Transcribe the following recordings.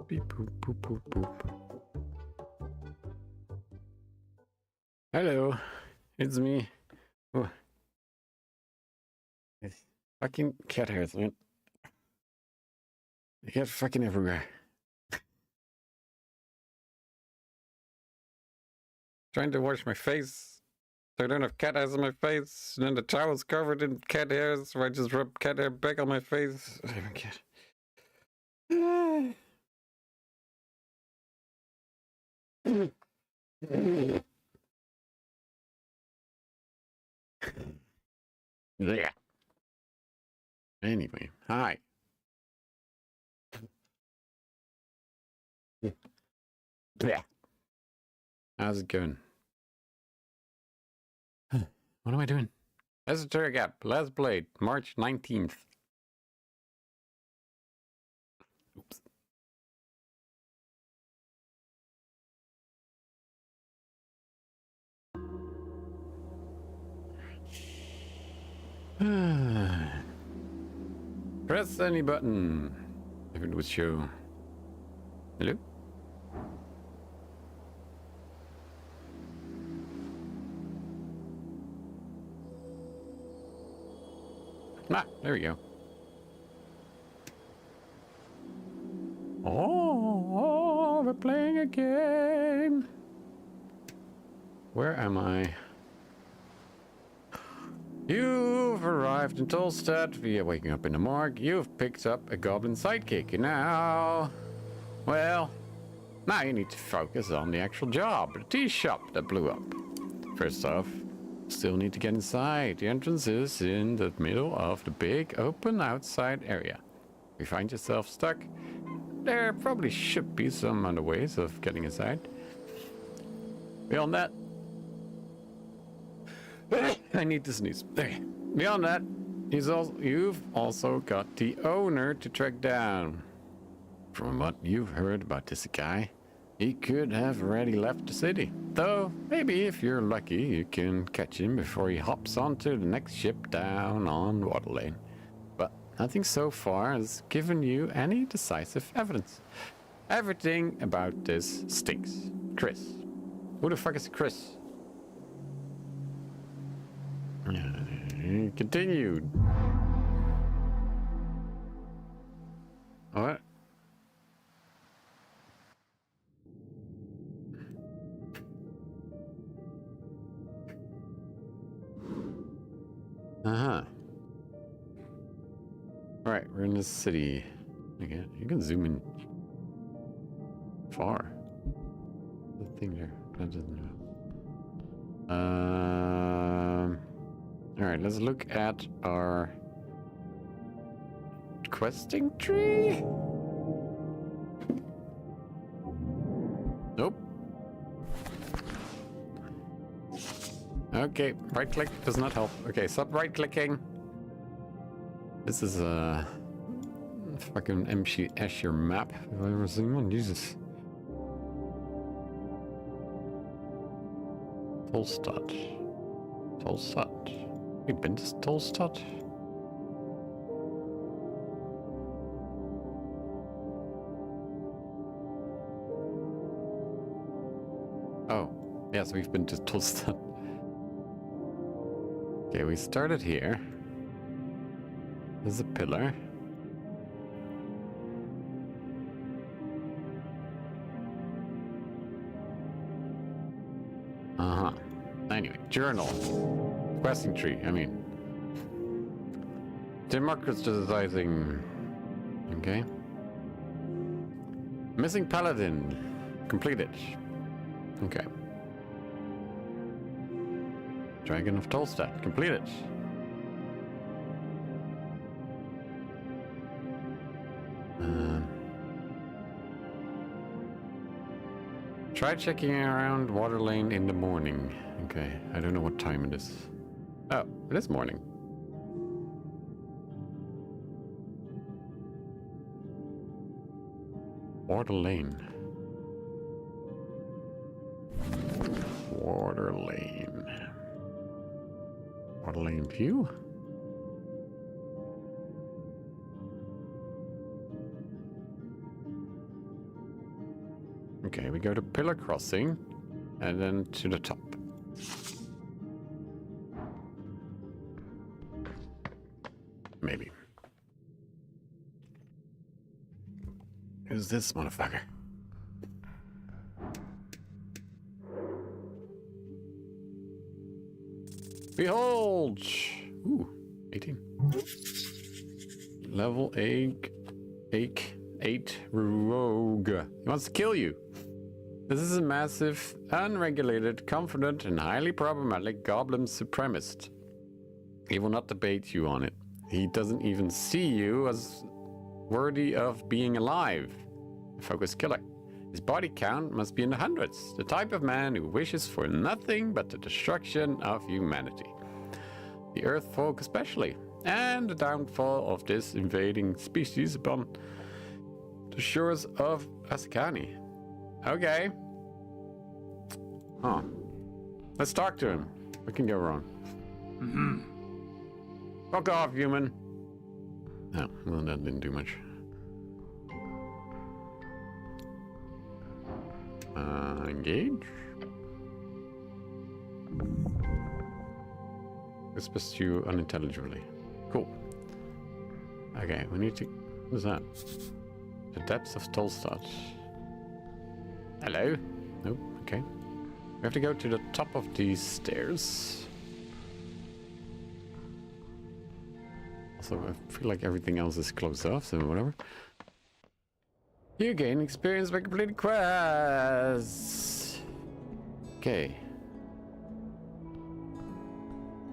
Beep boop boop boop boop. Hello, it's me. Oh, it's fucking cat hairs, man. They get fucking everywhere. Trying to wash my face so I don't have cat hairs on my face, and then the towel's covered in cat hairs, so I just rub cat hair back on my face. I don't care. Yeah. Anyway, hi. Yeah. How's it going? What am I doing? Esoteric Ebb, Let's Play, March 19th. Oops. Press any button if it would show. Hello? Ah, there we go. Oh, we're playing a game. Where am I? You've arrived in Tolstad via waking up in the morgue. You've picked up a goblin sidekick. And now, well, now you need to focus on the actual job. The tea shop that blew up. First off, still need to get inside. The entrance is in the middle of the big open outside area. If you find yourself stuck, there probably should be some other ways of getting inside. Beyond that, I need to sneeze. There. Beyond that, you've also got the owner to track down. From what you've heard about this guy, he could have already left the city. Though, maybe if you're lucky, you can catch him before he hops onto the next ship down on Water Lane. But nothing so far has given you any decisive evidence. Everything about this stinks. Chris. Who the fuck is Chris? Continued. What? Uh-huh. Alright, we're in the city. Okay, you can zoom in far. The thing there. Alright, let's look at our questing tree. Nope. Okay, right click does not help. Okay, stop right clicking. This is a fucking MC Escher map. Have I ever seen one? Jesus. Tolstad. Tolstad. We've been to Tolstad? Oh, yes, we've been to Tolstad. Okay, we started here. There's a pillar. Uh-huh. Anyway, journal. Questing tree, I mean. Democratizing. Okay. Missing paladin. Completed. Okay. Dragon of Tolstad. Completed. Try checking around Water Lane in the morning. Okay, I don't know what time it is. Oh, it is morning. Water Lane. Water Lane. Water Lane view? Okay, we go to Pillar Crossing and then to the top. Maybe. Who's this motherfucker? Behold! Ooh, 18. Level 8 rogue. He wants to kill you. This is a massive, unregulated, confident, and highly problematic goblin supremacist. He will not debate you on it. He doesn't even see you as worthy of being alive. A focused killer. His body count must be in the hundreds. The type of man who wishes for nothing but the destruction of humanity. The Earth folk especially. And the downfall of this invading species upon the shores of Ascani. Okay. Huh. Let's talk to him. What can go wrong? Fuck off, human. Oh, well, that didn't do much. Engage. Express you unintelligibly. Cool. Okay, we need to... What is that? The depths of Tolstad. Hello? Nope, okay. We have to go to the top of these stairs. Also, I feel like everything else is closed off, so whatever. You gain experience by completing quests. Okay.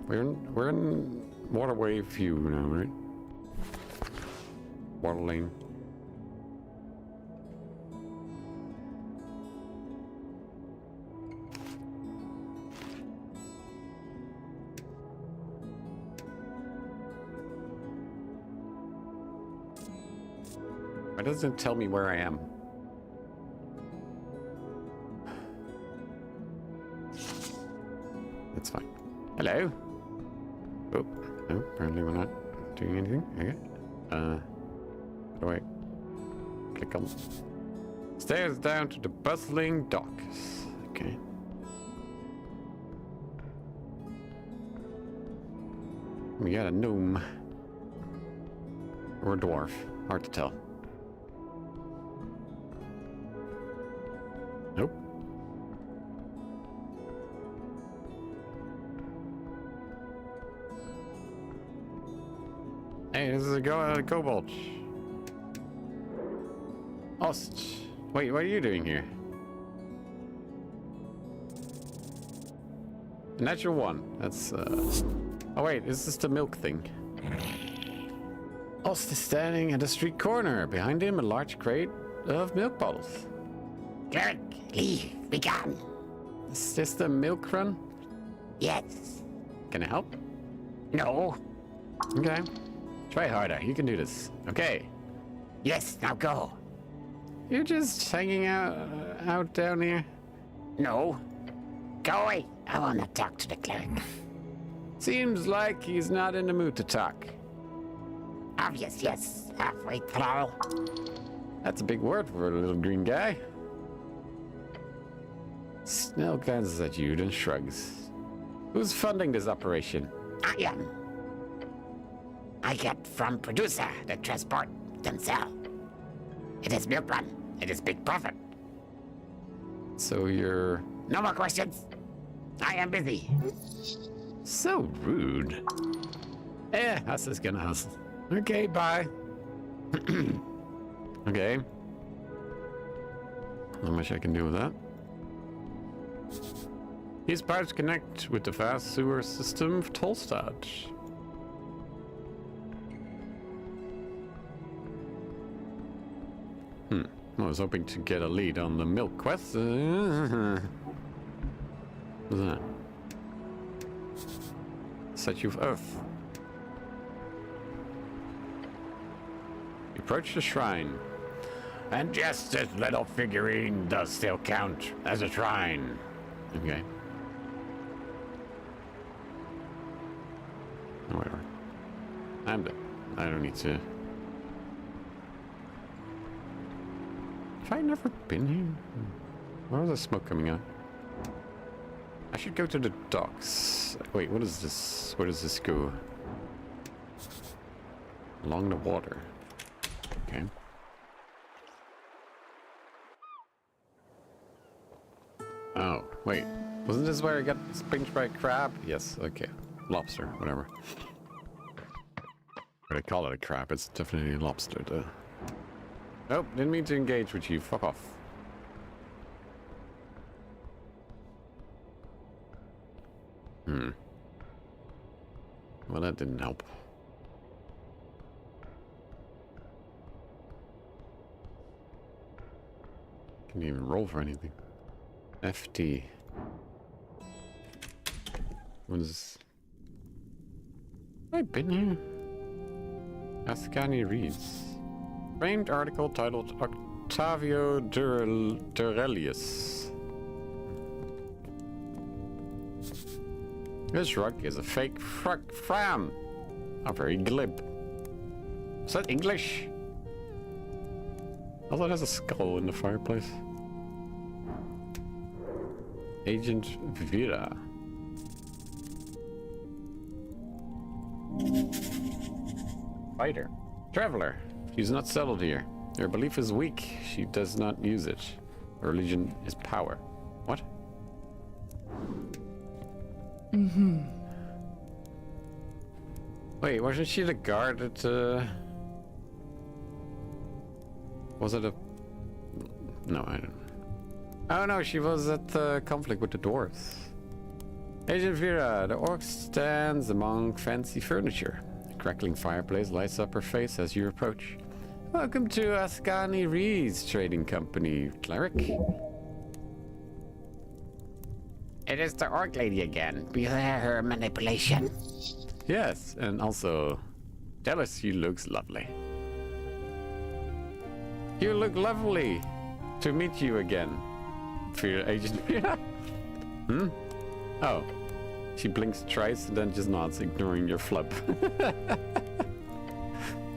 We're in waterway view now, right? Water lane. Why doesn't it tell me where I am? That's fine. Hello? Oh, no, apparently we're not doing anything. Okay. How do I click on stairs down to the bustling docks? Okay. We got a gnome. Or a dwarf. Hard to tell. Nope. Hey, this is a kobold. Ost. Wait, what are you doing here? A natural one. That's, Oh wait, is this the milk thing? Ost is standing at a street corner. Behind him, a large crate of milk bottles. Cleric, leave, be gone. Is this the milk run? Yes. Can I help? No. Okay. Try harder. You can do this. Okay. Yes, now go. You're just hanging out down here? No. Go away. I want to talk to the cleric. Seems like he's not in the mood to talk. Obvious, yes. Halfway through. That's a big word for a little green guy. Snell glances at you, then shrugs. Who's funding this operation? I am. I get from producer the transport themselves. It is milk run. It is big profit. So you're... No more questions. I am busy. So rude. Eh, hustle's gonna hustle. Okay, bye. Okay. Not much I can do with that. These pipes connect with the vast sewer system of Tolstad. I was hoping to get a lead on the milk quest. What's that? Statue of Earth. Approach the shrine. And just this little figurine does still count as a shrine. Okay. Whatever. I'm done. I don't need to... Have I never been here? Where was the smoke coming out? I should go to the docks. Wait, what is this? Where does this go? Along the water. Okay. Oh, wait. Wasn't this where I got pinched by a crab? Yes, okay. Lobster, whatever. But I call it a crab. It's definitely a lobster, though. Nope, didn't mean to engage with you. Fuck off. Well, that didn't help. Can't even roll for anything. FT. What is this? Have I been here? Ascani reads. Framed article titled Octavio Durelius. This rug is a fake fram. A very glib. Is that English? Although there's a skull in the fireplace. Agent Vera. Fighter. Traveler. She's not settled here. Her belief is weak. She does not use it. Her religion is power. What? Wait, wasn't she the guard at, was it a... No, I don't... Oh no, she was at the conflict with the dwarves. Agent Vera, the orc stands among fancy furniture. A crackling fireplace lights up her face as you approach. Welcome to Ascani Reed's trading company, cleric. It is the orc lady again. Beware her manipulation. Yes, and also, tell us she looks lovely. You look lovely to meet you again, Agent Vera. Oh, she blinks twice and then just nods, ignoring your flub.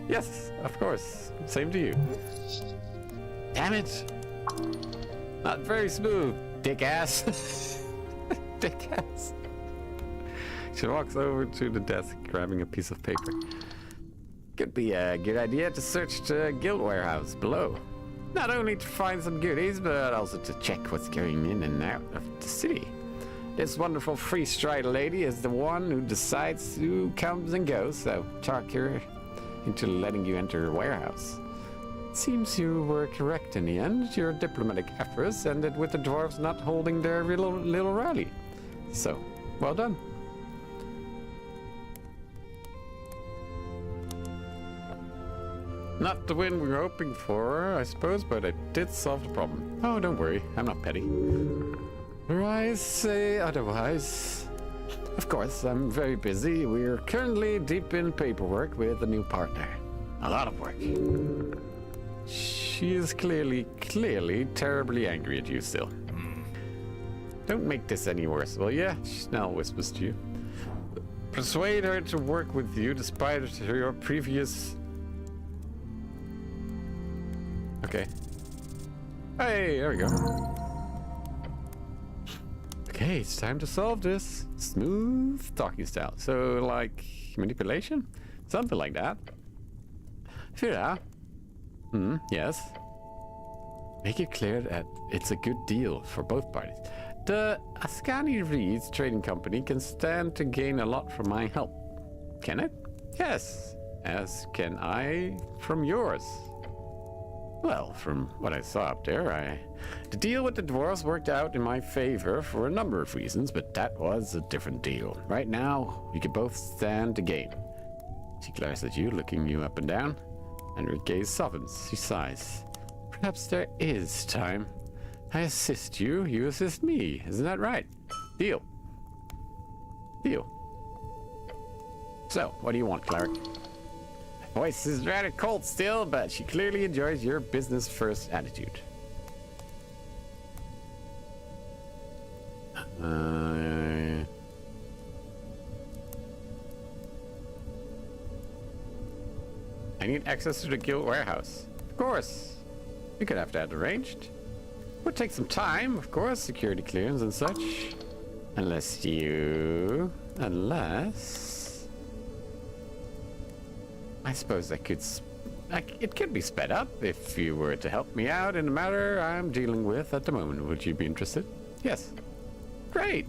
Yes, of course. Same to you. Damn it. Not very smooth, dick ass. Dick ass. She walks over to the desk, grabbing a piece of paper. Could be a good idea to search the guild warehouse below. Not only to find some goodies, but also to check what's going in and out of the city. This wonderful free-strider lady is the one who decides who comes and goes, so talk her into letting you enter her warehouse. Seems you were correct in the end. Your diplomatic efforts ended with the dwarves not holding their little rally. So, well done. Not the win we were hoping for, I suppose, but I did solve the problem. Oh, don't worry, I'm not petty. Or I say otherwise. Of course, I'm very busy. We're currently deep in paperwork with a new partner. A lot of work. She is clearly terribly angry at you still. Don't make this any worse, will ya? Snell whispers to you. Persuade her to work with you despite your previous... Okay. Hey, there we go. Okay, it's time to solve this. Smooth talking style. So, like, manipulation? Something like that. Vera? Yes. Make it clear that it's a good deal for both parties. The Ascani Reed's trading company can stand to gain a lot from my help. Can it? Yes. As can I from yours. Well, from what I saw up there, the deal with the dwarves worked out in my favor for a number of reasons, but that was a different deal. Right now, we can both stand to gain. She glares at you, looking you up and down, and her gaze softens. She sighs. Perhaps there is time. I assist you, you assist me. Isn't that right? Deal. Deal. So, what do you want, cleric? Voice is rather cold still, but she clearly enjoys your business-first attitude. I need access to the guild warehouse. Of course. We could have that arranged. Would take some time, of course, security clearance and such. Unless... I suppose it could be sped up if you were to help me out in the matter I'm dealing with at the moment. Would you be interested? Yes. Great.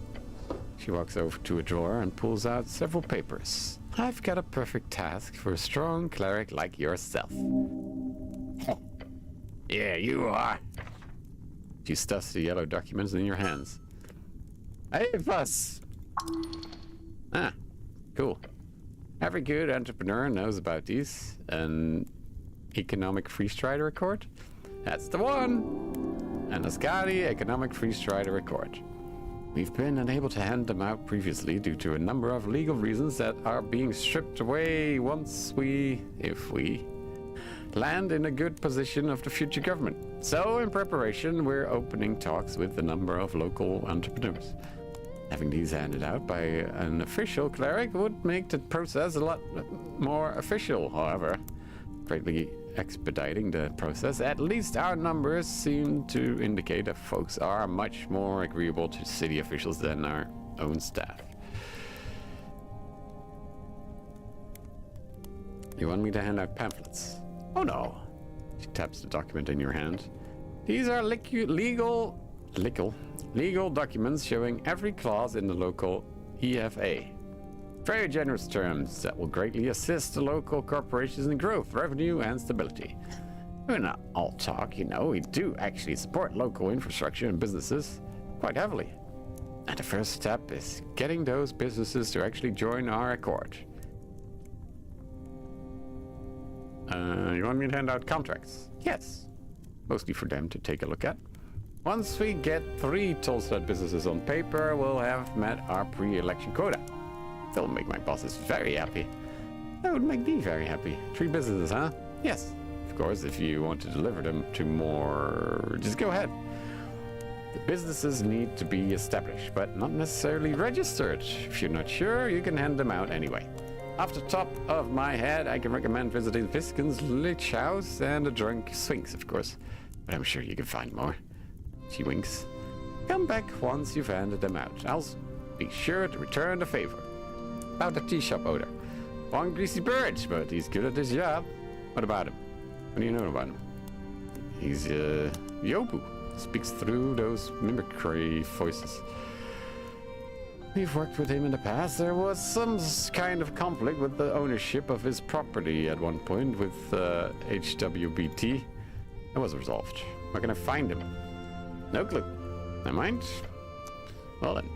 She walks over to a drawer and pulls out several papers. I've got a perfect task for a strong cleric like yourself. Yeah, you are. She stuffs the yellow documents in your hands. Hey, fuss. Ah, cool. Every good entrepreneur knows about these. An economic freestrider record? That's the one! An Ascari economic freestrider record. We've been unable to hand them out previously due to a number of legal reasons that are being stripped away once if we land in a good position of the future government. So, in preparation, we're opening talks with a number of local entrepreneurs. Having these handed out by an official cleric would make the process a lot more official, however, greatly expediting the process. At least our numbers seem to indicate that folks are much more agreeable to city officials than our own staff. You want me to hand out pamphlets? Oh no. She taps the document in your hand. These are legal documents showing every clause in the local EFA. Very generous terms that will greatly assist the local corporations in growth, revenue, and stability. We're not all talk, you know. We do actually support local infrastructure and businesses quite heavily. And the first step is getting those businesses to actually join our accord. You want me to hand out contracts? Yes. Mostly for them to take a look at. Once we get 3 Tolstad businesses on paper, we'll have met our pre-election quota. That'll make my bosses very happy. That would make me very happy. 3 businesses, huh? Yes. Of course, if you want to deliver them to more... just go ahead. The businesses need to be established, but not necessarily registered. If you're not sure, you can hand them out anyway. Off the top of my head, I can recommend visiting Viscon's Lich House and the Drunk Sphinx, of course. But I'm sure you can find more. She winks. Come back once you've handed them out. I'll be sure to return the favor. About the tea shop owner. One greasy bird, but he's good at his job. What about him? What do you know about him? He's, Yobu. Speaks through those mimicry voices. We've worked with him in the past. There was some kind of conflict with the ownership of his property at one point with HWBT. It was resolved. Where can I find him? No clue. Never mind. Well then.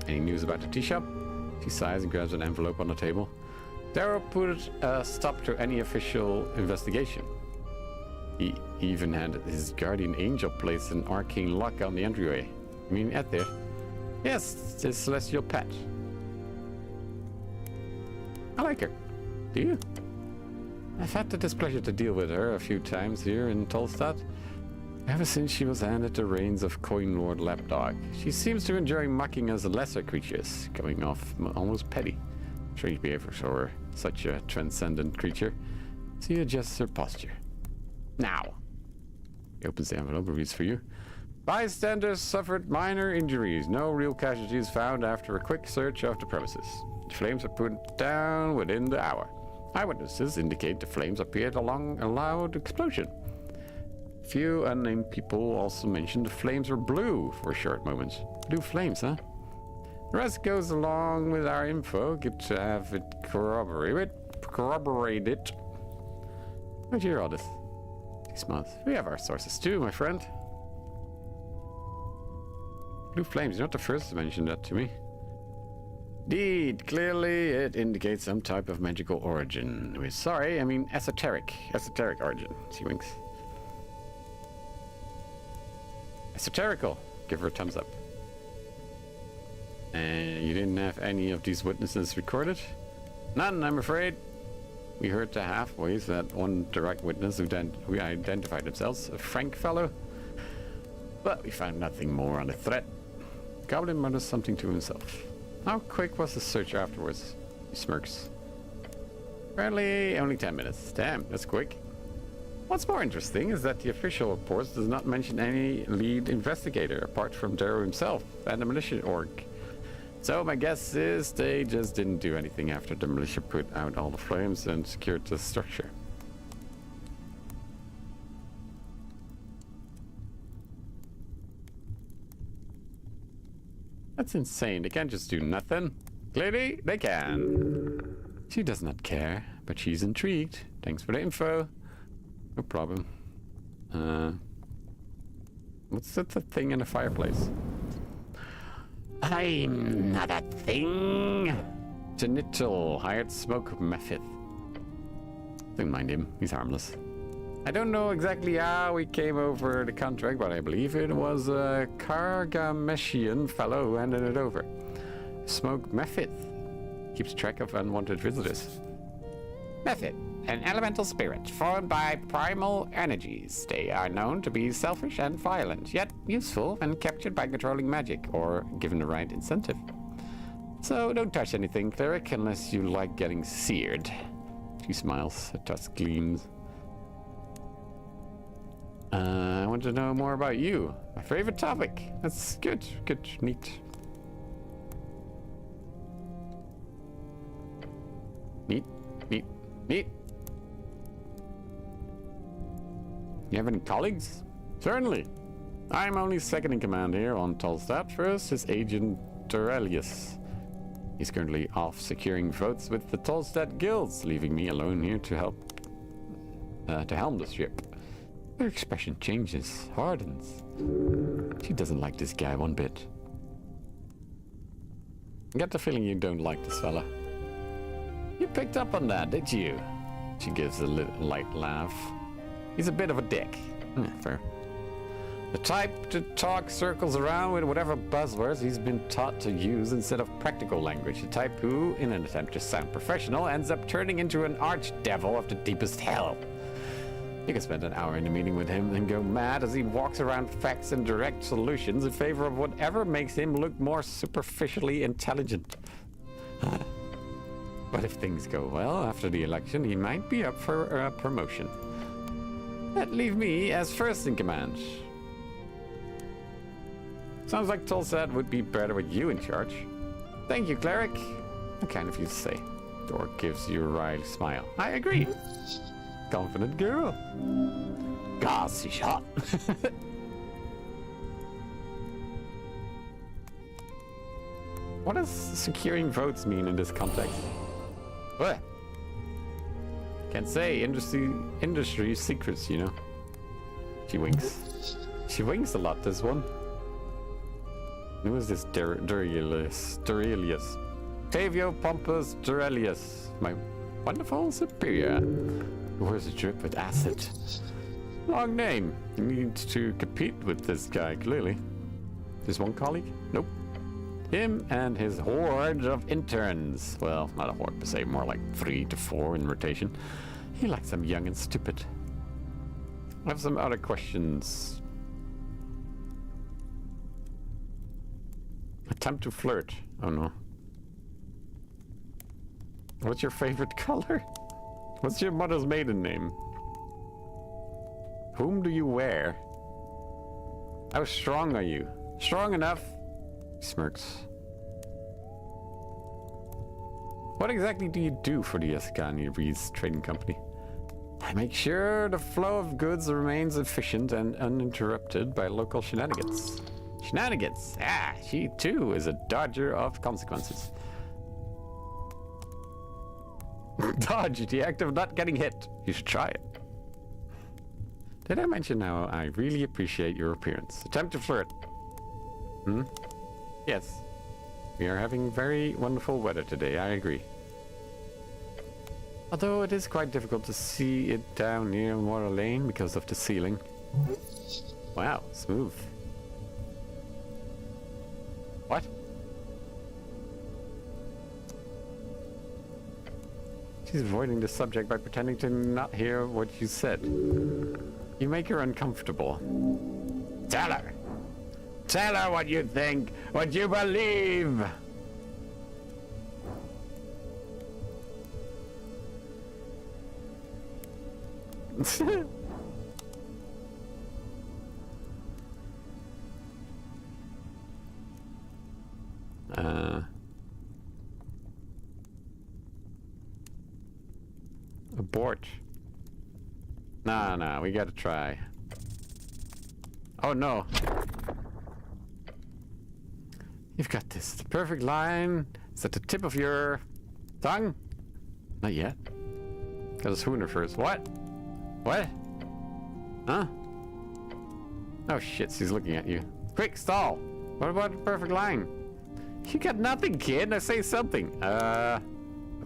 Any news about the tea shop? She sighs and grabs an envelope on the table. Darrow put a stop to any official investigation. He even had his guardian angel place an arcane lock on the entryway. You mean at there? Yes, this celestial pet. I like her. Do you? I've had the displeasure to deal with her a few times here in Tolstad. Ever since she was handed the reins of Coin Lord Lapdog, she seems to enjoy mocking us lesser creatures, coming off almost petty. Strange behavior for such a transcendent creature. She adjusts her posture. Now. He opens the envelope and reads for you. Bystanders suffered minor injuries. No real casualties found after a quick search of the premises. The flames were put down within the hour. Eyewitnesses indicate the flames appeared along a loud explosion. Few unnamed people also mentioned the flames were blue for a short moment. Blue flames, huh? The rest goes along with our info. Good to have it corroborated. Where'd you hear all this? He smiles. We have our sources too, my friend. Blue flames, you're not the first to mention that to me. Indeed, clearly it indicates some type of magical origin. We're sorry, I mean esoteric origin. She winks. Esoterical. Give her a thumbs up. And you didn't have any of these witnesses recorded? None, I'm afraid. We heard the halfways that one direct witness who identified themselves, a frank fellow. But we found nothing more on the threat. Goblin mutters something to himself. How quick was the search afterwards? He smirks. Apparently only 10 minutes. Damn, that's quick. What's more interesting is that the official reports does not mention any lead investigator apart from Darrow himself and the militia org. So my guess is they just didn't do anything after the militia put out all the flames and secured the structure. That's insane. They can't just do nothing. Clearly, they can. She does not care, but she's intrigued. Thanks for the info. No problem. What's that thing in the fireplace? I'm not a thing. Genital hired smoke method. Don't mind him. He's harmless. I don't know exactly how he came over the contract, but I believe it was a Kargameshian fellow who handed it over. Smoke method keeps track of unwanted visitors. Method, an elemental spirit formed by primal energies. They are known to be selfish and violent, yet useful when captured by controlling magic or given the right incentive. So don't touch anything, cleric, unless you like getting seared. She smiles, her tusk gleams. I want to know more about you. My favorite topic. That's good, neat. Neat. You have any colleagues? Certainly. I'm only second in command here on Tolstad. First is Agent Dorelius. He's currently off securing votes with the Tolstad guilds, leaving me alone here to helm the ship. Her expression changes, hardens. She doesn't like this guy one bit. I get the feeling you don't like this fella. You picked up on that, did you? She gives a light laugh. He's a bit of a dick. Fair. The type to talk circles around with whatever buzzwords he's been taught to use instead of practical language. The type who, in an attempt to sound professional, ends up turning into an archdevil of the deepest hell. You can spend an hour in a meeting with him and go mad as he walks around facts and direct solutions in favor of whatever makes him look more superficially intelligent. But if things go well after the election, he might be up for a promotion. That leave me as first in command. Sounds like Tolstad would be better with you in charge. Thank you, cleric. How kind of you to say. Dor gives you a wry smile. I agree. Confident girl. Gosh, she's hot. What does securing votes mean in this context? What? Can't say. Industry secrets, you know. She winks. She winks a lot, this one. Who is this Dorelius? Tavio Pompus Dorelius. My wonderful superior. Who wears a drip with acid. Long name. You need to compete with this guy, clearly. This one colleague? Nope. Him and his horde of interns. Well, not a horde per se, more like 3 to 4 in rotation. He likes them young and stupid. I have some other questions. Attempt to flirt. Oh no. What's your favorite color? What's your mother's maiden name? Whom do you wear? How strong are you? Strong enough? He smirks. What exactly do you do for the Eskani Reed's trading company? I make sure the flow of goods remains efficient and uninterrupted by local shenanigans. Shenanigans! Ah, she too is a dodger of consequences. Dodge, the act of not getting hit. You should try it. Did I mention how I really appreciate your appearance? Attempt to flirt. Yes. We are having very wonderful weather today, I agree. Although it is quite difficult to see it down near Water Lane because of the ceiling. Wow, smooth. What? She's avoiding the subject by pretending to not hear what you said. You make her uncomfortable. Tell her. Tell her what you think, what you believe. Abort. Nah, we gotta try. Oh no. You've got this. The perfect line. It's at the tip of your tongue? Not yet. Got a swooner first. What? What? Huh? Oh shit, she's looking at you. Quick, stall! What about the perfect line? You got nothing, kid. Now say something.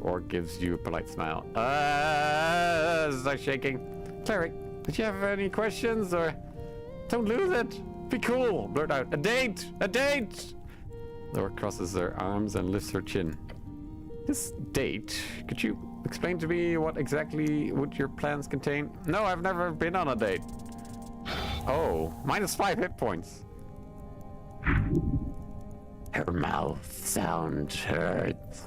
Or gives you a polite smile. Start shaking. Cleric, did you have any questions or... Don't lose it. Be cool. Blurt out. A date! A date! Laura crosses her arms and lifts her chin. This date, could you explain to me what exactly would your plans contain? No, I've never been on a date. Oh, -5 hit points. Her mouth sound hurts.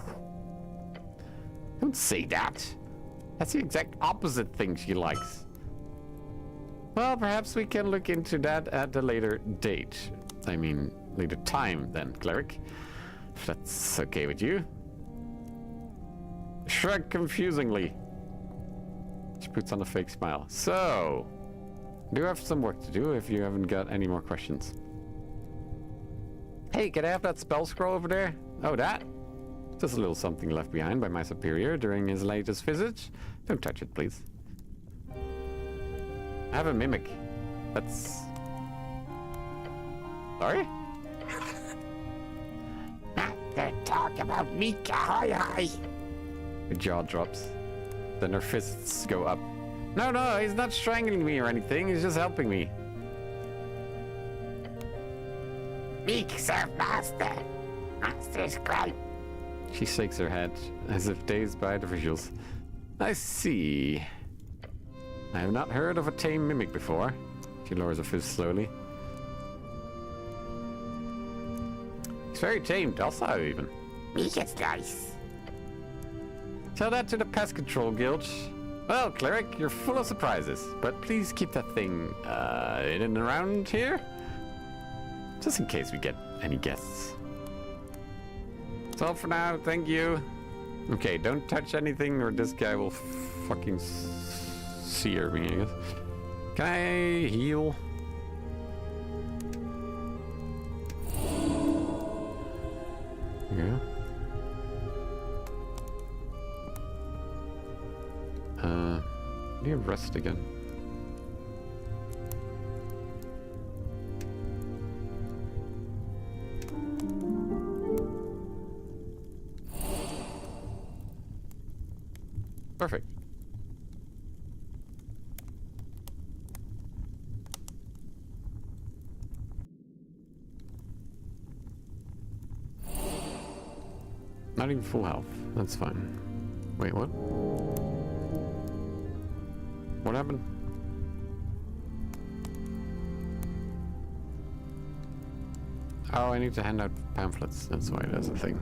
Don't say that. That's the exact opposite thing she likes. Well, perhaps we can look into that at a later date. I mean, later time then, cleric. If that's okay with you. Shrug confusingly. She puts on a fake smile. So, do have some work to do if you haven't got any more questions. Hey, can I have that spell scroll over there? Oh, that? Just a little something left behind by my superior during his latest visit. Don't touch it, please. I have a mimic. That's... Sorry? Not to talk about Mika, hi. Her jaw drops. Then her fists go up. No, he's not strangling me or anything. He's just helping me. Meek, sir, master. Master's great. She shakes her head, as if dazed by the visuals. I see. I have not heard of a tame mimic before. She lowers her fist slowly. He's very tame, docile even. Meek is nice. Tell that to the Pest Control Guild. Well, cleric, you're full of surprises, but please keep that thing in and around here. Just in case we get any guests. That's all for now, thank you. Okay, don't touch anything or this guy will fucking sear me, I guess. Can I heal? Yeah. Do you rest again? Perfect. Not even full health. That's fine. Wait, what? What happened? Oh, I need to hand out pamphlets. That's why there's a thing.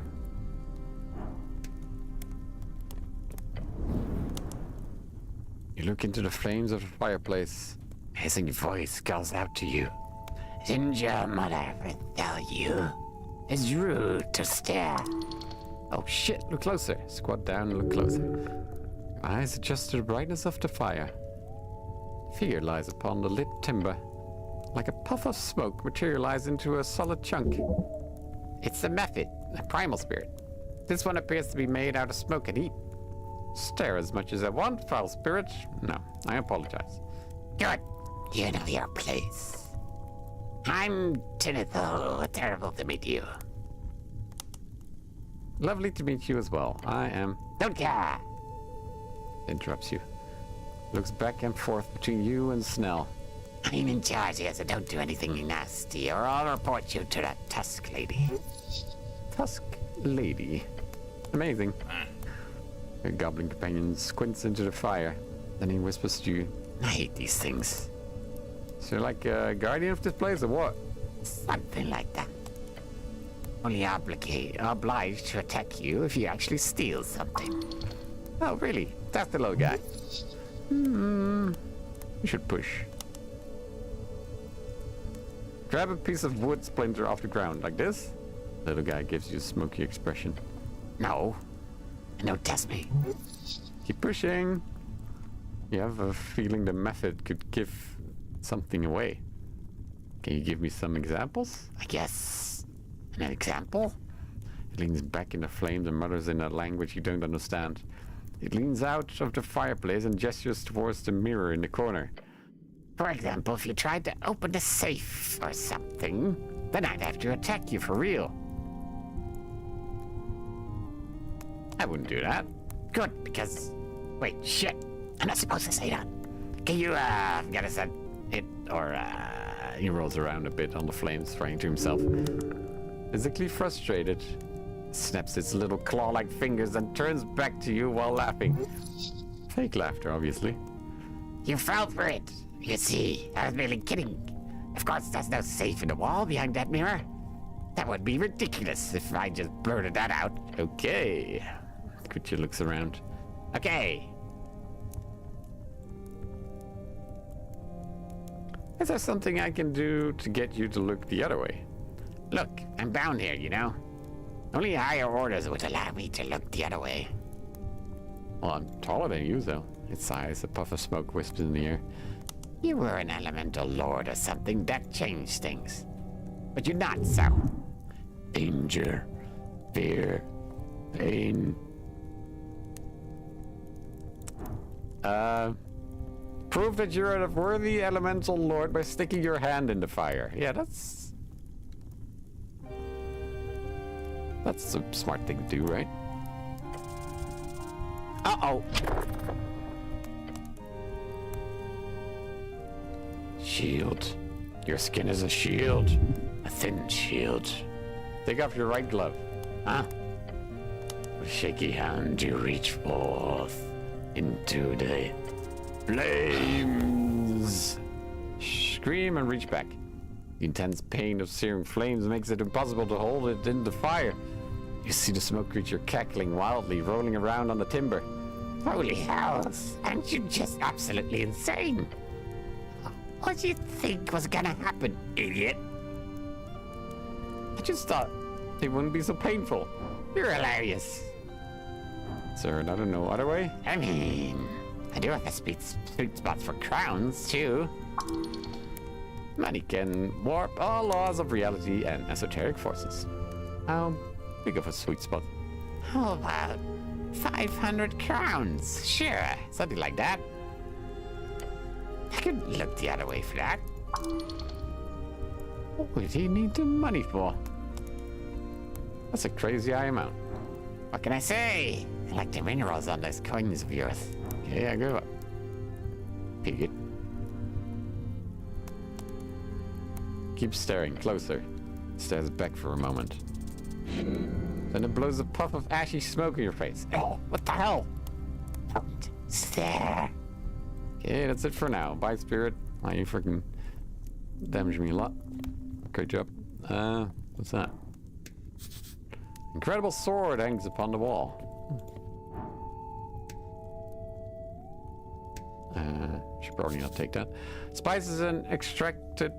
You look into the flames of the fireplace. A hissing voice calls out to you. Didn't your mother ever tell you? It's rude to stare. Oh shit, look closer. Squat down and look closer. Your eyes adjust to the brightness of the fire. Fear lies upon the lit timber. Like a puff of smoke materialized into a solid chunk. It's the method, a primal spirit. This one appears to be made out of smoke and heat. Stare as much as I want, foul spirit. No, I apologize. Good. You know your place. I'm Tinethel. Terrible to meet you. Lovely to meet you as well. I am... Don't care. Interrupts you. Looks back and forth between you and Snell. I'm in charge here, so don't do anything nasty, or I'll report you to that Tusk Lady. Tusk Lady. Amazing. Your goblin companion squints into the fire. Then he whispers to you. I hate these things. So you're like a guardian of this place, or what? Something like that. Only obliged to attack you if you actually steal something. Oh, really? That's the little guy. You should push. Grab a piece of wood splinter off the ground, like this. Little guy gives you a smoky expression. No. And don't test me. Keep pushing. You have a feeling the method could give something away. Can you give me some examples? I guess an example? It leans back in the flames and mutters in a language you don't understand. It leans out of the fireplace and gestures towards the mirror in the corner. For example, if you tried to open a safe or something, then I'd have to attack you for real. I wouldn't do that. Good, because... Wait, shit. I'm not supposed to say that. Can you, get us a... It, or, He rolls around a bit on the flames, trying to himself. Physically frustrated, snaps its little claw-like fingers and turns back to you while laughing. Fake laughter, obviously. You fell for it. You see, I was merely kidding. Of course, there's no safe in the wall behind that mirror. That would be ridiculous if I just blurted that out. Okay. Creature looks around. Okay. Is there something I can do to get you to look the other way? Look, I'm bound here, you know? Only higher orders would allow me to look the other way. Well, I'm taller than you, though. It sighs, a puff of smoke wisps in the air. You were an elemental lord or something, that changed things. But you're not, so. Danger, fear, pain. Prove that you're a worthy elemental lord by sticking your hand in the fire. Yeah, that's a smart thing to do, right? Uh-oh. Shield. Your skin is a shield. A thin shield. Take off your right glove. Huh? With shaky hand, you reach forth into the flames. Scream and reach back. The intense pain of searing flames makes it impossible to hold it in the fire. You see the smoke creature cackling wildly, rolling around on the timber. Holy hells, aren't you just absolutely insane? What do you think was gonna happen, idiot? I just thought it wouldn't be so painful. You're hilarious. Sir, I don't know other way. I mean, I do have a sweet spot for crowns, too. Money can warp all laws of reality and esoteric forces. How big of a sweet spot? How about 500 crowns? Sure, something like that. I could look the other way for that. What would he need the money for? That's a crazy high amount. What can I say? I like the minerals on those coins of yours. Okay, I give up. Pick it. Keep staring closer. Stares back for a moment. Then it blows a puff of ashy smoke in your face. Oh, what the hell? Don't stare. Okay, that's it for now. Bye, spirit. Wow, you freaking damaged me a lot. Great job. What's that? Incredible sword hangs upon the wall. Should probably not take that. Spices and extracted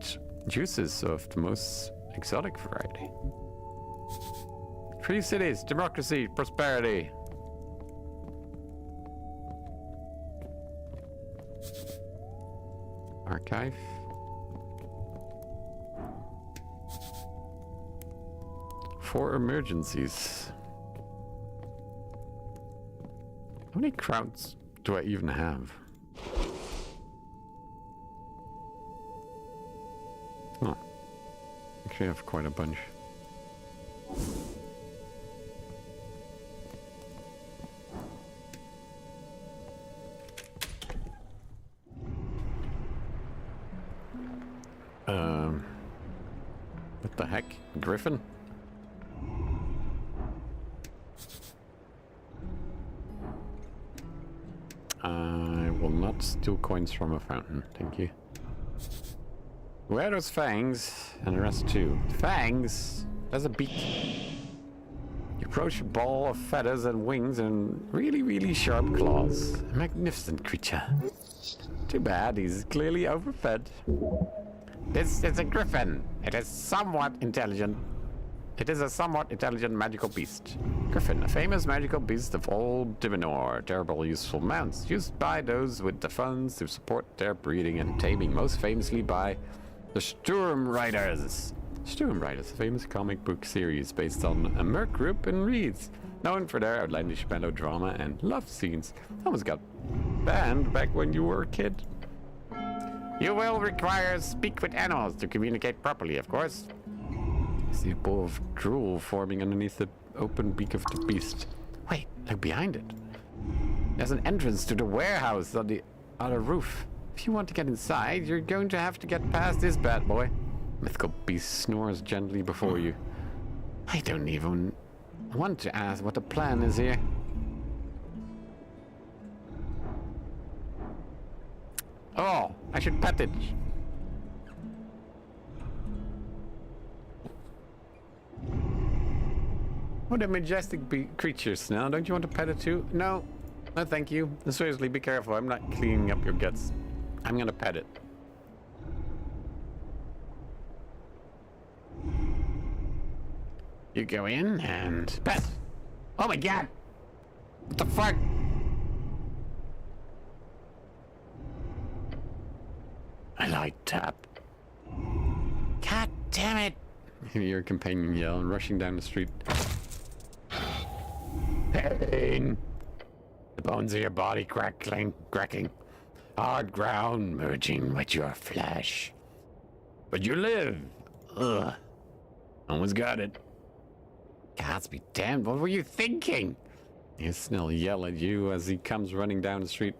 juices of the most exotic variety. Free cities, democracy, prosperity. Archive. For emergencies. How many crowns do I even have? Oh. Actually, I have quite a bunch. What the heck? Griffin? I will not steal coins from a fountain, thank you. Where are those fangs? And the rest too. Fangs? There's a beak. You approach a ball of feathers and wings and really, really sharp claws. A magnificent creature. Too bad, he's clearly overfed. This is a griffin. It is somewhat intelligent. It is a somewhat intelligent magical beast. Griffin, a famous magical beast of old Divinor. Terrible useful mounts, used by those with the funds to support their breeding and taming, most famously by the Sturm Riders. Sturm Riders, a famous comic book series based on a merc group in Reeds, known for their outlandish melodrama and love scenes. Almost got banned back when you were a kid. You will require speak with animals to communicate properly, of course. I see a bowl of drool forming underneath the open beak of the beast. Wait, look behind it. There's an entrance to the warehouse on the other roof. If you want to get inside, you're going to have to get past this bad boy. Mythical beast snores gently before you. I don't even want to ask what the plan is here. Oh, I should pet it. What a majestic creature, Snell. Don't you want to pet it too? No. No, thank you. Seriously, be careful. I'm not cleaning up your guts. I'm gonna pet it. You go in and pet. Oh my god! What the fuck? I like tap. God damn it! Your companion yell, rushing down the street. Pain! The bones of your body cracking. Hard ground merging with your flesh. But you live! Ugh. Almost got it. Gods be damned, what were you thinking? You Snell yell at you as he comes running down the street.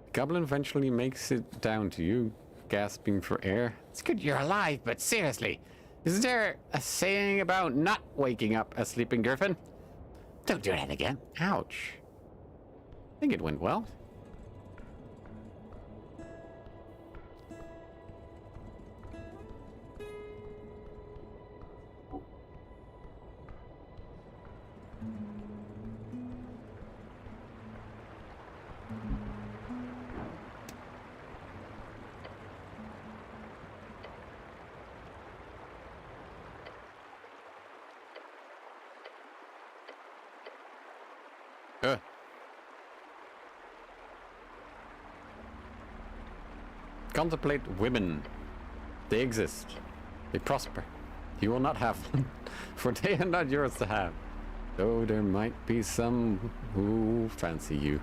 The goblin eventually makes it down to you, gasping for air. It's good you're alive, but seriously, is there a saying about not waking up a sleeping griffin? Don't do that again. Ouch. I think it went well. Contemplate women. They exist. They prosper. You will not have them, for they are not yours to have. Though there might be some who fancy you.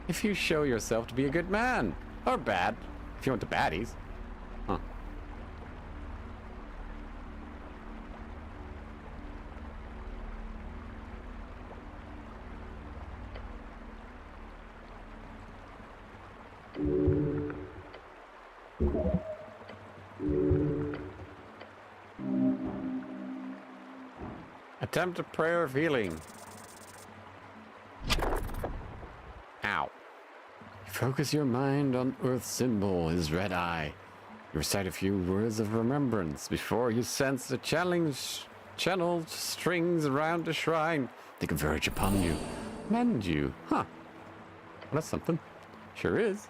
If you show yourself to be a good man. Or bad, if you want the baddies. Huh. Attempt a prayer of healing. Ow. Focus your mind on Earth's symbol, his red eye. You recite a few words of remembrance before you sense the channeled strings around the shrine. They converge upon you. Mend you. Huh. Well, that's something. Sure is.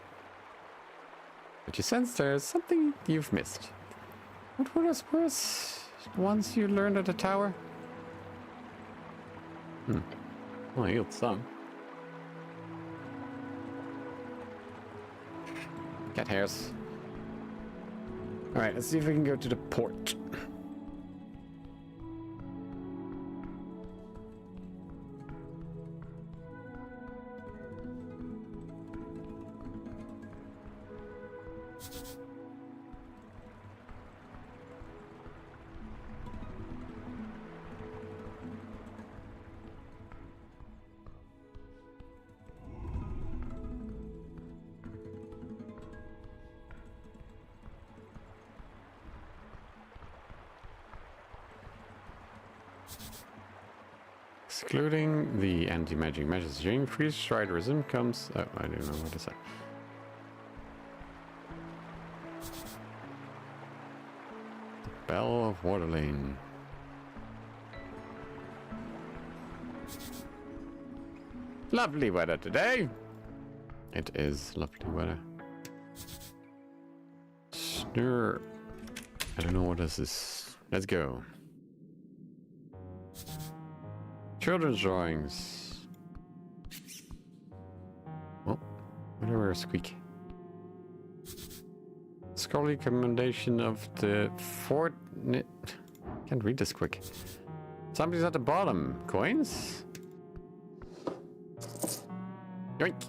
But you sense there's something you've missed. What was worse once you learned at the tower? Well, I healed some. Cat hairs. Alright, let's see if we can go to the port. Excluding the anti-magic measures, during freeze striderism comes... Oh, I don't know what to say. The Bell of Waterlane. Lovely weather today. It is lovely weather. Snur. I don't know what this is. Let's go. Children's drawings. Oh, whatever, squeak. Scholarly recommendation of the can't read this quick. Somebody's at the bottom. Coins? Yoink.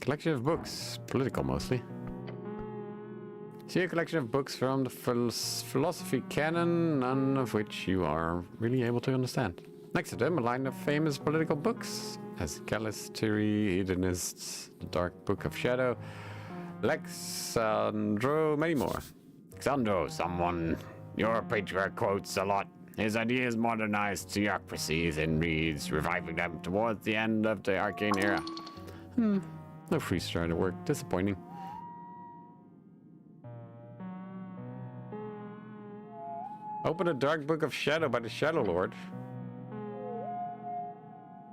Collection of books. Political, mostly. See a collection of books from the philosophy canon, none of which you are really able to understand. Next to them, a line of famous political books, as Calisteri, Hedonists, The Dark Book of Shadow, Alexandro, many more. Alexandro, someone your patriarch quotes a lot. His ideas modernized theocracies and reads, reviving them towards the end of the arcane era. No freestyle to work. Disappointing. Open a Dark Book of Shadow by the Shadow Lord.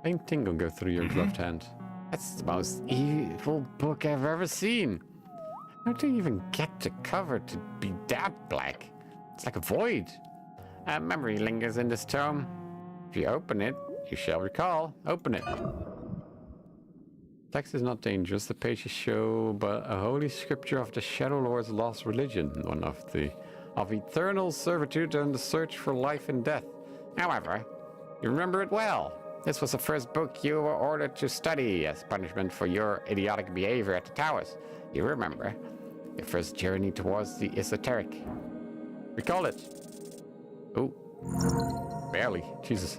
Painting will go through your gloved hand. That's the most evil book I've ever seen. How do you even get the cover to be that black? It's like a void. A memory lingers in this tome. If you open it, you shall recall. Open it. Text is not dangerous. The pages show but a holy scripture of the Shadow Lord's lost religion, one of eternal servitude and the search for life and death. However, you remember it well. This was the first book you were ordered to study as punishment for your idiotic behavior at the towers. You remember your first journey towards the esoteric. Recall it. Oh, barely. Jesus.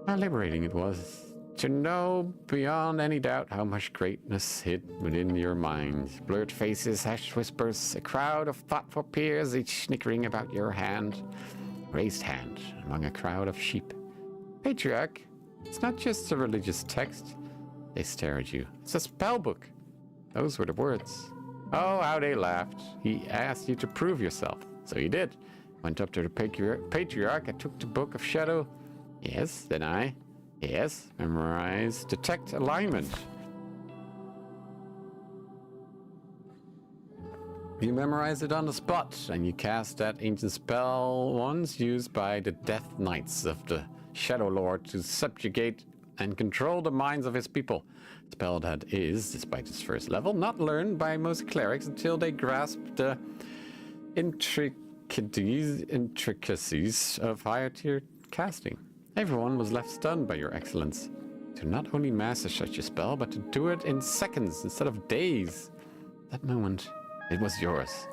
How liberating it was to know beyond any doubt how much greatness hid within your mind. Blurred faces, hushed whispers, a crowd of thoughtful peers, each snickering about your hand. Raised hand among a crowd of sheep. Patriarch, it's not just a religious text. They stare at you. It's a spell book. Those were the words. Oh, how they laughed. He asked you to prove yourself. So you did. Went up to the patriarch and took the Book of Shadow. Yes, then I. Yes, memorize. Detect alignment. You memorize it on the spot, and you cast that ancient spell once used by the Death Knights of the Shadow Lord to subjugate and control the minds of his people. Spell that is, despite its first level, not learned by most clerics until they grasp the intricacies of higher tier casting. Everyone was left stunned by your excellence. To not only master such a spell, but to do it in seconds instead of days. That moment, it was yours.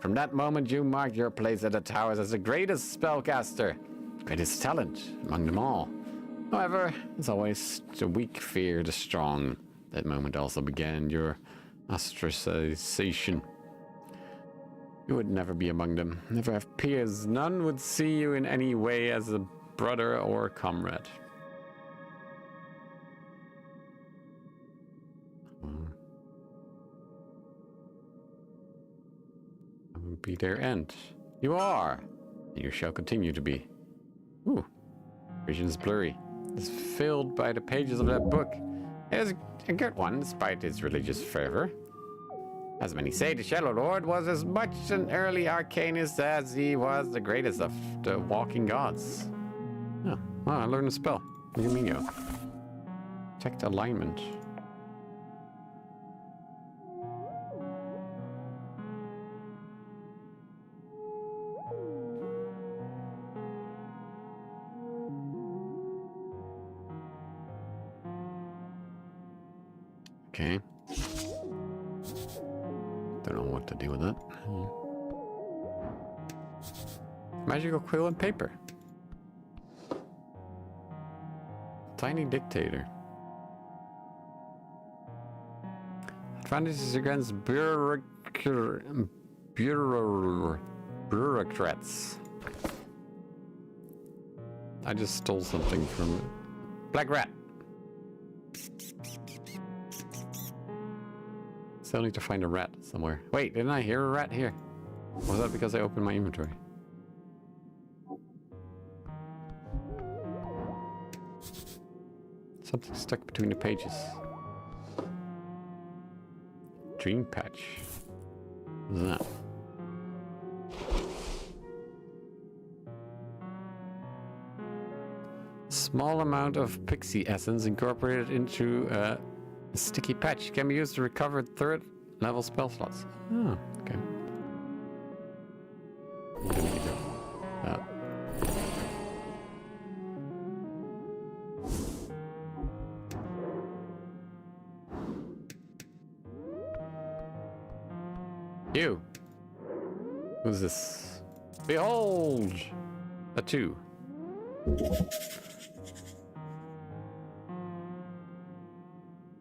From that moment, you marked your place at the towers as the greatest spellcaster, greatest talent among them all. However, as always, the weak fear the strong. That moment also began your ostracization. You would never be among them, never have peers. None would see you in any way as a brother or comrade. That would be their end. You are, and you shall continue to be. Ooh, vision's blurry. It's filled by the pages of that book. It is a good one, despite its religious fervor. As many say, the Shadow Lord was as much an early arcanist as he was the greatest of the walking gods. Oh, well, I learned a spell. Here we go. Checked alignment. Okay. Don't know what to do with that. Magical quill and paper. Tiny dictator. Advantages against bureaucrats. I just stole something from Black Rat. Still need to find a rat somewhere. Wait, didn't I hear a rat here? Was that because I opened my inventory? Something stuck between the pages. Dream patch. What's that? small amount of pixie essence incorporated into a sticky patch can be used to recover third level spell slots. Oh, okay. You. Who's this? Behold! A 2.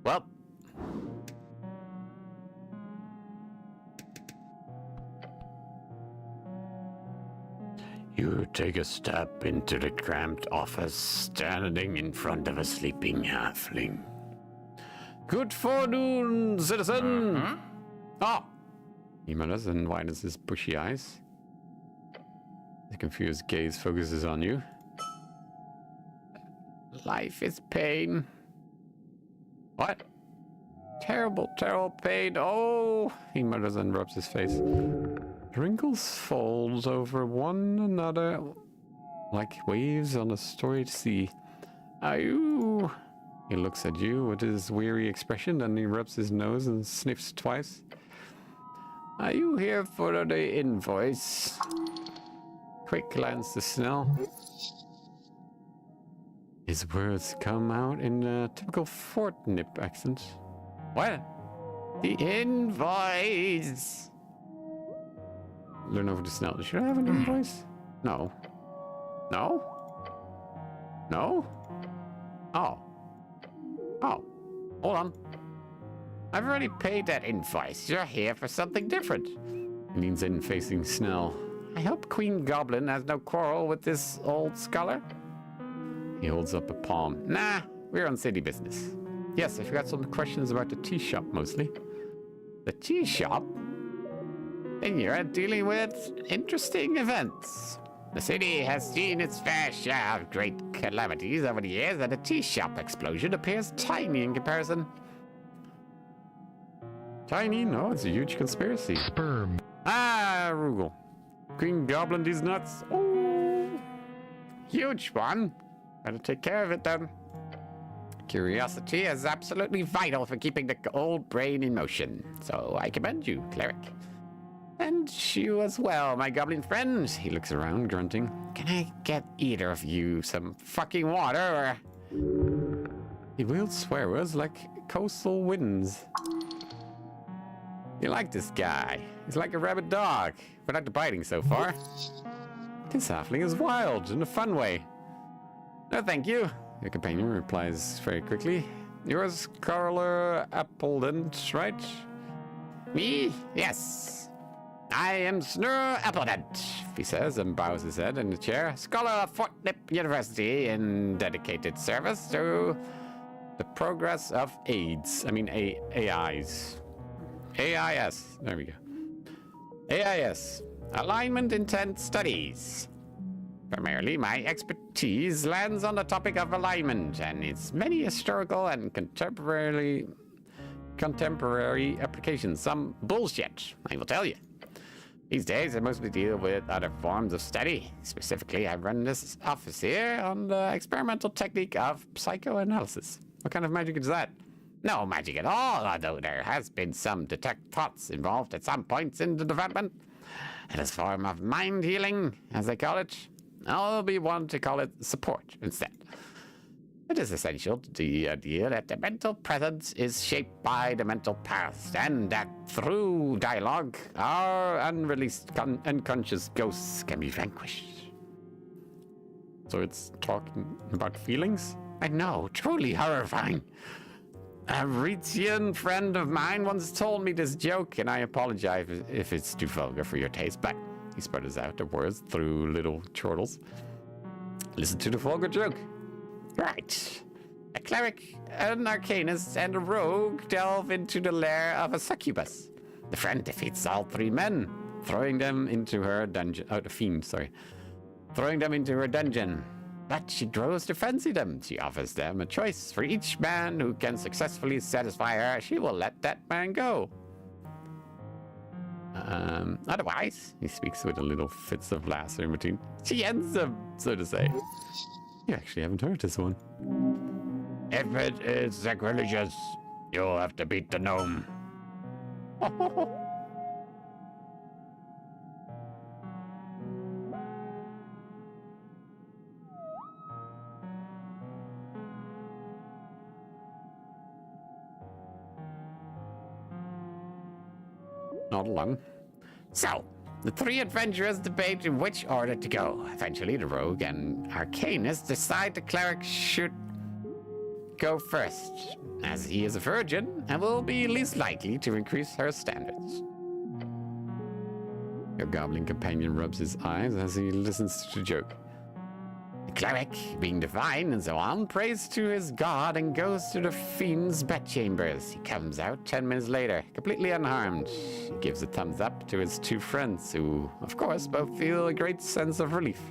Well. You take a step into the cramped office, standing in front of a sleeping halfling. Good fortune, citizen! Ah! He mutters and widens his bushy eyes. The confused gaze focuses on you. Life is pain. What? Terrible, terrible pain. Oh! He mutters and rubs his face. Wrinkles fold over one another like waves on a storied sea. Ayoo! He looks at you with his weary expression, then he rubs his nose and sniffs twice. Are you here for the invoice? Quick glance to Snell. His words come out in a typical Fortnip accent. What? The invoice! Learn over to Snell. Should I have an invoice? No. No? No? Oh. Oh. Hold on. I've already paid that invoice. You're here for something different. He leans in facing Snell. I hope Queen Goblin has no quarrel with this old scholar. He holds up a palm. Nah, we're on city business. Yes, I forgot some questions about the tea shop mostly. The tea shop? Then you're dealing with interesting events. The city has seen its fair share of great calamities over the years, and the tea shop explosion appears tiny in comparison. Tiny? No, it's a huge conspiracy. Sperm. Ah, Rugal. Queen Goblin these nuts. Oh, huge one. Better take care of it then. Curiosity is absolutely vital for keeping the old brain in motion. So I commend you, cleric. And you as well, my goblin friends. He looks around, grunting. Can I get either of you some fucking water, or... He wields swear words like coastal winds. You like this guy. He's like a rabid dog, without the biting so far. This halfling is wild, in a fun way. No, thank you. Your companion replies very quickly. Yours, Carla Appledent, right? Me? Yes. I am Snur Appledent, he says, and bows his head in the chair. Scholar of Fortnip University in dedicated service to the progress of AIDs. I mean, AIs. AIS. There we go. AIS. Alignment Intent Studies. Primarily, my expertise lands on the topic of alignment and its many historical and contemporary applications. Some bullshit, I will tell you. These days, I mostly deal with other forms of study. Specifically, I run this office here on the experimental technique of psychoanalysis. What kind of magic is that? No magic at all, although there has been some detect thoughts involved at some points in the development. It is a form of mind healing, as they call it. I'll be one to call it support instead. It is essential to the idea that the mental presence is shaped by the mental past, and that through dialogue, our unreleased unconscious ghosts can be vanquished. So it's talking about feelings? I know, truly horrifying. A Retian friend of mine once told me this joke, and I apologize if it's too vulgar for your taste, but he sputters out the words through little chortles. Listen to the vulgar joke. Right. A cleric, an arcanist, and a rogue delve into the lair of a succubus. The friend defeats all three men, throwing them into her dungeon. Oh, the fiend, sorry. Throwing them into her dungeon. But she grows to fancy them. She offers them a choice. For each man who can successfully satisfy her, she will let that man go. Otherwise, he speaks with a little fits of laughter in between. She ends them, so to say. You actually haven't heard this one. If it is sacrilegious, you'll have to beat the gnome. Not long. So, the three adventurers debate in which order to go. Eventually, the rogue and arcanist decide the cleric should go first, as he is a virgin and will be least likely to increase her standards. Your goblin companion rubs his eyes as he listens to the joke. The cleric, being divine and so on, prays to his god and goes to the fiend's bedchambers. He comes out 10 minutes later, completely unharmed. He gives a thumbs up to his two friends, who, of course, both feel a great sense of relief.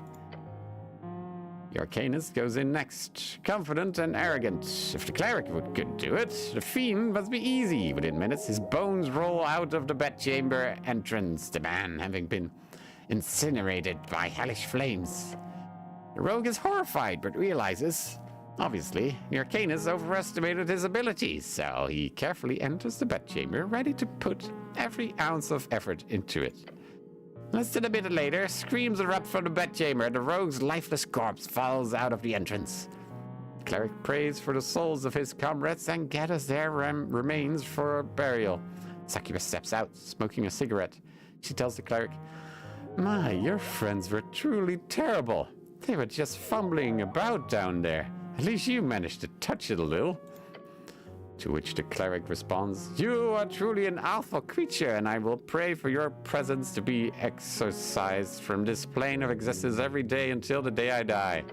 The arcanist goes in next, confident and arrogant. If the cleric could do it, the fiend must be easy. Within minutes, his bones roll out of the bedchamber entrance, the man having been incinerated by hellish flames. The rogue is horrified, but realizes, obviously, the arcanist overestimated his abilities, so he carefully enters the bedchamber, ready to put every ounce of effort into it. Less than a minute later, screams erupt from the bedchamber, and the rogue's lifeless corpse falls out of the entrance. The cleric prays for the souls of his comrades and gathers their remains for burial. Succubus steps out, smoking a cigarette. She tells the cleric, "My, your friends were truly terrible. They were just fumbling about down there. At least you managed to touch it a little." To which the cleric responds, "You are truly an awful creature, and I will pray for your presence to be exorcised from this plane of existence every day until the day I die."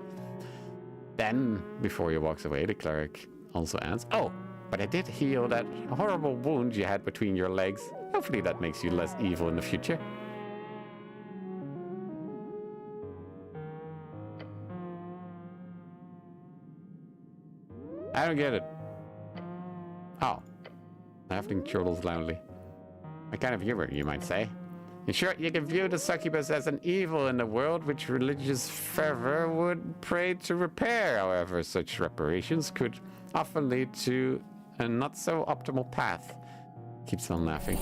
Then, before he walks away, the cleric also adds, "Oh, but I did heal that horrible wound you had between your legs. Hopefully that makes you less evil in the future." I don't get it. Oh. Laughing chortles loudly. A kind of humor, you might say. In short, you can view the succubus as an evil in the world which religious fervor would pray to repair. However, such reparations could often lead to a not so optimal path. Keeps on laughing.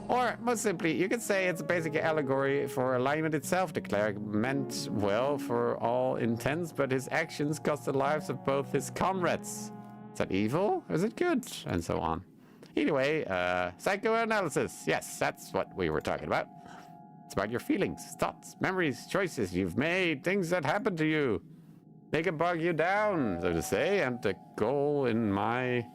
Or, most simply, you could say it's a basic allegory for alignment itself. The cleric meant well for all intents, but his actions cost the lives of both his comrades. Is that evil? Is it good? And so on. Anyway, psychoanalysis. Yes, that's what we were talking about. It's about your feelings, thoughts, memories, choices you've made, things that happened to you. They can bog you down, so to say, and the goal in my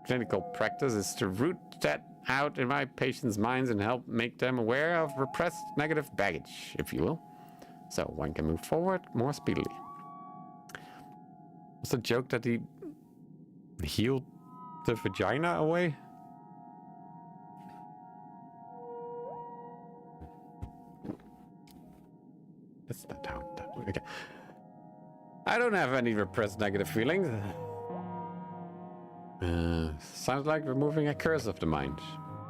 clinical practice is to root that out in my patients' minds and help make them aware of repressed negative baggage, if you will, so one can move forward more speedily. Was the joke that he healed the vagina away? That's not how that works. Okay. I don't have any repressed negative feelings. Sounds like removing a curse of the mind.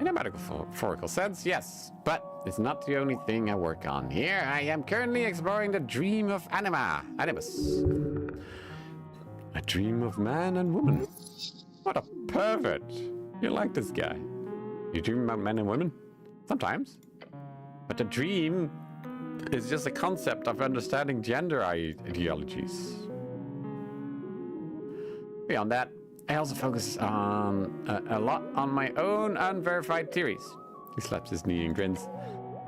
In a metaphorical sense, yes, but it's not the only thing I work on. Here I am currently exploring the dream of animus. A dream of man and woman. What a pervert. You like this guy. You dream about men and women? Sometimes. But the dream is just a concept of understanding gender ideologies. Beyond that, I also focus on a lot on my own unverified theories. He slaps his knee and grins.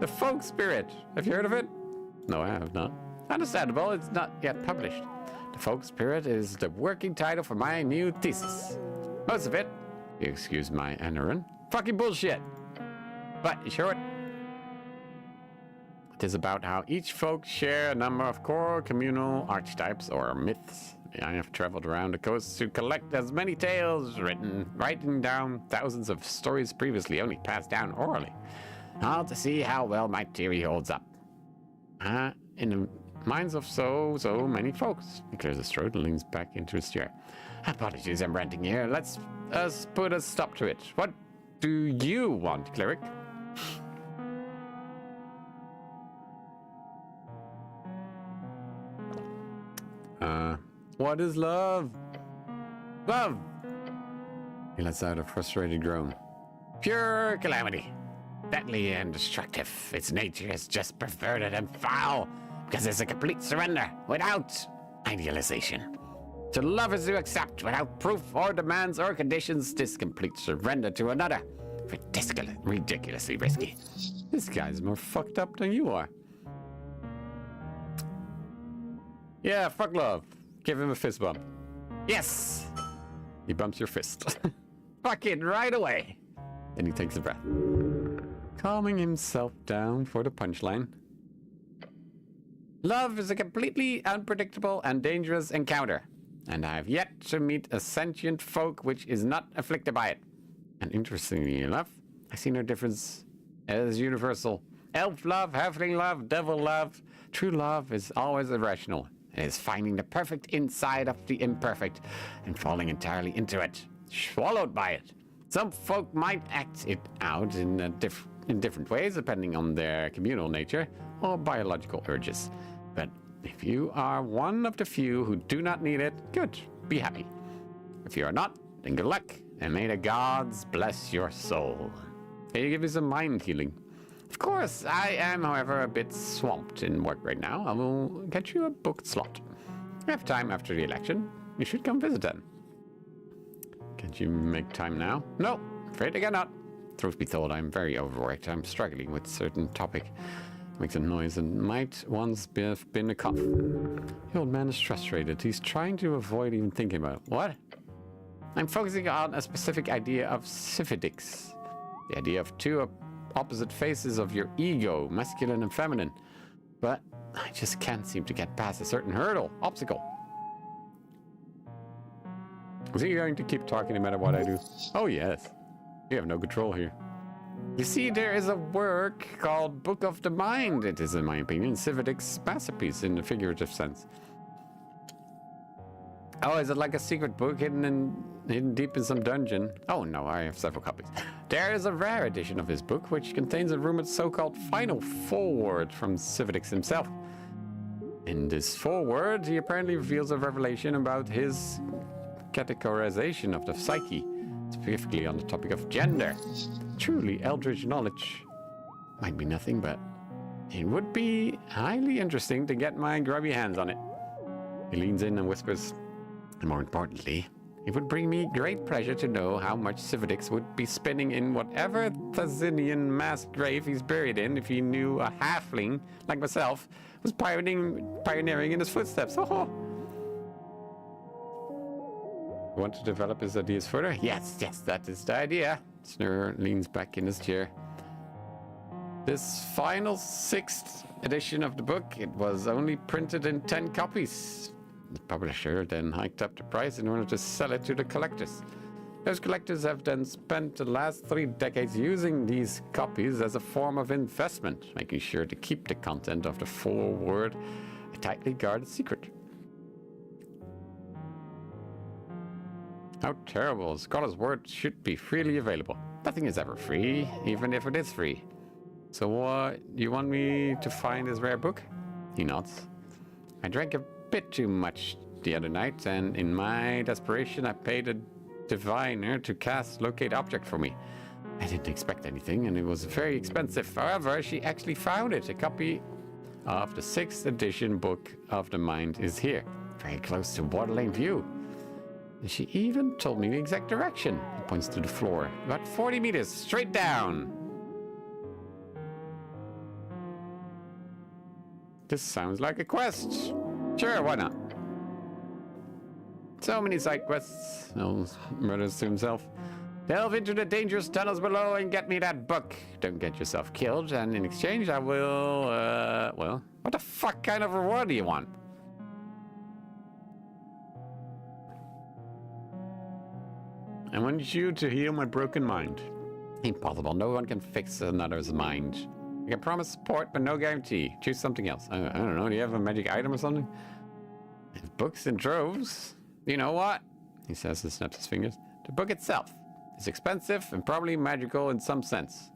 The folk spirit. Have you heard of it? No, I have not. Understandable, it's not yet published. The folk spirit is the working title for my new thesis. Most of it, excuse my anoran, fucking bullshit. But in short, it is about how each folk share a number of core communal archetypes or myths. I have traveled around the coast to collect as many tales, writing down thousands of stories previously only passed down orally, all to see how well my theory holds up. In the minds of so many folks. He clears his throat and leans back into his chair. Apologies, I'm ranting here. Let's put a stop to it. What do you want, cleric? What is love? Love! He lets out a frustrated groan. Pure calamity. Deadly and destructive. Its nature is just perverted and foul, because it's a complete surrender without idealization. To love is to accept without proof or demands or conditions this complete surrender to another. Ridiculously risky. This guy's more fucked up than you are. Yeah, fuck love. Give him a fist bump. Yes! He bumps your fist. Fucking right away. Then he takes a breath. Calming himself down for the punchline. Love is a completely unpredictable and dangerous encounter, and I have yet to meet a sentient folk which is not afflicted by it. And interestingly enough, I see no difference as universal. Elf love, halfling love, devil love. True love is always irrational. It is finding the perfect inside of the imperfect and falling entirely into it, swallowed by it. Some folk might act it out in different ways depending on their communal nature or biological urges. But if you are one of the few who do not need it, good, be happy. If you are not, then good luck, and may the gods bless your soul. Can you give me some mind healing? Of course, I am, however, a bit swamped in work right now. I will get you a booked slot. I have time after the election. You should come visit then. Can't you make time now? No, afraid I cannot. Truth be told, I'm very overworked. I'm struggling with a certain topic. Makes a noise and might once have been a cough. The old man is frustrated. He's trying to avoid even thinking about it. What? I'm focusing on a specific idea of cividics. The idea of two opposite faces of your ego, masculine and feminine. But I just can't seem to get past a certain obstacle. Is he going to keep talking no matter what I do? Oh, yes. You have no control here. You see, there is a work called Book of the Mind. It is, in my opinion, cividics' masterpiece in the figurative sense. Oh, is it like a secret book hidden deep in some dungeon? Oh, no, I have several copies. There is a rare edition of this book, which contains a rumored so-called final foreword from cividics himself. In this foreword, he apparently reveals a revelation about his categorization of the psyche, specifically on the topic of gender. Truly eldritch knowledge. Might be nothing, but it would be highly interesting to get my grubby hands on it. He leans in and whispers, and more importantly, it would bring me great pleasure to know how much cividics would be spinning in whatever Thazinian mass grave he's buried in if he knew a halfling like myself was pioneering in his footsteps. Oh. Want to develop his ideas further? Yes, that is the idea. Snur leans back in his chair. This final 6th edition of the book, it was only printed in 10 copies. The publisher then hiked up the price in order to sell it to the collectors. Those collectors have then spent the last 3 decades using these copies as a form of investment, making sure to keep the content of the foreword a tightly guarded secret. How terrible. Scholar's word should be freely available. Nothing is ever free, even if it is free. So what, you want me to find this rare book? He nods. I drank a bit too much the other night, and in my desperation I paid a diviner to cast Locate Object for me. I didn't expect anything, and it was very expensive. However, she actually found it. A copy of the 6th edition Book of the Mind is here, very close to Waterlane View. She even told me the exact direction. He points to the floor. About 40 meters, straight down. This sounds like a quest. Sure, why not? So many side quests, He mutters to himself. Delve into the dangerous tunnels below and get me that book. Don't get yourself killed, and in exchange I will, well, what the fuck kind of reward do you want? I want you to heal my broken mind. Impossible. No one can fix another's mind. I can promise support, but no guarantee. Choose something else. I don't know. Do you have a magic item or something? Books in droves. You know what? He says and snaps his fingers. The book itself is expensive and probably magical in some sense.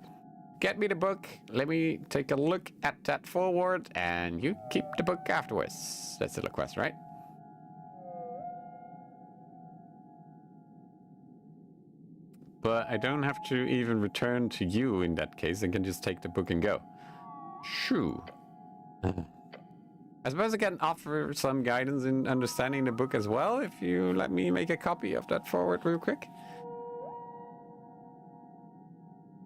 Get me the book. Let me take a look at that foreword, and you keep the book afterwards. That's still a quest, right? but I don't have to even return to you in that case. I can just take the book and go. Shoo. I suppose I can offer some guidance in understanding the book as well, if you let me make a copy of that forward real quick.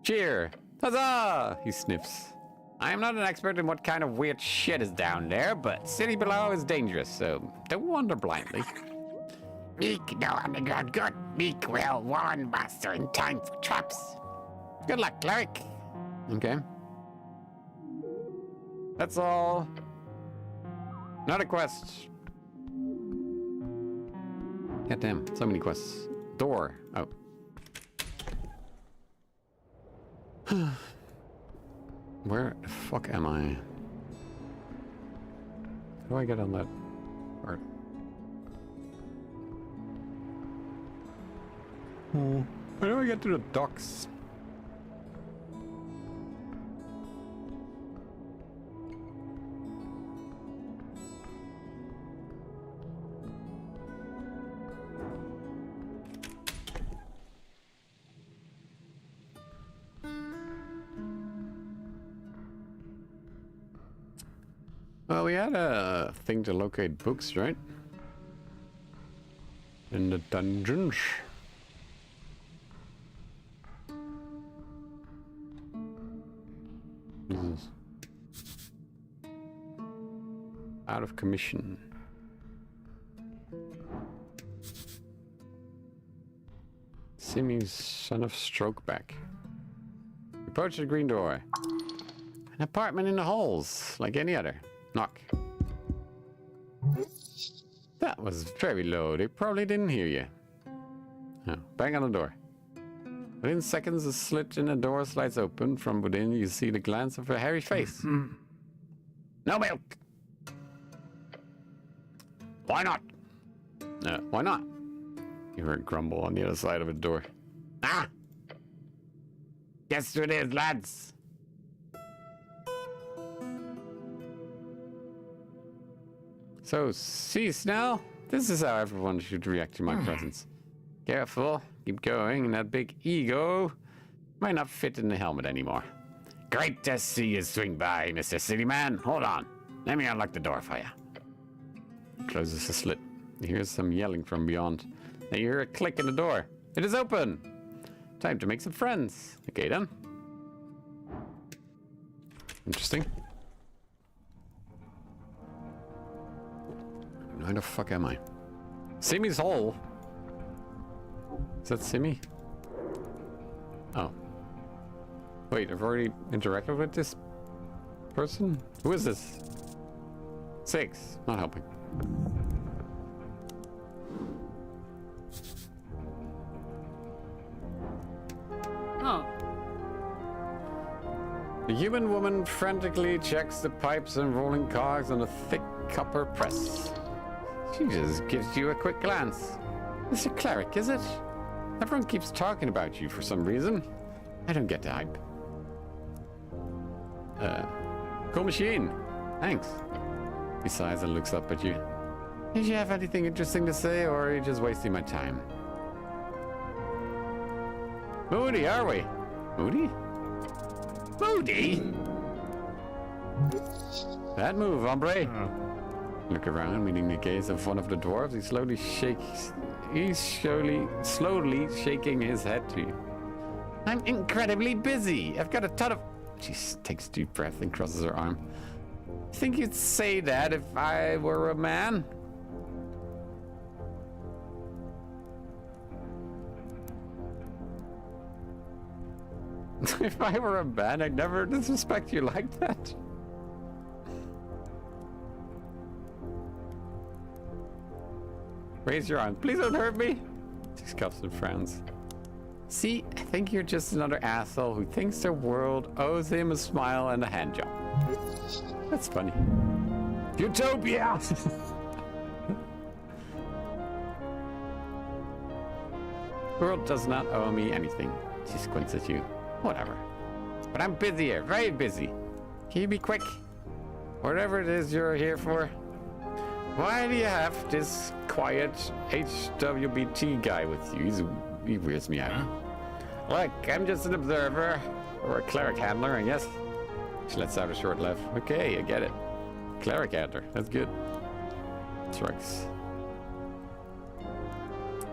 Cheer! Huzzah! He sniffs. I am not an expert in what kind of weird shit is down there, but city below is dangerous, so don't wander blindly. Meek, no underground good. Meek will warn master in time for traps. Good luck, cleric. Okay. That's all. Not a quest. Goddamn, so many quests. Door. Oh. Where the fuck am I? How do I get on that part? How do I get to the docks? Well, we had a thing to locate books, right? In the dungeons. Out of commission. Simi's son of Strokeback. Approach the green door. An apartment in the halls, like any other. Knock. That was very low. They probably didn't hear you. Oh, bang on the door. Within seconds, a slit in the door slides open. From within, you see the glance of a hairy face. No milk! Why not? Why not? You heard a grumble on the other side of the door. Ah! Guess who it is, lads? So, cease now. This is how everyone should react to my presence. Careful, keep going, and that big ego might not fit in the helmet anymore. Great to see you swing by, Mr. Cityman. Hold on. Let me unlock the door for you. Closes the slit. You hear some yelling from beyond. Then you hear a click in the door. It is open. Time to make some friends. Okay, then. Interesting. Where the fuck am I? Simi's hole. Is that Simi? Oh. Wait, I've already interacted with this person? Who is this? 6. Not helping. Oh. The human woman frantically checks the pipes and rolling cogs on a thick copper press. She just gives you a quick glance. Mr. Cleric, is it? Everyone keeps talking about you for some reason. I don't get the hype. Cool machine. Thanks. He sighs and looks up at you. Did you have anything interesting to say, or are you just wasting my time? Moody, are we? Moody? Moody? That move, hombre. Look around, meeting the gaze of one of the dwarves. He's slowly shaking his head to you. I'm incredibly busy. I've got a ton of... She takes a deep breath and crosses her arm. Think you'd say that if I were a man? If I were a man, I'd never disrespect you like that. Raise your arm. Please don't hurt me. She scuffs and frowns. See, I think you're just another asshole who thinks the world owes him a smile and a hand job. That's funny. Utopia! World does not owe me anything. She squints at you. Whatever. But I'm busy here, very busy. Can you be quick? Whatever it is you're here for. Why do you have this quiet HWBT guy with you? He weirds me out. Look, I'm just an observer. Or a cleric handler, I guess. Let's have a short laugh. Okay, I get it. Cleric handler, that's good. Trucks.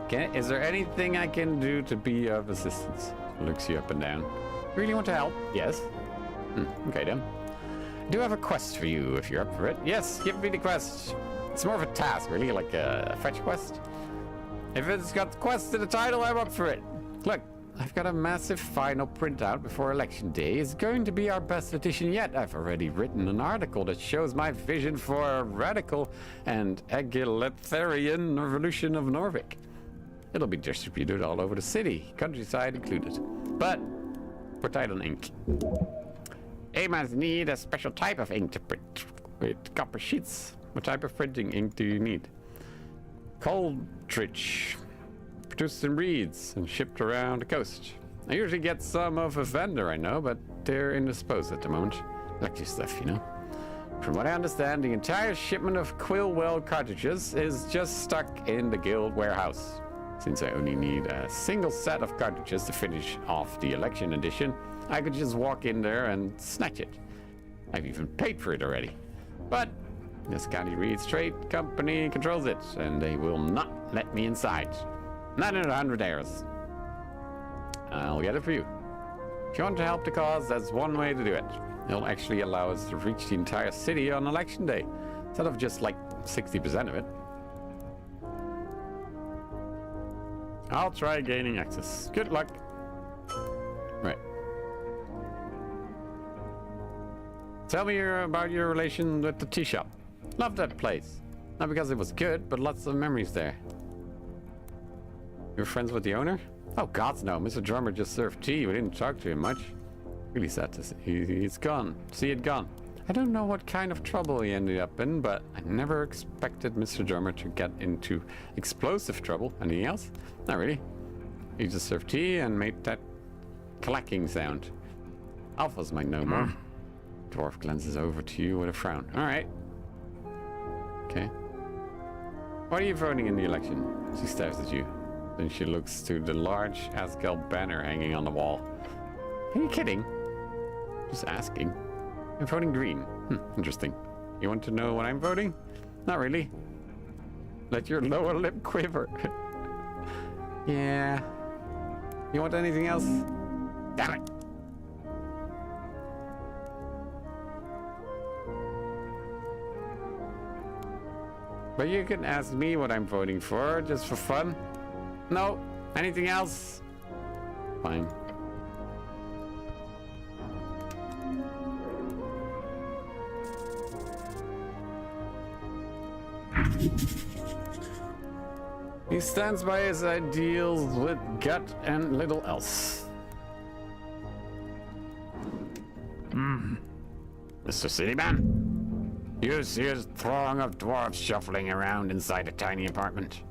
Okay, is there anything I can do to be of assistance? Looks you up and down. Really want to help? Yes. Okay then. I do have a quest for you if you're up for it. Yes, give me the quest. It's more of a task, really, like a fetch quest. If it's got quest in the title, I'm up for it. Look, I've got a massive final printout before election day. It's going to be our best edition yet. I've already written an article that shows my vision for a radical and egalitarian revolution of Norvik. It'll be distributed all over the city, countryside included. But for title ink. Amans need a special type of ink to print with copper sheets. What type of printing ink do you need? Coldridge. Produced in reeds and shipped around the coast. I usually get some of a vendor I know, but they're indisposed at the moment. Lucky stuff, you know. From what I understand, the entire shipment of Quillwell cartridges is just stuck in the guild warehouse. Since I only need a single set of cartridges to finish off the election edition, I could just walk in there and snatch it. I've even paid for it already. But this County Reed's Trade Company controls it, and they will not let me inside. Not in 100 years. I'll get it for you. If you want to help the cause, that's one way to do it. It'll actually allow us to reach the entire city on election day, instead of just like 60% of it. I'll try gaining access. Good luck. Right. Tell me about your relation with the tea shop. Love that place. Not because it was good, but lots of memories there. You're friends with the owner? Oh, gods no. Mr. Drummer just served tea. We didn't talk to him much. Really sad to see. He's gone. See it gone. I don't know what kind of trouble he ended up in, but I never expected Mr. Drummer to get into explosive trouble. Anything else? Not really. He just served tea and made that clacking sound. Alphas might know more. Dwarf glances over to you with a frown. All right. Okay. Why are you voting in the election? She stares at you. Then she looks to the large Askel banner hanging on the wall. Are you kidding? Just asking. I'm voting green. Interesting. You want to know what I'm voting? Not really. Let your lower lip quiver. Yeah. You want anything else? Damn it. But you can ask me what I'm voting for, just for fun. No? Anything else? Fine. He stands by his ideals with gut and little else. Mr. Cityman, you see a throng of dwarfs shuffling around inside a tiny apartment.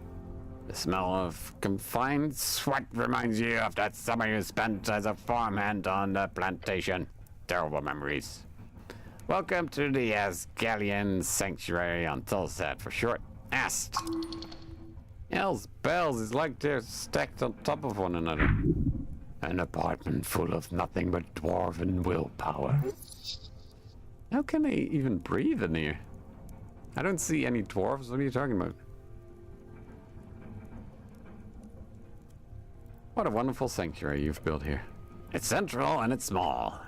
The smell of confined sweat reminds you of that summer you spent as a farmhand on the plantation. Terrible memories. Welcome to the Asgalian Sanctuary on Tulsat for short. Ast. Hell's bells, it's like they're stacked on top of one another. An apartment full of nothing but dwarven willpower. How can they even breathe in here? I don't see any dwarves. What are you talking about? What a wonderful sanctuary you've built here. It's central and it's small.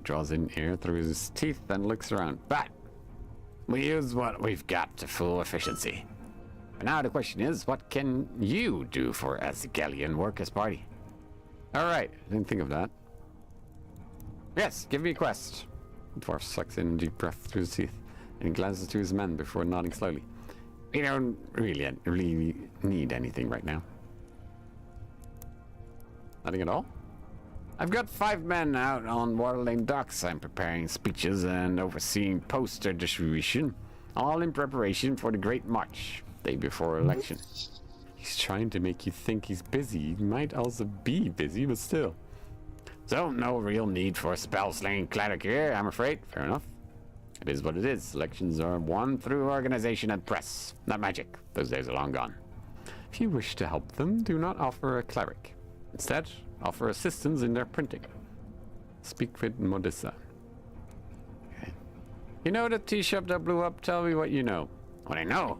Draws in air through his teeth and looks around. But we use what we've got to full efficiency. But now the question is, what can you do for Asgalian Workers' Party? Alright, I didn't think of that. Yes, give me a quest. The dwarf sucks in a deep breath through his teeth and glances to his men before nodding slowly. We don't really need anything right now. Nothing at all? I've got 5 men out on Waterlane docks. I'm preparing speeches and overseeing poster distribution, all in preparation for the Great March, day before election. He's trying to make you think he's busy. He might also be busy, but still. So, no real need for a spell-slinging cleric here, I'm afraid. Fair enough. It is what it is. Elections are won through organization and press, not magic. Those days are long gone. If you wish to help them, do not offer a cleric. Instead, Offer assistance in their printing. Speak with Modissa. Okay. You know the tea shop that blew up? Tell me what you know. What I know?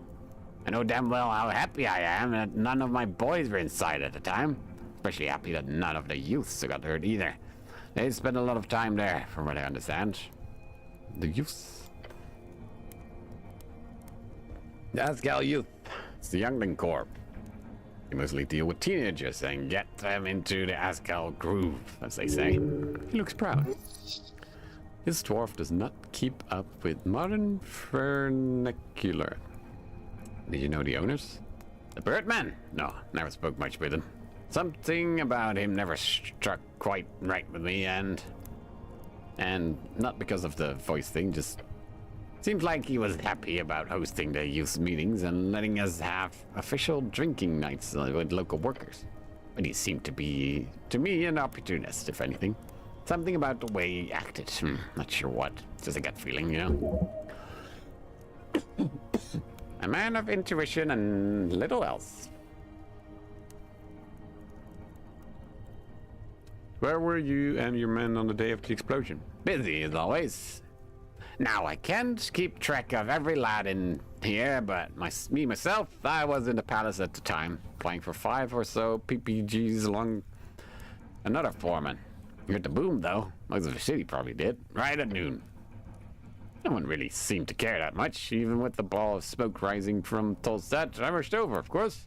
I know damn well how happy I am that none of my boys were inside at the time. Especially happy that none of the youths got hurt either. They spent a lot of time there, from what I understand. The youths. The Ascal youth. It's the Youngling Corps. You mostly deal with teenagers and get them into the Ascal groove, as they say. He looks proud. This dwarf does not keep up with modern vernacular. Did you know the owners? The Birdman? No, never spoke much with him. Something about him never struck quite right with me, and not because of the voice thing, just seems like he was happy about hosting the youth meetings and letting us have official drinking nights with local workers. But he seemed to be, to me, an opportunist, if anything. Something about the way he acted. Not sure what. Just a gut feeling, you know? A man of intuition and little else. Where were you and your men on the day of the explosion? Busy as always. Now, I can't keep track of every lad in here, but myself, I was in the palace at the time, Playing for 5 or so PPGs along another foreman. You heard the boom, though. Most of the city probably did. Right at noon. No one really seemed to care that much, even with the ball of smoke rising from Tolstad. I rushed over, of course.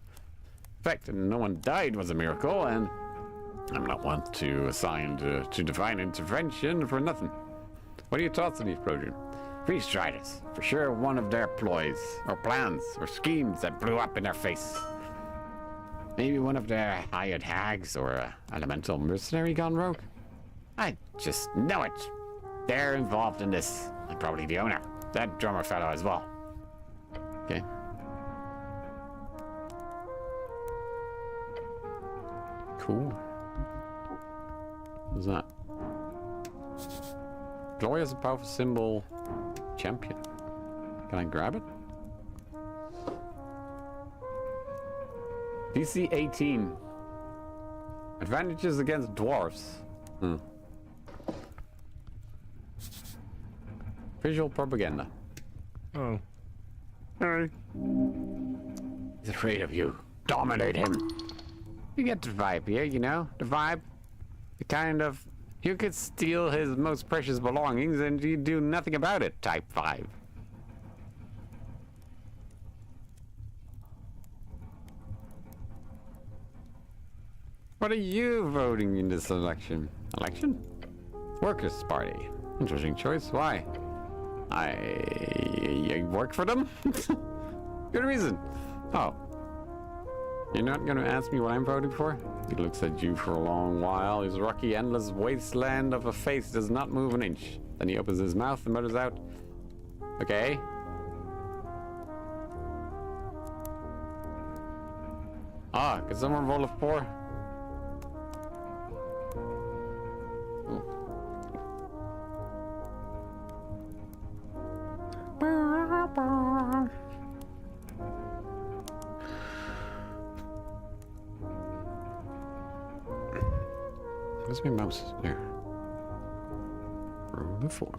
The fact that no one died was a miracle, and I'm not one to assign to divine intervention for nothing. What are your thoughts on the explosion? Free Striders. For sure one of their ploys, or plans, or schemes that blew up in their face. Maybe one of their hired hags, or a elemental mercenary gone rogue. I just know it. They're involved in this. And probably the owner. That drummer fellow as well. Okay. Cool. What's that? Glory is a powerful symbol. Champion. Can I grab it? DC 18. Advantages against dwarfs. Visual propaganda. Oh. Alright. He's afraid of you. Dominate him. You get the vibe here, you know? The vibe. The kind of, you could steal his most precious belongings and you do nothing about it type vibe. What are you voting in this election? Election? Workers' Party. Interesting choice. Why? I work for them? Good reason. Oh. You're not gonna ask me what I'm voting for? He looks at you for a long while. His rocky, endless wasteland of a face does not move an inch. Then he opens his mouth and mutters out, okay. Ah, can someone roll a 4? Where's my mouse? There. Roll the 4.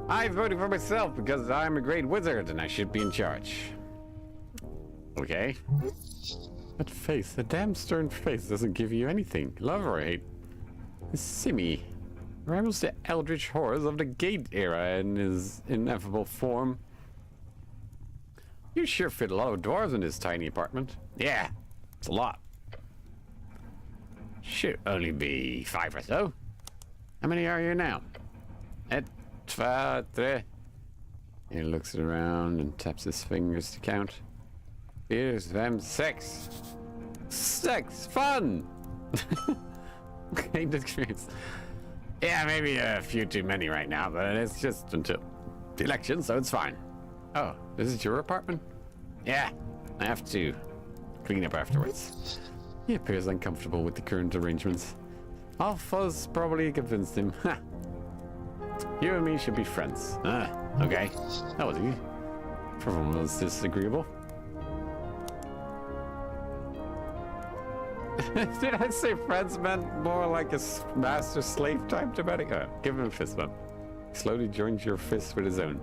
I voted for myself because I'm a great wizard and I should be in charge. Okay. That face, the damn stern face doesn't give you anything. Love or hate. Simi rivals the eldritch horrors of the Gate era in his ineffable form. You sure fit a lot of dwarves in this tiny apartment. Yeah, it's a lot. Should only be 5 or so. How many are you now? Et, 2, 3. He looks around and taps his fingers to count. Here's them 6. 6! Fun! Gained experience. Yeah, maybe a few too many right now, but it's just until the election, so it's fine. Oh, this is your apartment? Yeah, I have to clean up afterwards. He appears uncomfortable with the current arrangements. Alpha's probably convinced him. You and me should be friends. Okay. That was easy. For one was disagreeable. Did I say friends meant more like a master-slave type dynamic? Give him a fist bump. He slowly joins your fist with his own.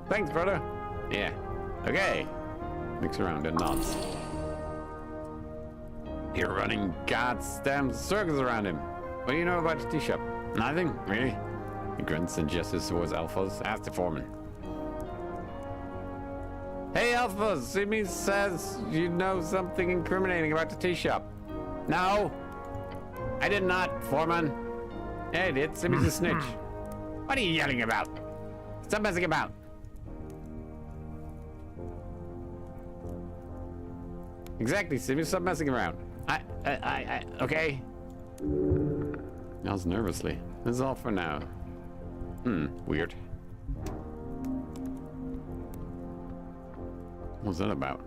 Thanks, brother. Yeah. Okay. Looks around and nods. You're running goddamn circles around him. What do you know about the tea shop? Nothing, really? He grunts and gestures towards Alphas. Ask the foreman. Hey, Alpha, Simi says you know something incriminating about the tea shop. No, I did not, foreman. Yeah, I did. Simi's a snitch. What are you yelling about? Stop messing about. Exactly, Simi. Stop messing around. Okay. Yells nervously. That's all for now. Weird. What's that about?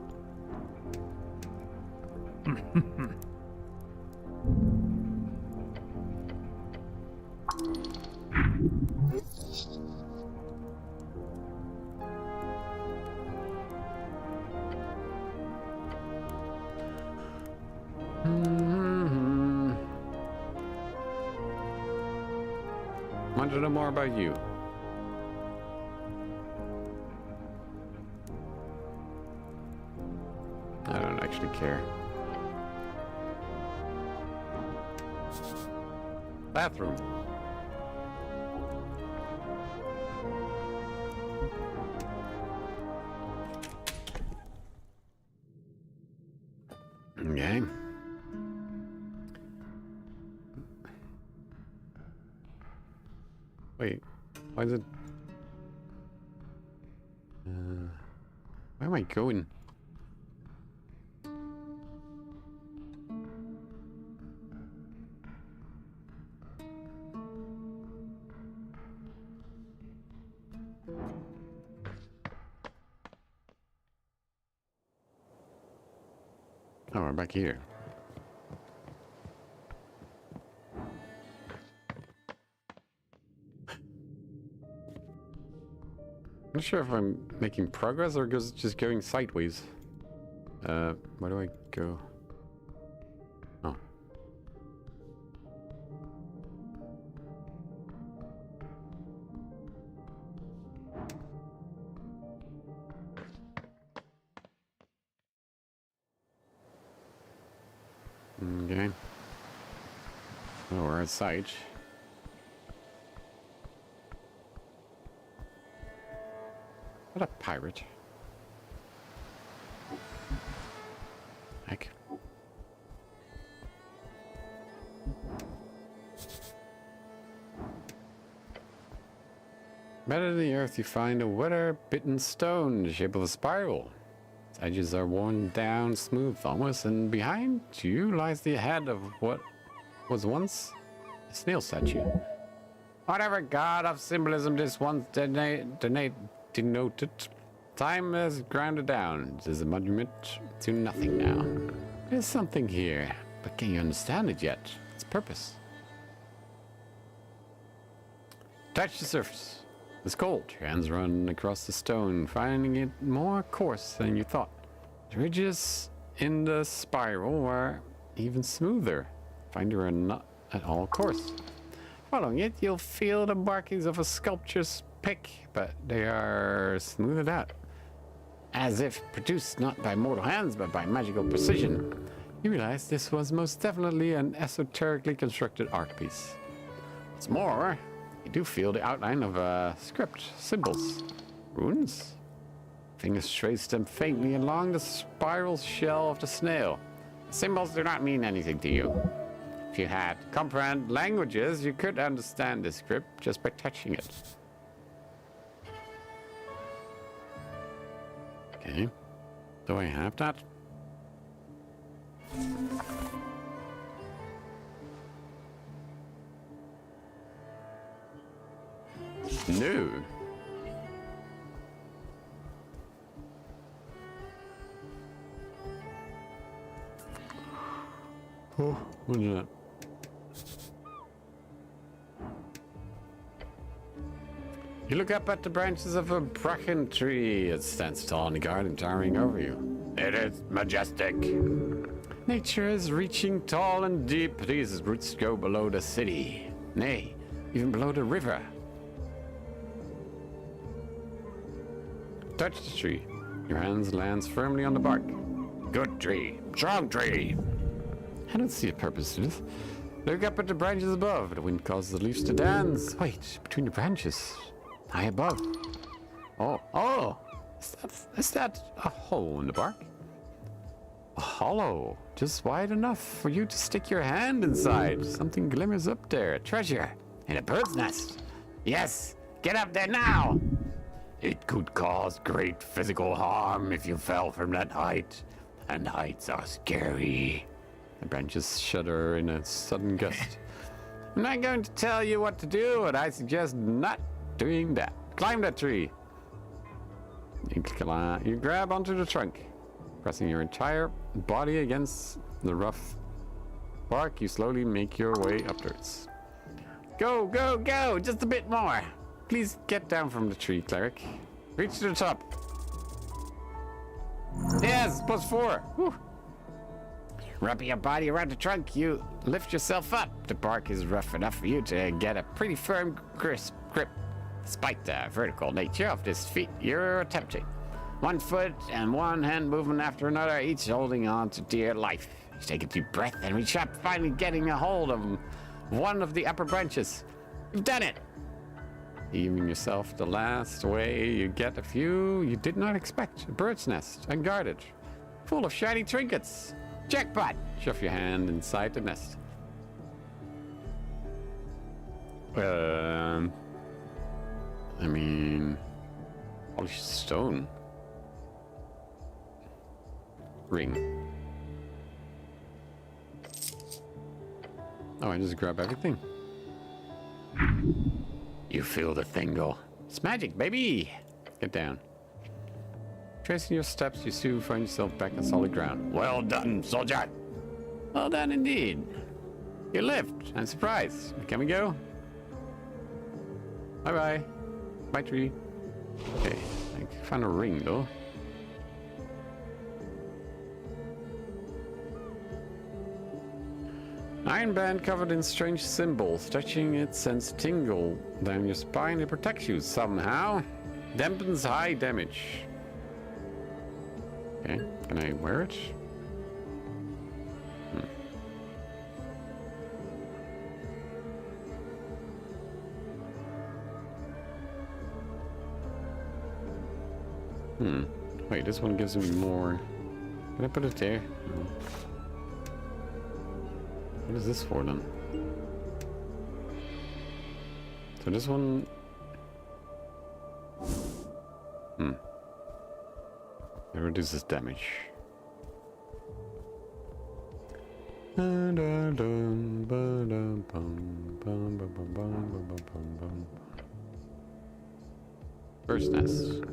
Want to know more about you? I don't actually care. Bathroom. Okay. Wait, why is it? Where am I going? Oh, we're back here. I'm not sure if I'm making progress or just going sideways. Where do I go? Oh. Okay. Oh, we're outside. What a pirate. Heck. Better than the earth, you find a weather-bitten stone in the shape of a spiral. Its edges are worn down smooth almost, and behind you lies the head of what was once a snail statue. Whatever god of symbolism this once denoted, time has ground down. It is a monument to nothing now. There's something here, but can you understand it yet? Its purpose. Touch the surface. It's cold. Your hands run across the stone, finding it more coarse than you thought. The ridges in the spiral were even smoother. Find you are not at all coarse. Following it, you'll feel the markings of a sculpture's pick, but they are smoothed out. As if produced not by mortal hands, but by magical precision. You realize this was most definitely an esoterically constructed art piece. What's more, you do feel the outline of a script, symbols, runes. Fingers trace them faintly along the spiral shell of the snail. Symbols do not mean anything to you. If you had comprehend languages, you could understand the script just by touching it. Okay. Do I have that? No. Oh, what is that? You look up at the branches of a bracken tree. It stands tall in the garden, towering over you. It is majestic. Nature is reaching tall and deep. These roots go below the city. Nay, even below the river. Touch the tree. Your hands lands firmly on the bark. Good tree. Strong tree. I don't see a purpose to this. Look up at the branches above. The wind causes the leaves to dance. Wait, between the branches. High above. Oh. Is that a hole in the bark? A hollow. Just wide enough for you to stick your hand inside. Something glimmers up there. A treasure. In a bird's nest. Yes. Get up there now. It could cause great physical harm if you fell from that height. And heights are scary. The branches shudder in a sudden gust. I'm not going to tell you what to do, and I suggest not doing that. Climb that tree. You grab onto the trunk. Pressing your entire body against the rough bark, you slowly make your way upwards. Go, go, go! Just a bit more! Please get down from the tree, cleric. Reach to the top. Yes, +4. Whew. Wrap your body around the trunk. You lift yourself up. The bark is rough enough for you to get a pretty firm grip. Despite the vertical nature of this feat you're attempting. 1 foot and 1 hand movement after another, each holding on to dear life. You take a deep breath and reach up, finally getting a hold of one of the upper branches. You've done it! Heaving yourself the last way, you get a view you did not expect. A bird's nest, unguarded, full of shiny trinkets. Jackpot! Shove your hand inside the nest. I mean, polished stone. Ring. Oh, I just grab everything. You feel the thing go. It's magic, baby! Get down. Tracing your steps, you soon find yourself back on solid ground. Well done, soldier! Well done indeed. You lived. I'm surprised. Can we go? Bye-bye. Bye, tree. Okay, I found a ring, though. Iron band covered in strange symbols. Touching it sends tingle down your spine. It protects you somehow. Dampens high damage. Okay, can I wear it? Wait, this one gives me more. Can I put it there? No. What is this for then? So this one... It reduces damage. Bird's nest.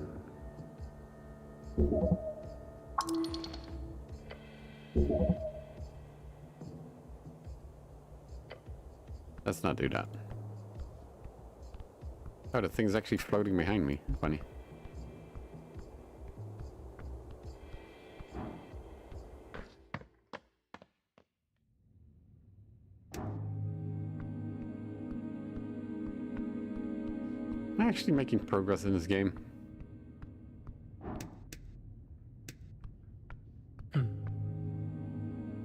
Let's not do that. Oh, the thing's actually floating behind me. Funny. I'm actually making progress in this game.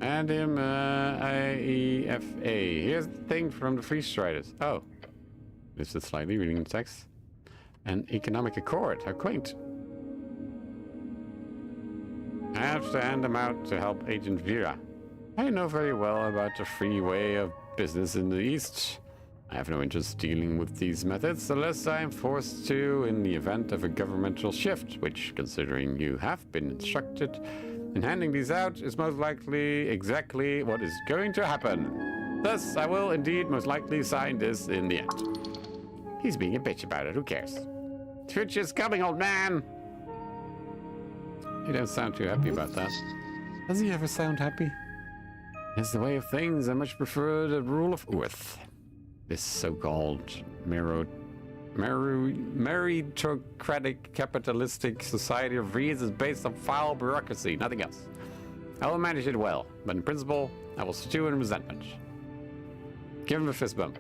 And him, IEFA. Here's the thing from the Freeze Striders. Oh. This is slightly reading the text. An economic accord. How quaint. I have to hand them out to help Agent Vera. I know very well about the free way of business in the East. I have no interest dealing with these methods unless I am forced to in the event of a governmental shift, which, considering you have been instructed in handing these out, is most likely exactly what is going to happen. Thus, I will indeed most likely sign this in the end. He's being a bitch about it, who cares? Future's coming, old man! He don't sound too happy about that. Does he ever sound happy? It's the way of things. I much prefer the rule of Earth. This so-called meritocratic capitalistic society of reeds is based on foul bureaucracy, nothing else. I will manage it well, but in principle, I will stew in resentment. Give him a fist bump.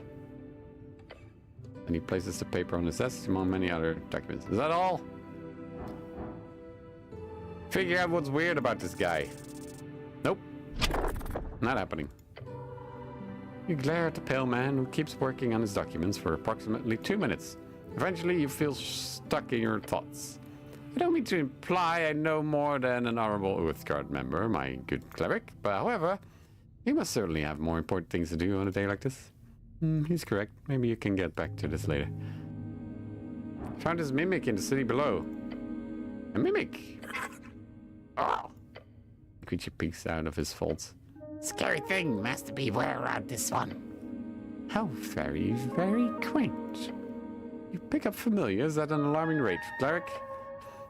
And he places the paper on his desk among many other documents. Is that all? Figure out what's weird about this guy. Nope. Not happening. You glare at the pale man who keeps working on his documents for approximately 2 minutes. Eventually, you feel stuck in your thoughts. I don't mean to imply I know more than an honorable Uthgard member, my good cleric, but however, you must certainly have more important things to do on a day like this. He's correct. Maybe you can get back to this later. Found his mimic in the city below. A mimic? Oh! The creature peeks out of his folds. Scary thing, Master, beware around this one. How very, very quaint. You pick up familiars at an alarming rate, cleric.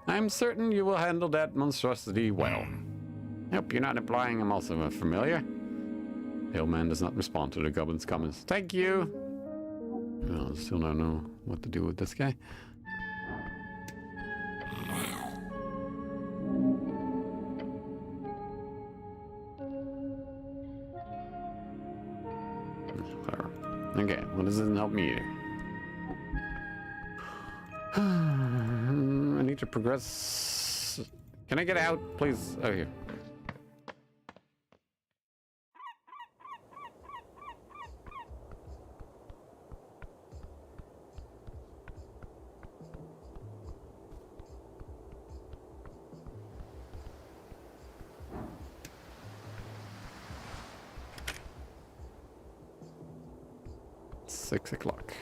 I'm certain you will handle that monstrosity well. I hope you're not implying I'm also a familiar. Pale man does not respond to the goblin's comments. Thank you. Well, still don't know what to do with this guy. Whatever. Okay, well, this doesn't help me either. I need to progress. Can I get out, please? Oh, here. Six o'clock.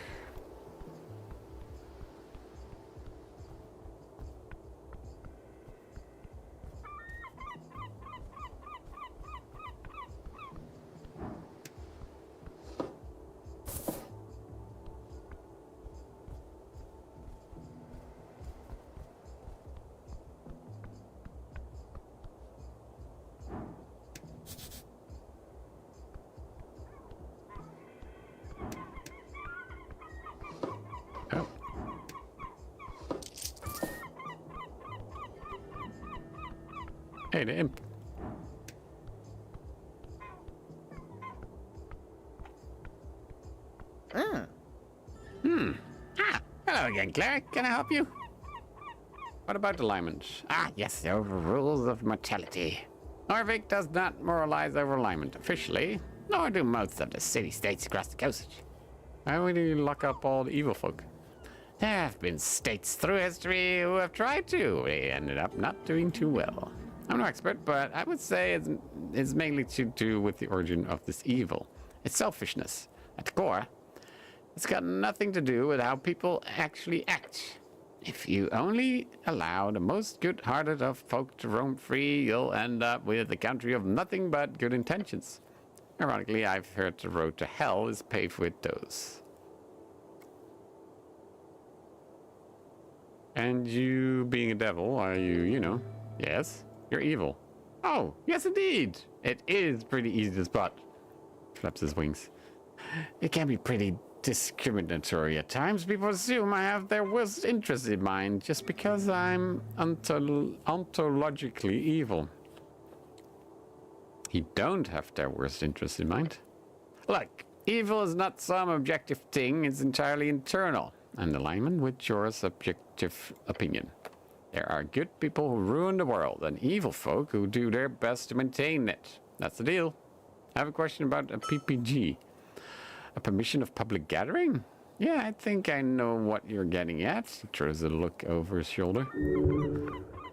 Oh. Hey, the imp. Hello again, cleric. Can I help you? What about alignment? Ah, yes, over rules of mortality. Narvik does not moralize over alignment officially. Nor do most of the city-states across the coast. Why would you lock up all the evil folk? There have been states through history who have tried to. They ended up not doing too well. I'm no expert, but I would say it's mainly to do with the origin of this evil. It's selfishness. At the core, it's got nothing to do with how people actually act. If you only allow the most good-hearted of folk to roam free, you'll end up with a country of nothing but good intentions. Ironically, I've heard the road to hell is paved with those. And you, being a devil, are you know, yes, you're evil. Oh, yes indeed. It is pretty easy to spot. Flaps his wings. It can be pretty discriminatory at times. People assume I have their worst interests in mind just because I'm ontologically evil. You don't have their worst interests in mind. Look, evil is not some objective thing, it's entirely internal, and alignment with your subjective opinion. There are good people who ruin the world, and evil folk who do their best to maintain it. That's the deal. I have a question about a PPG. A permission of public gathering? Yeah, I think I know what you're getting at. He throws a look over his shoulder.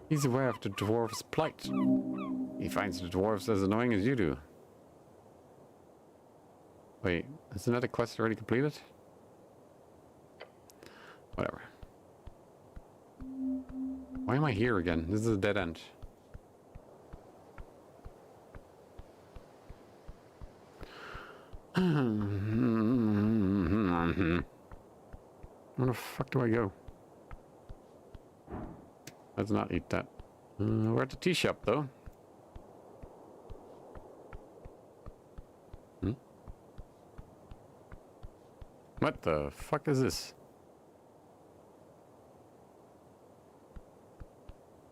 He's aware of the dwarves' plight. He finds the dwarves as annoying as you do. Wait, isn't that a quest already completed? Whatever. Why am I here again? This is a dead end. Where the fuck do I go? Let's not eat that. We're at the tea shop, though. What the fuck is this?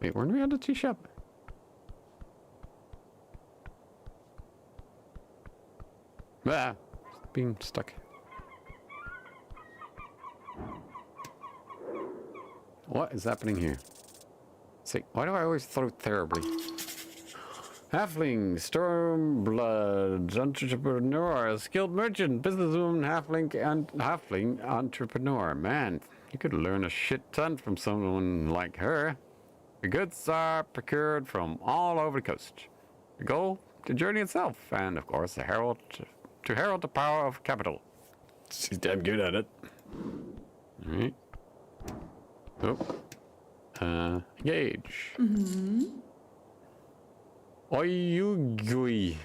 Wait, weren't we at the tea shop? Ah, being stuck. What is happening here? See, why do I always throw terribly? Halfling, Stormblood, entrepreneur, skilled merchant, businesswoman, halfling entrepreneur. Man, you could learn a shit ton from someone like her. The goods are procured from all over the coast. The goal, the journey itself, and of course, to herald the power of capital. She's damn good at it. All right. Oh. Engage. Oyugui.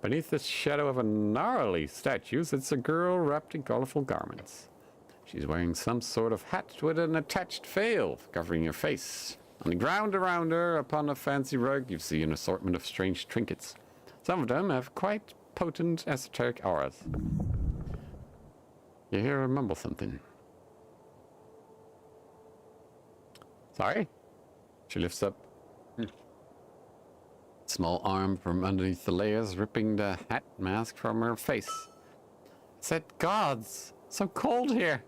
Beneath the shadow of a gnarly statue sits a girl wrapped in colorful garments. She's wearing some sort of hat with an attached veil covering her face. On the ground around her, upon a fancy rug, you see an assortment of strange trinkets. Some of them have quite potent esoteric auras. You hear her mumble something. Sorry? She lifts up small arm from underneath the layers, ripping the hat mask from her face. Said gods, so cold here.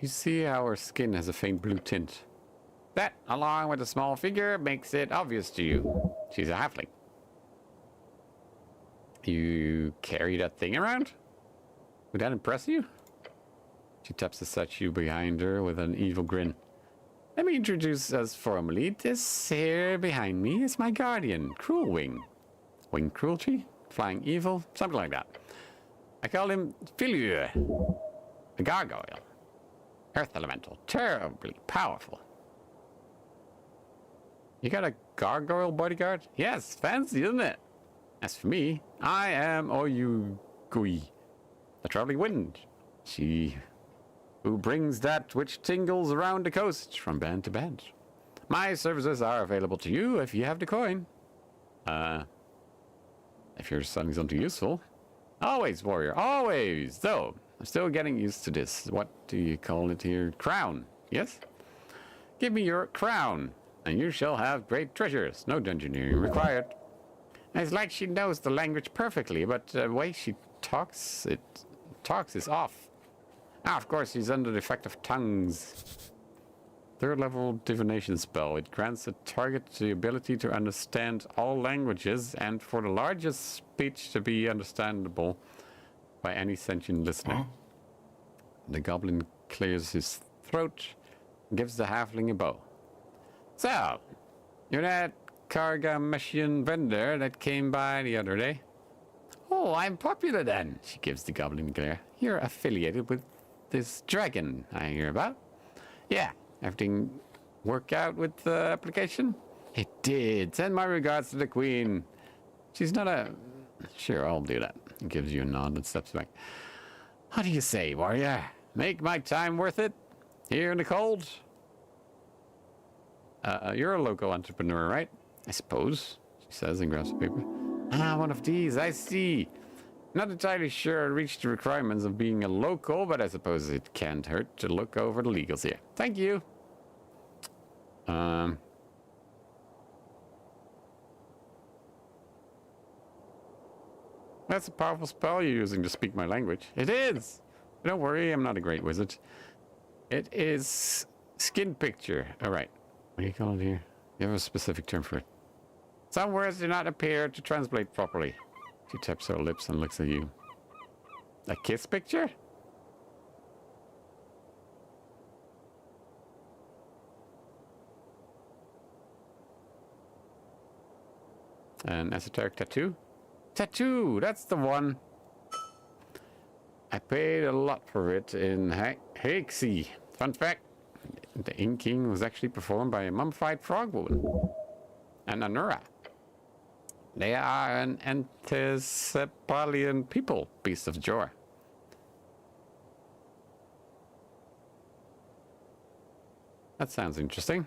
You see how her skin has a faint blue tint. That, along with a small figure, makes it obvious to you. She's a halfling. You carry that thing around? Would that impress you? She taps the statue behind her with an evil grin. Let me introduce us formally. This here behind me is my guardian, Cruel Wing. Winged cruelty? Flying evil? Something like that. I call him Filure, a gargoyle. Earth elemental. Terribly powerful. You got a gargoyle bodyguard? Yes, fancy, isn't it? As for me, I am Oyugui, the traveling wind. She who brings that which tingles around the coast from band to band. My services are available to you if you have the coin. If you're selling something useful. Always, warrior, always. Though, I'm still getting used to this. What do you call it here? Crown, yes? Give me your crown, and you shall have great treasures. No dungeoneering required. It's like she knows the language perfectly, but the way she talks is off. Ah, of course, she's under the effect of tongues. Third level divination spell. It grants the target the ability to understand all languages and for the largest speech to be understandable by any sentient listener. The goblin clears his throat and gives the halfling a bow. So, you're that Kargameshian vendor that came by the other day? Oh, I'm popular then, she gives the goblin a glare. You're affiliated with this dragon I hear about. Yeah, everything work out with the application? It did. Send my regards to the queen. She's not a... Sure, I'll do that. He gives you a nod and steps back. What do you say, warrior? Make my time worth it? Here in the cold? You're a local entrepreneur, right? I suppose, she says and grabs the paper. Ah, one of these, I see. Not entirely sure I reached the requirements of being a local, but I suppose it can't hurt to look over the legals here. Thank you. That's a powerful spell you're using to speak my language. It is! But don't worry, I'm not a great wizard. It is skin picture. Alright. What do you call it here? You have a specific term for it. Some words do not appear to translate properly. She taps her lips and looks at you. A kiss picture? An esoteric tattoo? Tattoo! That's the one! I paid a lot for it in Haixi. Fun fact, the inking was actually performed by a mummified frog woman. An Anura. They are an Antisepalian people, beast of Jor. That sounds interesting.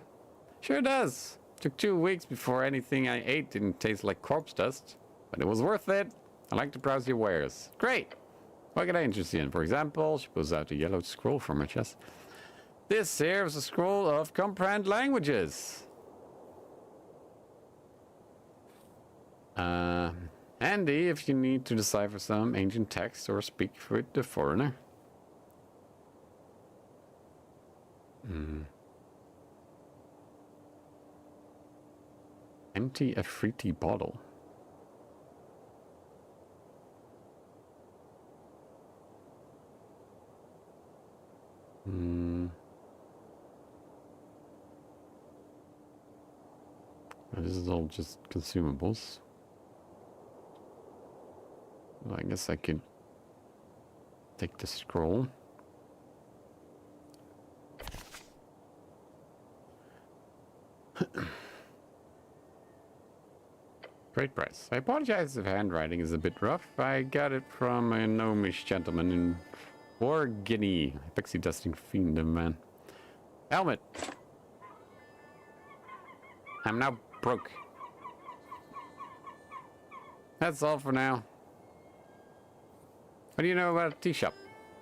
Sure does. Took 2 weeks before anything I ate didn't taste like corpse dust. But it was worth it. I like to browse your wares. Great. What can I interest you in? For example, she pulls out a yellow scroll from her chest. This here is a scroll of comprehend languages. Handy if you need to decipher some ancient text or speak with the foreigner. Empty a fruity bottle. This is all just consumables. Well, I guess I could take the scroll. Great price. I apologize if handwriting is a bit rough. I got it from a gnomish gentleman in 4 Guinea. Pixie dusting fiend of man. Helmet! I'm now broke. That's all for now. What do you know about a tea shop?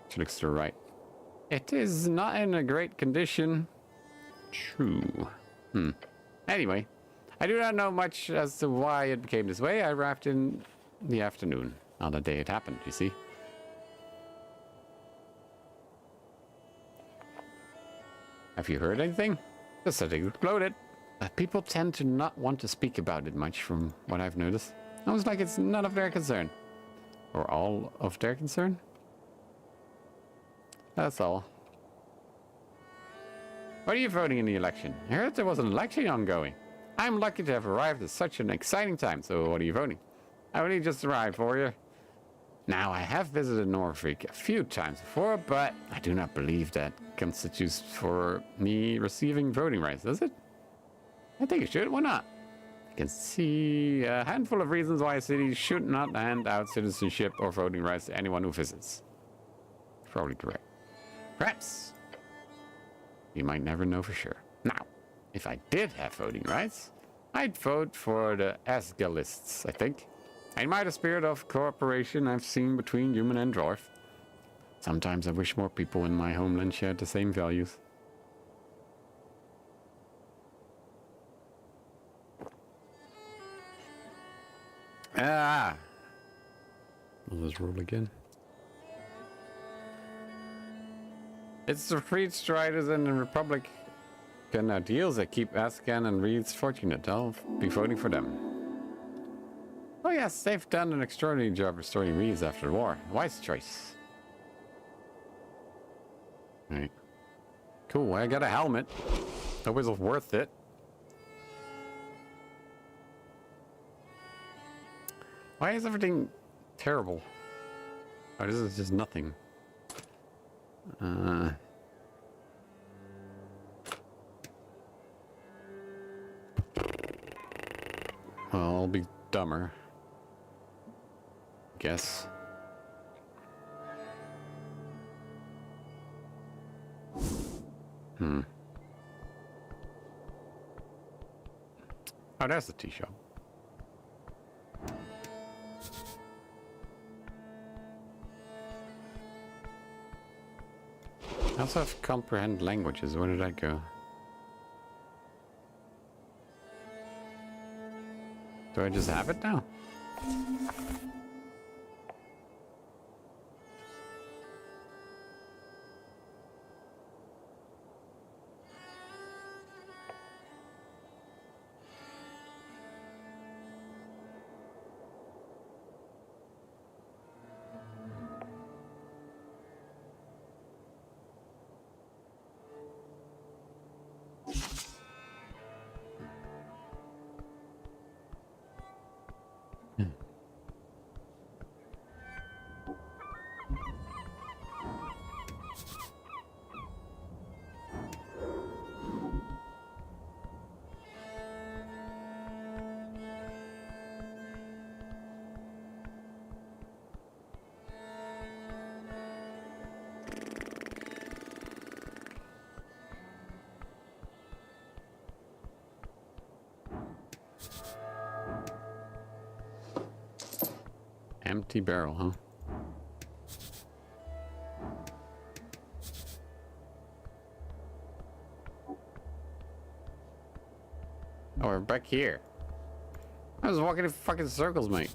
She looks to her right. It is not in a great condition. True. Anyway, I do not know much as to why it became this way. I arrived in the afternoon on the day it happened, you see. Have you heard anything? The setting exploded. People tend to not want to speak about it much from what I've noticed. Almost like it's none of their concern. Or all of their concern? That's all. What are you voting in the election? I heard there was an election ongoing. I'm lucky to have arrived at such an exciting time, so what are you voting? I only just arrived for you. Now, I have visited Norfolk a few times before, but I do not believe that constitutes for me receiving voting rights, does it? I think it should. Why not? I can see a handful of reasons why a city should not hand out citizenship or voting rights to anyone who visits. Probably correct. Perhaps. You might never know for sure. Now, if I did have voting rights, I'd vote for the Asgalists, I think. I admire the spirit of cooperation I've seen between human and dwarf. Sometimes I wish more people in my homeland shared the same values. Ah! Will this roll again? It's the Freed Striders and the Republic ideals that keep Ascan and Reeds fortunate. I'll be voting for them. Oh yes, they've done an extraordinary job restoring Reeds after the war. Wise choice. Right. Cool, I got a helmet. That was worth it. Why is everything terrible? Oh, this is just nothing. Well, I'll be dumber. Guess. Oh, that's the tea shop. I also have comprehend languages. Where did I go? Do I just have it now? Empty barrel, huh? Oh, we're back here. I was walking in fucking circles, mate.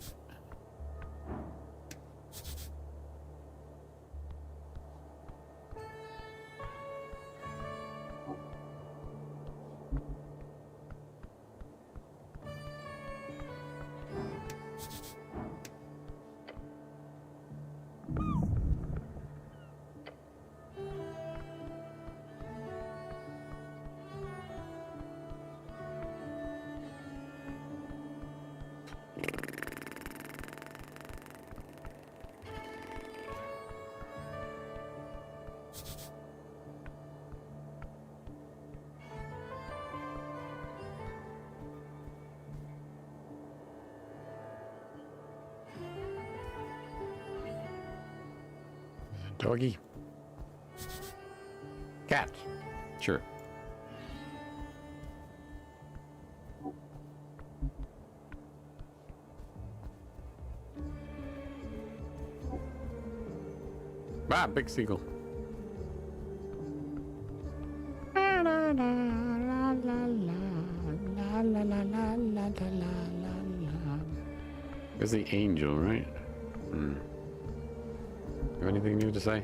Doggy. Cat. Sure. Ah, big seagull. There's the angel, right? You have anything new to say?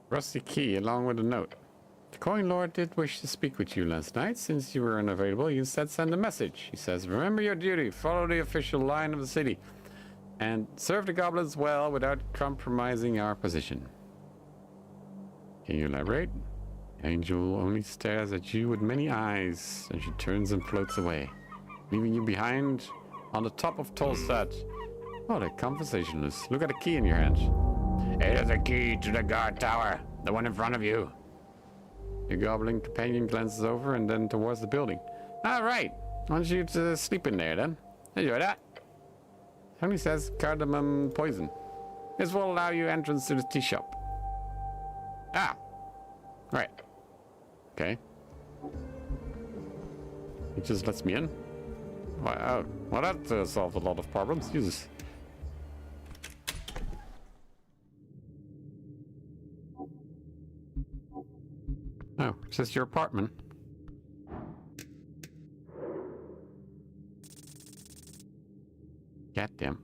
Rusty key along with a note. The Coin Lord did wish to speak with you last night. Since you were unavailable, he instead sent a message. He says, remember your duty, follow the official line of the city, and serve the goblins well without compromising our position. Can you elaborate? The angel only stares at you with many eyes, and she turns and floats away, leaving you behind on the top of Tolstad. What a conversationalist. Look at the key in your hand. It is a key to the guard tower, the one in front of you. Your goblin companion glances over and then towards the building. All right. Why don't you sleep in there then? Enjoy that. Only says cardamom poison. This will allow you entrance to the tea shop. Ah. Right. Okay. He just lets me in. Well, that solves a lot of problems. Jesus. Oh, is this your apartment? Goddamn.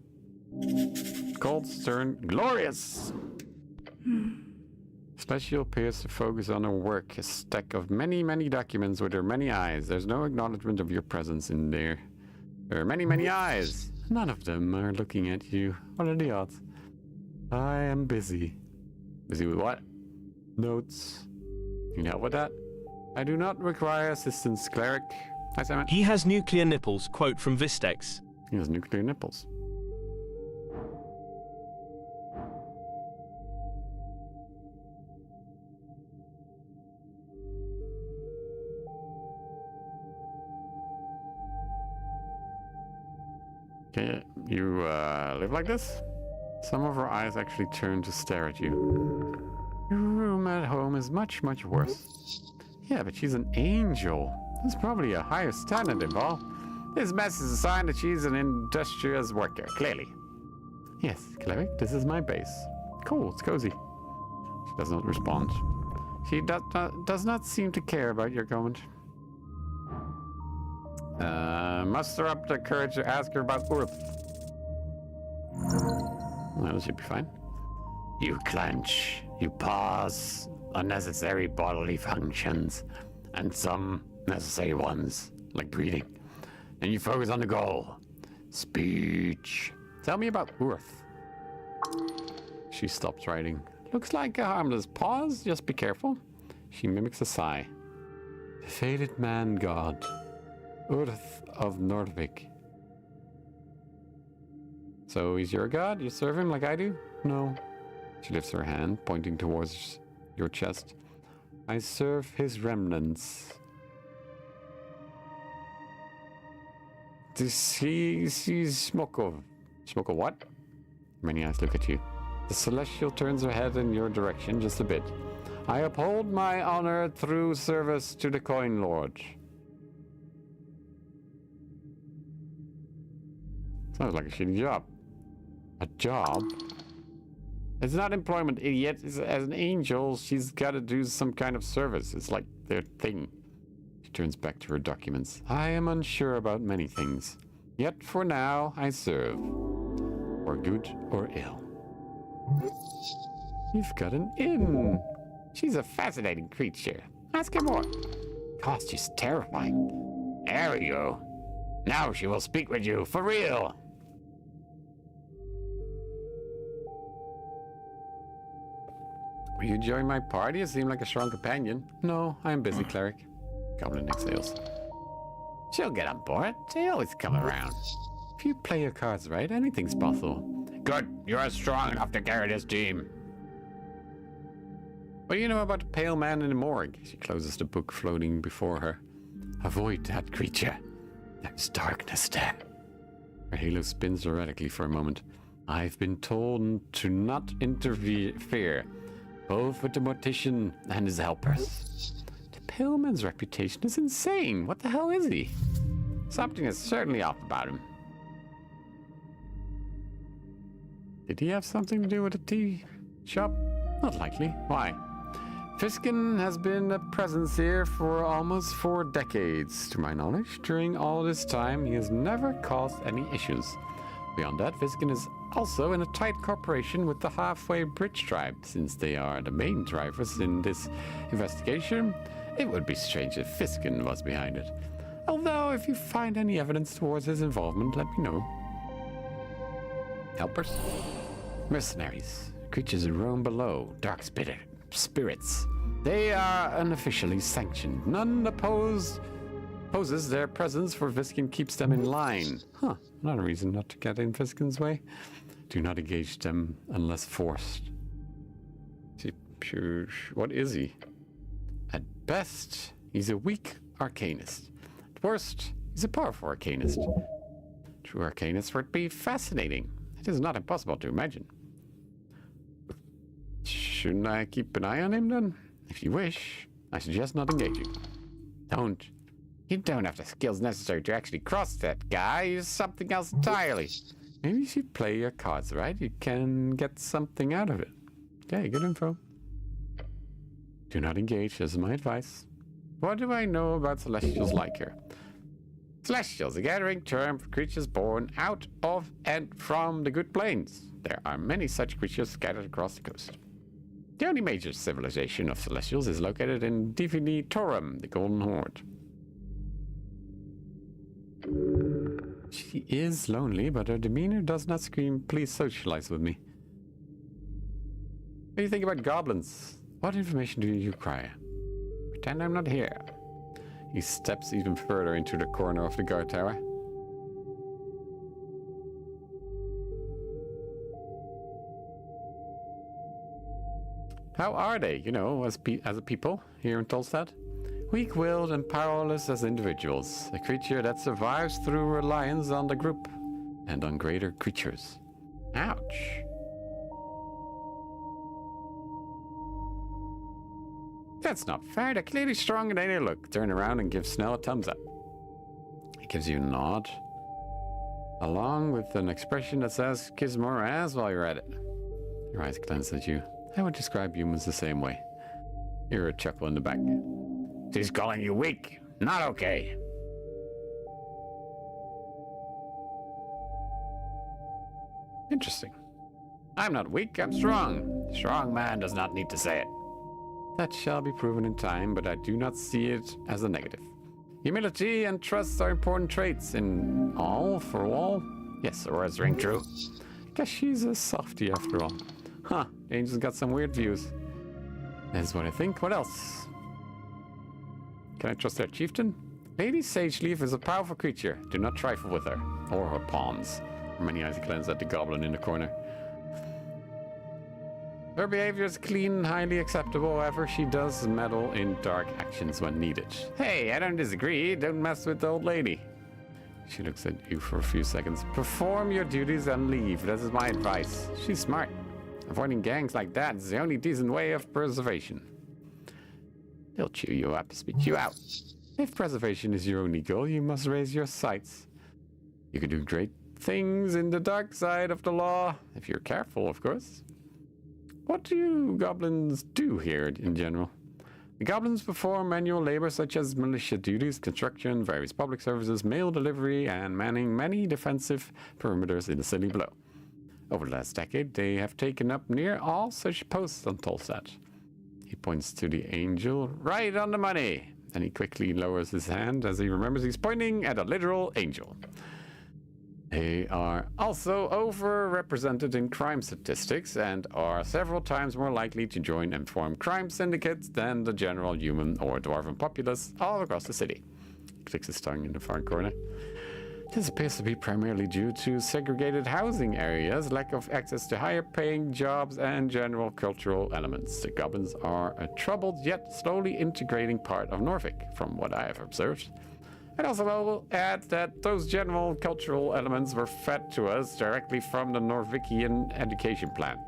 Cold, stern, glorious! Celestial appears to focus on her work, a stack of many, many documents with her many eyes. There's no acknowledgement of your presence in there. There are many, many eyes. None of them are looking at you. What are the odds? I am busy. Busy with what? Notes. Can you help with that? I do not require assistance, cleric. Hi, Simon. He has nuclear nipples, quote from Vistex. He has nuclear nipples. Okay, you live like this? Some of her eyes actually turn to stare at you. Your room at home is much, much worse. Yeah, but she's an angel. There's probably a higher standard involved. This mess is a sign that she's an industrious worker, clearly. Yes, cleric, this is my base. Cool, it's cozy. She does not respond. She does not seem to care about your comment. Muster up the courage to ask her about Urth. Well, that should be fine. You clench, you pause, unnecessary bodily functions, and some necessary ones, like breathing. And you focus on the goal. Speech. Tell me about Urth. She stops writing. Looks like a harmless pause, just be careful. She mimics a sigh. The fated man god. Urth of Nordvik. So he's your god? You serve him like I do? No. She lifts her hand, pointing towards your chest. I serve his remnants. Smoko. Smoko what? Many eyes look at you. The celestial turns her head in your direction just a bit. I uphold my honor through service to the Coin Lord. Sounds like a shitty job. A job? It's not employment, idiot. As an angel, she's got to do some kind of service. It's like their thing. She turns back to her documents. I am unsure about many things. Yet for now, I serve. For good or ill. You've got an inn. She's a fascinating creature. Ask her more. God, she's terrifying. There we go. Now she will speak with you, for real. Will you join my party? You seem like a strong companion. No, I am busy, cleric. Goblin exhales. She'll get on board. They always come around. If you play your cards right, anything's possible. Good. You're strong enough to carry this team. What do you know about the pale man in the morgue? She closes the book floating before her. Avoid that creature. There's darkness there. Her halo spins erratically for a moment. I've been told to not interfere, both with the mortician and his helpers. The pale man's reputation is insane. What the hell is he? Something is certainly off about him. Did he have something to do with the tea shop? Not likely. Why? Fiskin has been a presence here for almost 4 decades, to my knowledge. During all this time, he has never caused any issues. Beyond that, Fiskin is also in a tight cooperation with the Halfway Bridge tribe. Since they are the main drivers in this investigation, it would be strange if Fiskin was behind it. Although, if you find any evidence towards his involvement, let me know. Helpers? Mercenaries. Creatures who roam below. Dark spirits. They are unofficially sanctioned. None opposes their presence, for Viskin keeps them in line. Huh. Not a reason not to get in Viskin's way. Do not engage them unless forced. What is he? At best, he's a weak arcanist. At worst, he's a powerful arcanist. True arcanists would be fascinating. It is not impossible to imagine. Shouldn't I keep an eye on him then? If you wish, I suggest not engaging. Don't. You don't have the skills necessary to actually cross that guy. Use something else entirely. Maybe you should play your cards right. You can get something out of it. Okay, good info. Do not engage, this is my advice. What do I know about Celestials like her? Celestials, a gathering term for creatures born out of and from the Good Plains. There are many such creatures scattered across the coast. The only major civilization of Celestials is located in Divini Torum, the Golden Horde. She is lonely, but her demeanor does not scream, please socialize with me. What do you think about goblins? What information do you require? Pretend I'm not here. He steps even further into the corner of the guard tower. How are they, you know, as a people here in Tolstad? Weak-willed and powerless as individuals. A creature that survives through reliance on the group and on greater creatures. Ouch. That's not fair. They're clearly stronger than they look. Turn around and give Snell a thumbs up. He gives you a nod, along with an expression that says, kiss more ass while you're at it. Your eyes glance at you. I would describe humans the same way. Hear a chuckle in the back. She's calling you weak. Not okay. Interesting. I'm not weak, I'm strong. Strong man does not need to say it. That shall be proven in time, but I do not see it as a negative. Humility and trust are important traits in all, for all. Yes, the words ring true. Guess she's a softie after all. Huh, Angel's got some weird views. That's what I think. What else? Can I trust their chieftain? Lady Sageleaf is a powerful creature. Do not trifle with her, or her pawns. Many eyes glance at the goblin in the corner. Her behavior is clean and highly acceptable, however, she does meddle in dark actions when needed. Hey, I don't disagree. Don't mess with the old lady. She looks at you for a few seconds. Perform your duties and leave. This is my advice. She's smart. Avoiding gangs like that is the only decent way of preservation. They'll chew you up, spit you out. If preservation is your only goal, you must raise your sights. You can do great things in the dark side of the law, if you're careful, of course. What do you goblins do here in general? The goblins perform manual labor such as militia duties, construction, various public services, mail delivery, and manning many defensive perimeters in the city below. Over the last decade, they have taken up near all such posts on Tolstad. He points to the angel right on the money. Then he quickly lowers his hand as he remembers he's pointing at a literal angel. They are also overrepresented in crime statistics and are several times more likely to join and form crime syndicates than the general human or dwarven populace all across the city. He clicks his tongue in the far corner. This appears to be primarily due to segregated housing areas, lack of access to higher paying jobs, and general cultural elements. The goblins are a troubled yet slowly integrating part of Norfolk, from what I have observed. And also I will add that those general cultural elements were fed to us directly from the Norvikian education plan.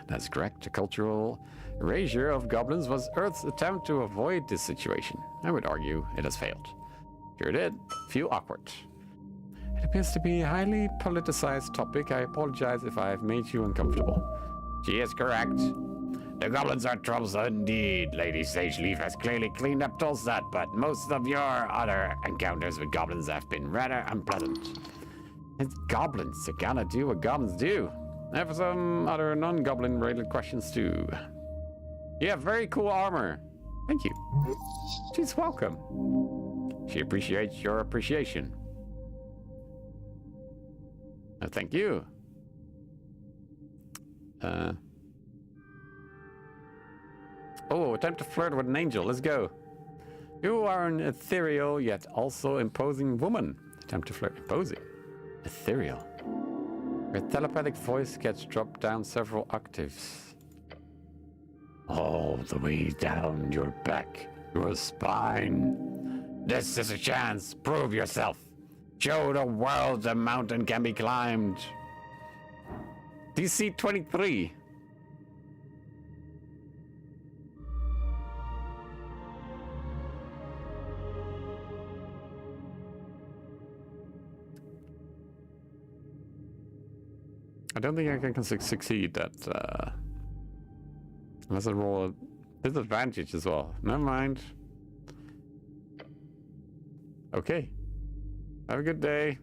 That's correct. The cultural erasure of goblins was Earth's attempt to avoid this situation. I would argue it has failed. Sure did. Feel awkward. It appears to be a highly politicized topic. I apologize if I have made you uncomfortable. She is correct. The goblins are troublesome indeed. Lady Sageleaf has clearly cleaned up Tolstad, but most of your other encounters with goblins have been rather unpleasant. It's goblins. You gotta do what goblins do. I have some other non-goblin related questions too. You have very cool armor. Thank you. She's welcome. She appreciates your appreciation. Thank you. Oh, time to flirt with an angel. Let's go. You are an ethereal yet also imposing woman. Time to flirt. Imposing. Ethereal. Her telepathic voice gets dropped down several octaves. All the way down your back, your spine. This is a chance. Prove yourself. Show the world the mountain can be climbed. DC 23. I don't think I can succeed at, unless I roll a disadvantage as well. Never mind. Okay. Have a good day.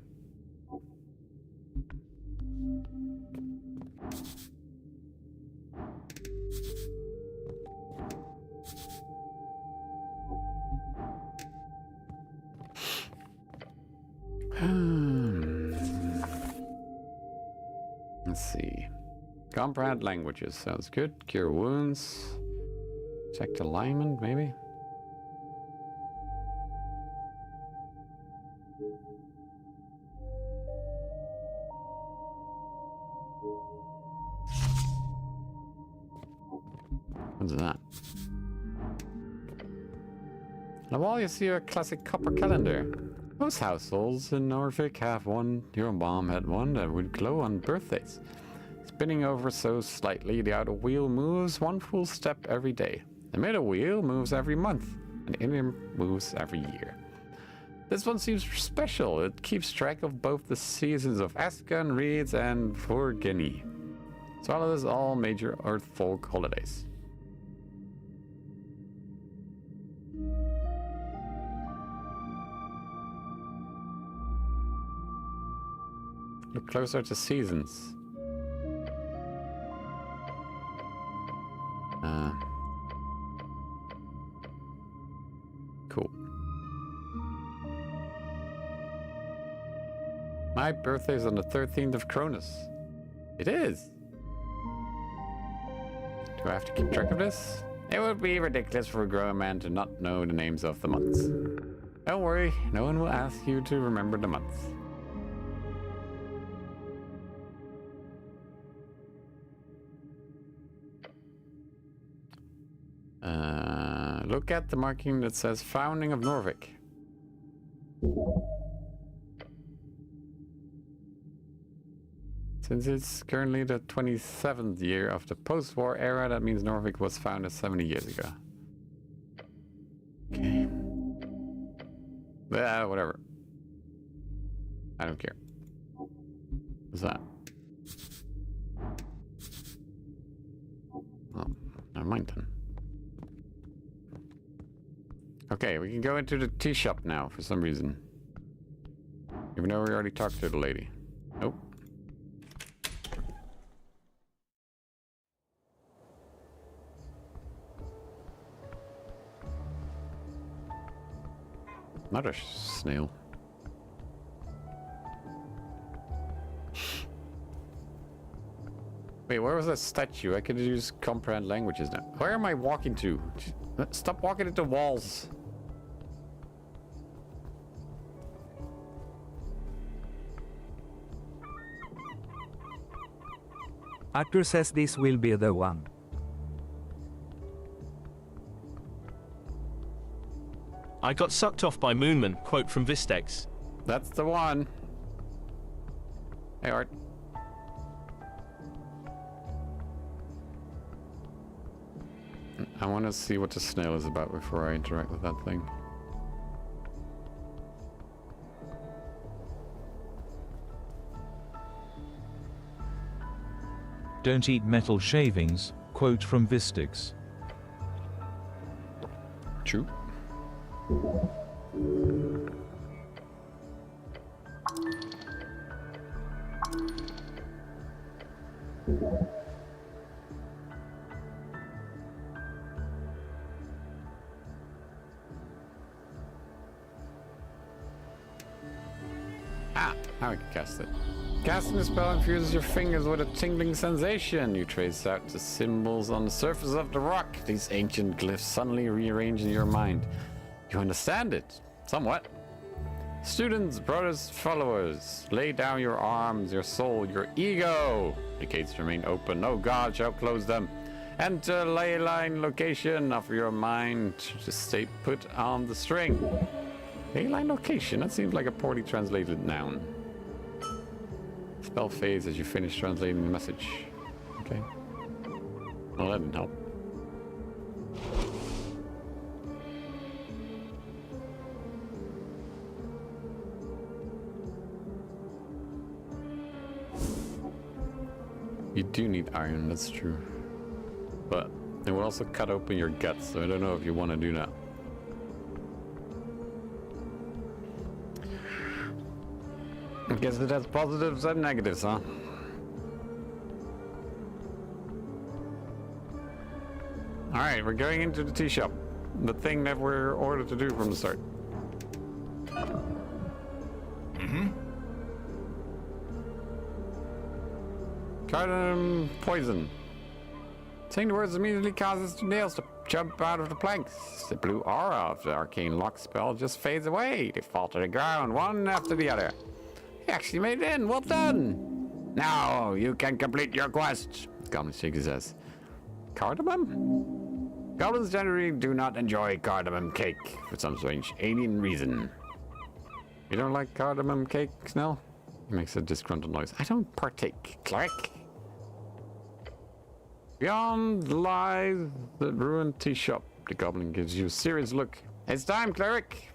Let's see. Comprehend languages. Sounds good. Cure wounds. Check alignment, maybe? What's that? On the wall you see a classic copper calendar. Most households in Norfolk have one. Your mom had one that would glow on birthdays. Spinning over so slightly, the outer wheel moves one full step every day. The middle wheel moves every month, and the inner moves every year. This one seems special. It keeps track of both the seasons of Ascan, Reeds, and Vorgeni, as well as all major Earth folk holidays. Look closer to seasons. Cool. My birthday is on the 13th of Cronus. It is. Do I have to keep track of this? It would be ridiculous for a grown man to not know the names of the months. Don't worry, no one will ask you to remember the months. Look at the marking that says Founding of Norfolk. Since it's currently the 27th year of the post-war era, that means Norfolk was founded 70 years ago. Okay. Whatever. I don't care. What's that? Oh, never mind then. Okay, we can go into the tea shop now for some reason. Even though we already talked to the lady. Nope. Another snail. Wait, where was that statue? I could use comprehend languages now. Where am I walking to? Stop walking into walls. Actor says this will be the one. I got sucked off by Moonman. Quote from Vistex. That's the one. Hey, Art. I want to see what the snail is about before I interact with that thing. Don't eat metal shavings. Quote from Vistix. True. Now I can cast it. Casting the spell infuses your fingers with a tingling sensation. You trace out the symbols on the surface of the rock. These ancient glyphs suddenly rearrange in your mind. You understand it, somewhat. Students, brothers, followers, lay down your arms, your soul, your ego. The gates remain open. No god shall close them. Enter ley line location of your mind. Just stay put on the string. Ley line location? That seems like a poorly translated noun. Spell fades as you finish translating the message. Okay. Well, that didn't help. You do need iron, that's true. But it will also cut open your guts, so I don't know if you want to do that. I guess it has positives and negatives, huh? Alright, we're going into the tea shop. The thing that we're ordered to do from the start. Cardamom poison. Saying the words immediately causes the nails to jump out of the planks. The blue aura of the arcane lock spell just fades away. They fall to the ground, one after the other. You actually made it in. Well done. Now you can complete your quest. Goblin shakes his head. Cardamom? Goblins generally do not enjoy cardamom cake for some strange alien reason. You don't like cardamom cake, Snell? He makes a disgruntled noise. I don't partake, cleric. Beyond lies the ruined tea shop. The goblin gives you a serious look. It's time, cleric.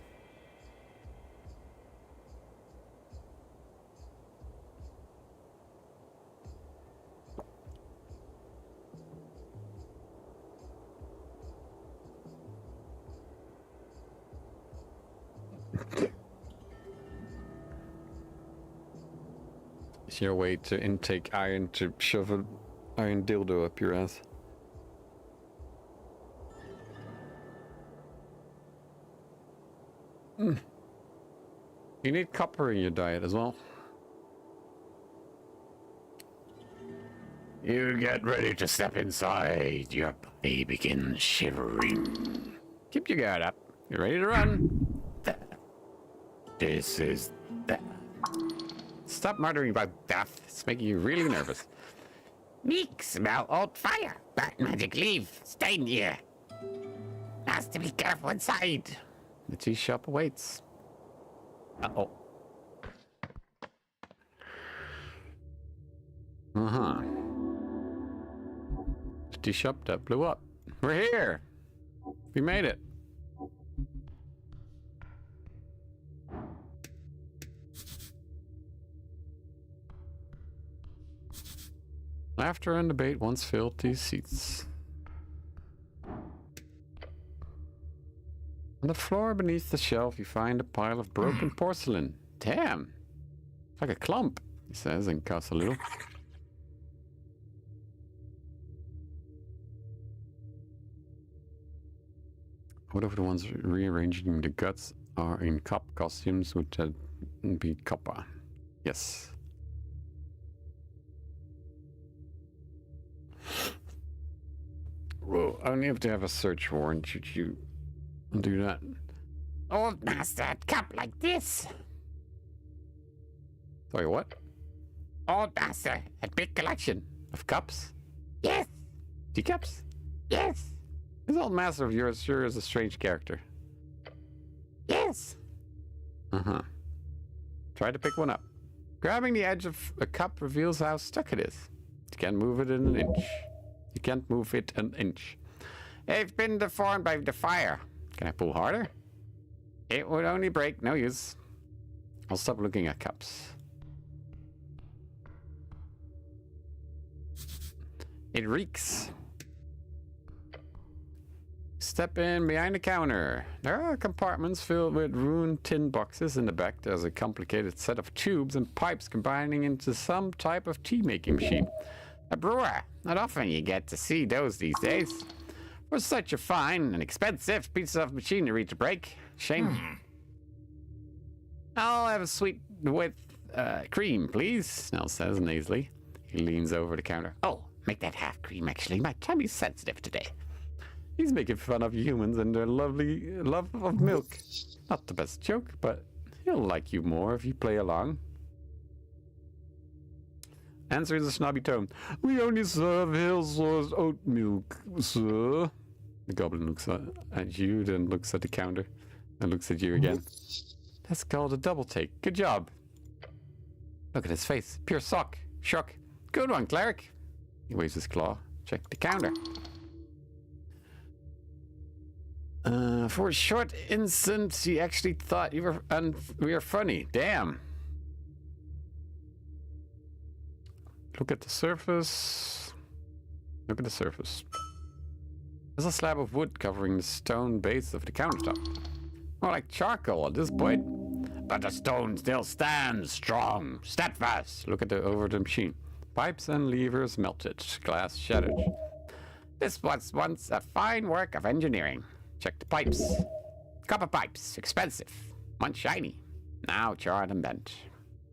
It's your way to intake iron to shove an iron dildo up your ass. You need copper in your diet as well. You get ready to step inside. Your body begins shivering. Keep your guard up. You're ready to run. This is that. Stop muttering about death. It's making you really nervous. Meek smell old fire. Black magic leaf. Stain here. Has to be careful inside. The tea shop awaits. Uh-oh. Uh-huh. The tea shop that blew up. We're here. We made it. Laughter and debate once filled these seats. On the floor beneath the shelf, you find a pile of broken porcelain. Damn! It's like a clump, he says, and coughs a little. What if the ones rearranging the guts are in cop costumes, would that be copper? Yes. Whoa, I only have to have a search warrant. Should you do that? Old master had cup like this. Sorry, what? Old master had big collection. Of cups? Yes. Teacups? Yes. This old master of yours sure is a strange character. Yes. Uh-huh. Try to pick one up. Grabbing the edge of a cup reveals how stuck it is. You can't move it in an inch. You can't move it an inch. They've been deformed by the fire. Can I pull harder? It would only break. No use. I'll stop looking at cups. It reeks. Step in behind the counter. There are compartments filled with ruined tin boxes. In the back, there's a complicated set of tubes and pipes combining into some type of tea-making machine. A brewer. Not often you get to see those these days. For such a fine and expensive piece of machinery to break. Shame. I'll have a sweet with cream, please, Snell says nasally. He leans over the counter. Oh, make that half cream, actually. My tummy's sensitive today. He's making fun of humans and their lovely love of milk. Not the best joke, but he'll like you more if you play along. Answer in a snobby tone. We only serve hill-sourced oat milk, sir. The goblin looks at you, then looks at the counter, and looks at you again. That's called a double take. Good job. Look at his face. Pure shock. Good one, cleric. He waves his claw. Check the counter. For a short instant, he actually thought we were funny. Damn. Look at the surface. Look at the surface. There's a slab of wood covering the stone base of the countertop. More like charcoal at this point. But the stone still stands strong, steadfast. Look at the machine. Pipes and levers melted. Glass shattered. This was once a fine work of engineering. Check the pipes. Copper pipes, expensive. Once shiny, now charred and bent.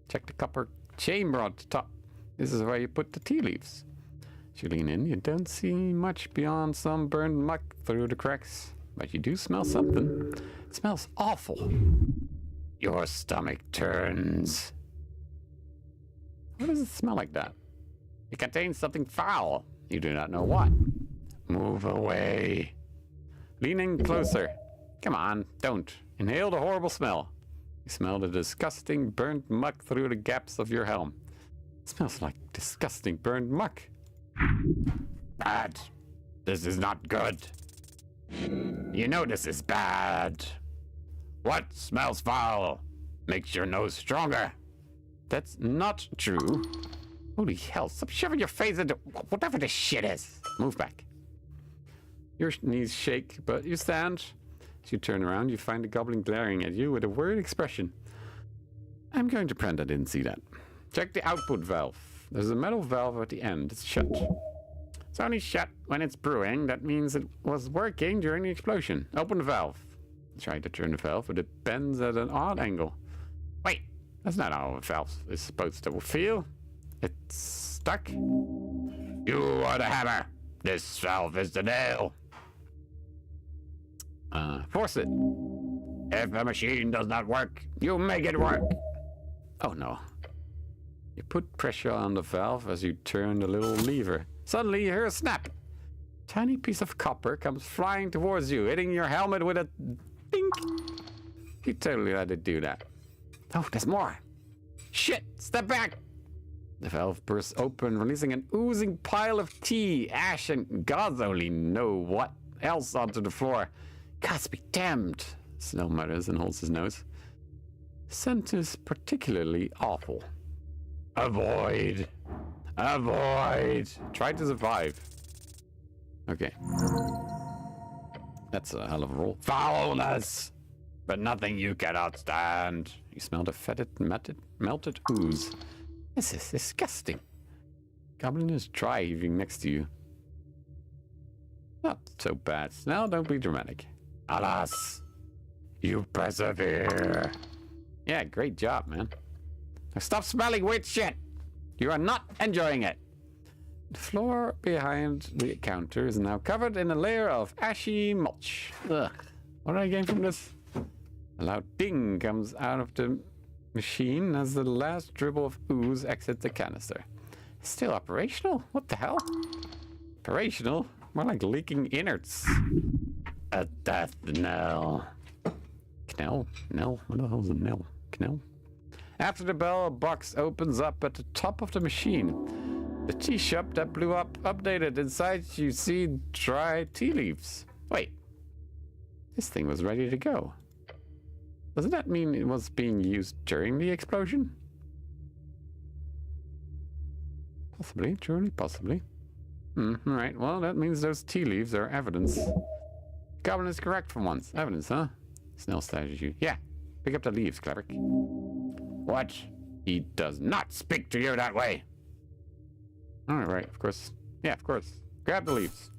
Check the copper chamber on the top. This is where you put the tea leaves. As you lean in, you don't see much beyond some burned muck through the cracks. But you do smell something. It smells awful. Your stomach turns. Why does it smell like that? It contains something foul. You do not know what. Move away. Leaning closer. Come on, don't. Inhale the horrible smell. You smell the disgusting burnt muck through the gaps of your helm. It smells like disgusting burnt muck. Bad. This is not good. You know this is bad. What smells foul makes your nose stronger. That's not true. Holy hell, stop shoving your face into whatever this shit is. Move back. Your knees shake, but you stand. As you turn around, you find the goblin glaring at you with a worried expression. I'm going to pretend I didn't see that. Check the output valve. There's a metal valve at the end. It's shut. It's only shut when it's brewing. That means it was working during the explosion. Open the valve. Try to turn the valve, but it bends at an odd angle. Wait, that's not how a valve is supposed to feel. It's stuck. You are the hammer. This valve is the nail. Force it. If the machine does not work, you make it work. Oh no. You put pressure on the valve as you turn the little lever. Suddenly you hear a snap. Tiny piece of copper comes flying towards you, hitting your helmet with a dink. You totally let it do that. Oh, there's more. Shit, step back. The valve bursts open, releasing an oozing pile of tea, ash, and gods only know what else onto the floor. Gods be damned, Snow mutters and holds his nose. The scent is particularly awful. Avoid. Avoid. Try to survive. Okay. That's a hell of a roll. Foulness, but nothing you cannot stand. You smell the fetid, melted ooze. This is disgusting. Goblin is dry heaving next to you. Not so bad. Now don't be dramatic. Alas, you persevere. Yeah, great job, man. Now stop smelling weird shit. You are not enjoying it. The floor behind the counter is now covered in a layer of ashy mulch. Ugh. What did I gain from this? A loud ding comes out of the machine as the last dribble of ooze exits the canister. Still operational? What the hell? Operational? More like leaking innards. A death knell. Knell? Knell? What the hell is a knell? Knell? After the bell, a box opens up at the top of the machine. The tea shop that blew up updated. Inside you see dry tea leaves. Wait. This thing was ready to go. Doesn't that mean it was being used during the explosion? Possibly, truly, possibly. Alright, well, that means those tea leaves are evidence. Goblin is correct for once. Evidence, huh? Snell stares at you. Yeah, pick up the leaves, Cleric. What? He does not speak to you that way. Alright, of course. Yeah, of course. Grab the leaves.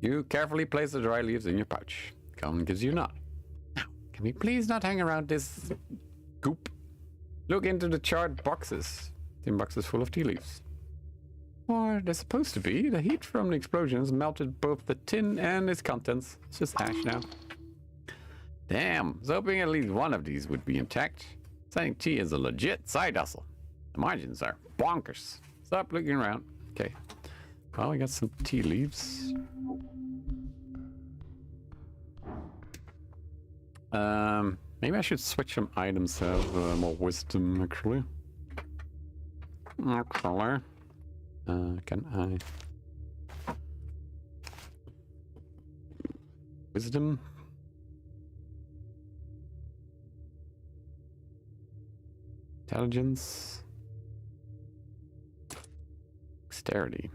You carefully place the dry leaves in your pouch. Goblin gives you a nod. Now, can we please not hang around this goop? Look into the charred boxes. Tin boxes full of tea leaves. Or they're supposed to be. The heat from the explosions melted both the tin and its contents. It's just ash now. Damn, I was hoping at least one of these would be intact. Selling tea is a legit side hustle. The margins are bonkers. Stop looking around. Okay. Well, we got some tea leaves. Maybe I should switch some items to have more wisdom, actually. More color. Can I? Wisdom. Intelligence. Dexterity.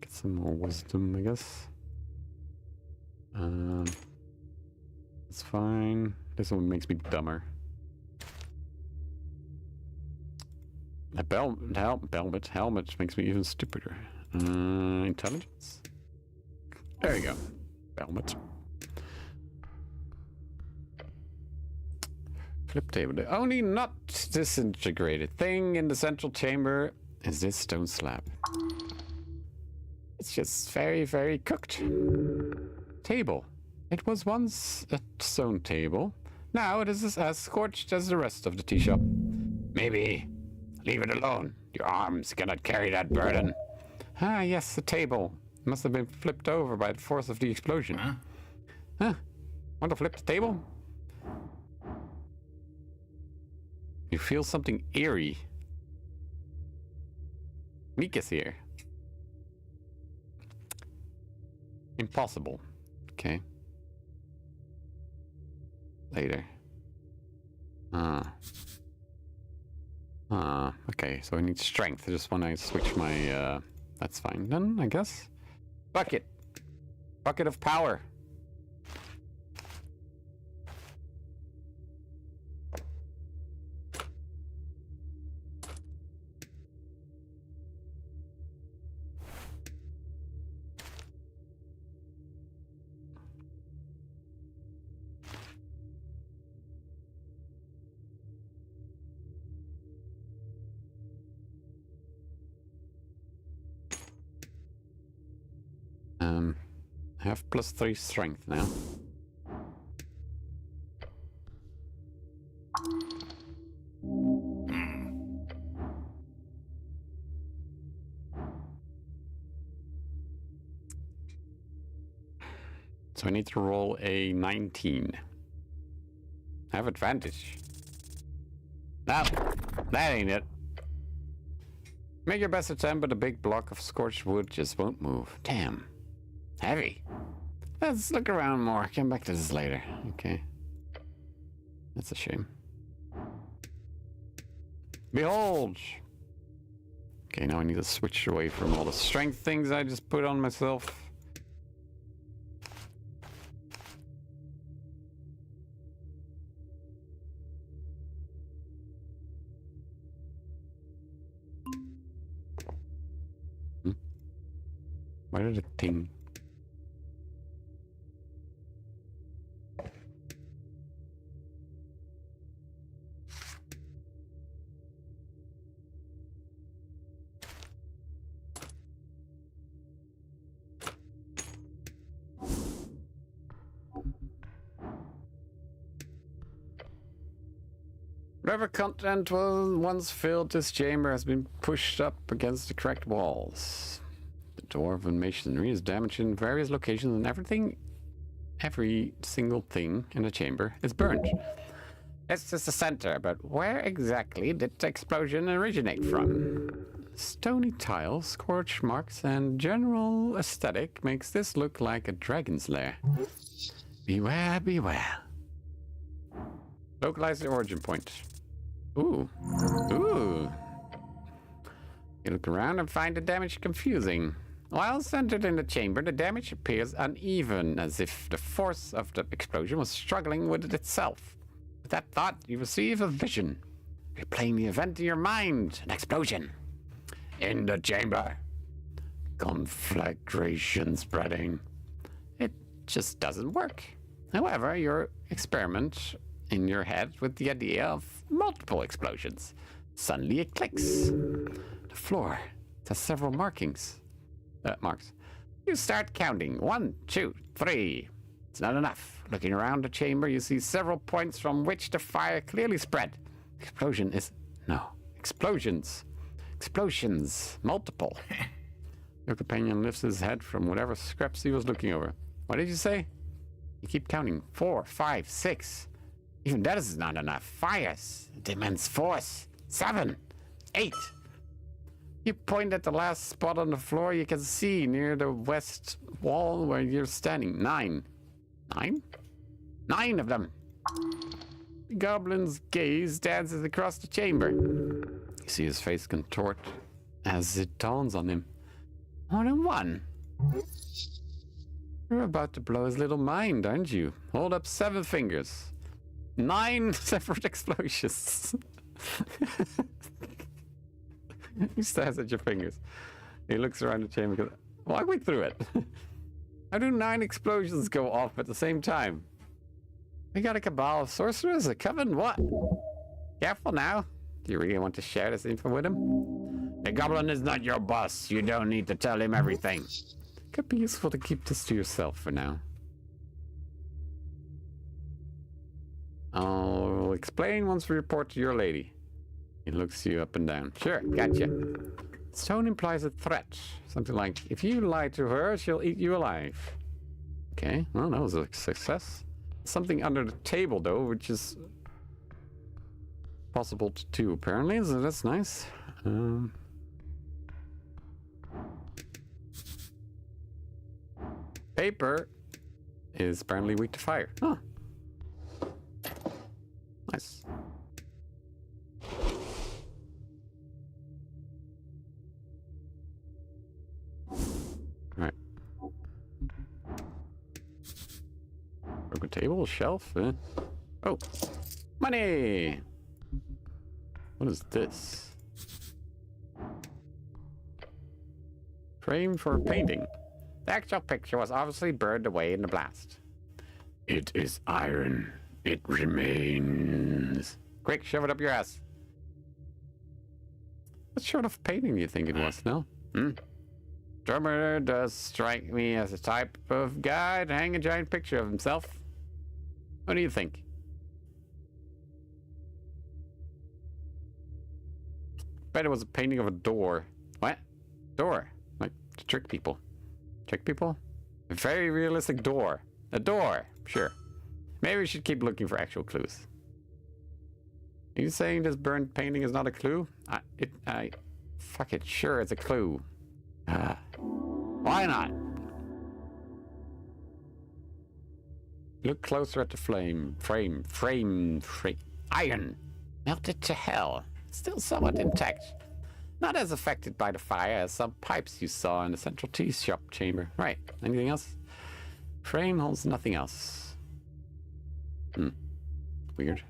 Get some more wisdom, I guess. It's fine. This one makes me dumber. The helmet makes me even stupider. Intelligence. There you go. Helmet. Flip table. The only not disintegrated thing in the central chamber is this stone slab. It's just very, very cooked. Table. It was once a stone table. Now it is as scorched as the rest of the tea shop. Maybe. Leave it alone. Your arms cannot carry that burden. Ah, yes, the table. It must have been flipped over by the force of the explosion. Huh? Want to flip the table? You feel something eerie. Mika's here. Impossible. Okay. Later. Okay, so I need strength. Just when I switch my, that's fine then, I guess. Bucket. Bucket of power. I have +3 strength now. So I need to roll a 19. I have advantage. No, that ain't it. Make your best attempt, but a big block of scorched wood just won't move. Damn. Heavy. Let's look around more. Come back to this later. Okay. That's a shame. Behold! Okay, now I need to switch away from all the strength things I just put on myself. Why did it ting? Whatever content was once filled this chamber has been pushed up against the cracked walls. The dwarven masonry is damaged in various locations, and every single thing in the chamber is burned. This is the center, but where exactly did the explosion originate from? Stony tiles, scorch marks, and general aesthetic makes this look like a dragon's lair. Beware, beware. Localize the origin point. Ooh. Ooh. You look around and find the damage confusing. While centered in the chamber, the damage appears uneven, as if the force of the explosion was struggling with it itself. With that thought, you receive a vision. Replaying the event in your mind. An explosion. In the chamber. Conflagration spreading. It just doesn't work. However, your experiment in your head with the idea of multiple explosions. Suddenly it clicks. The floor has several marks. You start counting. 1, 2, 3. It's not enough. Looking around the chamber, you see several points from which the fire clearly spread. Explosions. Explosions. Multiple. Your companion lifts his head from whatever scraps he was looking over. What did you say? You keep counting. 4, 5, 6. Even that is not enough. Fires. Immense force. 7, 8. You point at the last spot on the floor you can see near the west wall where you're standing. 9. 9? 9 of them. The goblin's gaze dances across the chamber. You see his face contort as it dawns on him. More than one. You're about to blow his little mind, aren't you? Hold up 7 fingers. 9 separate explosions. He stares at your fingers. He looks around the chamber and goes, walk me through it. How do 9 explosions go off at the same time? We got a cabal of sorcerers? A coven? What? Careful now. Do you really want to share this info with him? The goblin is not your boss. You don't need to tell him everything. Could be useful to keep this to yourself for now. I'll explain once we report to your lady. He looks you up and down. Sure, gotcha. His tone implies a threat. Something like, if you lie to her, she'll eat you alive. Okay, well, that was a success. Something under the table, though, which is possible to do, apparently, so that's nice. Paper is apparently weak to fire. Huh. Nice. Alright. Broken table, shelf. Oh! Money! What is this? Frame for painting. The actual picture was obviously burned away in the blast. It is iron. It remains. Quick, shove it up your ass. What sort of painting do you think it was, no? Drummer does strike me as a type of guy to hang a giant picture of himself. What do you think? Bet it was a painting of a door. What? Door. Like, to trick people. Trick people? A very realistic door. A door. Sure. Maybe we should keep looking for actual clues. Are you saying this burnt painting is not a clue? Fuck it, sure, it's a clue. Why not? Look closer at the frame. Iron. Melted to hell. Still somewhat intact. Not as affected by the fire as some pipes you saw in the central tea shop chamber. Right. Anything else? Frame holds nothing else. Weird.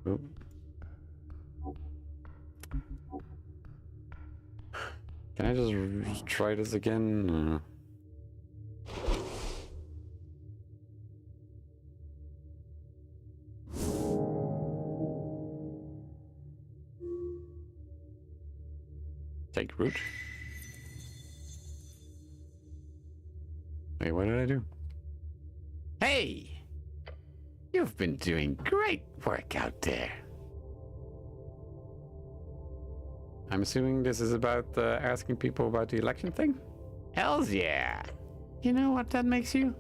Oh. Can I just try this again? Take root. Wait, what did I do? Hey! You've been doing great work out there. I'm assuming this is about asking people about the election thing? Hells yeah! You know what that makes you?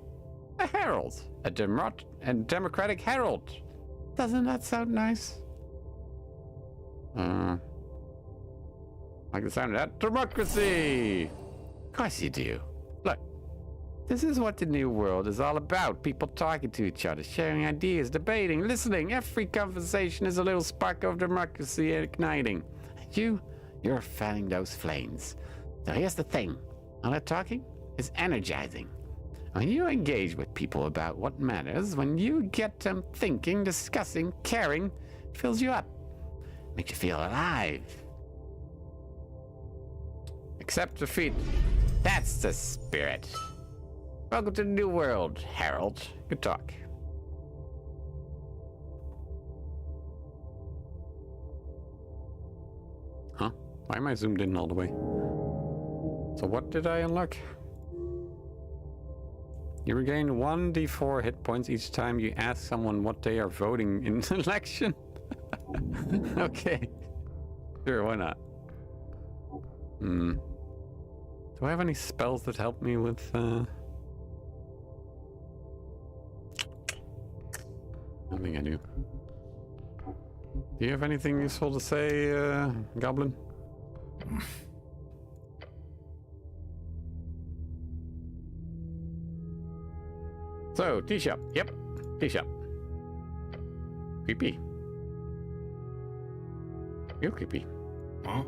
A herald. A democratic herald. Doesn't that sound nice? Like the sound of that? Democracy! Of course you do. Look, this is what the new world is all about. People talking to each other, sharing ideas, debating, listening. Every conversation is a little spark of democracy igniting. And you're fanning those flames. So here's the thing. All that talking is energizing. When you engage with people about what matters, when you get them thinking, discussing, caring, it fills you up. Makes you feel alive. Accept defeat. That's the spirit. Welcome to the new world, Harold. Good talk. Huh? Why am I zoomed in all the way? So what did I unlock? You regain 1d4 hit points each time you ask someone what they are voting in an election. Okay. Sure, why not? Do I have any spells that help me with, I don't think I do. Do you have anything useful to say, Goblin? So, tea shop. Yep, tea shop. Creepy. Real creepy. Huh?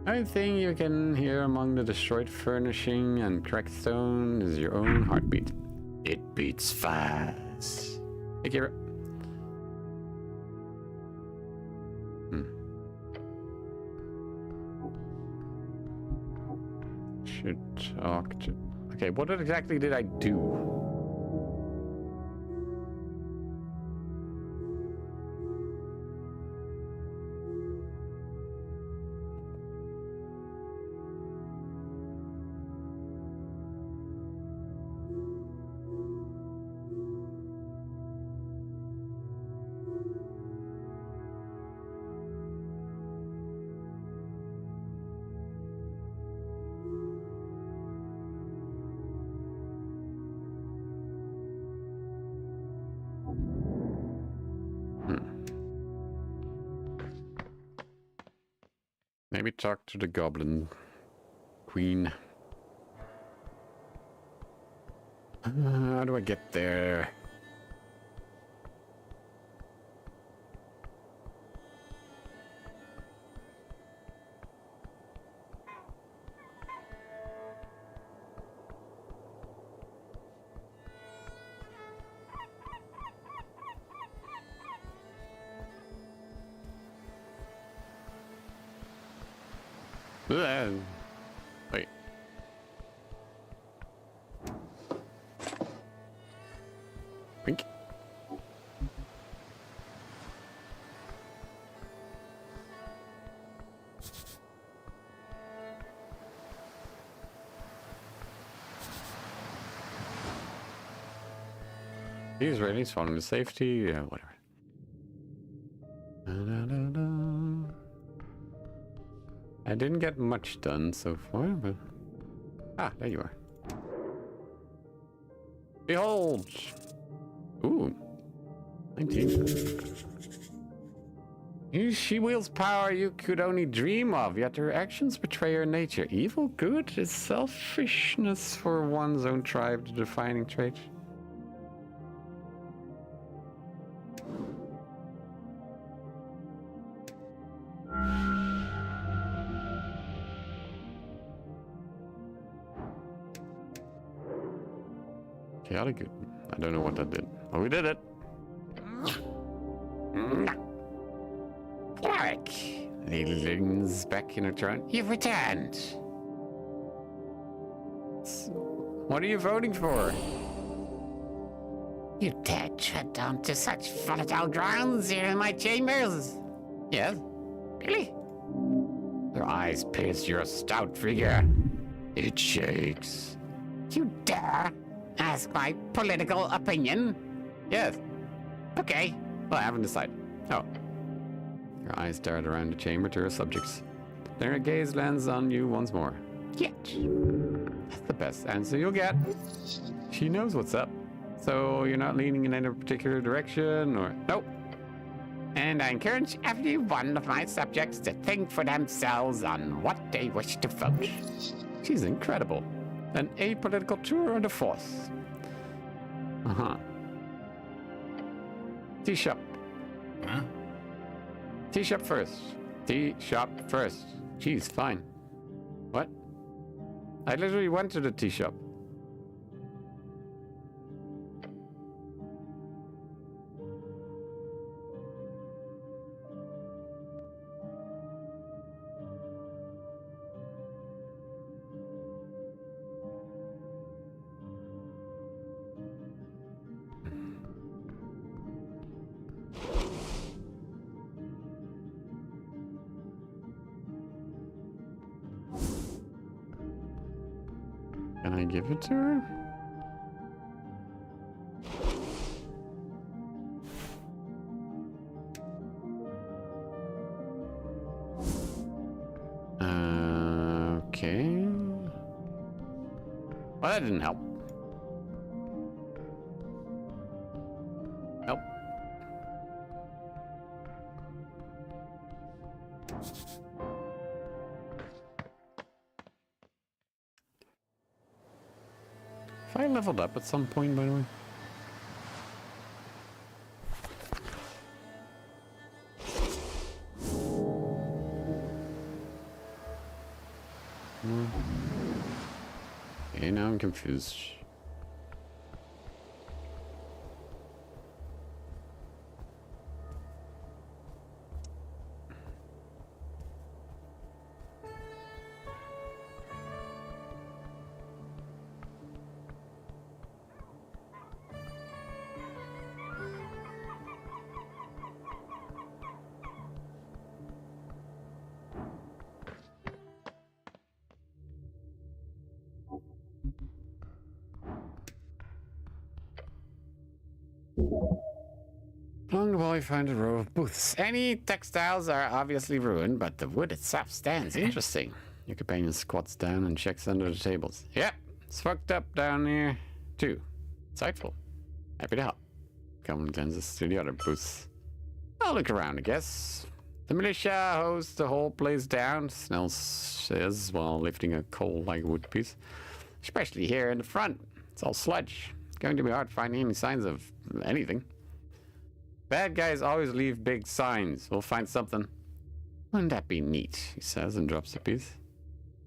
Only thing you can hear among the destroyed furnishing and cracked stone is your own heartbeat. It beats fast. Hey, Kira. Should talk to... Okay, what exactly did I do? Maybe talk to the Goblin Queen. How do I get there? Wait. Wink. These railings following the safety, whatever. I didn't get much done so far, but... Ah, there you are. Behold! Ooh. 19. She wields power you could only dream of, yet her actions betray her nature. Evil, good, is selfishness for one's own tribe the defining trait. Chaotic good. I don't know what that did. Oh, we did it. Cleric. He leans back in her throne. You've returned. What are you voting for? You dare tread onto such volatile grounds here in my chambers? Yes. Really? Her eyes pierce your stout figure. It shakes. You dare Ask my political opinion? Yes. Okay. Well, I haven't decided. Oh. Your eyes dart around the chamber to her subjects. Then her gaze lands on you once more. Yet. That's the best answer you'll get. She knows what's up. So you're not leaning in any particular direction, or... Nope. And I encourage every one of my subjects to think for themselves on what they wish to vote. She's incredible. An apolitical tour de force. Uh-huh. Tea shop. Huh? Tea shop first. Tea shop first. Jeez, fine. What? I literally went to the tea shop. Can I give it to her? Okay. Well, that didn't help. Nope. Have I leveled up at some point, by the way? Okay, now I'm confused. Along the wall, you find a row of booths. Any textiles are obviously ruined, but the wood itself stands interesting. Your companion squats down and checks under the tables. Yep, it's fucked up down here, too. Insightful. Happy to help. Come and glances to the other booths. I'll look around, I guess. The militia hose the whole place down, Snell says while lifting a coal-like wood piece. Especially here in the front. It's all sludge. It's going to be hard finding any signs of anything. Bad guys always leave big signs. We'll find something. Wouldn't that be neat? He says and drops a piece.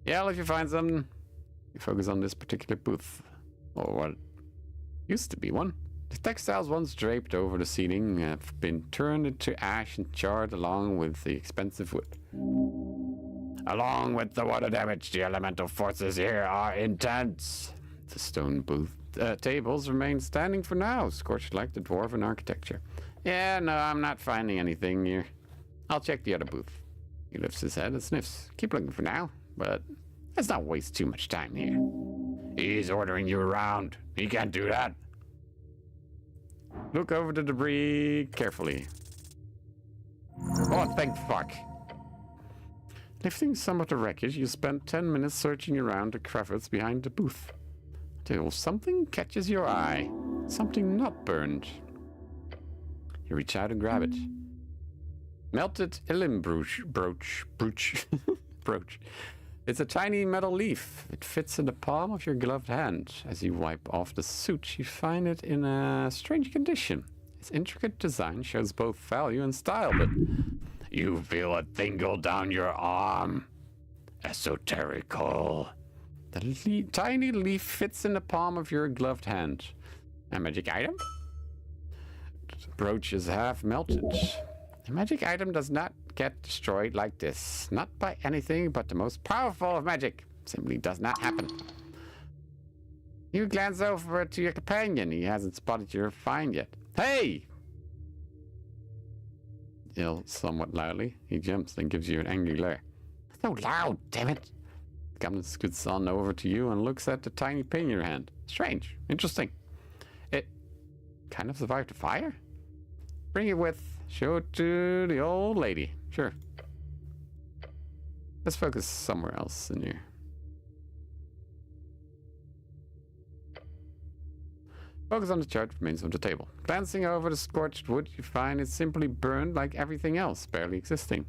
Yeah, well, if you find something, you focus on this particular booth. Or what used to be one. The textiles once draped over the ceiling have been turned into ash and charred along with the expensive wood. Along with the water damage, the elemental forces here are intense. The stone booth tables remain standing for now, scorched like the dwarven architecture. Yeah, no, I'm not finding anything here. I'll check the other booth. He lifts his head and sniffs. Keep looking for now, but let's not waste too much time here. He's ordering you around. He can't do that. Look over the debris carefully. Oh, thank fuck. Lifting some of the wreckage, you spend 10 minutes searching around the crevice behind the booth. Till something catches your eye. Something not burned. You reach out and grab it. Melted elim brooch. Brooch. It's a tiny metal leaf. It fits in the palm of your gloved hand. As you wipe off the soot, you find it in a strange condition. Its intricate design shows both value and style, but you feel a tingle down your arm. Esoterical. The tiny leaf fits in the palm of your gloved hand. A magic item? The brooch is half melted. A magic item does not get destroyed like this. Not by anything but the most powerful of magic. Simply does not happen. You glance over to your companion. He hasn't spotted your find yet. Hey! Yells somewhat loudly. He jumps and gives you an angry glare. So loud, damn it. Goblin scoots on over to you and looks at the tiny pin in your hand. Strange. Interesting. It kind of survived the fire? Bring it with. Show it to the old lady. Sure. Let's focus somewhere else in here. Focus on the charred remains of the table. Glancing over the scorched wood, you find it's simply burned like everything else, barely existing.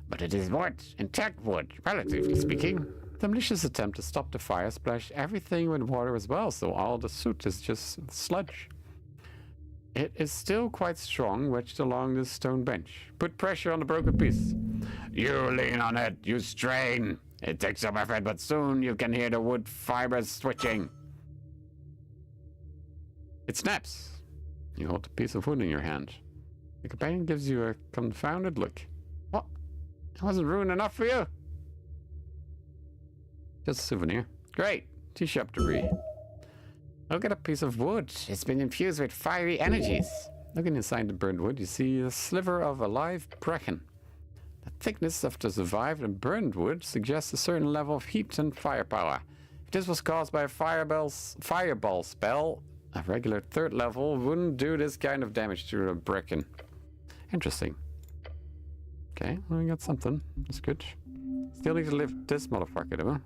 But it is wood, intact wood, relatively speaking. The malicious attempt to stop the fire splashed everything with water as well, so all the soot is just sludge. It is still quite strong, wedged along the stone bench. Put pressure on the broken piece. You lean on it, you strain. It takes some effort, but soon you can hear the wood fibers switching. It snaps. You hold a piece of wood in your hand. The companion gives you a confounded look. What? It wasn't ruined enough for you? Just a souvenir. Great. Tea shop debris. Look at a piece of wood. It's been infused with fiery energies. Looking inside the burned wood, you see a sliver of a live bracken. The thickness of the survived and burned wood suggests a certain level of heat and firepower. If this was caused by a fireball spell, a regular third level wouldn't do this kind of damage to a bracken. Interesting. Okay, well, we got something. That's good. Still need to lift this motherfucker, though.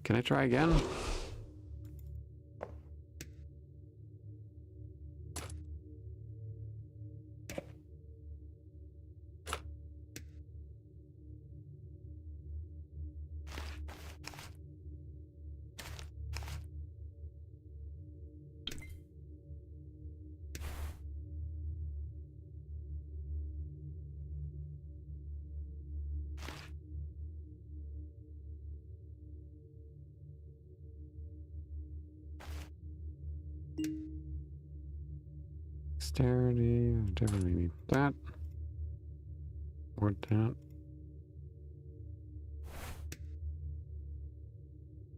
Can I try again? Dexterity, I definitely need that. Or that.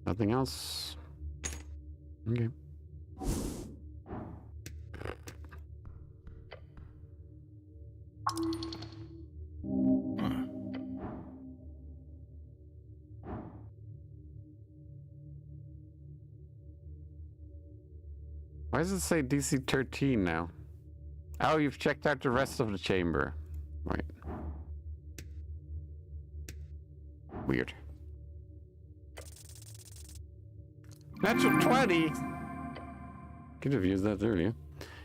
Nothing else. Okay. Why does it say DC 13 now? Oh, you've checked out the rest of the chamber. Right. Weird. Natural 20! Could have used that earlier.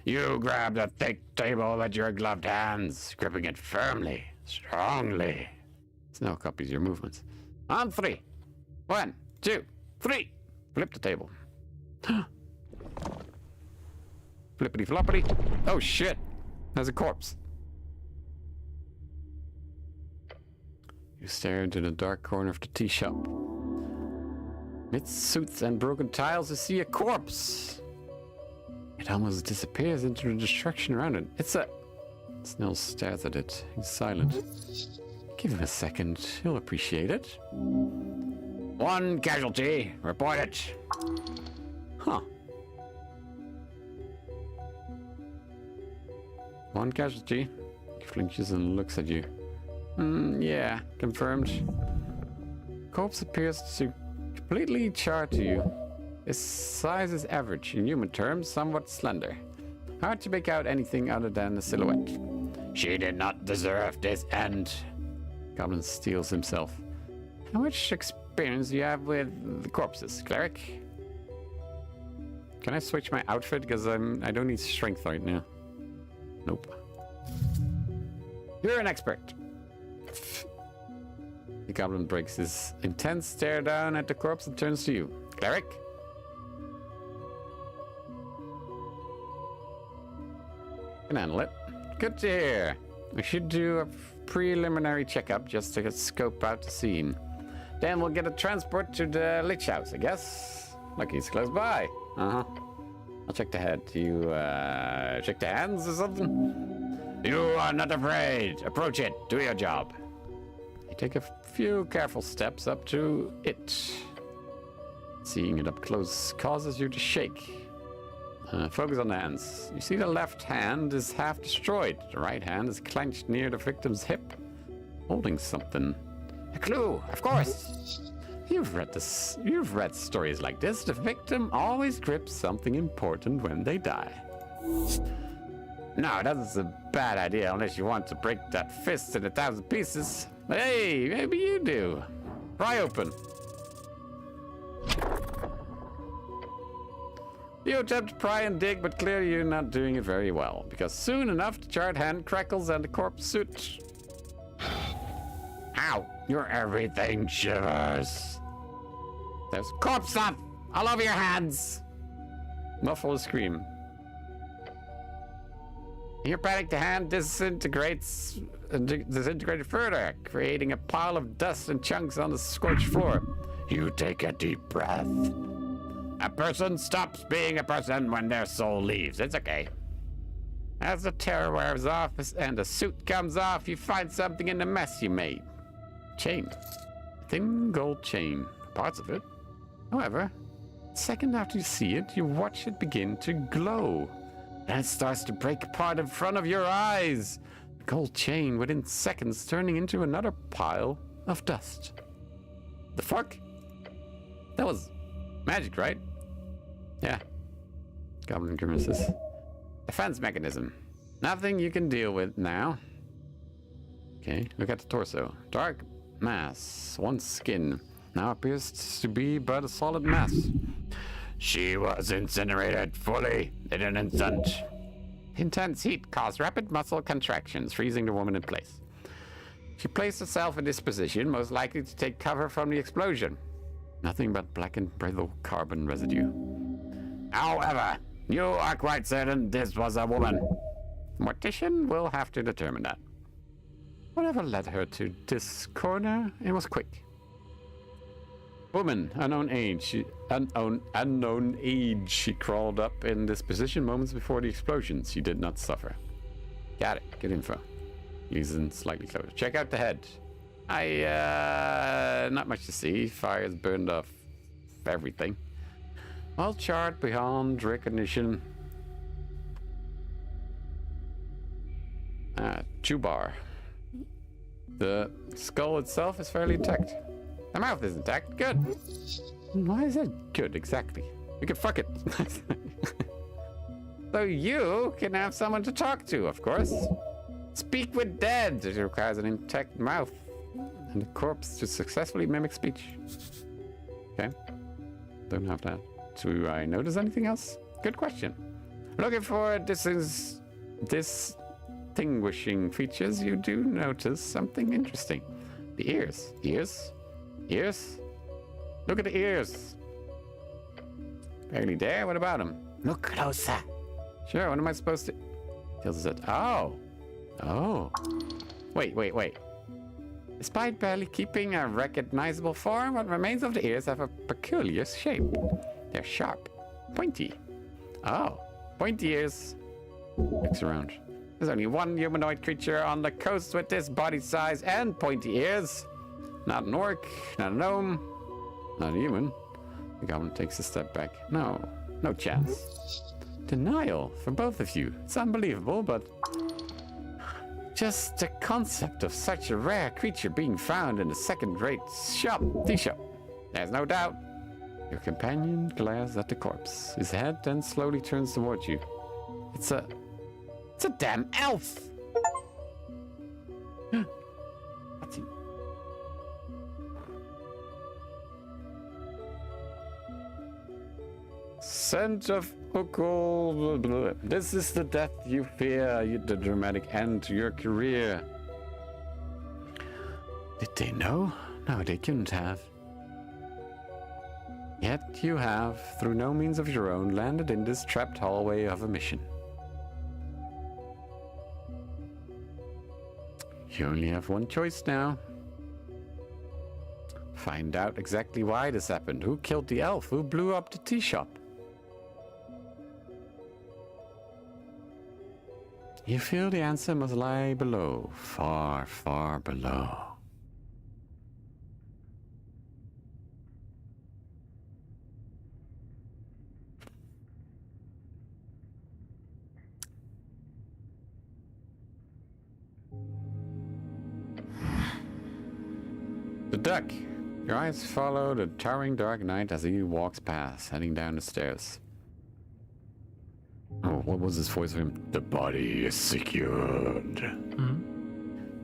You grab the thick table with your gloved hands, gripping it firmly, strongly. This now copies your movements. On 3. 1, 2, 3. Flip the table. Flippity floppity. Oh shit! There's a corpse. You stare into the dark corner of the tea shop. Amidst suits and broken tiles, you see a corpse. It almost disappears into the destruction around it. It's a... Snell stares at it. He's silent. Give him a second. He'll appreciate it. 1 casualty. Report it. Huh. 1 casualty. He flinches and looks at you. Yeah, confirmed. Corpse appears to completely charred to you. Its size is average, in human terms, somewhat slender. Hard to make out anything other than a silhouette. She did not deserve this end. Goblin steels himself. How much experience do you have with the corpses, cleric? Can I switch my outfit? Because I don't need strength right now. Nope. You're an expert. The goblin breaks his intense stare down at the corpse and turns to you. Cleric? Can handle it. Good to hear. We should do a preliminary checkup just to scope out the scene. Then we'll get a transport to the Lich House, I guess. Lucky it's close by. Uh-huh. I'll check the head. You, check the hands or something? You are not afraid. Approach it. Do your job. You take a few careful steps up to it. Seeing it up close causes you to shake. Focus on the hands. You see the left hand is half destroyed. The right hand is clenched near the victim's hip, holding something. A clue, of course. You've read stories like this. The victim always grips something important when they die. No, that's a bad idea unless you want to break that fist in 1,000 pieces. But hey, maybe you do. Pry open. You attempt to pry and dig, but clearly you're not doing it very well, because soon enough the charred hand crackles and the corpse suit. Ow, your everything shivers. There's corpse stuff all over your hands. Muffle a scream. Your panic, the hand disintegrated further, creating a pile of dust and chunks on the scorched floor. You take a deep breath. A person stops being a person when their soul leaves. It's okay. As the terror wears off and the suit comes off, you find something in the mess you made. Chain. Thin gold chain. Parts of it. However, the second after you see it, you watch it begin to glow. Then it starts to break apart in front of your eyes. The gold chain within seconds turning into another pile of dust. The fuck? That was magic, right? Yeah. Goblin grimaces. Defense mechanism. Nothing you can deal with now. Okay, look at the torso. Dark mass, once skin, now appears to be but a solid mass. She was incinerated fully in an instant. Intense heat caused rapid muscle contractions, freezing the woman in place. She placed herself in this position, most likely to take cover from the explosion. Nothing but blackened brittle carbon residue. However, you are quite certain this was a woman. Mortician will have to determine that. Whatever led her to this corner, it was quick. Woman, unknown age. Unknown age. She crawled up in this position moments before the explosion. She did not suffer. Got it. Good info. Using slightly closer. Check out the head. Not much to see. Fire's burned off everything. Well charred beyond recognition. Chew bar. The skull itself is fairly intact. The mouth is intact. Good. Why is that good exactly? We can fuck it. So you can have someone to talk to, of course. Speak with dead. It requires an intact mouth and a corpse to successfully mimic speech. Okay. Don't have that. Do I notice anything else? Good question. Looking for distinguishing features, you do notice something interesting. The ears. Ears? Ears? Look at the ears. Barely there. What about them? Look closer. Sure, what am I supposed to... Tills said, oh. Oh. Wait. Despite barely keeping a recognizable form, what remains of the ears have a peculiar shape. They're sharp. Pointy. Oh. Pointy ears. Looks around. There's only one humanoid creature on the coast with this body size and pointy ears. Not an orc, not a gnome, not a human. The goblin takes a step back. No chance. Denial for both of you. It's unbelievable, but just the concept of such a rare creature being found in a second-rate tea shop. There's no doubt. Your companion glares at the corpse. His head then slowly turns towards you. It's a damn elf! What's he? Scent of Ukul. This is the death you fear, the dramatic end to your career. Did they know? No, they couldn't have. Yet you have, through no means of your own, landed in this trapped hallway of a mission. You only have one choice now. Find out exactly why this happened. Who killed the elf? Who blew up the tea shop? You feel the answer must lie below, far, far below. The duck. Your eyes follow the towering dark knight as he walks past, heading down the stairs. Oh, what was his voice for him? The body is secured.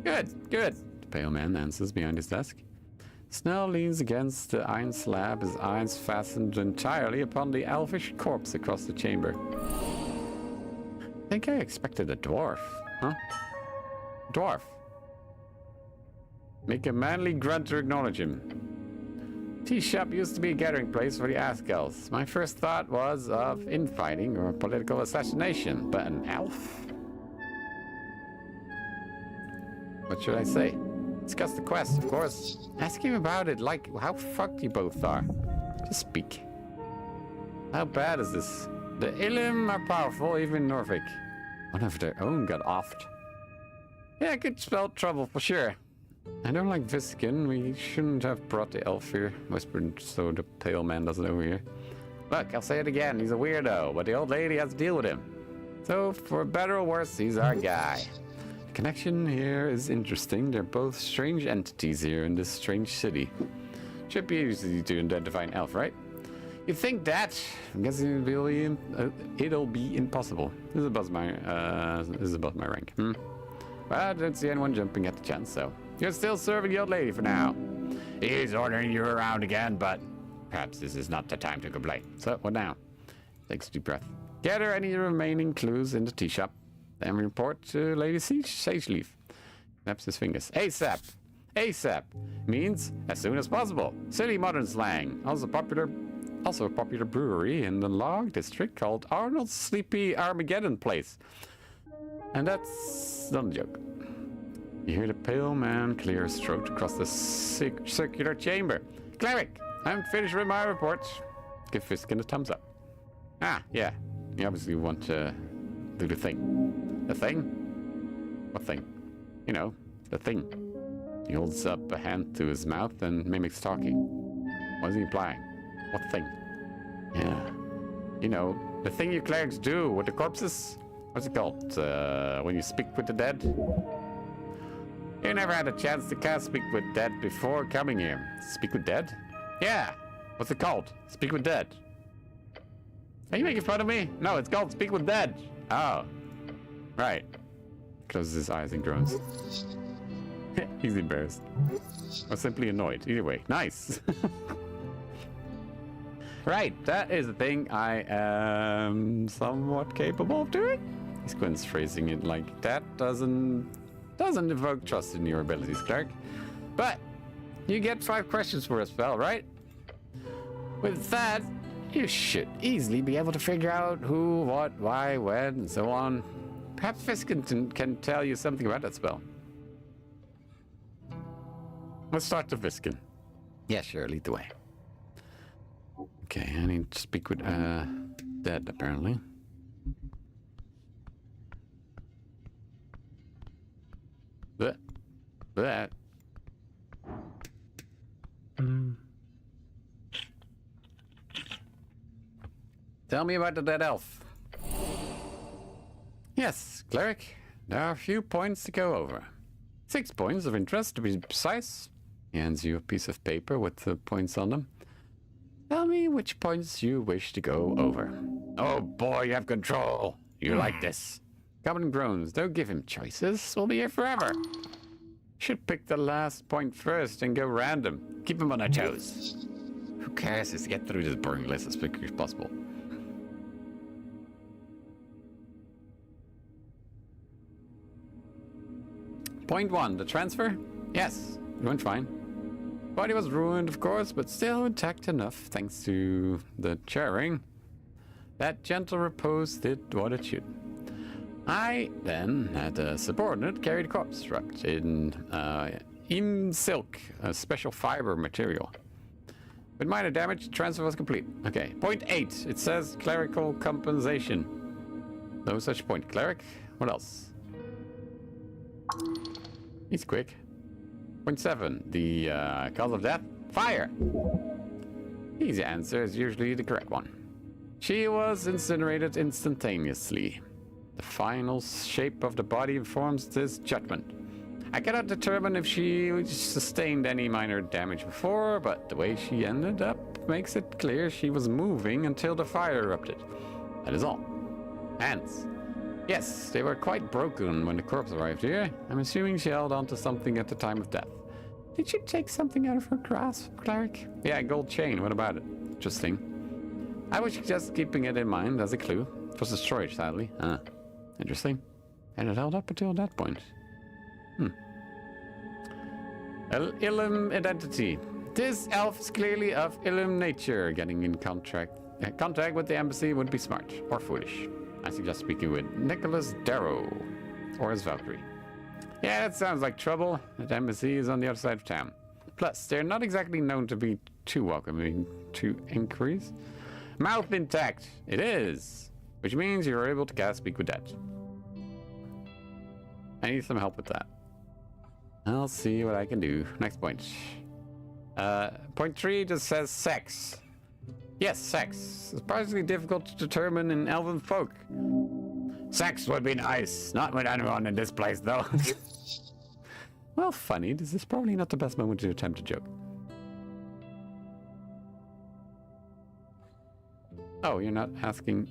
Good, good. The pale man answers behind his desk. Snell leans against the iron slab, his eyes fastened entirely upon the elfish corpse across the chamber. I think I expected a dwarf. Huh? Dwarf. Make a manly grunt to acknowledge him. Tea shop used to be a gathering place for the Askells. My first thought was of infighting or political assassination, but an elf? What should I say? Discuss the quest, of course. Ask him about it, like how fucked you both are. Just speak. How bad is this? The Illim are powerful, even in Norfolk. One of their own got offed. Yeah, it could spell trouble for sure. I don't like Viskin. We shouldn't have brought the elf here, whispered so the pale man doesn't overhear. Look, I'll say it again. He's a weirdo, but the old lady has to deal with him. So, for better or worse, he's our guy. The connection here is interesting. They're both strange entities here in this strange city. Should be easy to identify an elf, right? You think that? I'm guessing it'll be impossible. This is above my rank. But I don't see anyone jumping at the chance, so you're still serving the old lady for now. He's ordering you around again, but perhaps this is not the time to complain. So what now? Takes a deep breath. Gather any remaining clues in the tea shop, then report to Lady Sageleaf. Snaps his fingers. ASAP. ASAP means as soon as possible. Silly modern slang. Also a popular brewery in the Log District called Arnold's Sleepy Armageddon Place. And that's not a joke. You hear the pale man clear his throat across the circular chamber. Cleric, I'm finished with my report. Give Fiskin a thumbs up. Ah, yeah. You obviously want to do the thing. The thing? What thing? You know, the thing. He holds up a hand to his mouth and mimics talking. What is he implying? What thing? Yeah. You know, the thing you clerics do with the corpses? What's it called? When you speak with the dead? You never had a chance to cast Speak with Dead before coming here. Speak with Dead? Yeah. What's it called? Speak with Dead. Are you making fun of me? No, it's called Speak with Dead. Oh. Right. Closes his eyes and groans. He's embarrassed. Or simply annoyed. Either way. Nice. Right, that is the thing I am somewhat capable of doing. He squints, phrasing it like that doesn't evoke trust in your abilities, cleric. But you get 5 questions for a spell, right? With that, you should easily be able to figure out who, what, why, when, and so on. Perhaps Fiskin can tell you something about that spell. Let's start with Viskin. Yeah, sure, lead the way. Okay, I need to speak with Dead, apparently. That. Tell me about the dead elf. Yes, cleric. There are a few points to go over. 6 points of interest, to be precise. He hands you a piece of paper with the points on them. Tell me which points you wish to go over. Oh boy, you have control. You like this. Goblin groans. Don't give him choices. We'll be here forever. Should pick the last point first and go random. Keep him on our toes. Who cares? Just get through this boring list as quickly as possible. Point 1, the transfer? Yes, it went fine. Body was ruined, of course, but still intact enough, thanks to the charring. That gentle repose did what it should. I then had a subordinate carry the corpse wrapped in silk, a special fiber material. With minor damage, the transfer was complete. Okay, point 8, it says clerical compensation. No such point. Cleric, what else? He's quick. Point 7, the cause of death? Fire! Easy answer is usually the correct one. She was incinerated instantaneously. The final shape of the body informs this judgment. I cannot determine if she sustained any minor damage before, but the way she ended up makes it clear she was moving until the fire erupted. That is all. Hands. Yes, they were quite broken when the corpse arrived here. I'm assuming she held on to something at the time of death. Did she take something out of her grasp, cleric? Yeah, a gold chain. What about it? Interesting. I was just keeping it in mind as a clue. It was destroyed, sadly. Interesting. And it held up until that point. Ilum identity. This elf is clearly of Ilum nature. Getting in contact with the embassy would be smart or foolish. I suggest speaking with Nicholas Darrow or his Valkyrie. Yeah, that sounds like trouble. The embassy is on the other side of town. Plus, they're not exactly known to be too welcoming to inquiries. Mouth intact. It is. Which means you're able to cast Speak with Dead. I need some help with that. I'll see what I can do. Next point. Point 3 just says sex. Yes, sex. Surprisingly difficult to determine in elven folk. Sex would be nice. Not with anyone in this place, though. Well, funny. This is probably not the best moment to attempt a joke. Oh, you're not asking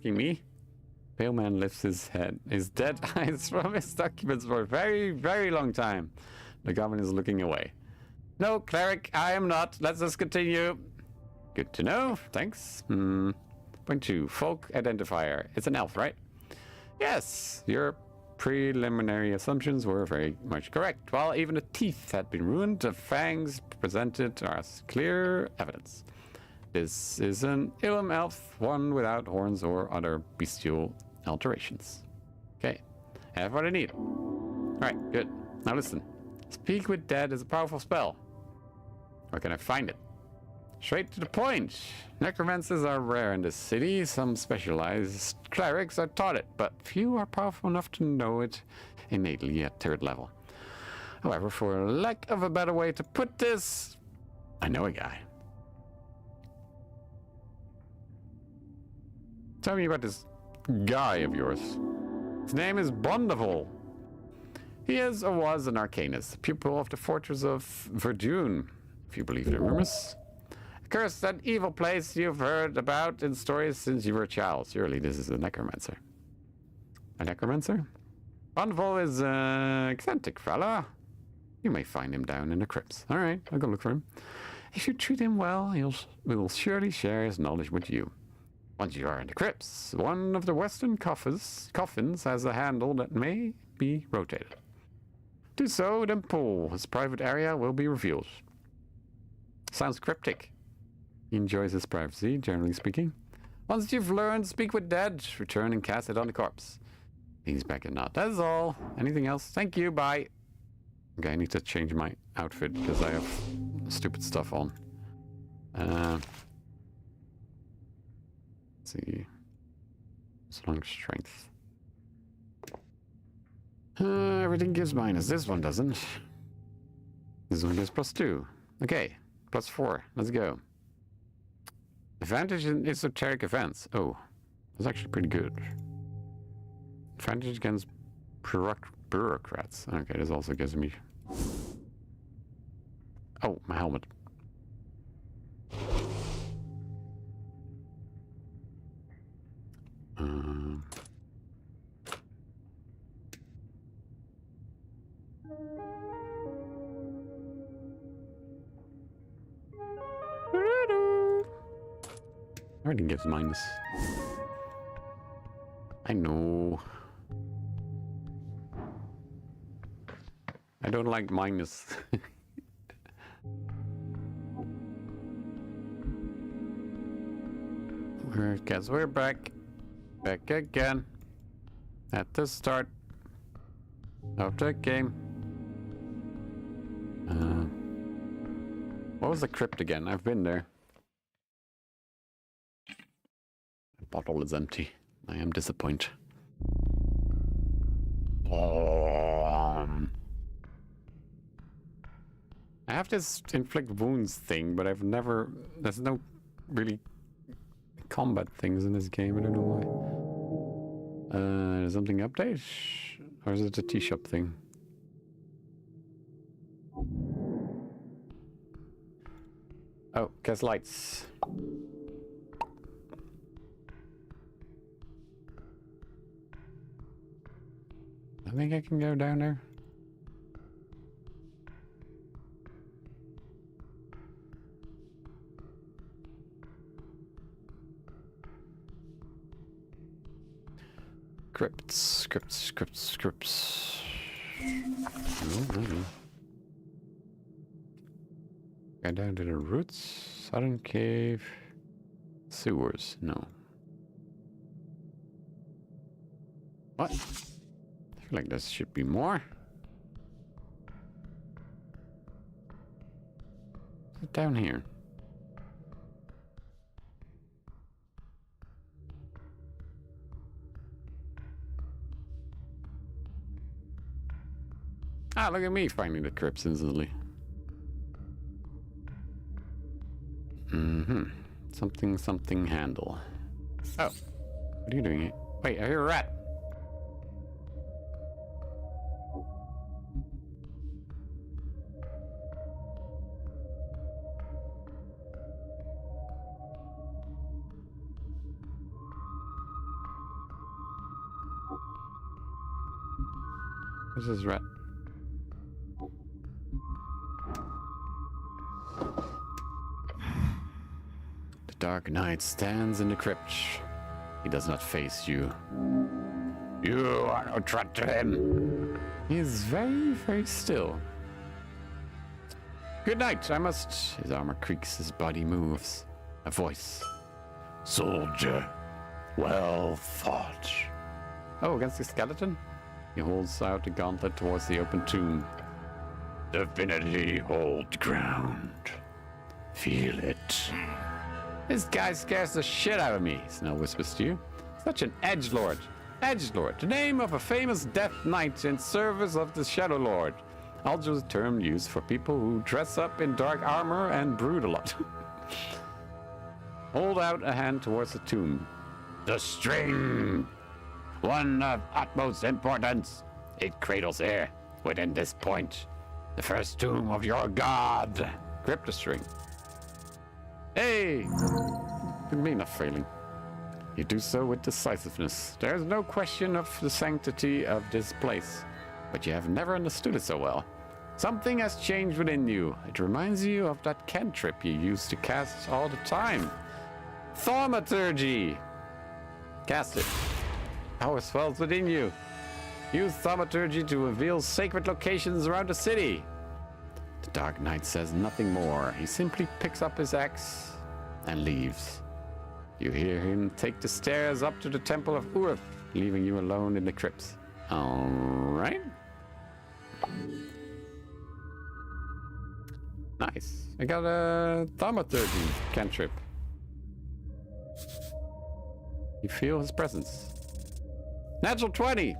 me? Pale man lifts his head. His dead eyes from his documents for a very, very long time. The goblin is looking away. No, cleric, I am not. Let's just continue. Good to know. Thanks. Point 2. Folk identifier. It's an elf, right? Yes. Your preliminary assumptions were very much correct. While even the teeth had been ruined, the fangs presented as clear evidence. This is an Ilum elf, one without horns or other bestial alterations. Okay, I have what I need. Alright, good. Now listen. Speak with Dead is a powerful spell. Where can I find it? Straight to the point. Necromancers are rare in this city. Some specialized clerics are taught it, but few are powerful enough to know it innately at 3rd level. However, for lack of a better way to put this, I know a guy. Tell me about this guy of yours. His name is Bondaval. He is or was an arcanist, pupil of the fortress of Verdun, if you believe the rumors. Curse, that evil place you've heard about in stories since you were a child. Surely this is a necromancer. A necromancer? Bondaval is an eccentric fella. You may find him down in the crypts. Alright, I'll go look for him. If you treat him well, he will surely share his knowledge with you. Once you are in the crypts, one of the western coffins has a handle that may be rotated. Do so, then pull. His private area will be revealed. Sounds cryptic. He enjoys his privacy, generally speaking. Once you've learned Speak with Dead, return and cast it on the corpse. He's back and not. That's all. Anything else? Thank you, bye. Okay, I need to change my outfit because I have stupid stuff on. See, strong strength. Everything gives minus. This one doesn't. This one gives +2. Okay, +4. Let's go. Advantage in esoteric events. Oh, that's actually pretty good. Advantage against bureaucrats. Okay, this also gives me. Oh, my helmet. Everything gives minus. I know. I don't like minus. Guess we're back. Back again. At the start of the game. What was the crypt again? I've been there. The bottle is empty. I am disappointed. I have this inflict wounds thing, but I've never... There's no really combat things in this game. I don't know why. Something update? Or is it a tea shop thing? Oh, guess lights. I think I can go down there. Scripts. Go down to the roots. Southern cave. Sewers. No. What? I feel like there should be more. Is it down here? Ah, look at me finding the crypts instantly. Something handle. Oh. What are you doing here? Wait, I hear a rat. Where's this rat? The Dark Knight stands in the crypt. He does not face you. You are no threat to him. He is very, very still. Good night, I must... His armor creaks, his body moves. A voice. Soldier, well fought. Oh, against the skeleton? He holds out the gauntlet towards the open tomb. Divinity hold ground. Feel it. This guy scares the shit out of me, Snell whispers to you. Such an edgelord. Edgelord, the name of a famous death knight in service of the Shadow Lord. Also a term used for people who dress up in dark armor and brood a lot. Hold out a hand towards the tomb. The string! One of utmost importance. It cradles here, within this point. The first tomb of your god. Grip the string. Hey! Didn't mean of failing. You do so with decisiveness. There is no question of the sanctity of this place, but you have never understood it so well. Something has changed within you. It reminds you of that cantrip you used to cast all the time. Thaumaturgy! Cast it. Power swells within you. Use thaumaturgy to reveal sacred locations around the city. The Dark Knight says nothing more. He simply picks up his axe and leaves. You hear him take the stairs up to the Temple of Urth, leaving you alone in the crypts. Alright. Nice. I got a thaumaturgy cantrip. You feel his presence. Natural 20!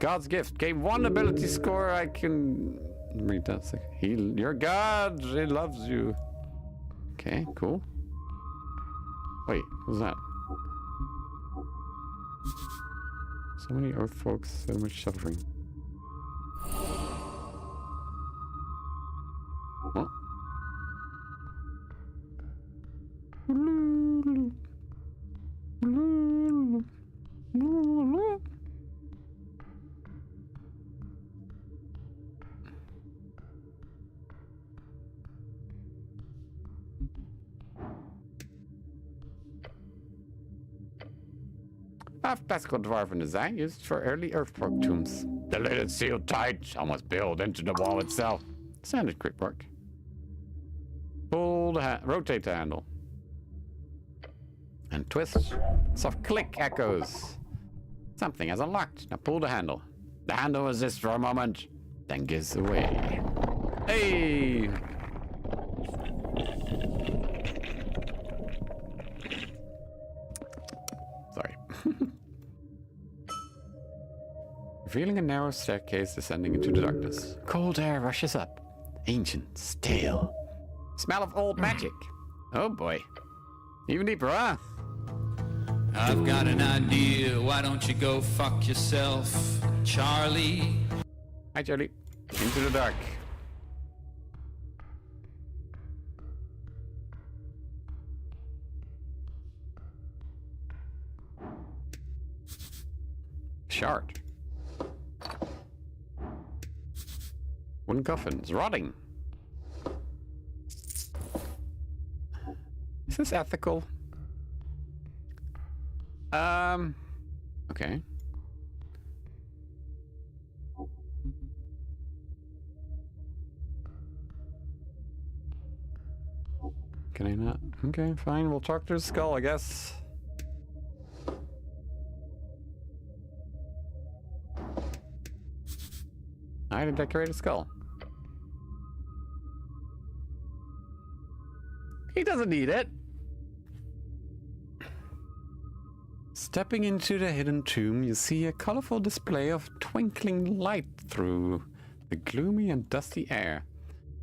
God's gift. Gain one ability score. I can read that. Your God, he loves you. Okay, cool. Wait, what was that? So many Earth folks, so much suffering. What? Of classical dwarven design used for early earthwork tombs. The lid is sealed tight, almost built into the wall itself. Standard crypt work. Pull the rotate the handle. And twist. Soft click echoes. Something has unlocked. Now pull the handle. The handle resists for a moment, then gives away. Hey! Sorry. Revealing a narrow staircase descending into the darkness. Cold air rushes up. Ancient, stale. Smell of old magic. Oh boy. Even deeper, huh? I've got an idea, why don't you go fuck yourself, Charlie? Hi, Charlie. Into the dark. Shard. Wooden coffin. It's rotting. Is this ethical? Okay. Can I not? Okay, fine. We'll talk to the skull, I guess. I had to decorate a skull. He doesn't need it. Stepping into the hidden tomb, you see a colorful display of twinkling light through the gloomy and dusty air.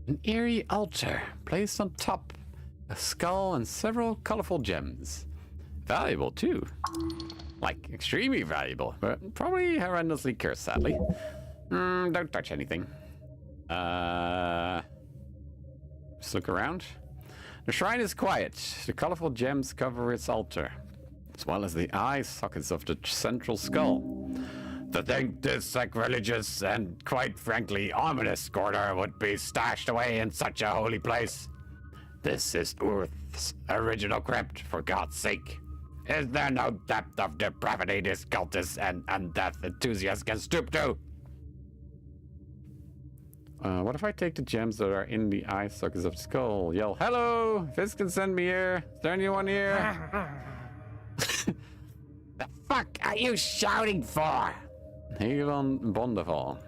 An eerie altar placed on top, a skull and several colorful gems. Valuable too. Like, extremely valuable, but probably horrendously cursed, sadly. Don't touch anything. Just look around. The shrine is quiet. The colorful gems cover its altar, as well as the eye sockets of the central skull. To think this sacrilegious and, quite frankly, ominous corner would be stashed away in such a holy place. This is Earth's original crypt, for God's sake. Is there no depth of depravity this cultist and undeath enthusiast can stoop to? What if I take the gems that are in the eye sockets of the skull? Yell, hello! Fisk can send me here. Is there anyone here? The fuck are you shouting for? Helon Bondeval.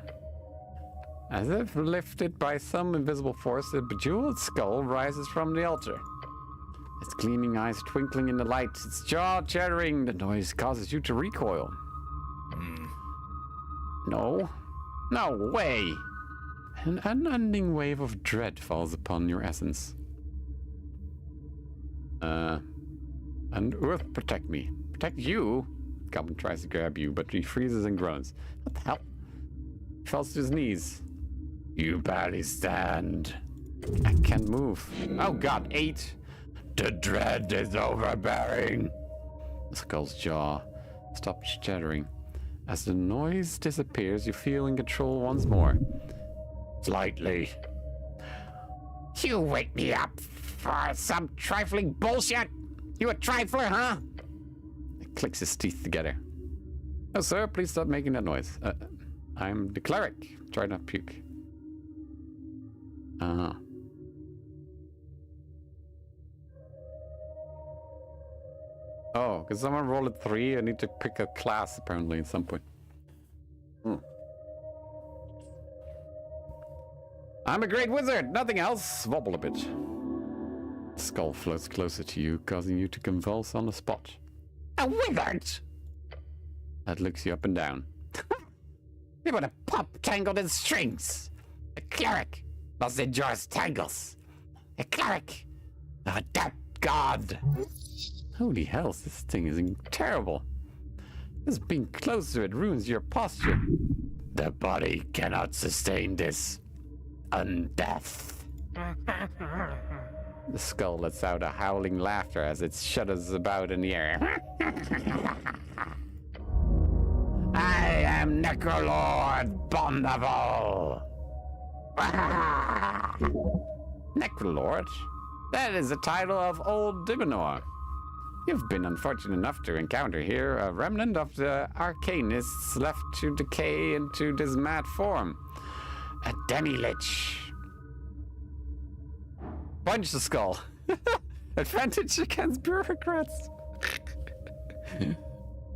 As if lifted by some invisible force, the bejeweled skull rises from the altar. Its gleaming eyes twinkling in the light, its jaw chattering. The noise causes you to recoil. No. No way! An unending wave of dread falls upon your essence. And Earth, protect me. Protect you? Goblin tries to grab you, but he freezes and groans. What the hell? He falls to his knees. You barely stand. I can't move. Oh god, 8. The dread is overbearing. The skull's jaw stops chattering. As the noise disappears, you feel in control once more. Slightly. You wake me up for some trifling bullshit? You a trifler, huh? He clicks his teeth together. Oh, sir, please stop making that noise. I'm the cleric. Try not to puke. Oh, because someone rolled a 3. I need to pick a class, apparently, at some point. I'm a great wizard, nothing else. Wobble a bit. The skull floats closer to you, causing you to convulse on the spot. A wizard? That looks you up and down. You would have pup tangled in strings. A cleric must endure tangles. A cleric, a dead god. Holy hell, this thing is terrible. Just being close to it ruins your posture. The body cannot sustain this undeath. The skull lets out a howling laughter as it shudders about in the air. I am Necrolord Bondaval. Necrolord? That is the title of Old Dimonor. You've been unfortunate enough to encounter here a remnant of the arcanists left to decay into this mad form. A demi-lich. Punch the skull. Advantage against bureaucrats.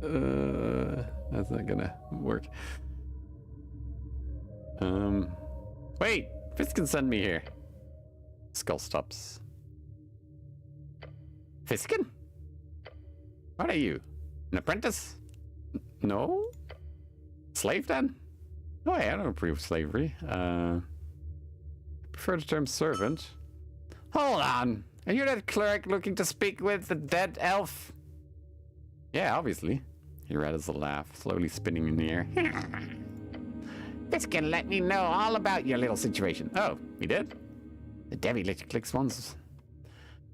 That's not gonna work. Wait, Fisk can send me here. Skull stops. Fiskin? What are you? An apprentice? No? Slave then? Oh yeah, I don't approve of slavery. Prefer the term servant. Hold on. Are you that cleric looking to speak with the dead elf? Yeah, obviously. He rattles a laugh, slowly spinning in the air. This can let me know all about your little situation. Oh, he did? The Demi-Lich clicks once.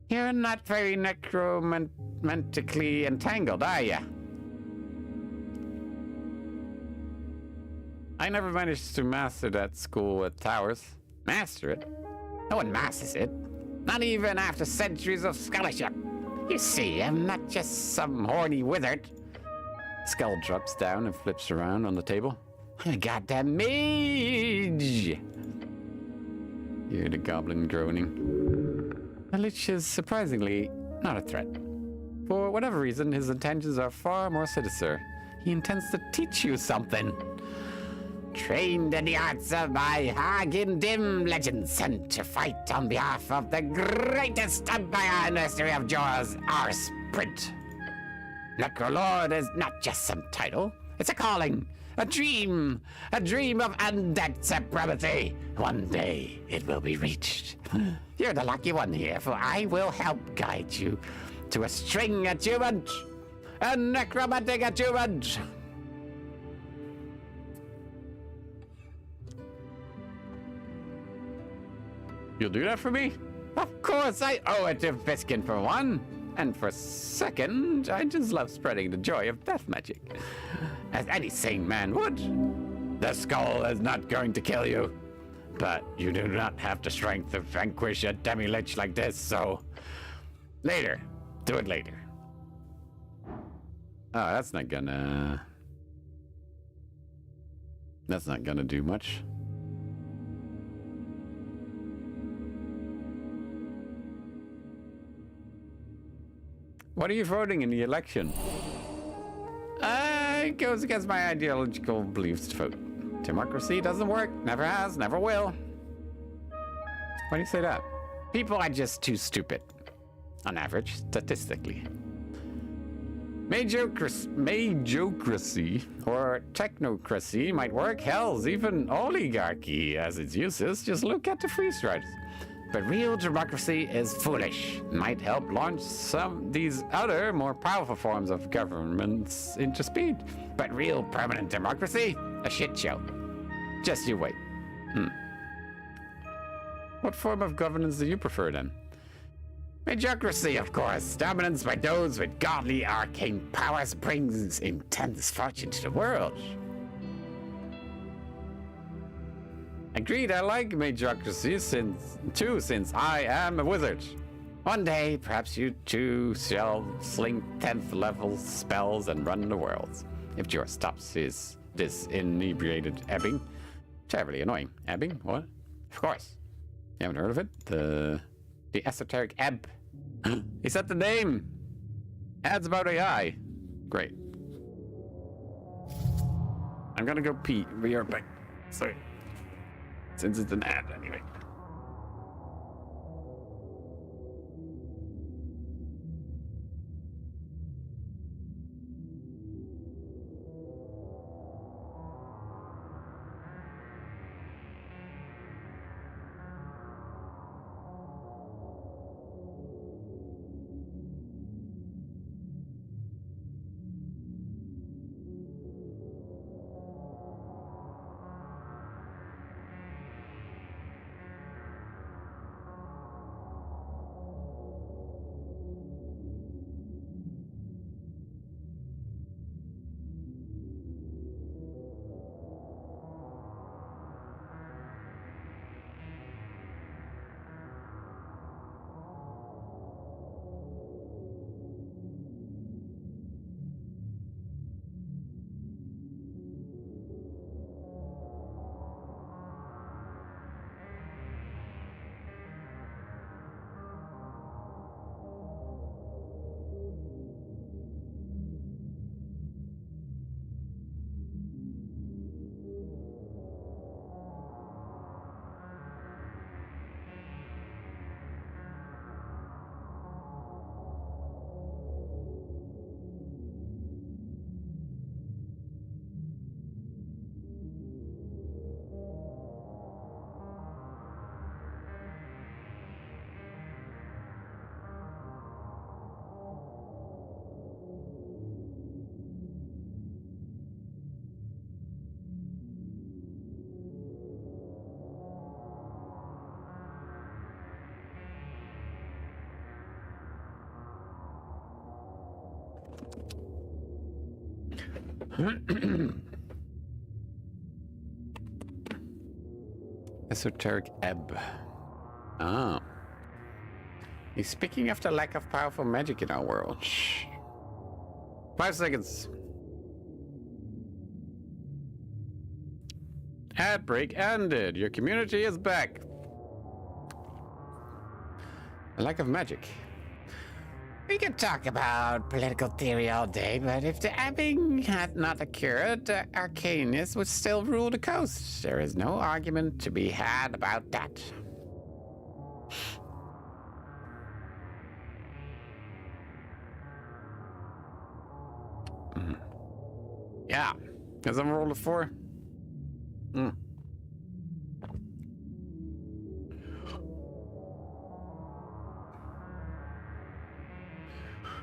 You're not very necromantically entangled, are ya? I never managed to master that school at Towers. Master it? No one masters it. Not even after centuries of scholarship. You see, I'm not just some horny wizard. Skull drops down and flips around on the table. I'm a goddamn mage! You hear the goblin groaning. The Lich is surprisingly not a threat. For whatever reason, his intentions are far more sinister. He intends to teach you something. Trained in the arts of my Hagen Dim legend, sent to fight on behalf of the greatest empire in the history of Jaws, our sprint. Necrolord is not just some title, it's a calling, a dream of undead supremacy. One day it will be reached. You're the lucky one here, for I will help guide you to a string achievement, a necromantic achievement. You'll do that for me? Of course, I owe it to Viskin for one. And for second, I just love spreading the joy of death magic. As any sane man would. The skull is not going to kill you. But you do not have the strength to vanquish a demi-lich like this, so... Later. Do it later. Oh, that's not gonna do much. What are you voting in the election? It goes against my ideological beliefs to vote. Democracy doesn't work. Never has, never will. Why do you say that? People are just too stupid. On average, statistically. Majocracy or technocracy might work. Hell's even oligarchy has its uses. Just look at the freeze riders. But real democracy is foolish. Might help launch some these other more powerful forms of governments into speed. But real permanent democracy? A shit show. Just you wait. What form of governance do you prefer then? Mediocracy, of course. Dominance by those with godly arcane powers brings intense fortune to the world. Agreed, I like mediocrity since I am a wizard. One day, perhaps you too shall sling 10th level spells and run the world. If Jor stops this inebriated ebbing. Terribly annoying. Ebbing? What? Of course. You haven't heard of it? The Esoteric Ebb. He said the name! Ads about AI. Great. I'm gonna go pee. Be right back. Sorry. Since it's an ad anyway. Esoteric Ebb. Ah. He's speaking of the lack of powerful magic in our world. 5 seconds. Ad break ended. Your community is back. A lack of magic. We could talk about political theory all day, but if the ebbing had not occurred, the arcanists would still rule the coast. There is no argument to be had about that. Yeah. Has someone rolled a 4?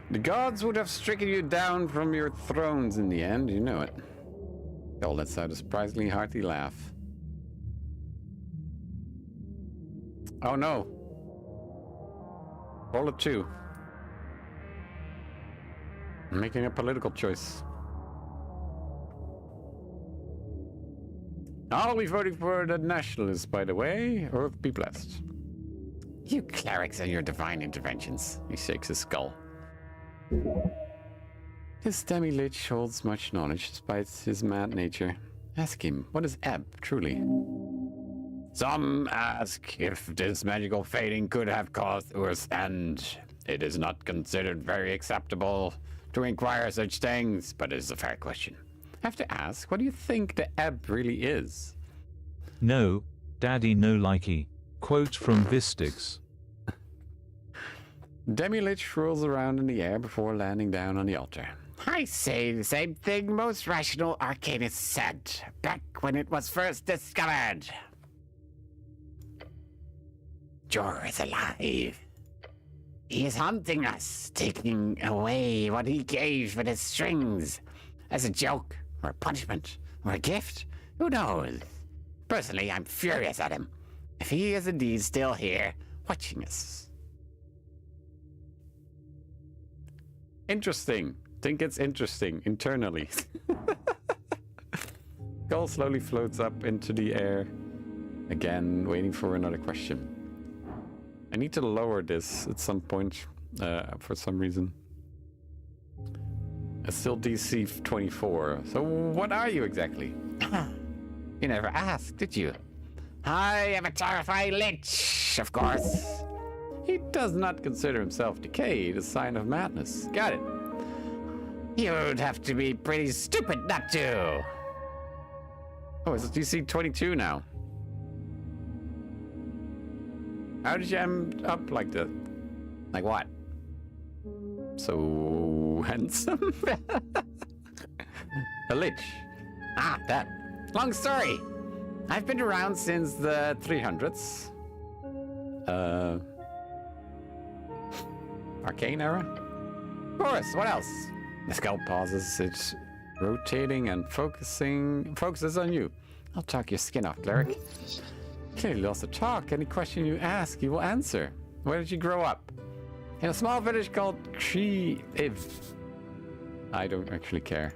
The gods would have stricken you down from your thrones in the end, you know it. Y'all lets out a surprisingly hearty laugh. Oh no. Roll a 2. I'm making a political choice. I'll be voting for the nationalists, by the way. Earth be blessed. You clerics and your divine interventions. He shakes his skull. This demi-lich holds much knowledge despite his mad nature. Ask him, what is ebb, truly? Some ask if this magical fading could have caused Earth's end. It is not considered very acceptable to inquire such things, but it is a fair question. I have to ask, what do you think the ebb really is? No, Daddy no likey. Quote from Vistix. Demi-lich rolls around in the air before landing down on the altar. I say the same thing most rational arcanists said back when it was first discovered. Jor is alive. He is haunting us, taking away what he gave with his strings. As a joke, or a punishment, or a gift, who knows? Personally, I'm furious at him. If he is indeed still here, watching us. Interesting. Think it's interesting internally. Gull slowly floats up into the air. Again, waiting for another question. I need to lower this at some point for some reason. It's still DC 24. So what are you exactly? You never asked, did you? I am a terrifying lich, of course. He does not consider himself decayed, a sign of madness. Got it. You'd have to be pretty stupid not to. Oh, it's DC 22 now. How did you end up like that? Like what? So handsome? A lich. Ah, that. Long story. I've been around since the 300s. Arcane era? Of course, what else? The skull pauses. It's rotating and focuses on you. I'll talk your skin off, cleric. Clearly lost the talk. Any question you ask, he will answer. Where did you grow up? In a small village called Iv. I don't actually care.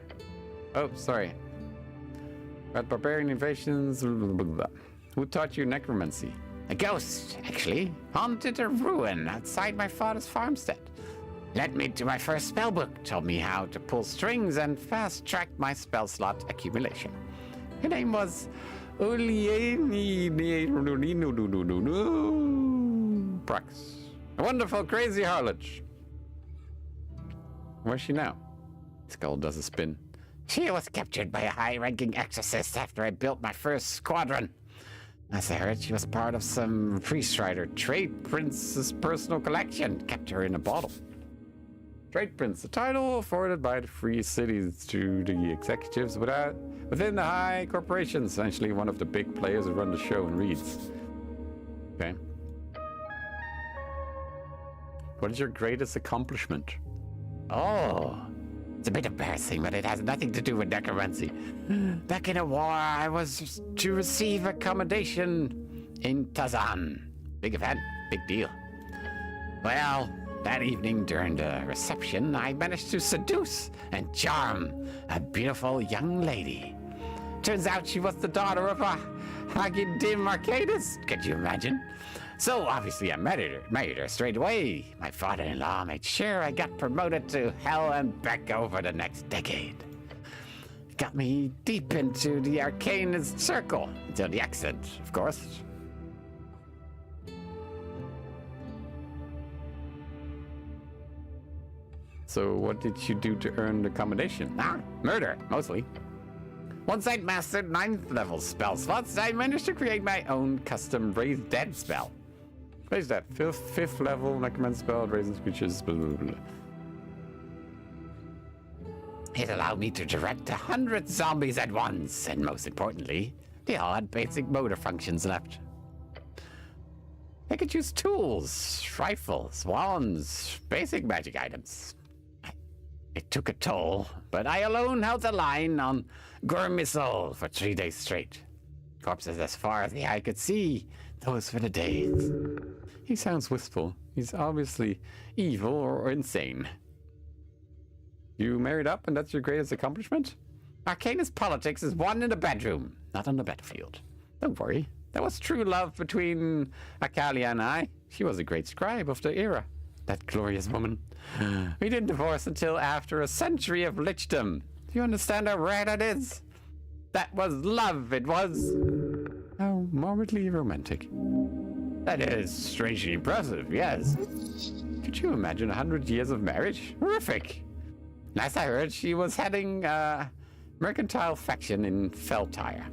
Oh, sorry. About barbarian invasions. Blah, blah, blah. Who taught you necromancy? A ghost, actually, haunted a ruin outside my father's farmstead. Led me to my first spellbook, told me how to pull strings and fast-tracked my spell slot accumulation. Her name was Prax. A wonderful, crazy harlot. Where's she now? Skull does a spin. She was captured by a high-ranking exorcist after I built my first squadron. As I heard, she was part of some priest rider trade prince's personal collection. Kept her in a bottle. Trade Prince, the title afforded by the free cities to the executives within the high corporations, essentially one of the big players who run the show and reads. Okay. What is your greatest accomplishment? Oh, it's a bit embarrassing, but it has nothing to do with necromancy. Back in the war, I was to receive accommodation in Tazan. Big event, big deal. Well, that evening during the reception, I managed to seduce and charm a beautiful young lady. Turns out she was the daughter of a Hagidim Arcadis. Could you imagine? So obviously I married her straight away. My father-in-law made sure I got promoted to hell and back over the next decade. Got me deep into the arcanist circle, until the accident, of course. So what did you do to earn the commendation? Murder, mostly. Once I'd mastered 9th level spell slots, I managed to create my own custom Raise Dead spell. What is that? Fifth level necromancer spell, raising creatures, blah, blah, blah. It allowed me to direct 100 zombies at once, and most importantly, they all had basic motor functions left. I could use tools, rifles, wands, basic magic items. It took a toll, but I alone held the line on Gormisol for 3 days straight. Corpses as far as the eye could see, those were the days. He sounds wistful. He's obviously evil or insane. You married up and that's your greatest accomplishment? Arcanist politics is won in the bedroom, not on the battlefield. Don't worry, there was true love between Akalia and I. She was a great scribe of the era. That glorious woman. We didn't divorce until after a century of lichdom. Do you understand how rare that is? That was love, it was. How morbidly romantic. That is strangely impressive, yes. Could you imagine 100 years of marriage? Horrific. Last I heard, she was heading a mercantile faction in Feltire.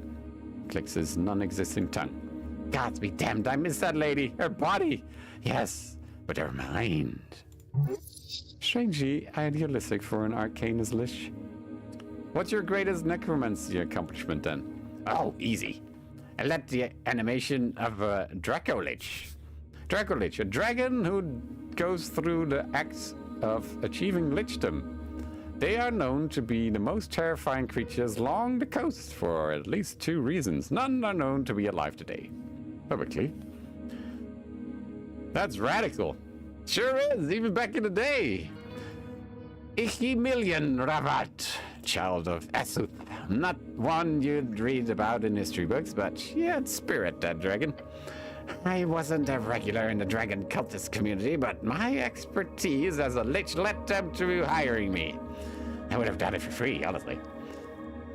Clicks his non-existing tongue. Gods be damned, I miss that lady. Her body, yes, but her mind. Strangely idealistic for an arcanist lich. What's your greatest necromancy accomplishment then? Oh, easy. I led the animation of a Dracolich. Dracolich, a dragon who goes through the acts of achieving lichdom. They are known to be the most terrifying creatures along the coast for at least 2 reasons. None are known to be alive today. Publicly. That's radical. Sure is, even back in the day. Ichimilian Ravat, child of Esuth. Not one you'd read about in history books, but she had spirit, that dragon. I wasn't a regular in the dragon cultist community, but my expertise as a lich led them to hiring me. I would have done it for free, honestly.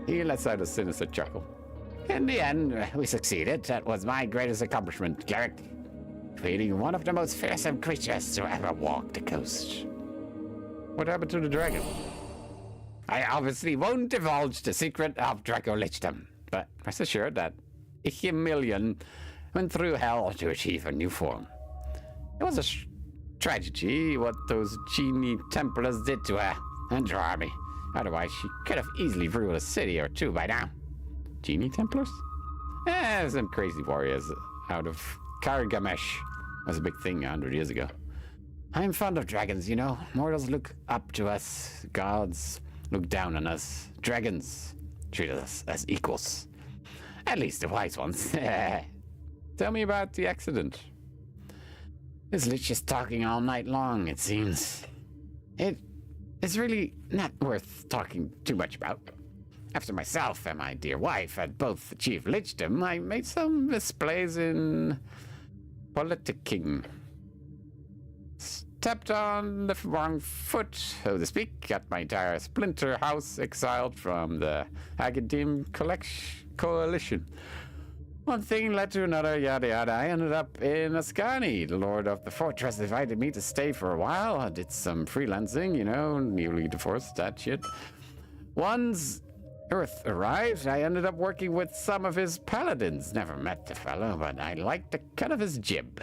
He lets out a sinister chuckle. In the end, we succeeded. That was my greatest accomplishment, Garrick. Creating one of the most fearsome creatures to ever walk the coast. What happened to the dragon? I obviously won't divulge the secret of Dracolichdom, but rest assured that Ichimilian went through hell to achieve a new form. It was a tragedy what those genie Templars did to her and her army. Otherwise, she could have easily ruled a city or 2 by now. Genie Templars? Some crazy warriors out of Kargamesh. Was a big thing 100 years ago. I'm fond of dragons, you know. Mortals look up to us. Gods look down on us. Dragons treat us as equals. At least the wise ones. Tell me about the accident. This lich is talking all night long, it seems. It's really not worth talking too much about. After myself and my dear wife had both achieved lichdom, I made some displays in politicking. Stepped on the wrong foot, so to speak, got my entire splinter house exiled from the Agadim Coalition. One thing led to another, yada yada. I ended up in Ascani. The lord of the fortress invited me to stay for a while. I did some freelancing, you know, newly divorced, that shit. Once Earth arrived, I ended up working with some of his paladins. Never met the fellow, but I liked the cut of his jib.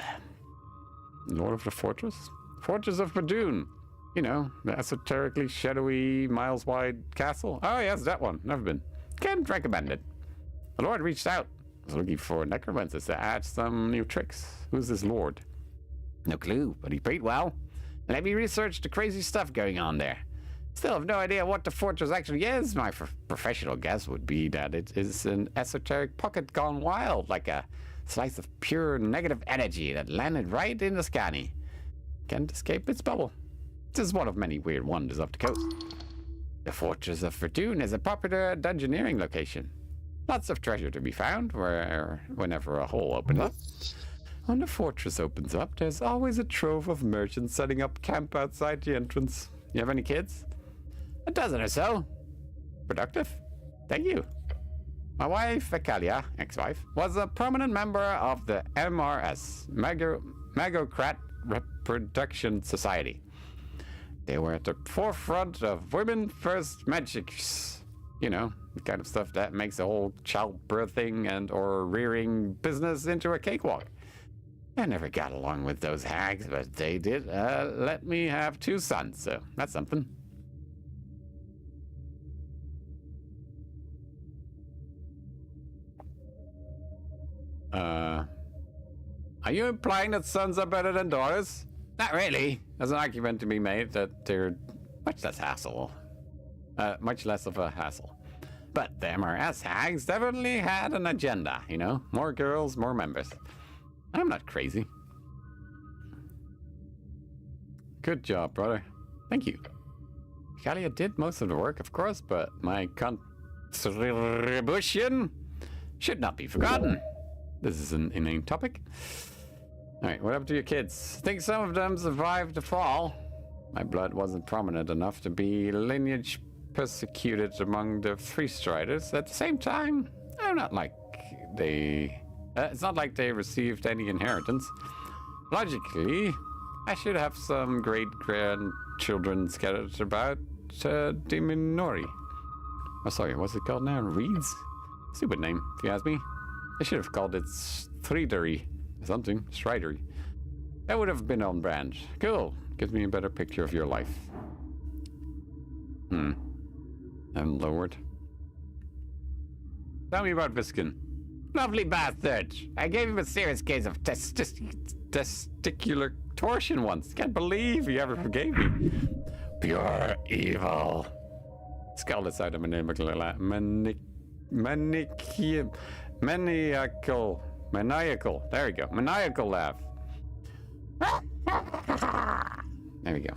Lord of the fortress? Fortress of Padoon. You know, the esoterically shadowy, miles-wide castle. Oh, yes, that one. Never been. Can't recommend it. The Lord reached out. Was looking for necromancers to add some new tricks. Who's this Lord? No clue, but he paid well. Let me research the crazy stuff going on there. Still have no idea what the fortress actually is. My professional guess would be that it is an esoteric pocket gone wild, like a slice of pure negative energy that landed right in the Scani. can't escape its bubble. This is one of many weird wonders of the coast. The Fortress of Fortune is a popular dungeoneering location. Lots of treasure to be found whenever a hole opens up. When the fortress opens up, there's always a trove of merchants setting up camp outside the entrance. You have any kids? A dozen or so. Productive? Thank you. My wife, Ekalia, ex-wife, was a prominent member of the MRS, Magocrat Reproduction Society. They were at the forefront of women first magics. You know, the kind of stuff that makes the whole childbirthing and or rearing business into a cakewalk. I never got along with those hags, but they did let me have 2 sons, so that's something. Are you implying that sons are better than daughters? Not really. There's an argument to be made that they're much less of a hassle. But the MRS hags definitely had an agenda, you know? More girls, more members. I'm not crazy. Good job, brother. Thank you. Kalia did most of the work, of course, but my contribution should not be forgotten. This is an inane topic. Alright, what happened to your kids? I think some of them survived the fall. My blood wasn't prominent enough to be lineage persecuted among the Free Striders. At the same time, I'm not like they... it's not like they received any inheritance. Logically, I should have some great-grandchildren scattered about Diminori. Oh, sorry, what's it called now? Reeds? Stupid name, if you ask me. I should have called it Stridery. Something. Stridery. That would have been on brand. Cool. Gives me a better picture of your life. I'm lowered. Tell me about Viskin. Lovely bastard. I gave him a serious case of testicular torsion once. Can't believe he ever forgave me. Pure evil. Skull inside of maniacal. There we go. Maniacal laugh. There we go.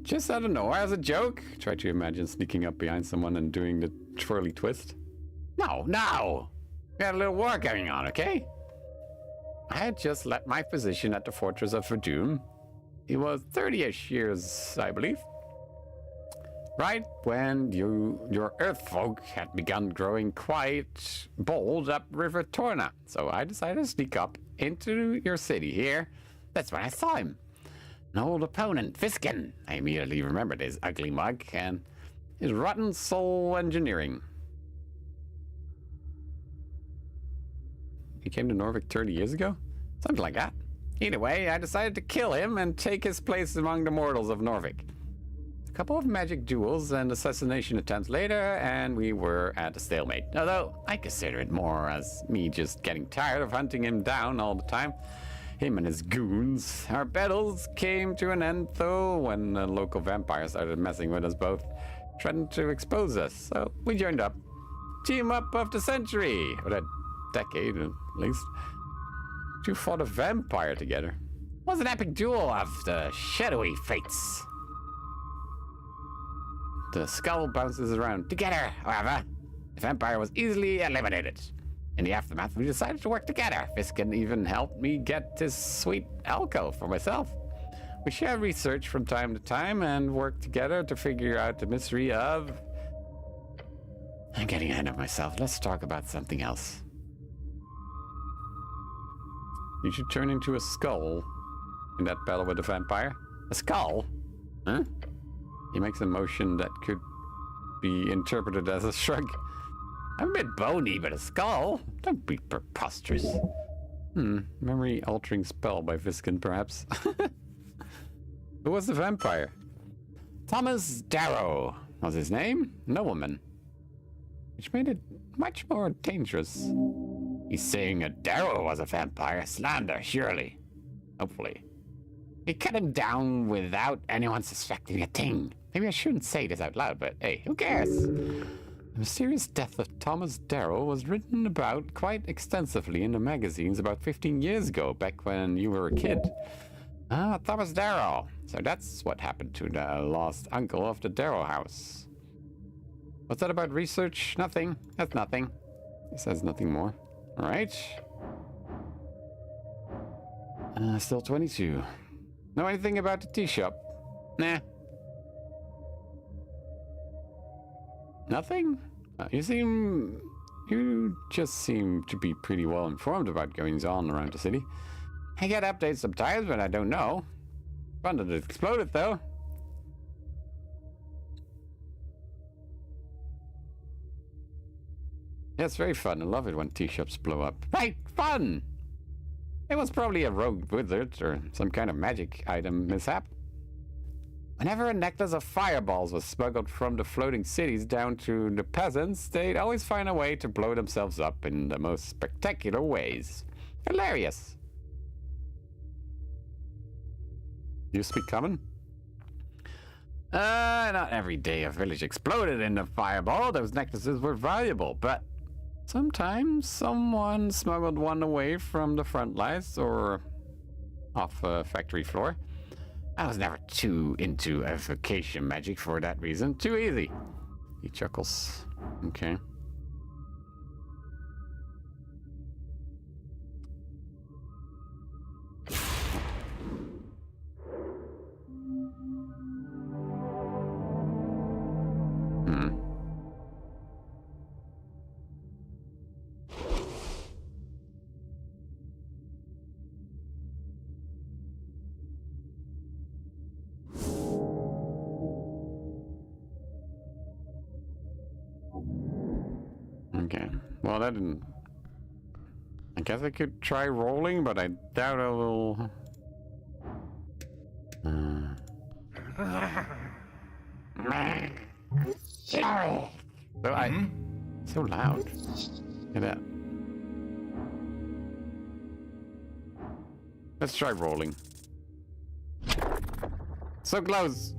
Just out of nowhere as a joke. Try to imagine sneaking up behind someone and doing the twirly twist. No. We had a little war going on, okay? I had just left my position at the Fortress of Verdun. He was 30-ish years, I believe. Right when your Earth folk had begun growing quite bold up River Torna. So I decided to sneak up into your city here. That's when I saw him. An old opponent, Viskin. I immediately remembered his ugly mug and his rotten soul engineering. He came to Norvik 30 years ago? Something like that. Either way, I decided to kill him and take his place among the mortals of Norvik. A couple of magic duels and assassination attempts later, and we were at a stalemate. Although, I consider it more as me just getting tired of hunting him down all the time. Him and his goons. Our battles came to an end, though, when a local vampire started messing with us both, threatened to expose us. So we joined up. Team up of the century, or that decade at least. Two fought a vampire together. It was an epic duel of the shadowy fates. The skull bounces around. Together, however, the vampire was easily eliminated. In the aftermath, we decided to work together. Viskin even helped me get this sweet alcove for myself. We share research from time to time and work together to figure out the mystery of... I'm getting ahead of myself. Let's talk about something else. You should turn into a skull in that battle with the vampire. A skull? Huh? He makes a motion that could be interpreted as a shrug. I'm a bit bony, but a skull? Don't be preposterous. Memory-altering spell by Viskin, perhaps. Who was the vampire? Thomas Darrow was his name. Nobleman. Which made it much more dangerous. He's saying a Darrow was a vampire. Slander, surely. Hopefully. He cut him down without anyone suspecting a thing. Maybe I shouldn't say this out loud, but hey, who cares? The mysterious death of Thomas Darrow was written about quite extensively in the magazines about 15 years ago, back when you were a kid. Ah, Thomas Darrow. So that's what happened to the lost uncle of the Darrow house. What's that about research? Nothing. That's nothing. He says nothing more. All right. Still 22. Know anything about the tea shop? Nah. Nothing? You just seem to be pretty well informed about goings on around the city. I get updates sometimes, but I don't know. Fun that it exploded, though. Yeah, it's very fun. I love it when tea shops blow up. Right, fun! It was probably a rogue wizard or some kind of magic item mishap. Whenever a necklace of fireballs was smuggled from the floating cities down to the peasants, they'd always find a way to blow themselves up in the most spectacular ways. Hilarious. You speak common? Not every day a village exploded in a fireball. Those necklaces were valuable, but sometimes someone smuggled one away from the front lines or off a factory floor. I was never too into evocation magic for that reason. Too easy. He chuckles. Okay. Okay. Well, that didn't... I guess I could try rolling, but I doubt I will... So loud. Look at that. Let's try rolling. So close!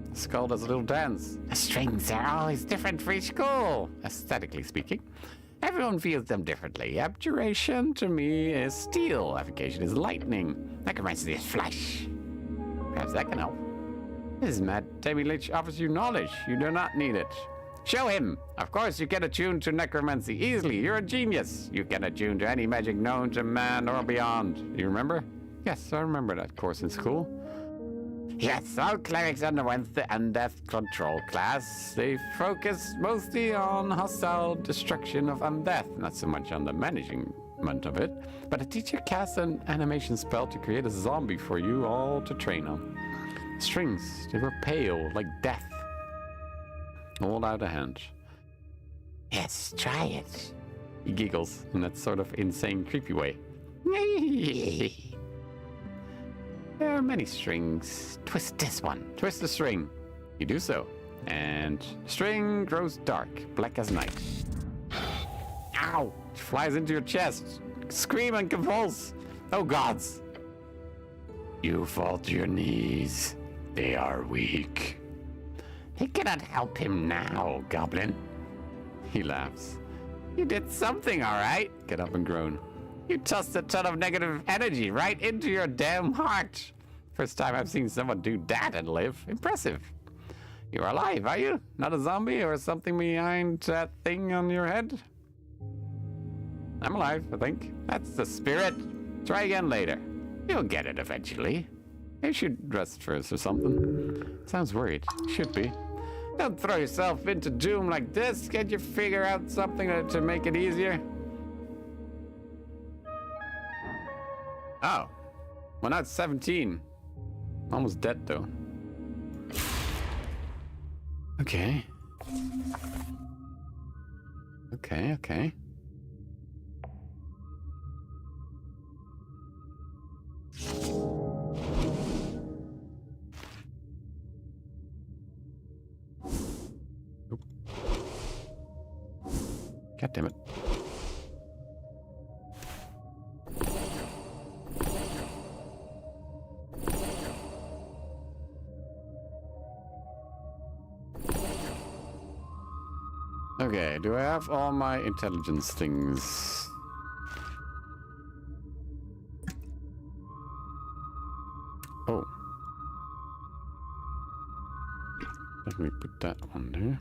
The skull does a little dance. The strings are always different for each school, aesthetically speaking. Everyone feels them differently. Abjuration to me is steel. Evocation is lightning. Necromancy is flesh. Perhaps that can help. This mad Tammy Lich offers you knowledge. You do not need it. Show him. Of course, you can attune to necromancy easily. You're a genius. You can attune to any magic known to man or beyond. Do you remember? Yes, I remember that course in school. Yes, all clerics underwent the undeath control class. They focus mostly on hostile destruction of undeath, not so much on the management of it. But the teacher cast an animation spell to create a zombie for you all to train on. Strings, they were pale, like death. Hold out a hand. Yes, try it. He giggles in that sort of insane, creepy way. There are many strings. Twist this one. Twist the string. You do so. And the string grows dark, black as night. Ow! It flies into your chest. Scream and convulse. Oh gods. You fall to your knees. They are weak. They cannot help him now, Goblin. He laughs. You did something, all right. Get up and groan. You tossed a ton of negative energy right into your damn heart. First time I've seen someone do that and live. Impressive. You're alive, are you? Not a zombie or something behind that thing on your head? I'm alive, I think. That's the spirit. Try again later. You'll get it eventually. You should rest first or something. Sounds worried. Should be. Don't throw yourself into doom like this. Can't you figure out something to make it easier? Oh. Well, now it's 17. Almost dead, though. Okay. Okay. God damn it. Okay, do I have all my intelligence things? Oh. Let me put that on there.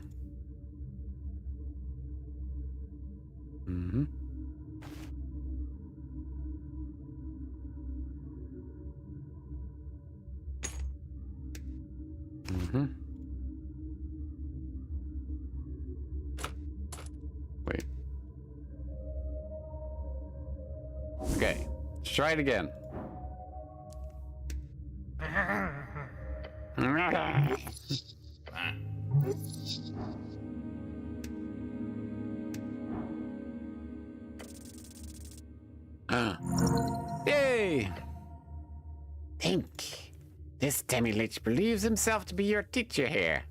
Mm-hmm. Mm-hmm. Wait. Okay, let's try it again. Yay! Think. This demi-lich believes himself to be your teacher here.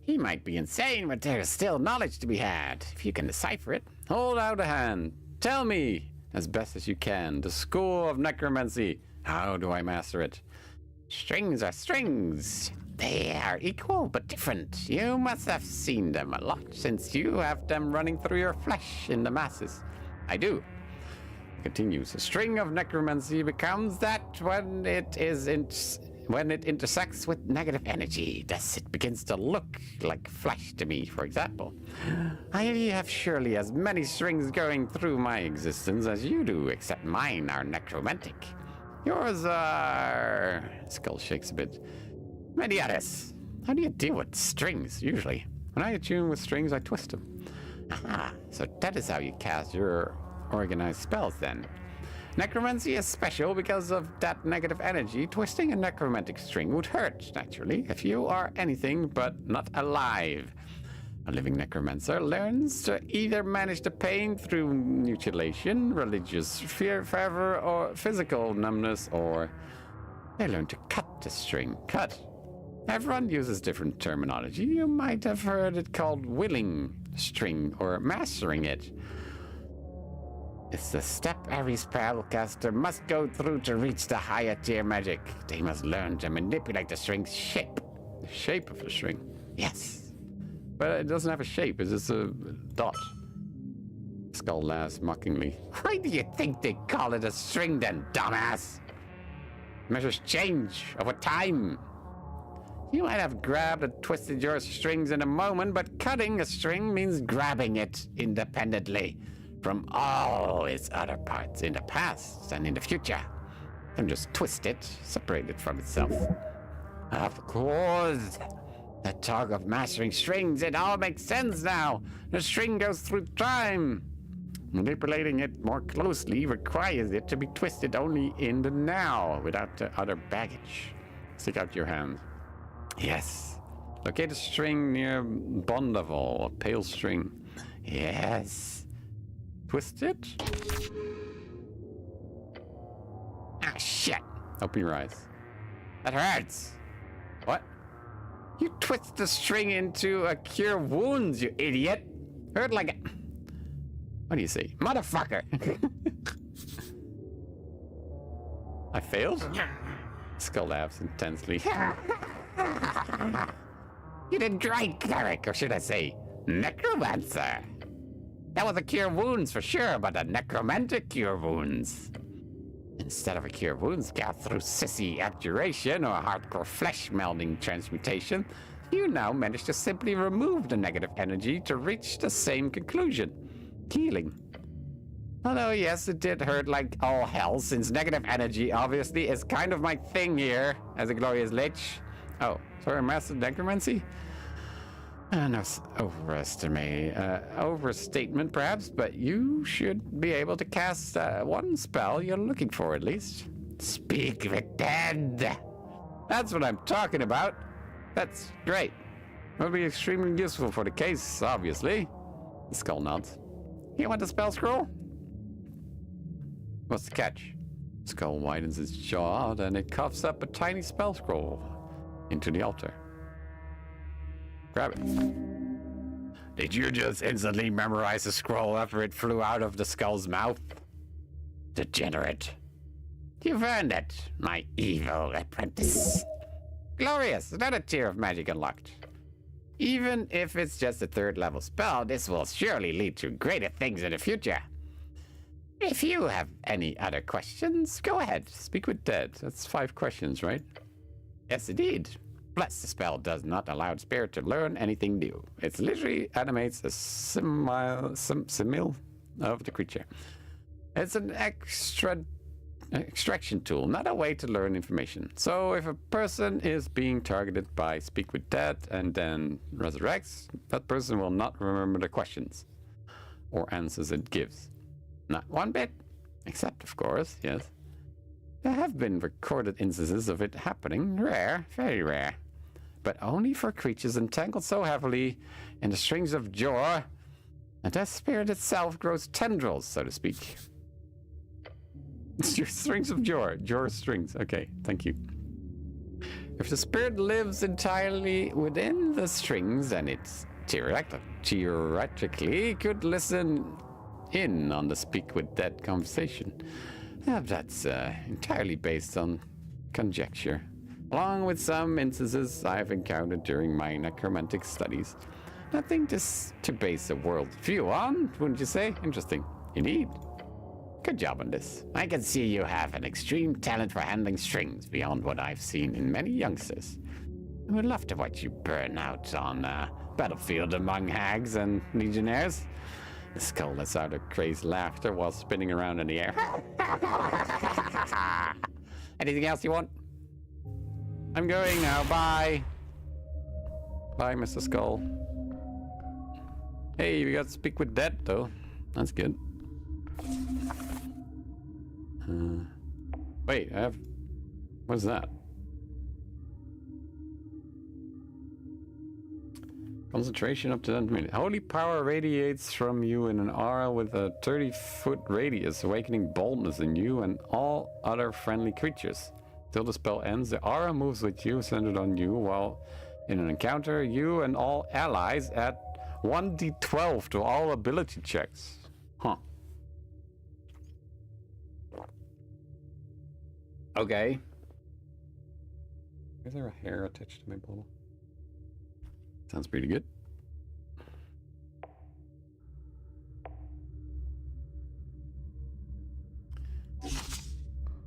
He might be insane, but there is still knowledge to be had, if you can decipher it. Hold out a hand. Tell me, as best as you can, the school of necromancy. How do I master it? Strings are strings. They are equal but different. You must have seen them a lot, since you have them running through your flesh in the masses. I do. Continues. A string of necromancy becomes that when it intersects with negative energy. Thus, it begins to look like flesh to me, for example. I have surely as many strings going through my existence as you do, except mine are necromantic. Yours are... Skull shakes a bit. Many others. How do you deal with strings, usually? When I attune with strings, I twist them. Aha, so that is how you cast your organized spells, then. Necromancy is special because of that negative energy. Twisting a necromantic string would hurt, naturally, if you are anything but not alive. A living necromancer learns to either manage the pain through mutilation, religious fervor, or physical numbness, or they learn to cut the string. Cut. Everyone uses different terminology. You might have heard it called willing string or mastering it. It's the step every spellcaster must go through to reach the higher tier magic. They must learn to manipulate the string's shape. The shape of the string? Yes. But it doesn't have a shape, it's just a dot. Skull laughs mockingly. Why do you think they call it a string then, dumbass? Measures change over time. You might have grabbed and twisted your strings in a moment, but cutting a string means grabbing it independently from all its other parts in the past and in the future. And just twist it, separate it from itself. Of course. The talk of mastering strings, it all makes sense now. The string goes through time. Manipulating it more closely requires it to be twisted only in the now, without the other baggage. Stick out your hand. Yes. Locate a string near Bondaval, a pale string. Yes. Twist it. Ah, shit. Open your eyes. That hurts. What? You twist the string into a cure wounds, you idiot. Hurt like a... What do you say? motherfucker. I failed? Skull laughs intensely. You did great, cleric, or should I say, necromancer. That was a cure wounds for sure, but a necromantic cure wounds. Instead of a cure wounds got through sissy abjuration or hardcore flesh melding transmutation, you now managed to simply remove the negative energy to reach the same conclusion. Healing. Although, yes, it did hurt like all hell, since negative energy obviously is kind of my thing here as a glorious lich. Oh, sorry, master necromancy? No, overstatement perhaps, but you should be able to cast one spell you're looking for at least. Speak the dead! That's what I'm talking about. That's great. It would be extremely useful for the case, obviously. The skull nods. You want the spell scroll? What's the catch? Skull widens its jaw, then it coughs up a tiny spell scroll into the altar. Grab it. Did you just instantly memorize the scroll after it flew out of the skull's mouth? Degenerate. You've earned it, my evil apprentice. Glorious, another tier of magic unlocked. Even if it's just a 3rd level spell, this will surely lead to greater things in the future. If you have any other questions, go ahead. Speak with dead. That's 5 questions, right? Yes, indeed. Plus, the spell does not allow the spirit to learn anything new. It literally animates a simile of the creature. It's an extraction tool, not a way to learn information. So if a person is being targeted by Speak with Dead and then resurrects, that person will not remember the questions or answers it gives. Not one bit. Except, of course, yes. There have been recorded instances of it happening. Rare, very rare. But only for creatures entangled so heavily in the strings of Jor that their spirit itself grows tendrils, so to speak. Strings of Jor. Jor strings. Okay, thank you. If the spirit lives entirely within the strings, then it's theoretically could listen in on the Speak with Dead conversation. That's entirely based on conjecture, along with some instances I've encountered during my necromantic studies. Nothing to base a world view on, wouldn't you say? Interesting. Indeed. Good job on this. I can see you have an extreme talent for handling strings beyond what I've seen in many youngsters. I would love to watch you burn out on battlefield among hags and legionnaires. The skull lets out a crazed laughter while spinning around in the air. Anything else you want? I'm going now. Bye. Bye, Mr. Skull. Hey, we got to Speak with Dead, though. That's good. Wait, I have... What's that? Concentration up to 10 minutes. Holy power radiates from you in an aura with a 30-foot radius, awakening boldness in you and all other friendly creatures. Till the spell ends, the aura moves with you, centered on you, while in an encounter, you and all allies add 1d12 to all ability checks. Huh. Okay. Is there a hair attached to my bottle? Sounds pretty good.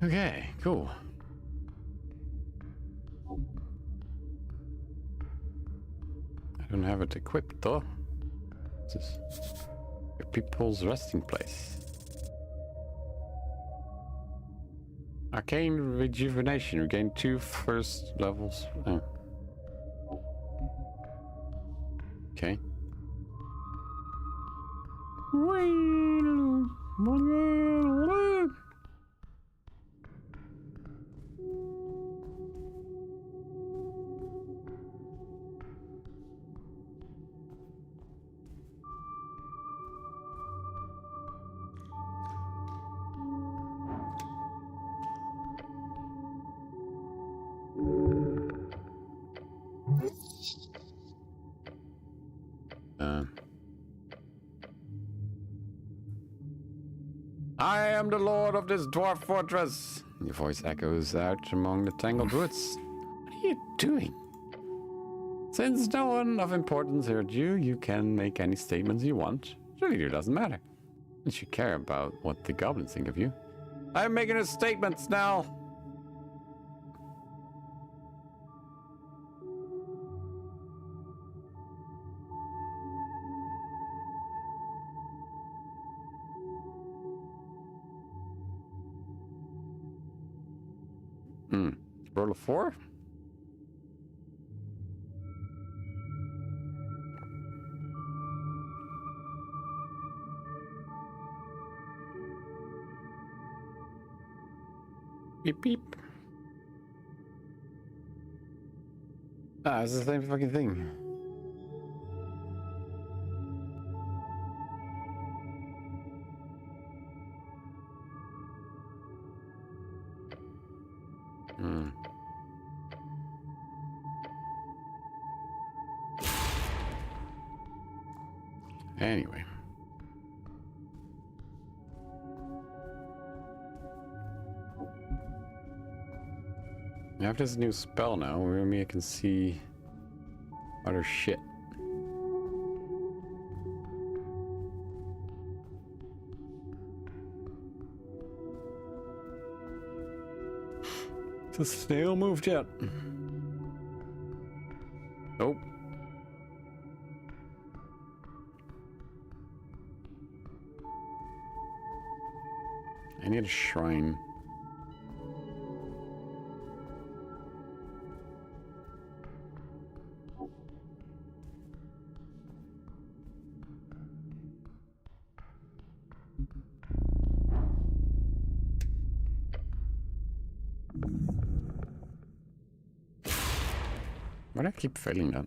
Okay, cool. I don't have it equipped though. This is your people's resting place. Arcane Rejuvenation. Regain 2 first levels. Oh. Okay. I am the lord of this dwarf fortress. Your voice echoes out among the tangled woods. What are you doing? Since no one of importance heard you, you can make any statements you want. It really doesn't matter. You should care about what the goblins think of you. I'm making a statement now. Roll a 4? Beep beep. Ah, it's the same fucking thing. Anyway. I have this new spell now where I can see other shit. The snail moved yet? Nope. I need a shrine. Why do I keep failing that?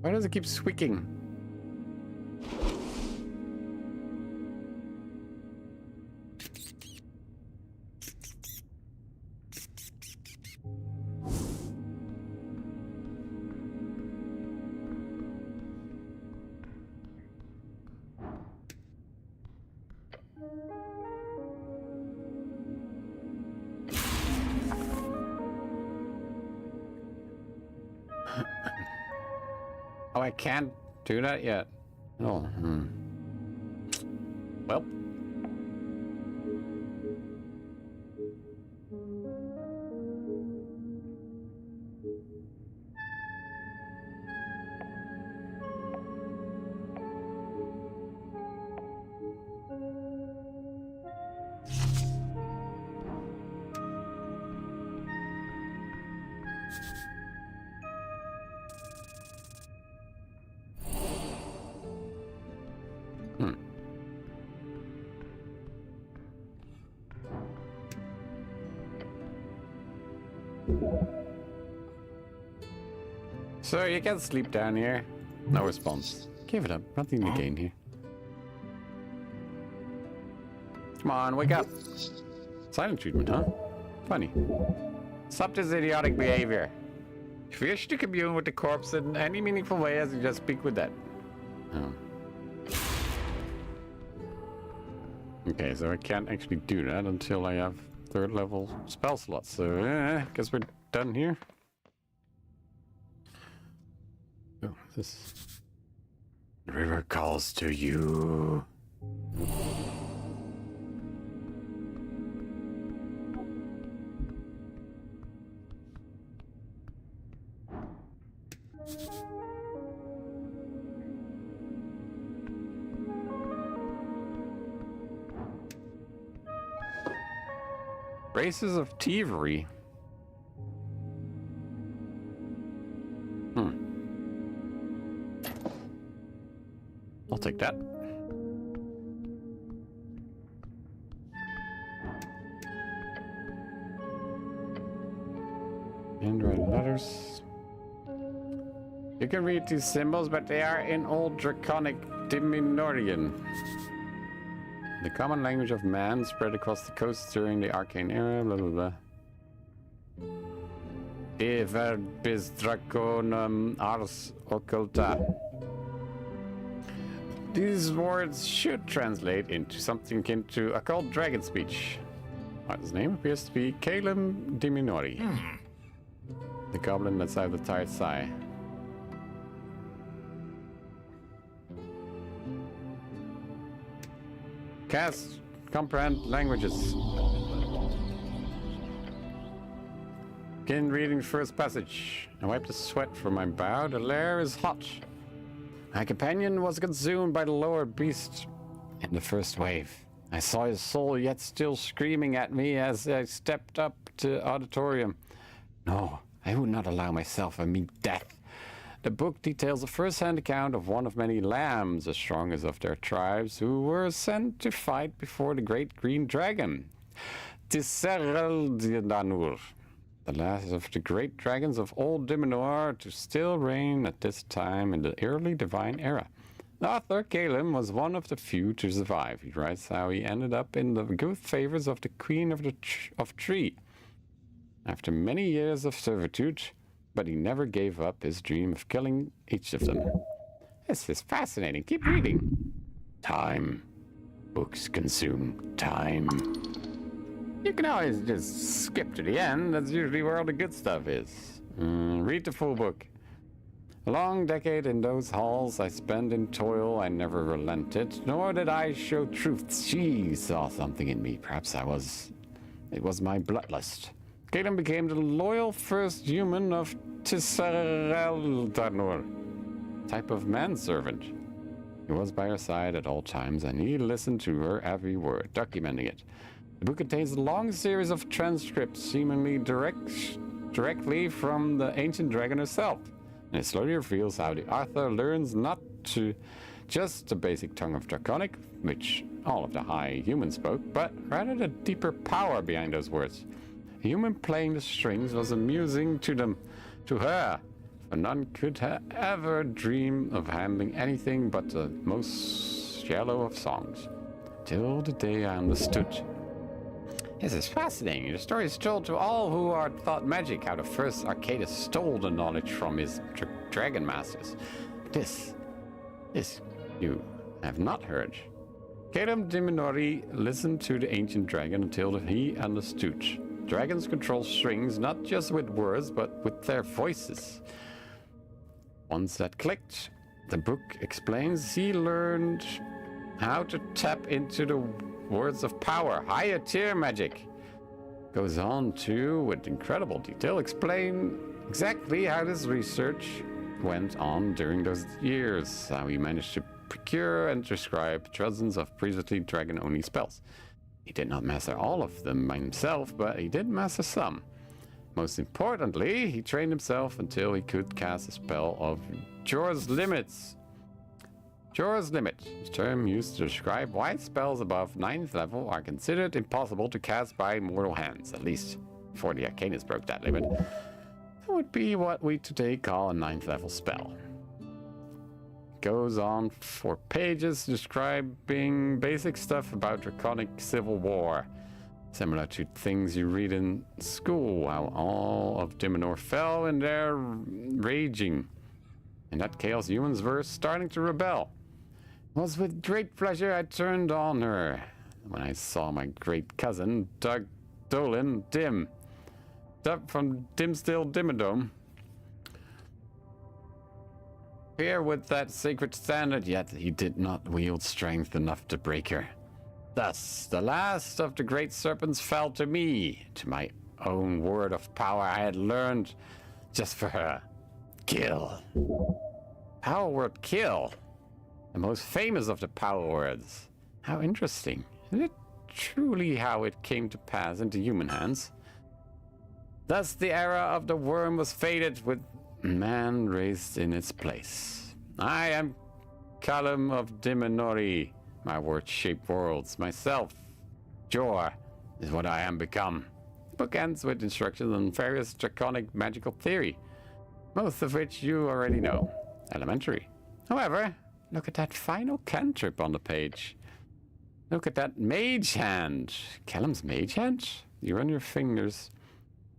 Why does it keep squeaking? Oh, I can't do that yet. Oh, Well. So you can sleep down here. No response. Give it up. Nothing to gain here. Come on, wake up. Silent treatment, huh? Funny. Stop this idiotic behavior. If you wish to commune with the corpse in any meaningful way, as you just speak with that. Oh. Okay, so I can't actually do that until I have 3rd level spell slots. So, guess we're done here. Oh, this river calls to you. Races of thievery. I'll take that. Handwritten letters. You can read these symbols, but they are in Old Draconic Diminorian. The common language of man spread across the coast during the Arcane Era, blah blah blah. De verbis draconum ars occulta. These words should translate into something akin to occult dragon speech. His name appears to be Calum Diminori. The goblin lets out a tired sigh. Cast comprehend languages. Begin reading the first passage. I wipe the sweat from my brow. The lair is hot. My companion was consumed by the lower beast in the first wave. I saw his soul yet still screaming at me as I stepped up to auditorium. No, I would not allow myself a meek death. The book details a first-hand account of one of many lambs, the strongest of their tribes, who were sent to fight before the great green dragon, Tissereldanur, the last of the great dragons of old Diminor to still reign at this time in the early divine era. The author, Calum, was one of the few to survive. He writes how he ended up in the good favors of the Queen of Tree after many years of servitude, but he never gave up his dream of killing each of them. This is fascinating. Keep reading. Time. Books consume time. You can always just skip to the end. That's usually where all the good stuff is. Read the full book. A long decade in those halls I spent in toil, I never relented, nor did I show truth. She saw something in me. Perhaps it was my bloodlust. Caleb became the loyal first human of Tissereldanur, type of manservant. He was by her side at all times, and he listened to her every word, documenting it. The book contains a long series of transcripts, seemingly directly from the ancient dragon herself. And it slowly reveals how the author learns not to just the basic tongue of Draconic, which all of the high humans spoke, but rather the deeper power behind those words. A human playing the strings was amusing to her, for none could ever dream of handling anything but the most shallow of songs. Till the day I understood. This is fascinating. The story is told to all who are taught magic, how the first Arcadus stole the knowledge from his dragon masters. This you have not heard. Caleb Diminori listened to the ancient dragon until he understood. Dragons control strings not just with words, but with their voices. Once that clicked, the book explains he learned how to tap into the words of power, higher tier magic. Goes on to, with incredible detail, explain exactly how this research went on during those years, how he managed to procure and prescribe dozens of previously dragon-only spells. He did not master all of them by himself, but he did master some. Most importantly, he trained himself until he could cast a spell of Jor's Limits. Jor's Limit, a term used to describe why spells above 9th level are considered impossible to cast by mortal hands, at least before the Arcanist broke that limit. That would be what we today call a 9th level spell. Goes on for pages describing basic stuff about Draconic Civil War, similar to things you read in school, how all of Dimenor fell in their raging, and that chaos humans were starting to rebel. It was with great pleasure I turned on her when I saw my great cousin, Doug Dolan Dim, from Dimstill Dimmadome, here with that sacred standard, yet he did not wield strength enough to break her. Thus, the last of the great serpents fell to me, to my own word of power I had learned just for her. Kill. Power word kill. The most famous of the power words. How interesting. Is it truly how it came to pass into human hands? Thus the era of the worm was faded, with man raised in its place. I am Callum of Diminori. My word shape worlds. Myself, Jor, is what I am become. The book ends with instructions on various draconic magical theory, most of which you already know. Elementary. However, look at that final cantrip on the page. Look at that mage hand. Callum's mage hand? You run your fingers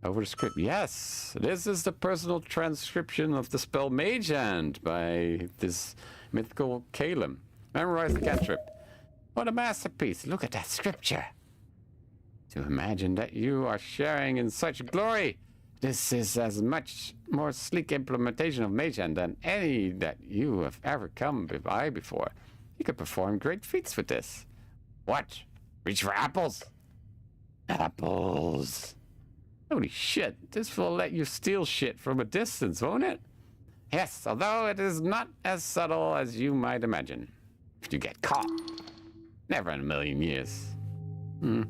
over the script. Yes, this is the personal transcription of the spell Mage Hand by this mythical Calum. Memorize the cantrip. What a masterpiece. Look at that scripture. To imagine that you are sharing in such glory. This is as much more sleek implementation of Mage Hand than any that you have ever come by before. You could perform great feats with this. What? Reach for apples? Apples. Holy shit, this will let you steal shit from a distance, won't it? Yes, although it is not as subtle as you might imagine. If you get caught. Never in a million years. I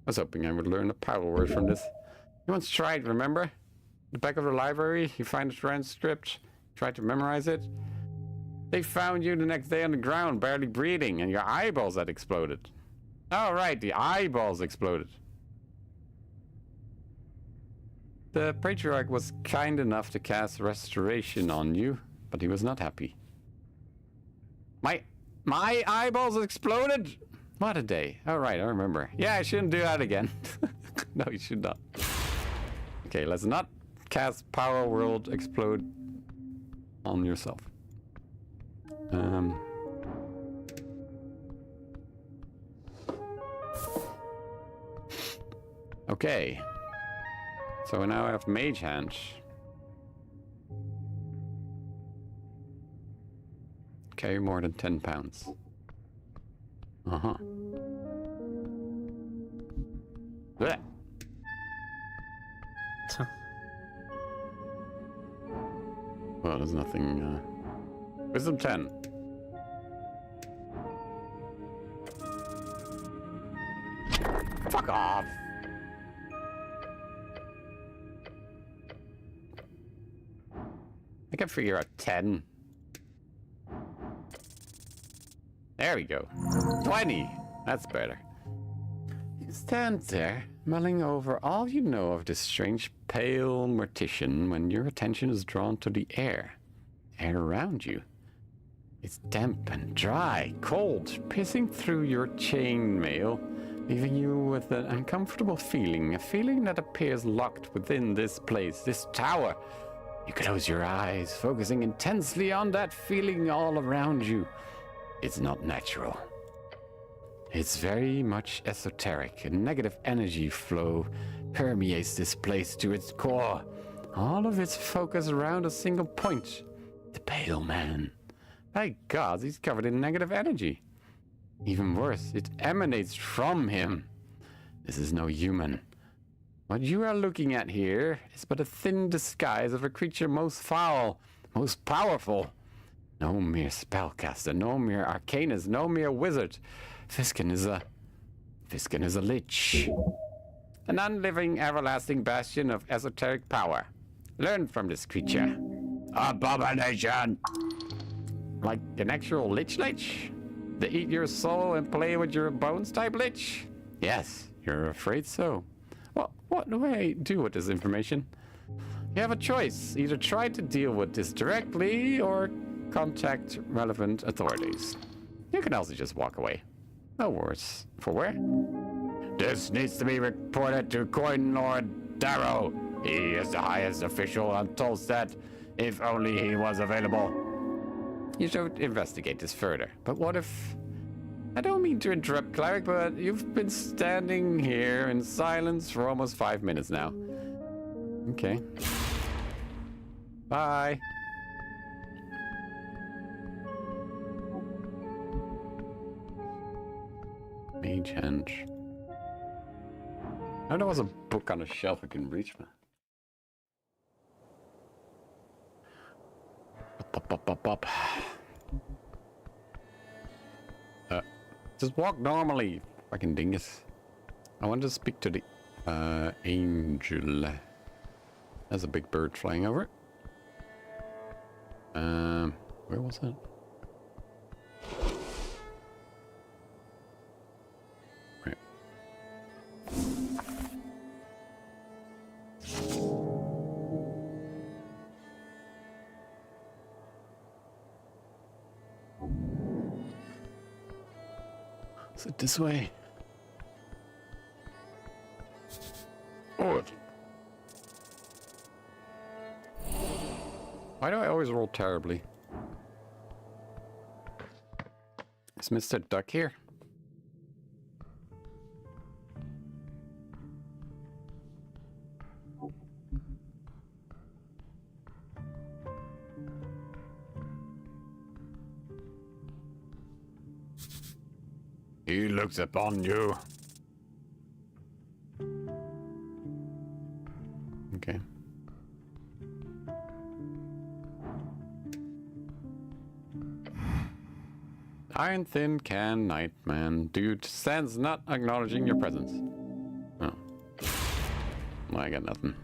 was hoping I would learn a power word from this. You once tried, remember? The back of the library, you find a transcript, tried to memorize it. They found you the next day on the ground, barely breathing, and your eyeballs had exploded. Oh, right, the eyeballs exploded. The patriarch was kind enough to cast restoration on you, but he was not happy. My eyeballs exploded? What a day. All right, I remember. Yeah, I shouldn't do that again. No, you should not. Okay, let's not cast Power World Explode on yourself. Okay. So now I have Mage Hand. Carry more than 10 pounds. Uh-huh. Blech. Well, there's nothing. Wisdom 10. Fuck off! I can figure out 10. There we go. 20! That's better. You stand there, mulling over all you know of this strange pale mortician when your attention is drawn to the air. Air around you. It's damp and dry, cold, piercing through your chainmail, leaving you with an uncomfortable feeling, a feeling that appears locked within this place, this tower. You close your eyes, focusing intensely on that feeling all around you. It's not natural. It's very much esoteric. A negative energy flow permeates this place to its core. All of its focus around a single point. The pale man. My God, he's covered in negative energy. Even worse, it emanates from him. This is no human. What you are looking at here is but a thin disguise of a creature most foul, most powerful. No mere spellcaster, no mere arcanist, no mere wizard. Fiskin is a lich. An unliving, everlasting bastion of esoteric power. Learn from this creature. Abomination! Like an actual lich? They eat your soul and play with your bones type lich? Yes, you're afraid so. Well, what do I do with this information? You have a choice. Either try to deal with this directly or contact relevant authorities. You can also just walk away. No worries. For where? This needs to be reported to Coin Lord Darrow. He is the highest official on Tolstad, if only he was available. You should investigate this further. But what if... I don't mean to interrupt, Cleric, but you've been standing here in silence for almost 5 minutes now. Okay. Bye. Mage Hand. I know there was a book on a shelf I can reach, man. Up. Just walk normally, fucking dingus. I want to speak to the angel. There's a big bird flying over it. Where was that? Right. Is it this way? Oh. Why do I always roll terribly? Is Mr. Duck here? He looks upon you. Okay. Iron Thin Can Nightman. Dude stands not acknowledging your presence. Oh. Well, I got nothing.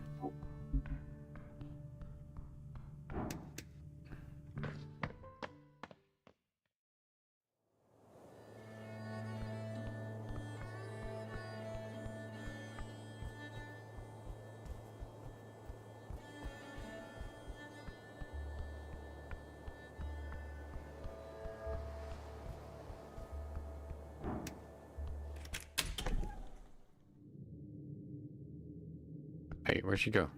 Hey, where'd she go?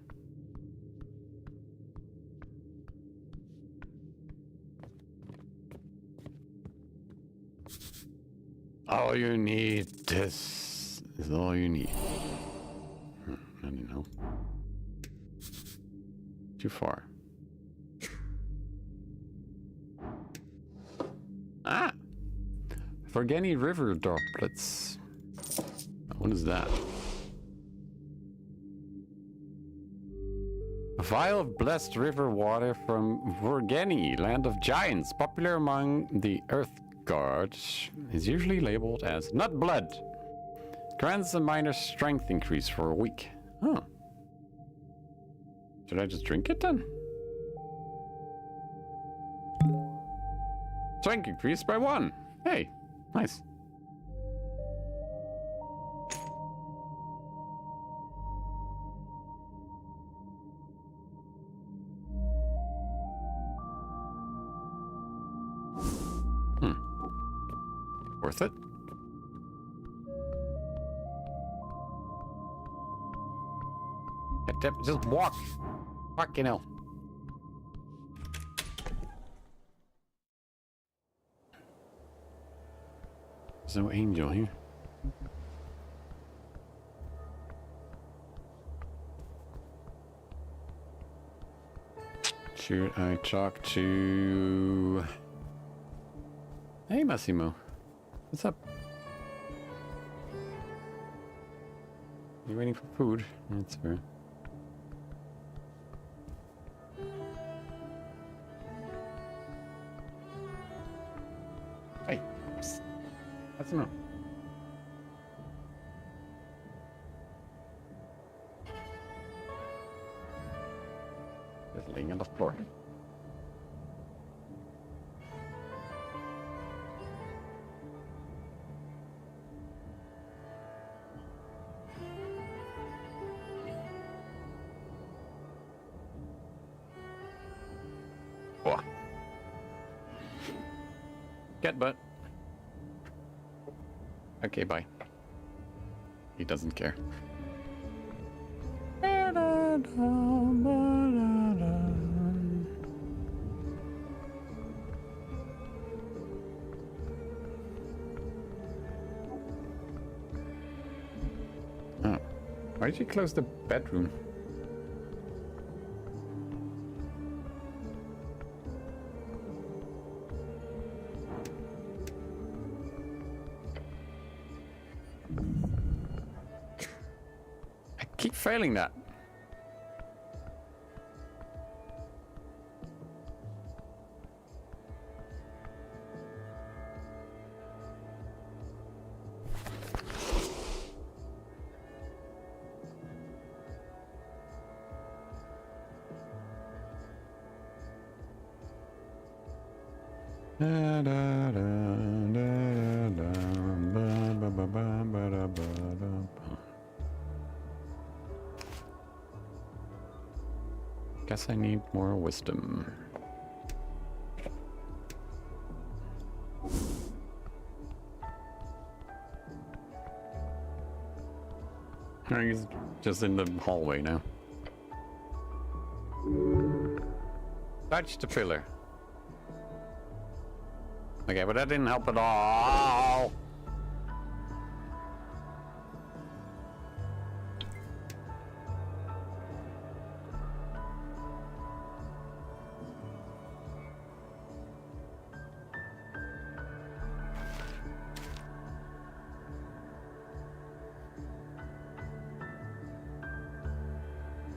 All you need, this is all you need. Too far. Ah! Forgeni River droplets. What is that? A vial of blessed river water from Vorgeni, land of giants, popular among the Earth Guards, is usually labeled as nut blood. Grants a minor strength increase for a week. Huh. Should I just drink it then? Strength increased by 1. Hey, nice. Worth it. Just walk. Fucking hell. There's no angel here. Should I talk to... Hey, Massimo. What's up? You waiting for food? That's fair. Hey, psst. Massimo. Just laying on the floor. Get butt. Okay, bye. He doesn't care. Oh. Why did you close the bedroom? Keep failing that. Da, da, da, da, da, ba, ba, ba, ba, ba, da, ba, da, ba. Guess I need more wisdom. He's just in the hallway now. Touch the pillar. Okay, but that didn't help at all.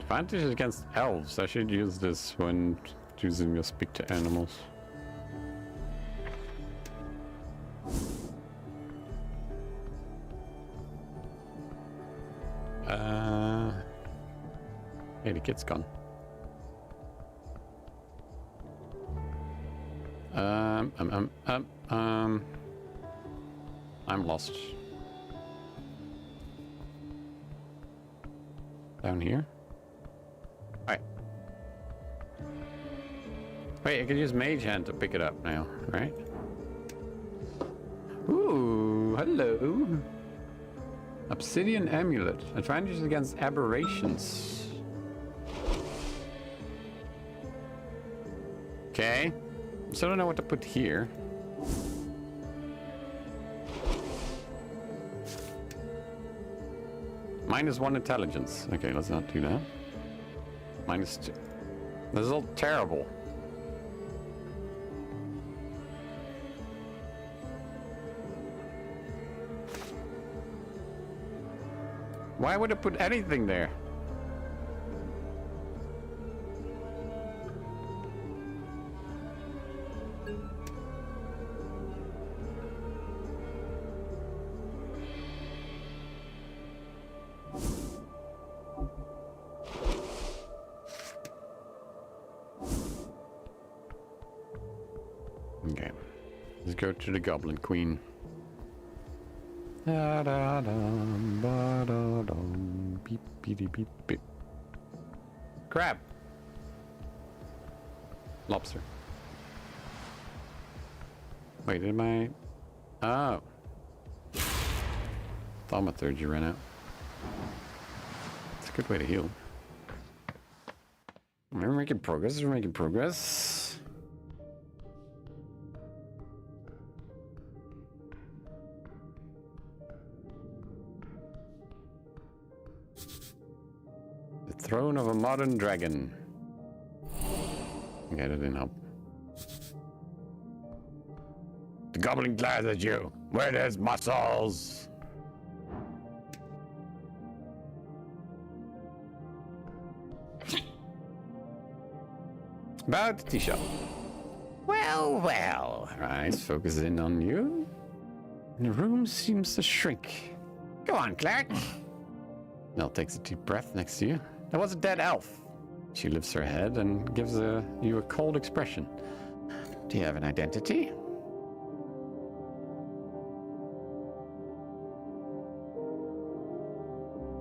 Advantage against elves. I should use this when choosing to speak to animals. Hey, the kid's gone. I'm lost. Down here? Alright. Wait, I can use Mage Hand to pick it up now, right? Ooh, hello. Obsidian Amulet. Advantages against aberrations. Okay. So I don't know what to put here. -1 intelligence. Okay, let's not do that. -2. This is all terrible. Why would it put anything there? Okay, let's go to the Goblin Queen. Da da dum, ba da dum, beep beep beep beep. Crab. Lobster. Wait, am I? Oh. Thaumaturgy ran out. It's a good way to heal. We're making progress. We're making progress. Throne of a modern dragon. Okay, that didn't help. The goblin glares at you. Where there's muscles. About the tea shop. Well, well. Right, focus in on you. The room seems to shrink. Go on, cleric. Nell takes a deep breath next to you. There was a dead elf. She lifts her head and gives you a cold expression. Do you have an identity?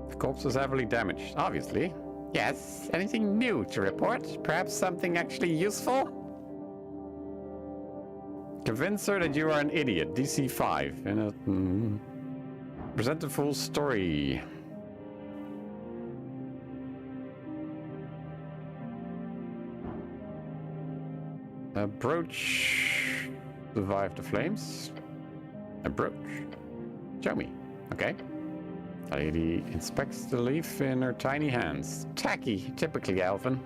The corpse was heavily damaged, obviously. Yes. Anything new to report? Perhaps something actually useful? Convince her that you are an idiot. DC 5. And present the full story. A brooch survived the flames. A brooch. Show me. Okay. The lady inspects the leaf in her tiny hands. Tacky, typically elven.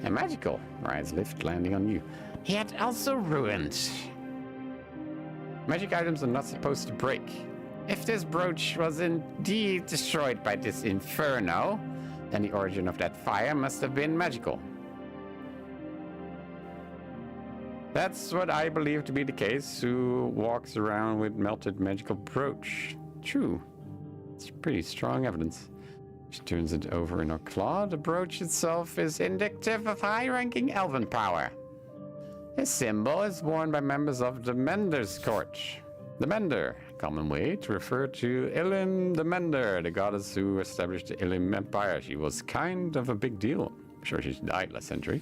And magical. Rides lift, landing on you. Yet also ruined. Magic items are not supposed to break. If this brooch was indeed destroyed by this inferno, then the origin of that fire must have been magical. That's what I believe to be the case. Who walks around with melted magical brooch? True. It's pretty strong evidence. She turns it over in her claw. The brooch itself is indicative of high-ranking elven power. This symbol is worn by members of the Mender's Court. The Mender, a common way to refer to Ilin the Mender, the goddess who established the Ilim Empire. She was kind of a big deal. I'm sure she died last century.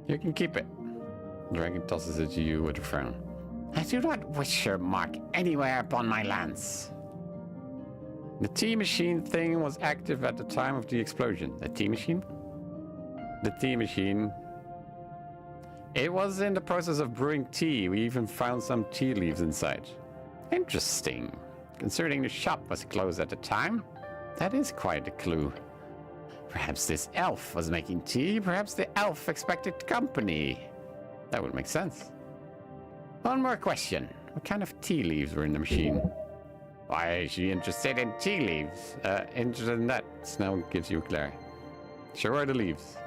You can keep it. The dragon tosses it to you with a frown. I do not wish your mark anywhere upon my lands. The tea machine thing was active at the time of the explosion. The tea machine? The tea machine. It was in the process of brewing tea. We even found some tea leaves inside. Interesting. Considering the shop was closed at the time, that is quite a clue. Perhaps this elf was making tea. Perhaps the elf expected company. That would make sense. One more question. What kind of tea leaves were in the machine? Why is she interested in tea leaves? Interested in that. Snell gives you a glare. Show her the leaves.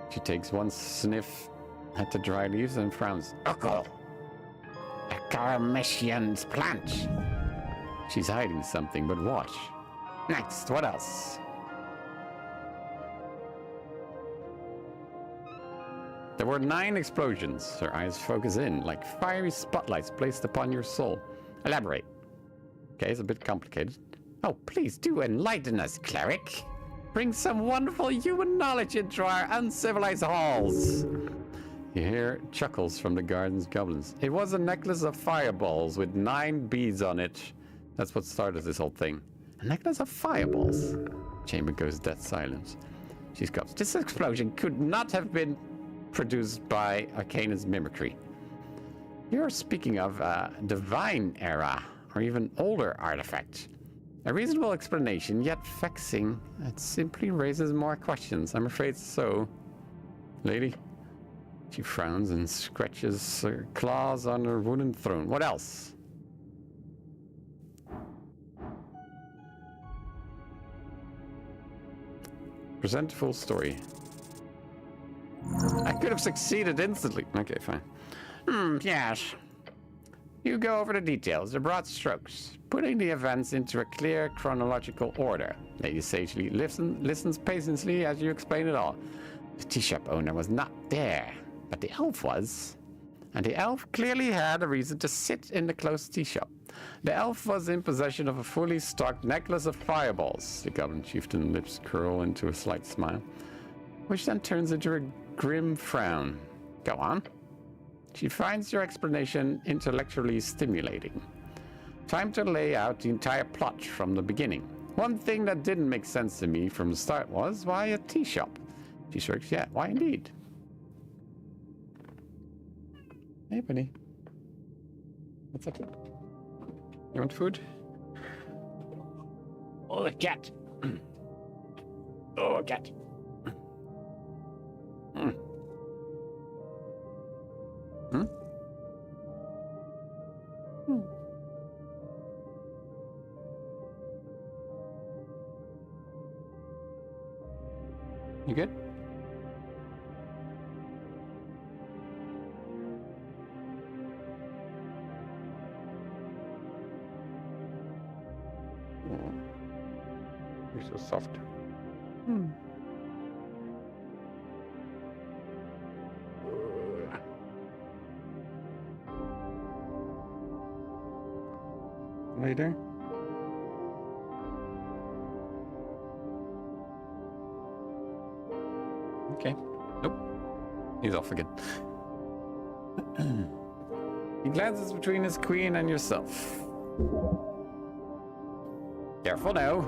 She takes one sniff at the dry leaves and frowns. Uckle! A Carmesian's plant. She's hiding something, but what? Next, what else? There were 9 explosions. Her eyes focus in, like fiery spotlights placed upon your soul. Elaborate. Okay, it's a bit complicated. Oh, please do enlighten us, cleric. Bring some wonderful human knowledge into our uncivilized halls. You hear chuckles from the garden's goblins. It was a necklace of fireballs with 9 beads on it. That's what started this whole thing. A necklace of fireballs. Chamber goes dead silent. She scoffs. This explosion could not have been produced by Arcana's mimicry. You're speaking of a divine era, or even older artifact. A reasonable explanation, yet vexing. It simply raises more questions. I'm afraid so. Lady? She frowns and scratches her claws on her wooden throne. What else? Present full story. I could have succeeded instantly. Okay, fine. Yes. You go over the details, the broad strokes, putting the events into a clear chronological order. Lady sagely listens patiently as you explain it all. The tea shop owner was not there, but the elf was. And the elf clearly had a reason to sit in the closed tea shop. The elf was in possession of a fully stocked necklace of fireballs. The goblin chieftain's lips curl into a slight smile, which then turns into a grim frown. Go on. She finds your explanation intellectually stimulating. Time to lay out the entire plot from the beginning. One thing that didn't make sense to me from the start was, why a tea shop? She shrugs. Yeah, why indeed? Hey, buddy. What's up? You want food? Oh, a cat. Oh, a cat. You good? You're so soft. Later. Okay. Nope. He's off again. He glances between his queen and yourself. Careful now.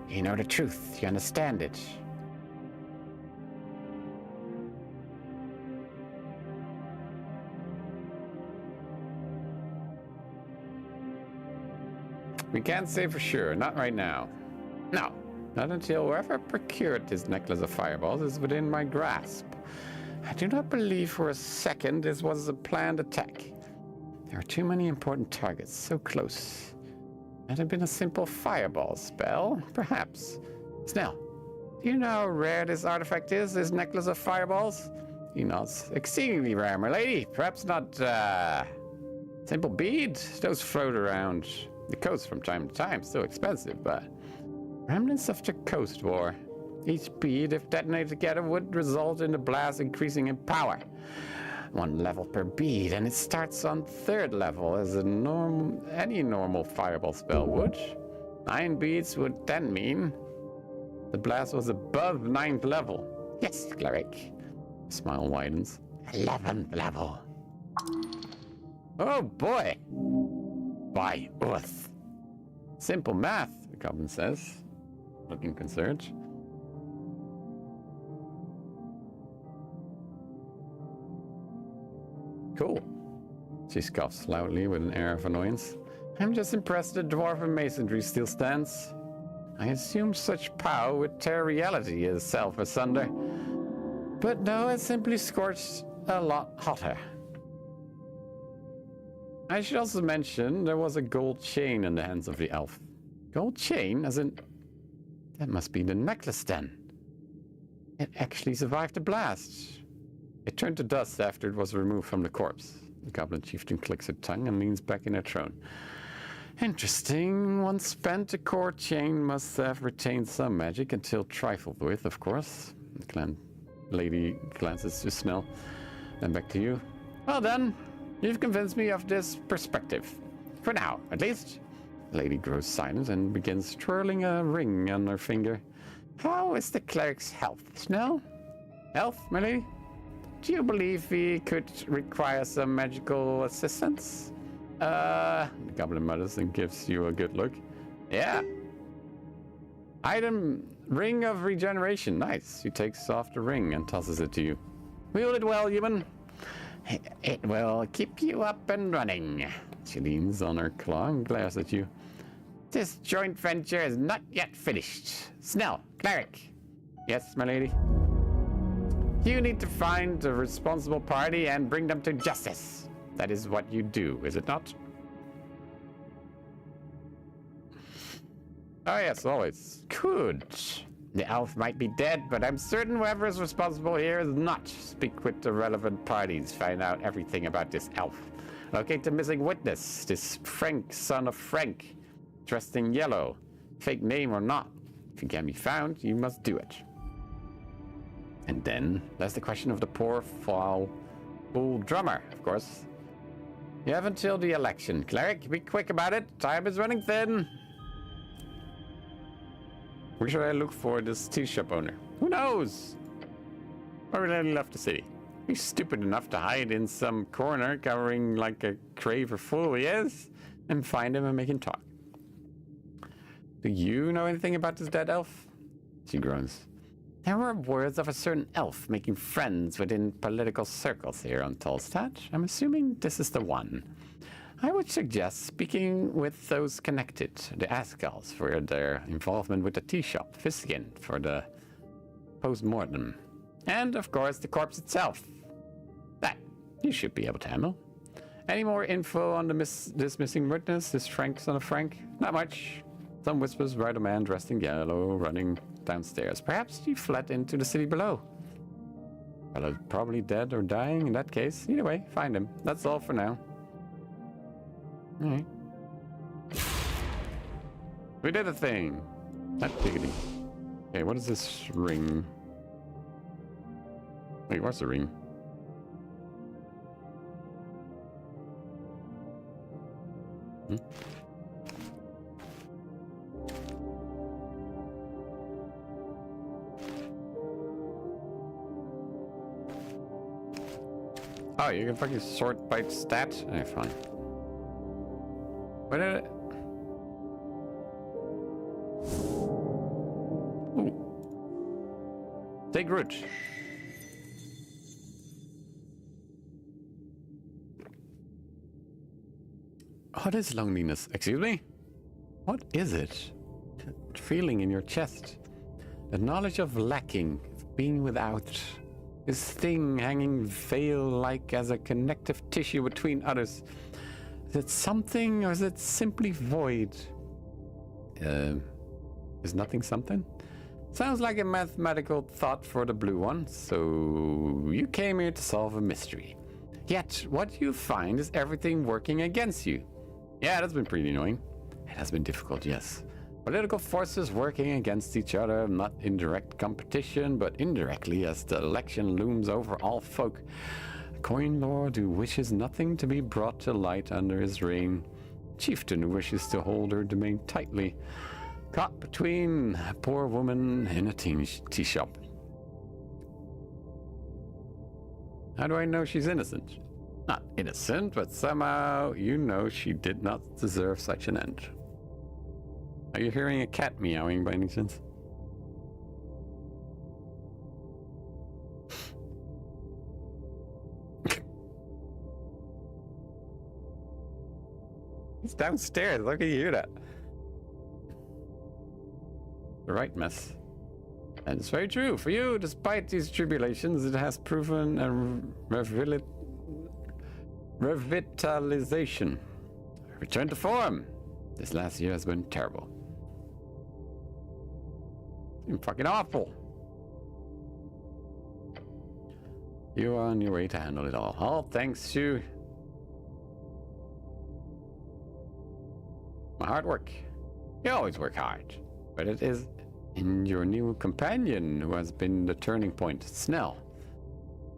You know the truth. You understand it. We can't say for sure. Not right now. No. Not until whoever procured this necklace of fireballs is within my grasp. I do not believe for a second this was a planned attack. There are too many important targets so close. Might have been a simple fireball spell, perhaps. Snell, do you know how rare this artifact is, this necklace of fireballs? He nods. Exceedingly rare, my lady. Perhaps not, simple bead? Those float around the coast from time to time. Still expensive, but remnants of the Coast War. Each bead, if detonated together, would result in the blast increasing in power. 1 level per bead, and it starts on 3rd level as any normal fireball spell would. 9 beads would then mean the blast was above 9th level. Yes, cleric. Smile widens. 11th level. Oh boy. By Uth. Simple math, the goblin says, looking concerned. Cool. She scoffs loudly with an air of annoyance. I'm just impressed the dwarven masonry still stands. I assumed such power would tear reality itself asunder. But no, it simply scorched a lot hotter. I should also mention there was a gold chain in the hands of the elf. Gold chain? As in... That must be the necklace then. It actually survived the blast. It turned to dust after it was removed from the corpse. The goblin chieftain clicks her tongue and leans back in her throne. Interesting. Once spent, the core chain must have retained some magic until trifled with, of course. The lady glances to Snell, then back to you. Well done. You've convinced me of this perspective. For now, at least. The lady grows silent and begins twirling a ring on her finger. How is the cleric's health, Snell? Health, my lady? Do you believe he could require some magical assistance? The goblin mutters and gives you a good look. Yeah. Item Ring of regeneration. Nice. He takes off the ring and tosses it to you. Wield it well, human. It will keep you up and running. She leans on her claw and glares at you. This joint venture is not yet finished. Snell, cleric. Yes, my lady. You need to find the responsible party and bring them to justice. That is what you do, is it not? Oh yes, always. Good. The elf might be dead, but I'm certain whoever is responsible here is not. Speak with the relevant parties, find out everything about this elf. Locate the missing witness, this Frank, son of Frank, dressed in yellow. Fake name or not. If he can be found, you must do it. And then, there's the question of the poor foul drummer, of course. You have until the election. Cleric, be quick about it. Time is running thin. Where should I look for this tea shop owner? Who knows? Already left the city. He's stupid enough to hide in some corner, covering like a craver fool he is, and find him and make him talk. Do you know anything about this dead elf? She groans. There were words of a certain elf making friends within political circles here on Tolstad. I'm assuming this is the one. I would suggest speaking with those connected, the Ascals for their involvement with the tea shop, Fiskin for the post-mortem, and of course the corpse itself. That you should be able to handle. Any more info on this missing witness, this Frank, son of Frank? Not much. Some whispers about a man dressed in yellow running downstairs. Perhaps he fled into the city below. Well, probably dead or dying in that case. Either way, find him. That's all for now. Alright. We did a thing. That diggity. Okay, what is this ring? Wait, what's the ring? Hmm? Oh, you can fucking sort by stat? Okay, fine. What did it? Ooh. Take root. What is loneliness? Excuse me? What is it? That feeling in your chest. The knowledge of lacking, of being without. This thing hanging veil-like as a connective tissue between others. Is it something or is it simply void? Is nothing something? Sounds like a mathematical thought for the blue one. So you came here to solve a mystery. Yet what you find is everything working against you. Yeah, that's been pretty annoying. It has been difficult, yes. Political forces working against each other, not in direct competition, but indirectly as the election looms over all folk. A coin lord who wishes nothing to be brought to light under his reign. Chieftain who wishes to hold her domain tightly. Caught between a poor woman in a tea shop. How do I know she's innocent? Not innocent, but somehow you know she did not deserve such an end. Are you hearing a cat meowing by any chance? He's downstairs. How can you hear that? The right mess. And it's very true. For you, despite these tribulations, it has proven a revitalization. Return to form. This last year has been terrible. It's been fucking awful. You are on your way to handle it all thanks to my hard work. You always work hard, but it is in your new companion who has been the turning point. Snell.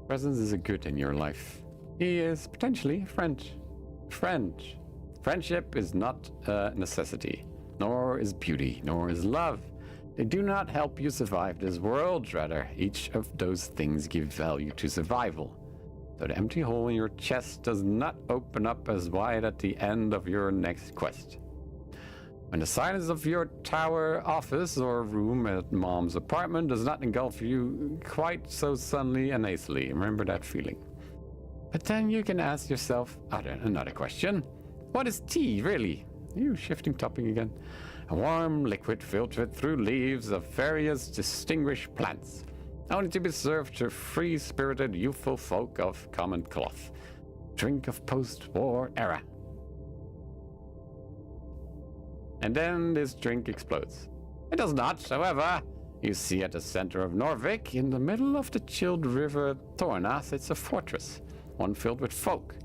Presence is a good in your life. He is potentially a friend. Friendship is not a necessity, nor is beauty, nor is love. They do not help you survive this world, rather, each of those things give value to survival. So the empty hole in your chest does not open up as wide at the end of your next quest. When the silence of your tower office or room at mom's apartment does not engulf you quite so suddenly and easily. Remember that feeling. But then you can ask yourself another question. What is tea, really? You shifting topic again. A warm liquid filtered through leaves of various distinguished plants, only to be served to free-spirited youthful folk of common cloth. Drink of post-war era. And then this drink explodes. It does not, however. You see at the center of Norvik, in the middle of the chilled river Torna, sits a fortress, one filled with folk,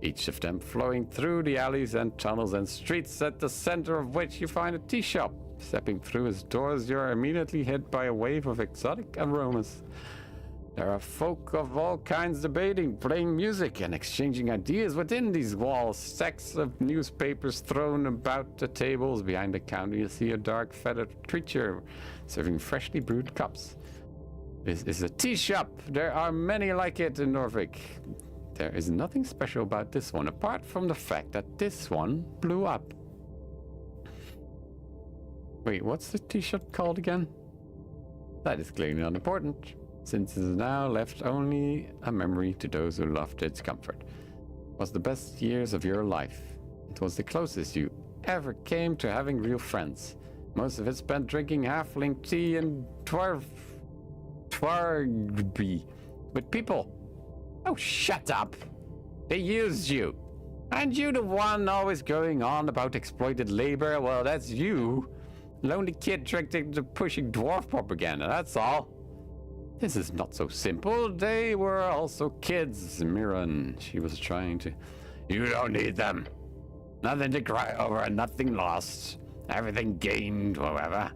each of them flowing through the alleys and tunnels and streets, at the center of which you find a tea shop. Stepping through its doors, you're immediately hit by a wave of exotic aromas. There are folk of all kinds debating, playing music, and exchanging ideas within these walls. Stacks of newspapers thrown about the tables. Behind the counter, you see a dark, feathered creature serving freshly brewed cups. This is a tea shop. There are many like it in Norvik. There is nothing special about this one, apart from the fact that this one blew up. Wait, what's the tea shop called again? That is clearly not important, since it is now left only a memory to those who loved its comfort. It was the best years of your life. It was the closest you ever came to having real friends. Most of it spent drinking halfling tea and twargby with people. Oh, shut up! They used you. Aren't you the one always going on about exploited labor? Well, that's you. Lonely kid tricked into pushing dwarf propaganda, that's all. This is not so simple. They were also kids, Miran. She was trying to... You don't need them. Nothing to cry over and nothing lost. Everything gained, however.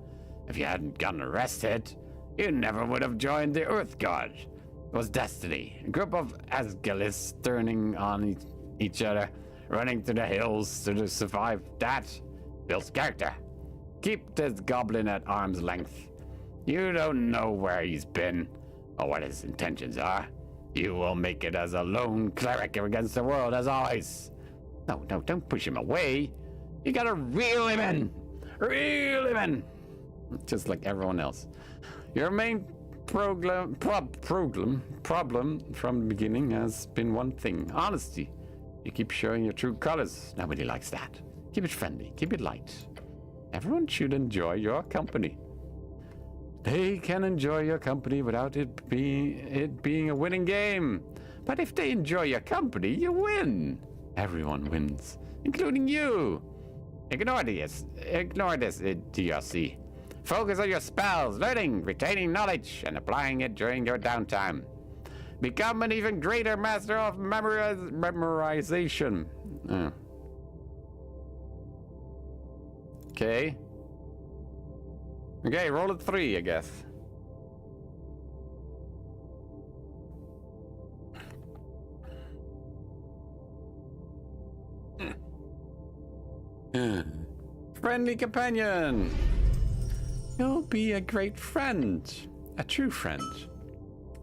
If you hadn't gotten arrested, you never would have joined the Earth Guard. It was destiny. A group of Asgalis turning on each other, running to the hills to survive. That builds character. Keep this goblin at arm's length. You don't know where he's been or what his intentions are. You will make it as a lone cleric against the world, as always. No, don't push him away. You gotta reel him in. Reel him in. Just like everyone else. Your main problem from the beginning has been one thing: honesty. You keep showing your true colors. Nobody likes that. Keep it friendly. Keep it light. Everyone should enjoy your company. They can enjoy your company without it being a winning game. But if they enjoy your company, you win. Everyone wins, including you. Ignore this, DRC. Focus on your spells, learning, retaining knowledge, and applying it during your downtime. Become an even greater master of memorization. Okay. Okay, roll a 3, I guess. Friendly companion. You'll be a great friend, a true friend.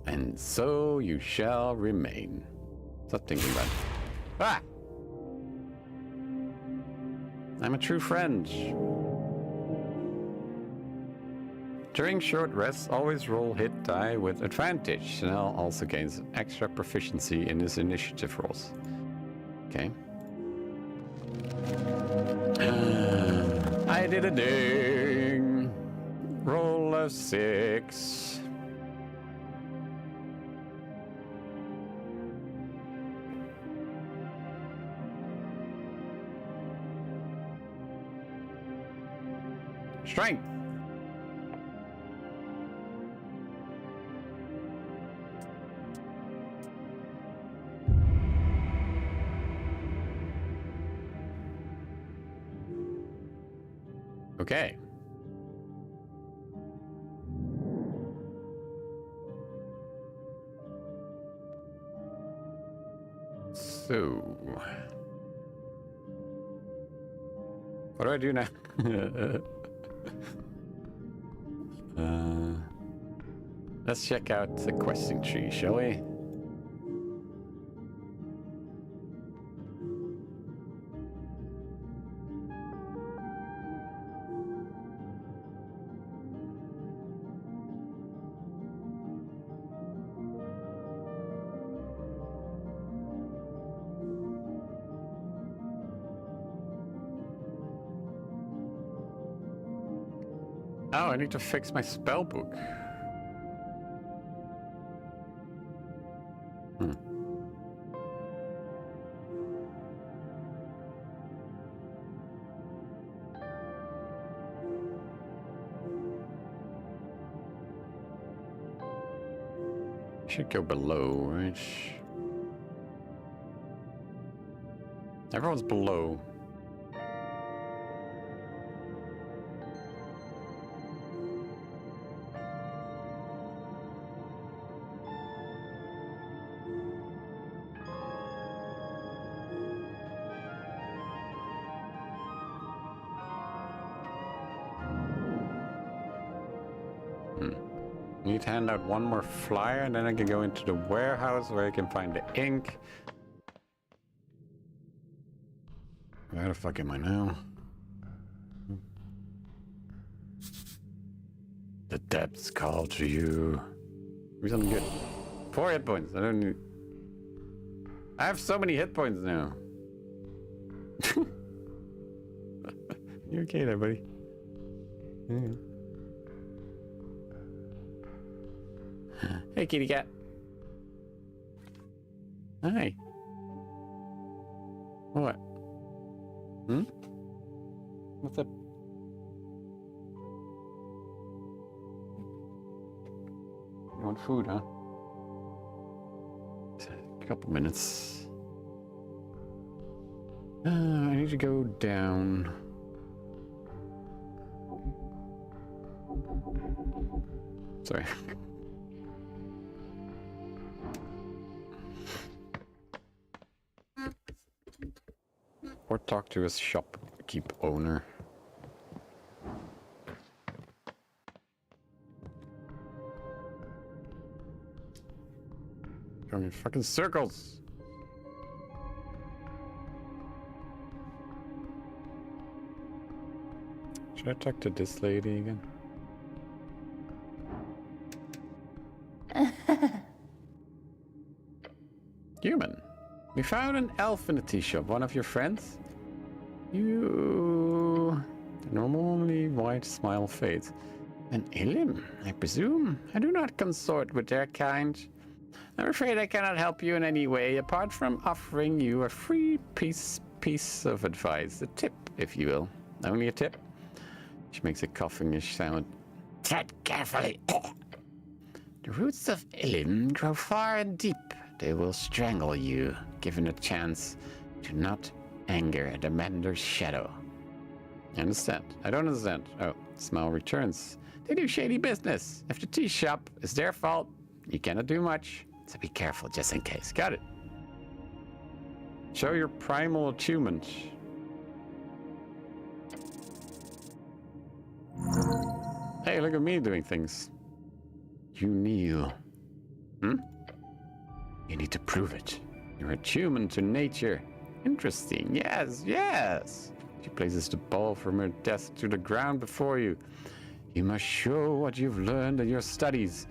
And so you shall remain. Stop thinking about it. Ah! I'm a true friend. During short rests, always roll hit die with advantage. Snell also gains extra proficiency in his initiative rolls. Okay. I did a ding. Roll a 6. Strength. Okay. So, what do I do now? Let's check out the questing tree, shall we? Oh, I need to fix my spell book. Hmm. Should go below, right? Everyone's below. Need to hand out one more flyer and then I can go into the warehouse where I can find the ink. Where the fuck am I now? The depths call to you. Give me something good. 4 hit points. I don't need... I have so many hit points now. You okay there, buddy? Yeah. Hey, kitty cat. Hi. What? Hmm? What's up? You want food, huh? A couple minutes. I need to go down. Sorry. Or talk to his shopkeep owner. Going in fucking circles. Should I talk to this lady again? Human. We found an elf in the tea shop. One of your friends? You... The normally white smile fades. An Illim, I presume? I do not consort with their kind. I'm afraid I cannot help you in any way, apart from offering you a free piece of advice. A tip, if you will. Only a tip? She makes a coughing-ish sound. Tread carefully. The roots of Illim grow far and deep. They will strangle you, given a chance. Do not anger the Mander's shadow. I understand. I don't understand. Oh, smile returns. They do shady business. If the tea shop is their fault, you cannot do much. So be careful, just in case. Got it. Show your primal attunement. Hey, look at me doing things. You kneel. Hmm? You need to prove it. You're attuned to nature. Interesting. Yes, yes. She places the ball from her desk to the ground before you. You must show what you've learned in your studies.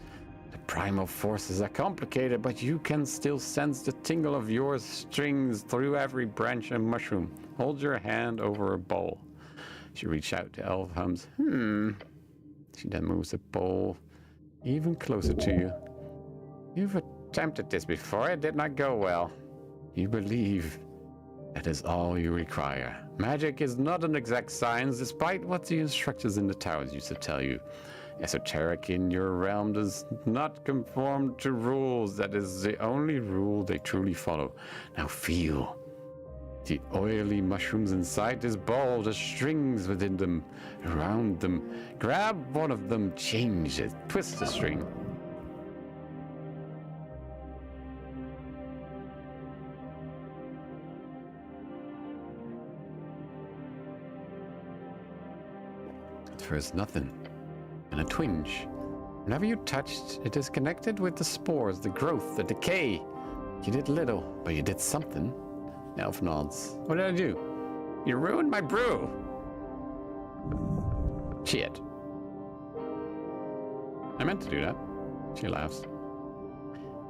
The primal forces are complicated, but you can still sense the tingle of your strings through every branch and mushroom. Hold your hand over a bowl. She reaches out to Elf hums. She then moves the bowl even closer to you. You've attempted this before. It did not go well. You believe. That is all you require. Magic is not an exact science, despite what the instructors in the towers used to tell you. Esoteric in your realm does not conform to rules. That is the only rule they truly follow. Now feel the oily mushrooms inside this bowl, the strings within them, around them. Grab one of them, change it, twist the string. At first, nothing. And a twinge. Whenever you touched, it is connected with the spores, the growth, the decay. You did little, but you did something. Elf nods. What did I do? You ruined my brew. Shit. I meant to do that. She laughs.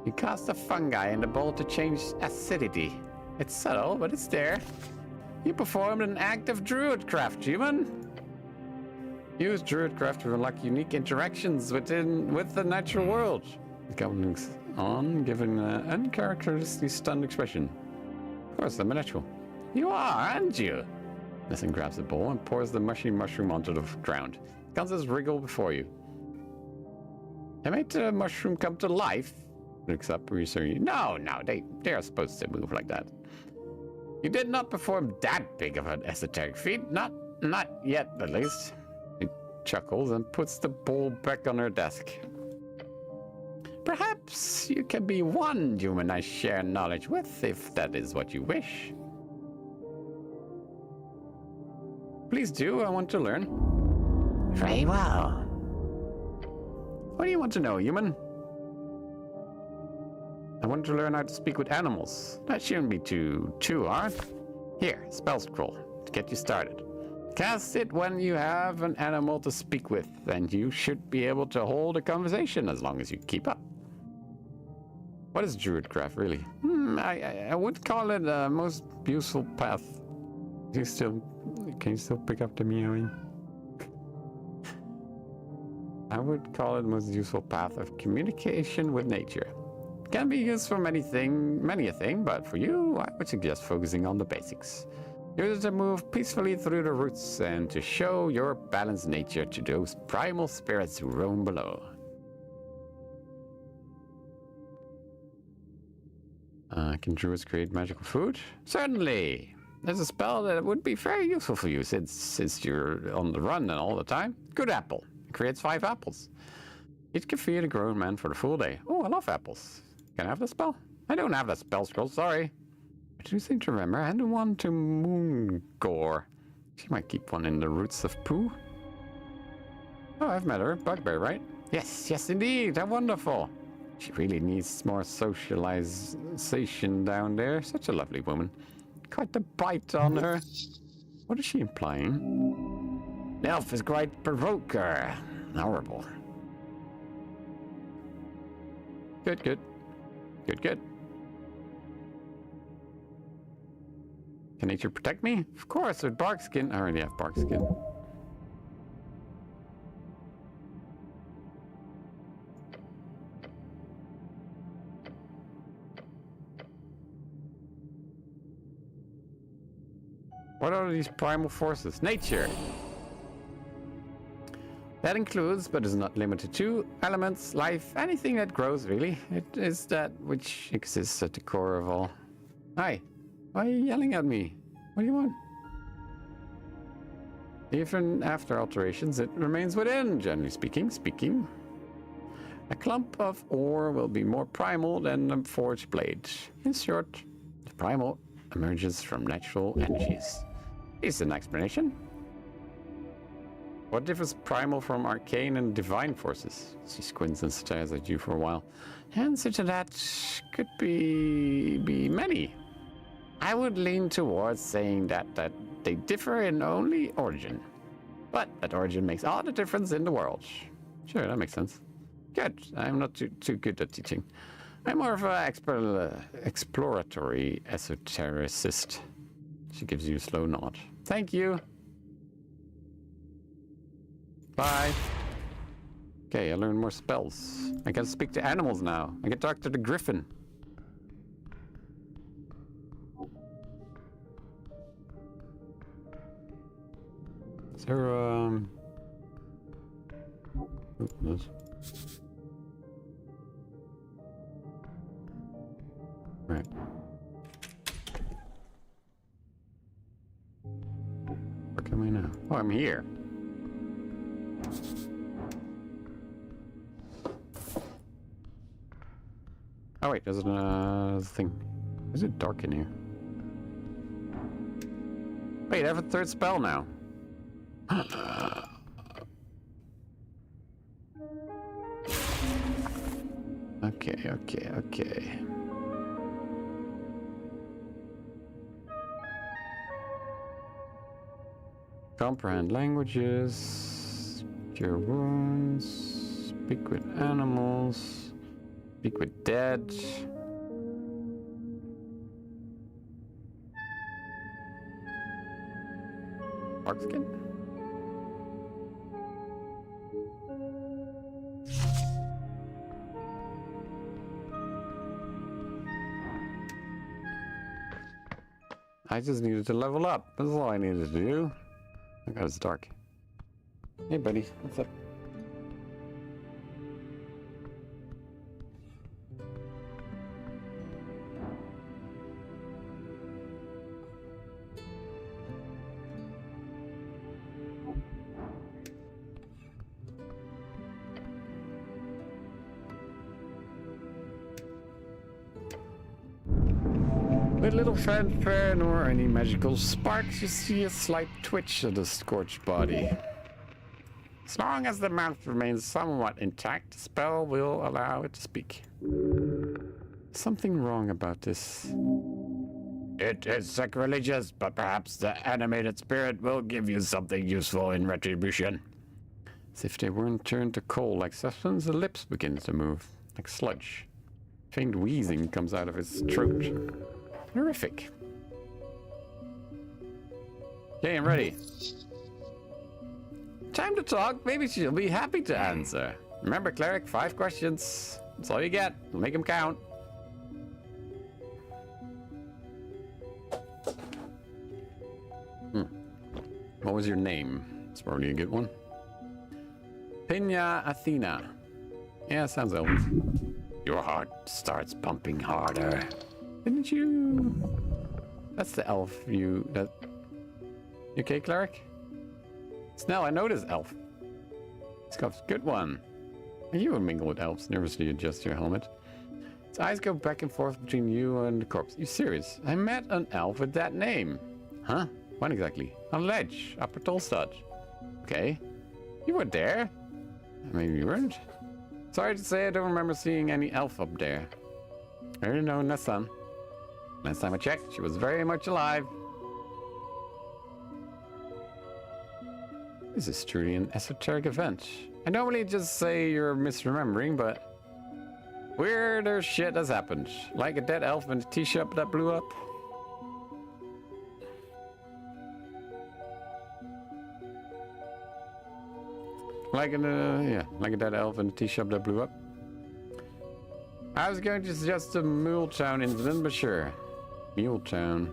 You cast a fungi in the bowl to change acidity. It's subtle, but it's there. You performed an act of druidcraft, human. Use Druidcraft to unlock unique interactions with the natural world. Going on, giving an uncharacteristically stunned expression. Of course, I'm a natural. You are, aren't you? Nathan grabs the bowl and pours the mushy mushroom onto the ground. Guns wriggle before you. I made the mushroom come to life. Looks up, reassuring. No, they are supposed to move like that. You did not perform that big of an esoteric feat. Not yet, at least. He chuckles and puts the bowl back on her desk. Perhaps you can be one human I share knowledge with, if that is what you wish. Please do, I want to learn. Very well. What do you want to know, human? I want to learn how to speak with animals. That shouldn't be too hard. Here, spell scroll, to get you started. Cast it when you have an animal to speak with, and you should be able to hold a conversation as long as you keep up. What is Druidcraft, really? I would call it a most useful path. Can you still pick up the meowing? I would call it the most useful path of communication with nature. Can be used for many a thing, but for you, I would suggest focusing on the basics. Use it to move peacefully through the roots and to show your balanced nature to those primal spirits who roam below. Can druids create magical food? Certainly! There's a spell that would be very useful for you since you're on the run and all the time. Good apple. It creates 5 apples. Each can feed a grown man for the full day. Oh, I love apples. Can I have the spell? I don't have the spell scroll, sorry. I do seem to remember I had one to Moongore. She might keep one in the roots of poo. Oh, I've met her. Bugbear, right? Yes, indeed. How wonderful. She really needs more socialization down there. Such a lovely woman. Quite the bite on her. What is she implying? The elf is quite provoker. Horrible. Good. Can nature protect me? Of course, with bark skin. I already have bark skin. What are these primal forces? Nature! That includes, but is not limited to, elements, life, anything that grows, really. It is that which exists at the core of all. Hi. Why are you yelling at me? What do you want? Even after alterations, it remains within, generally speaking. A clump of ore will be more primal than a forged blade. In short, the primal emerges from natural energies. Is an explanation. What differs primal from arcane and divine forces? She squints and stares at you for a while. Answer to that could be many. I would lean towards saying that they differ in only origin. But that origin makes all the difference in the world. Sure, that makes sense. Good. I'm not too good at teaching. I'm more of an exploratory esotericist. She gives you a slow nod. Thank you. Bye. Okay, I learned more spells. I can speak to animals now. I can talk to the griffin. Is there, this. Right. Where can we now? Oh, I'm here. Oh wait, there's a thing. Is it dark in here? Wait, I have a third spell now. Okay. Comprehend languages, cure wounds, speak with animals, speak with dead. Barkskin? I just needed to level up. That's all I needed to do. Oh god, it's dark. Hey, buddy. What's up? With little fanfare nor any magical sparks, you see a slight twitch of the scorched body. As long as the mouth remains somewhat intact, the spell will allow it to speak. Something wrong about this. It is sacrilegious, but perhaps the animated spirit will give you something useful in retribution. As if they weren't turned to coal like substance, the lips begin to move, like sludge. Faint wheezing comes out of his throat. Horrific. Okay, I'm ready. Time to talk. Maybe she'll be happy to answer. Remember, cleric, 5 questions. That's all you get. Make them count. What was your name? It's probably a good one. Pina Athena. Yeah, sounds elven. Your heart starts pumping harder. Didn't you? That's the elf you. You okay, cleric? Snell, I know this elf. Scuffs, good one. You would mingle with elves, nervously adjust your helmet. His eyes go back and forth between you and the corpse. You serious? I met an elf with that name. Huh? When exactly? On Ledge, Upper Tolstad. Okay. You were there? Maybe you weren't. Sorry to say, I don't remember seeing any elf up there. I already know Nessan. Last time I checked, she was very much alive. This is truly an esoteric event. I normally just say you're misremembering, but weirder shit has happened. Like a dead elf in a tea shop that blew up. Like a dead elf in a tea shop that blew up. I was going to suggest a Muletown incident, but sure. Muletown.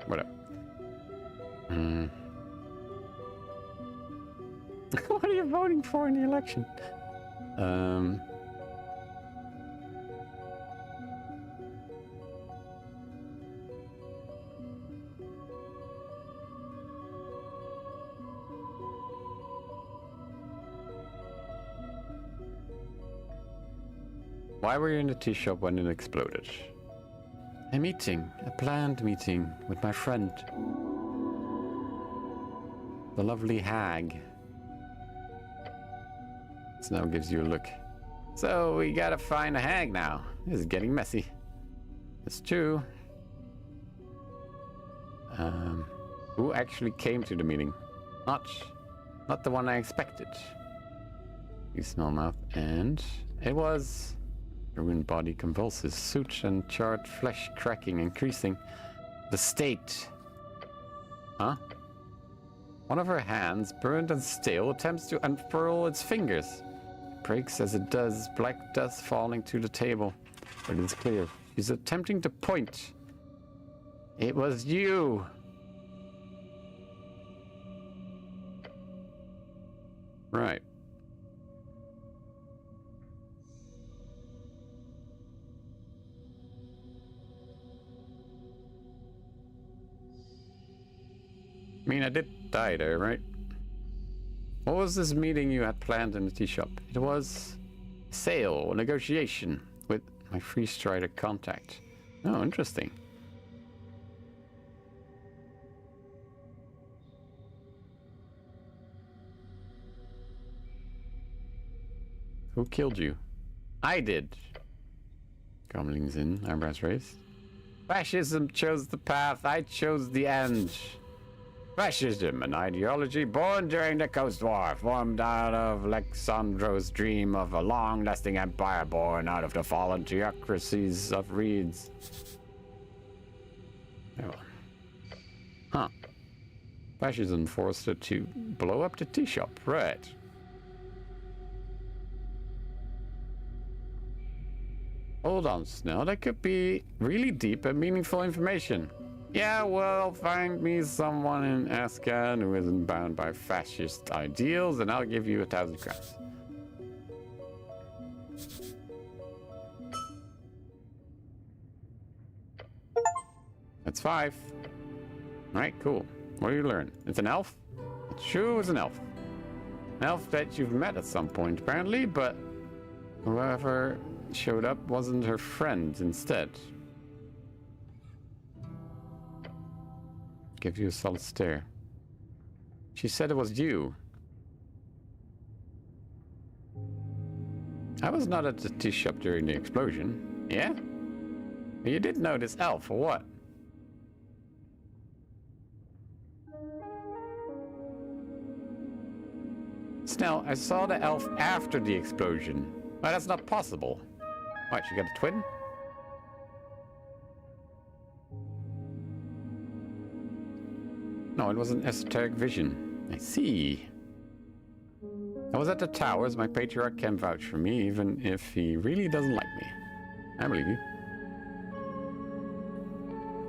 Whatever. What are you voting for in the election? Why were you in the tea shop when it exploded? A meeting, a planned meeting with my friend. The lovely hag. This now gives you a look. So we gotta find a hag now. This is getting messy. It's true. Who actually came to the meeting? Not the one I expected. You smell mouth, and it was... Ruined body convulses, suit and charred flesh cracking, increasing. The state. Huh? One of her hands, burned and stale, attempts to unfurl its fingers. Breaks as it does, black dust falling to the table. But it's clear. She's attempting to point. It was you. Right. I mean, I did die there, right? What was this meeting you had planned in the tea shop? It was a sale, a negotiation with my free strider contact. Oh, interesting. Who killed you? I did. Calm leans in, eyebrows raised. Fascism chose the path, I chose the end. Fascism, an ideology born during the Coast War, formed out of Alexandro's dream of a long-lasting empire born out of the fallen theocracies of reeds. Oh. Huh. Fascism forced her to blow up the tea shop, right. Hold on, Snell. That could be really deep and meaningful information. Yeah, well, find me someone in Ascan who isn't bound by fascist ideals, and I'll give you 1,000 crowns. That's 5. Alright, cool. What do you learn? It's an elf? It's true, it's an elf. An elf that you've met at some point, apparently, but whoever showed up wasn't her friend instead. Give you a solid stare. She said it was you. I was not at the tea shop during the explosion. Yeah? You did know this elf, or what? Snell, I saw the elf after the explosion. Well, that's not possible. What, you got a twin? No, it was an esoteric vision. I see. I was at the towers. My patriarch can vouch for me, even if he really doesn't like me. I believe you.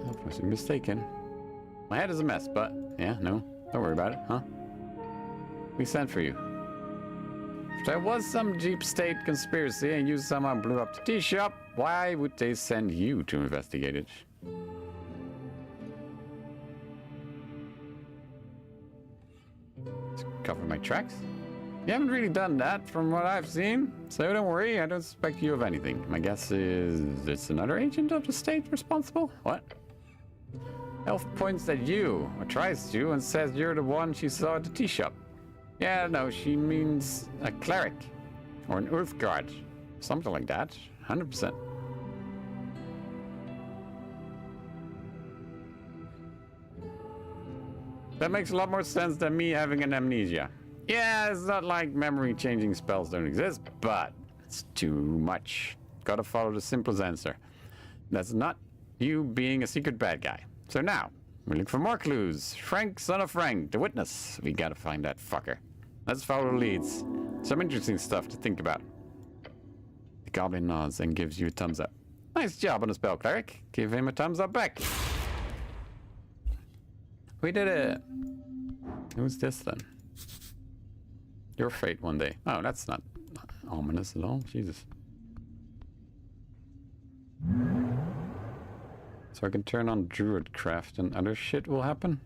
I was mistaken. My head is a mess, but yeah, no, don't worry about it, huh? We sent for you. If there was some deep state conspiracy and you somehow blew up the tea shop, why would they send you to investigate it? To cover my tracks? You haven't really done that from what I've seen, so don't worry, I don't suspect you of anything. My guess is it's another agent of the state responsible? What? Elf points at you, or tries to, and says you're the one she saw at the tea shop. Yeah, no, she means a cleric. Or an earth guard. Something like that. 100%. That makes a lot more sense than me having an amnesia. Yeah, it's not like memory-changing spells don't exist, but it's too much. Gotta follow the simplest answer. That's not you being a secret bad guy. So now, we look for more clues. Frank, son of Frank, the witness. We gotta find that fucker. Let's follow the leads. Some interesting stuff to think about. The goblin nods and gives you a thumbs up. Nice job on the spell, cleric. Give him a thumbs up back. We did it. Who's this then? Your fate one day. Oh, that's not ominous at all. Jesus. So I can turn on Druidcraft and other shit will happen?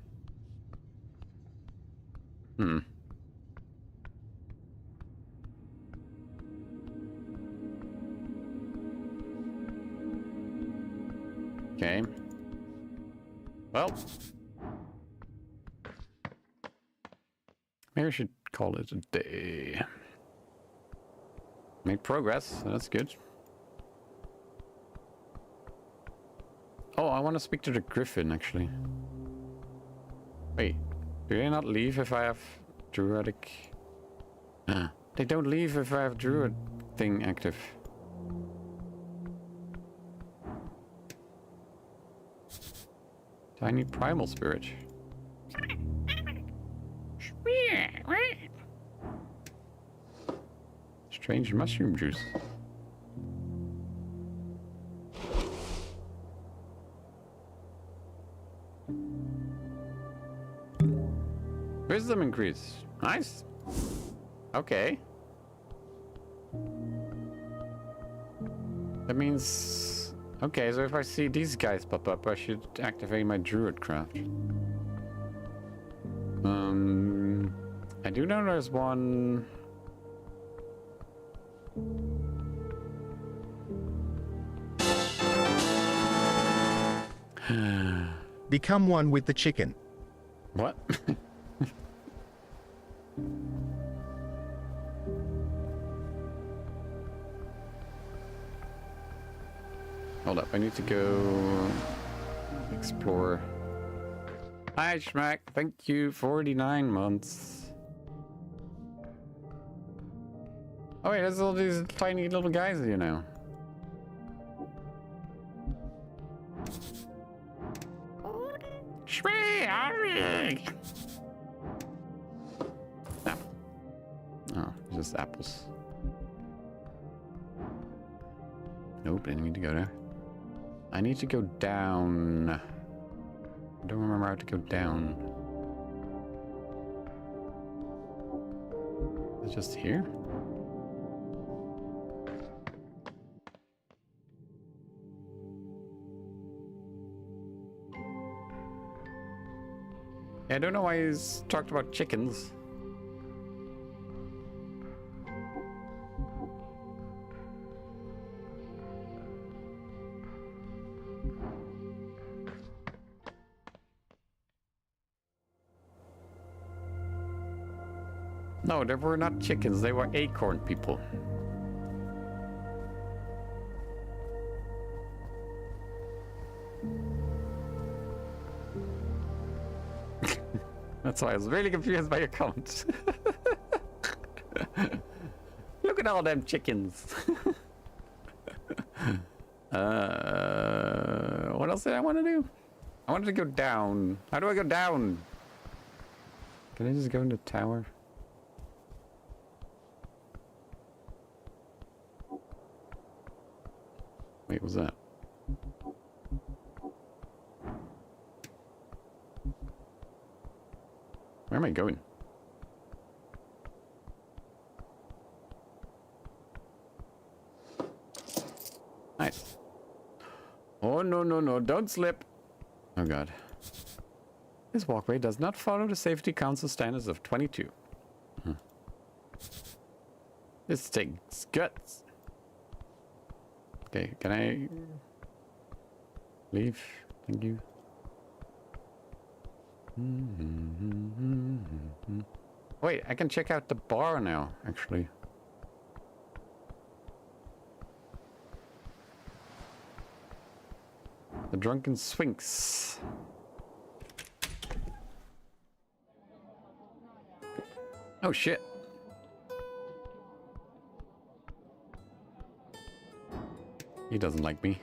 Okay. Well. Maybe I should call it a day. Made progress, so that's good. Oh, I want to speak to the griffin, actually. Wait, do they not leave if I have druidic... They don't leave if I have druid thing active. Tiny primal spirit. Strange mushroom juice. Wisdom increase. Nice. Okay. That means... Okay, so if I see these guys pop up, I should activate my Druidcraft. I do know there's one... Become one with the chicken. What? Hold up, I need to go explore. Hi, Schmack. Thank you. 49 months. Oh wait, there's all these tiny little guys here now. Apple. Oh, just apples. No Nope, didn't mean to go there. I need to go down. I don't remember how to go down. It's just here? I don't know why he's talked about chickens. No, they were not chickens, they were acorn people. That's why I was really confused by your comment. Look at all them chickens. What else did I want to do? I wanted to go down. How do I go down? Can I just go in the tower? Wait, what's that? Where am I going? Nice. Oh, no, no, no. Don't slip. Oh, God. This walkway does not follow the Safety Council standards of 22. This takes guts. Okay, can I leave? Thank you. Wait, I can check out the bar now, actually. The Drunken Sphinx. Oh shit. He doesn't like me.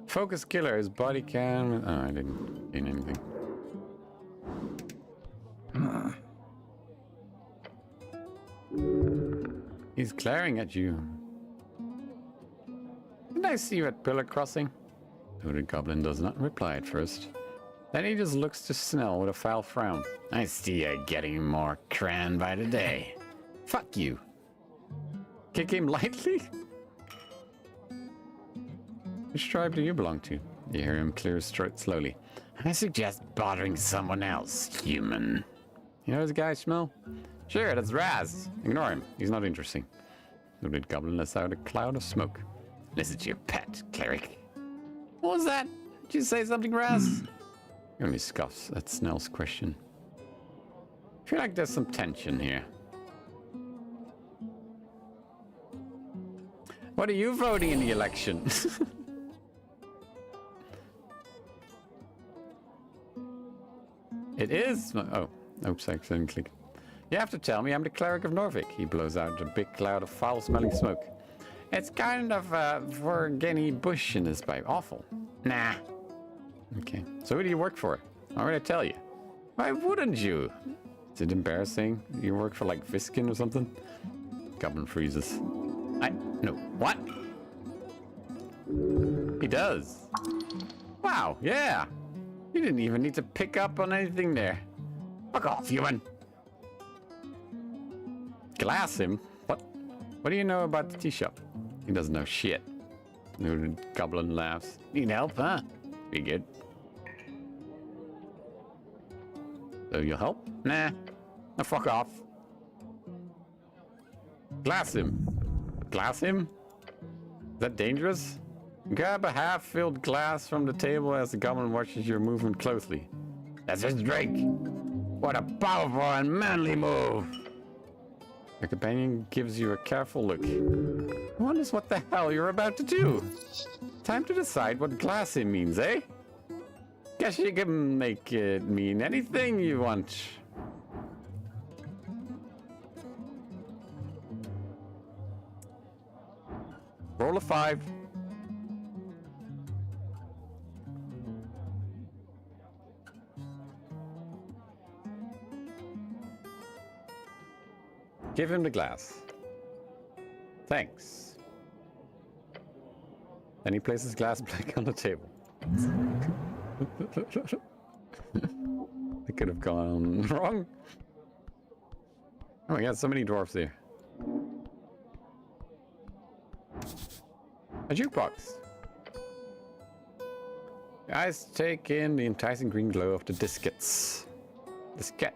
Focus killer, his body can... Oh, I didn't gain anything. He's glaring at you. Didn't I see you at Pillar Crossing? The hooded goblin does not reply at first. Then he just looks to Snell with a foul frown. I see you're getting more cran by the day. Fuck you. Kick him lightly? Which tribe do you belong to? You hear him clear his throat slowly. I suggest bothering someone else, human. You know this guy smell? Sure, that's Raz. Ignore him. He's not interesting. The hooded goblin lets out a cloud of smoke. Listen to your pet, cleric. What was that? Did you say something, Raz? He only scoffs at Snell's question. I feel like there's some tension here. What are you voting in the election? It is. Oh, oops, I accidentally clicked. You have to tell me I'm the cleric of Norvik. He blows out a big cloud of foul-smelling smoke. It's kind of Vorgeni bush in this pipe. Awful. Nah. Okay. So who do you work for? Why would I tell you? Why wouldn't you? Is it embarrassing? You work for like Viskin or something? Goblin freezes. No. What? He does. Wow. Yeah. You didn't even need to pick up on anything there. Fuck off, human. Glass him? What? What do you know about the tea shop? He doesn't know shit. The goblin laughs. Need help, huh? Be good. So you'll help? Nah. Now fuck off. Glass him. Glass him? Is that dangerous? Grab a half-filled glass from the table as the goblin watches your movement closely. That's his drink. What a powerful and manly move. Your companion gives you a careful look. Wonders what the hell you're about to do. Time to decide what glassy means, eh? Guess you can make it mean anything you want. Roll a 5. Give him the glass. Thanks. Then he places glass back on the table. It could have gone wrong. Oh my god, so many dwarfs here. A jukebox. Eyes take in the enticing green glow of the diskettes. Diskette.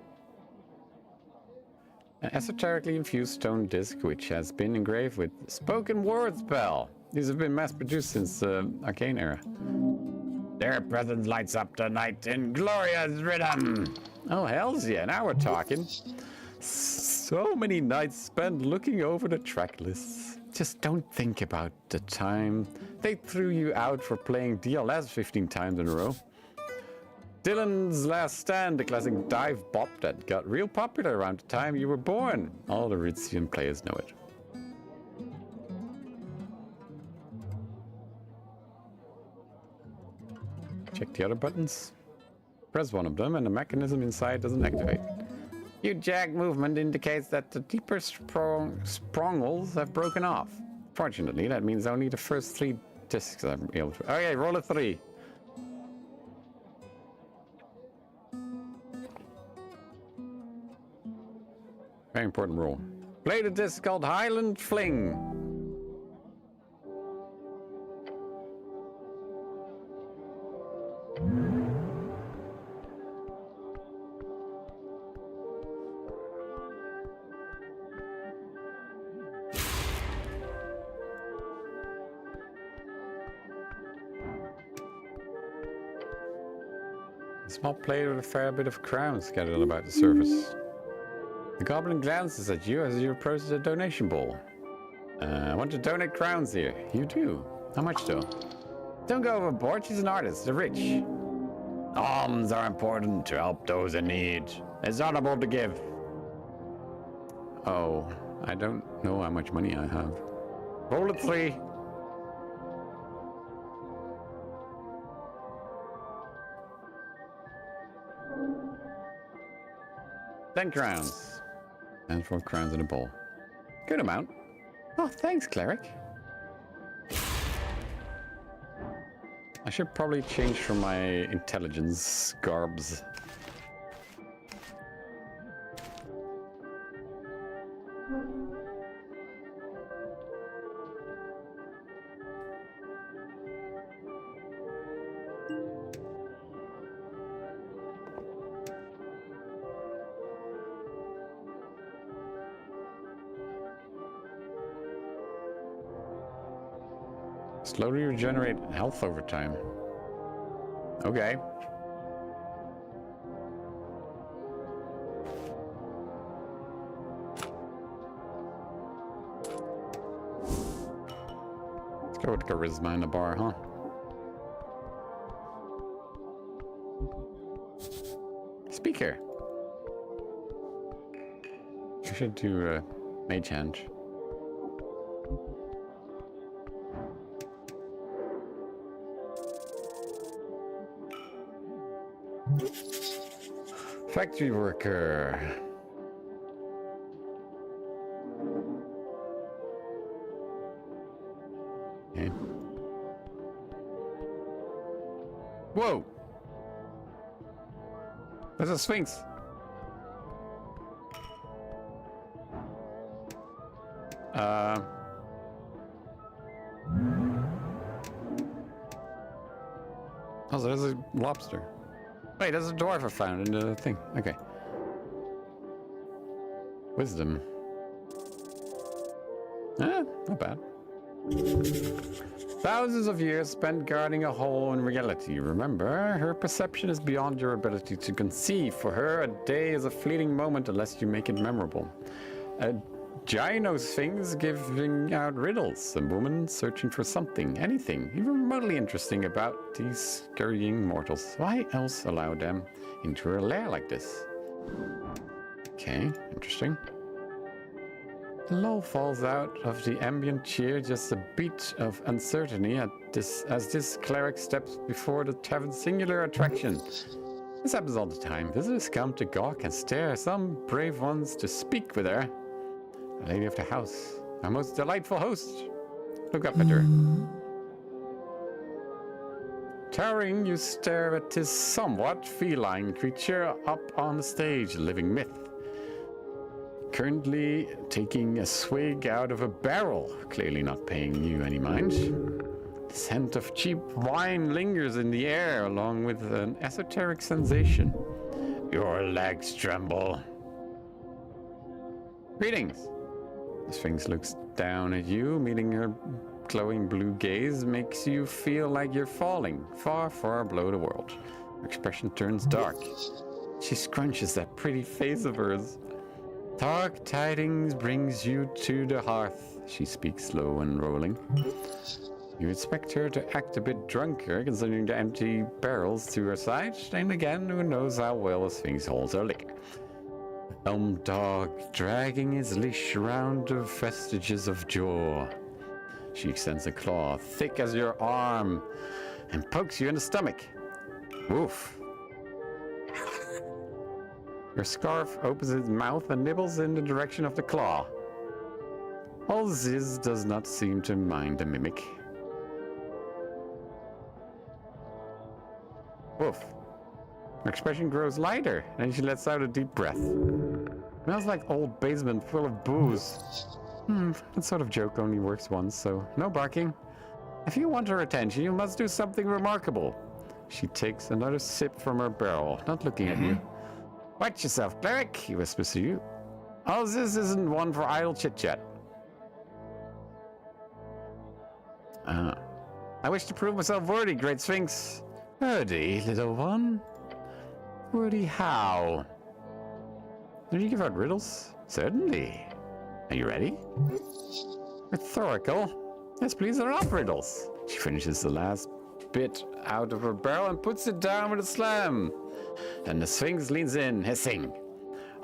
An esoterically infused stone disc which has been engraved with spoken word spell. These have been mass-produced since the Arcane era. Their presence lights up the night in glorious rhythm. Oh, hells yeah, now we're talking. So many nights spent looking over the track lists. Just don't think about the time they threw you out for playing DLS 15 times in a row. Dylan's Last Stand, the classic dive bop that got real popular around the time you were born. All the Ritzian players know it. Check the other buttons. Press one of them and the mechanism inside doesn't activate. Your jag movement indicates that the deeper sprongles have broken off. Fortunately, that means only the first 3 discs I'm able to... Okay, roll a 3. Very important roll. Play the disc called Highland Fling. A small plate with a fair bit of crown scattered about the surface. The goblin glances at you as you approach the donation bowl. I want to donate crowns here. You do. How much though? Don't go overboard. She's an artist. They're rich. Alms are important to help those in need. It's honorable to give. Oh, I don't know how much money I have. Roll a 3. Ten crowns. And 4 crowns in a bowl. Good amount. Oh, thanks, cleric. I should probably change from my intelligence garbs. Slowly regenerate health over time. Okay. Let's go with charisma in the bar, huh? Speaker. I should do mage hand. Factory worker. Okay. Whoa! There's a sphinx. Oh, so there's a lobster. Wait, there's a dwarf I found in the thing. Okay. Wisdom. Ah, not bad. Thousands of years spent guarding a hole in reality. Remember, her perception is beyond your ability to conceive. For her, a day is a fleeting moment unless you make it memorable. A gynosphinx giving out riddles. A woman searching for something, anything, even remotely interesting about these scurrying mortals. Why else allow them into her lair like this? Okay, interesting. The lull falls out of the ambient cheer, just a beat of uncertainty as this cleric steps before the tavern's singular attraction. This happens all the time. Visitors come to gawk and stare, some brave ones to speak with her. a lady of the house, a most delightful host. Look up at her. Towering, you stare at this somewhat feline creature up on the stage, a living myth. Currently taking a swig out of a barrel, clearly not paying you any mind. The scent of cheap wine lingers in the air, along with an esoteric sensation. Your legs tremble. Greetings. The Sphinx looks down at you, meeting her glowing blue gaze makes you feel like you're falling far, far below the world. Her expression turns dark. She scrunches that pretty face of hers. Dark tidings brings you to the hearth. She speaks slow and rolling. You expect her to act a bit drunker, considering the empty barrels to her side. Then again, who knows how well the Sphinx holds her liquor. Elm dog dragging his leash around the vestiges of jaw. She extends a claw, thick as your arm, and pokes you in the stomach. Woof. Your scarf opens its mouth and nibbles in the direction of the claw. All Ziz does not seem to mind the mimic. Woof. Her expression grows lighter, and she lets out a deep breath. Smells like old basement full of booze. That sort of joke only works once, so no barking. If you want her attention, you must do something remarkable. She takes another sip from her barrel, not looking at you. Watch yourself, cleric, he whispers to you. All this isn't one for idle chit-chat. I wish to prove myself worthy, great Sphinx. Worthy, little one? Worthy how? Did you give out riddles? Certainly. Are you ready? Rhetorical. Yes, please, they're not riddles. She finishes the last bit out of her barrel and puts it down with a slam. Then the Sphinx leans in, hissing.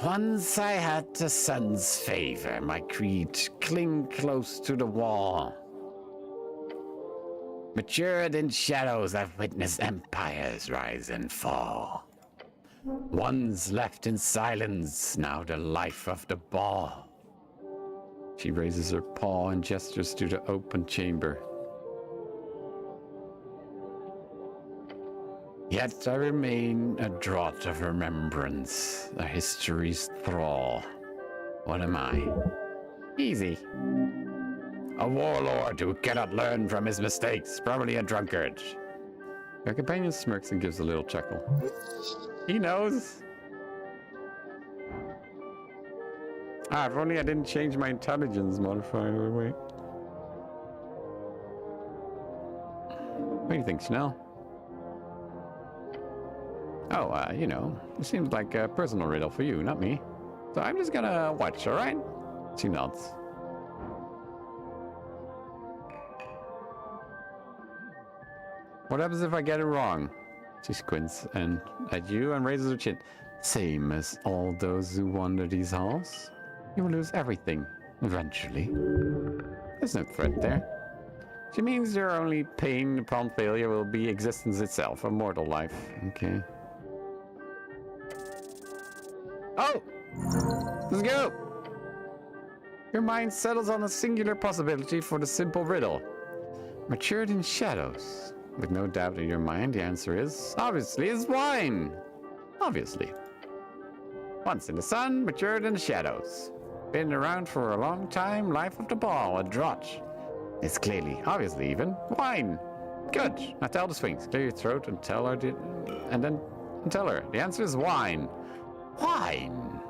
Once I had the sun's favor, my creed cling close to the wall. Matured in shadows, I've witnessed empires rise and fall. One's left in silence, now the life of the ball. She raises her paw and gestures to the open chamber. Yet I remain a draught of remembrance, a history's thrall. What am I? Easy. A warlord who cannot learn from his mistakes, probably a drunkard. Your companion smirks and gives a little chuckle. He knows. If only I didn't change my intelligence modifier. Wait. What do you think, Chanel? Oh, you know, it seems like a personal riddle for you, not me. So I'm just gonna watch, alright? She nods. What happens if I get it wrong? She squints and at you and raises her chin. Same as all those who wander these halls. You will lose everything, eventually. There's no threat there. She means your only pain upon failure will be existence itself, a mortal life. Okay. Oh! Let's go! Your mind settles on a singular possibility for the simple riddle. Matured in shadows. With no doubt in your mind, the answer is, obviously, is wine. Obviously. Once in the sun, matured in the shadows. Been around for a long time, life of the ball, a draught. It's clearly, obviously even, wine. Good. Now tell the Sphinx, clear your throat and tell her, tell her. The answer is wine. Wine.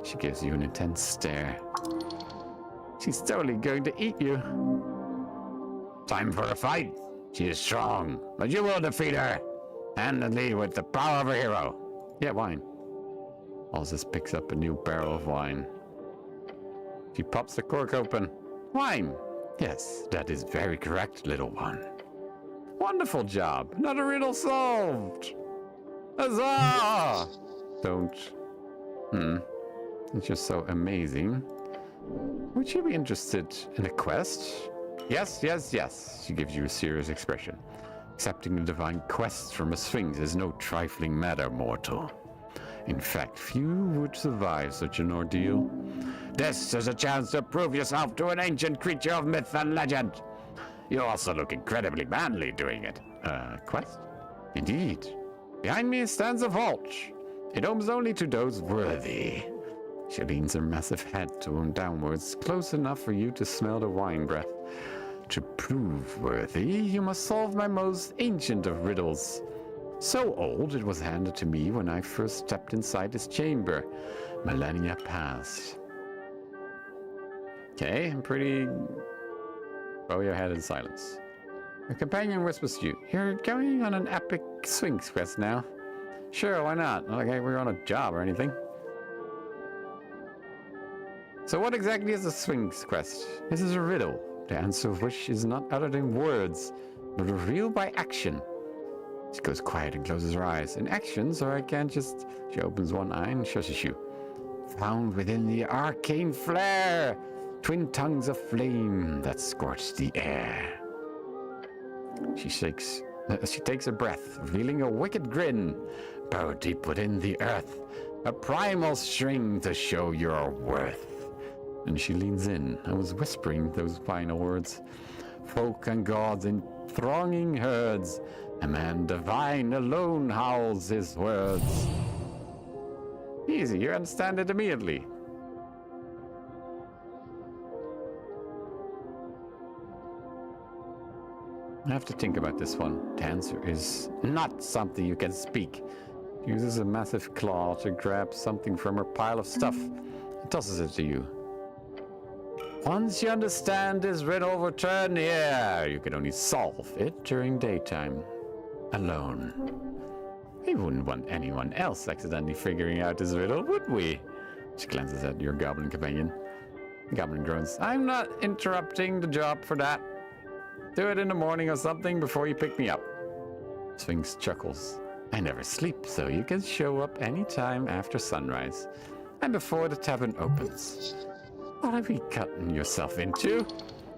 She gives you an intense stare. She's totally going to eat you. Time for a fight. She is strong, but you will defeat her. Handedly with the power of a hero. Yeah, wine. Alzus picks up a new barrel of wine. She pops the cork open. Wine. Yes, that is very correct, little one. Wonderful job. Another riddle solved. Huzzah! Don't. It's just so amazing. Would you be interested in a quest? Yes, yes, yes. She gives you a serious expression. Accepting a divine quest from a Sphinx is no trifling matter, mortal. In fact, few would survive such an ordeal. This is a chance to prove yourself to an ancient creature of myth and legend. You also look incredibly manly doing it. Quest? Indeed. Behind me stands a vault. It opens only to those worthy. She leans her massive head downwards, close enough for you to smell the wine breath. To prove worthy, you must solve my most ancient of riddles. So old it was handed to me when I first stepped inside this chamber, millennia past. Okay, I'm pretty... Bow your head in silence. Your companion whispers to you, you're going on an epic Sphinx quest now. Sure, why not? Not like we're on a job or anything. So what exactly is a Sphinx quest? This is a riddle, the answer of which is not uttered in words, but revealed by action. She goes quiet and closes her eyes. In actions, or I can't just... She opens one eye and shuts you. Found within the arcane flare, twin tongues of flame that scorch the air. She takes a breath, revealing a wicked grin. Bow deep within the earth, a primal string to show your worth. And she leans in. I was whispering those final words. Folk and gods in thronging herds, a man divine alone howls his words. Easy, you understand it immediately. I have to think about this one. The answer is not something you can speak. She uses a massive claw to grab something from her pile of stuff and tosses it to you. Once you understand this riddle, overturn the air. You can only solve it during daytime. Alone. We wouldn't want anyone else accidentally figuring out this riddle, would we? She glances at your goblin companion. The goblin groans. I'm not interrupting the job for that. Do it in the morning or something before you pick me up. Sphinx chuckles. I never sleep, so you can show up anytime after sunrise. And before the tavern opens. What have you gotten yourself into?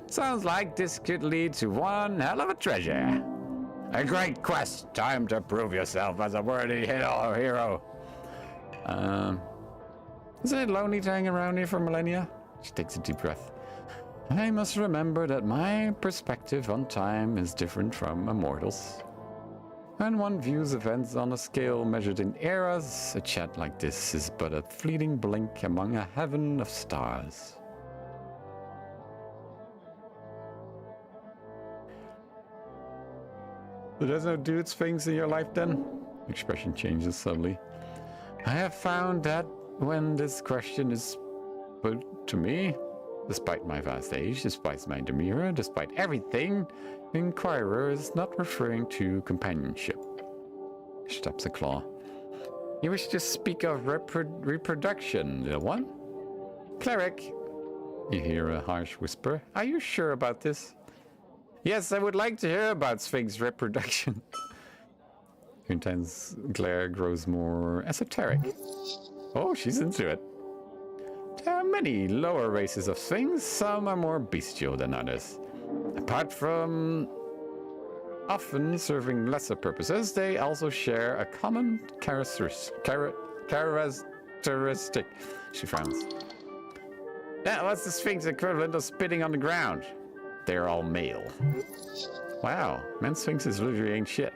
Sounds like this could lead to one hell of a treasure. A great quest. Time to prove yourself as a worthy hero. Isn't it lonely to hang around here for millennia? She takes a deep breath. I must remember that my perspective on time is different from a mortal's. When one views events on a scale measured in eras, a chat like this is but a fleeting blink among a heaven of stars. So there's no dude Sphinx in your life then? Expression changes subtly. I have found that when this question is put to me, despite my vast age, despite my demeanor, despite everything, the inquirer is not referring to companionship. She taps a claw. You wish to speak of reproduction, little one? Cleric, you hear a harsh whisper. Are you sure about this? Yes, I would like to hear about Sphinx reproduction. Her intense glare grows more esoteric. Oh, she's into it. There are many lower races of Sphinx. Some are more bestial than others. Apart from often serving lesser purposes, they also share a common characteristic. She frowns. Yeah, what's the Sphinx equivalent of spitting on the ground? They're all male. Wow, men Sphinxes really ain't shit.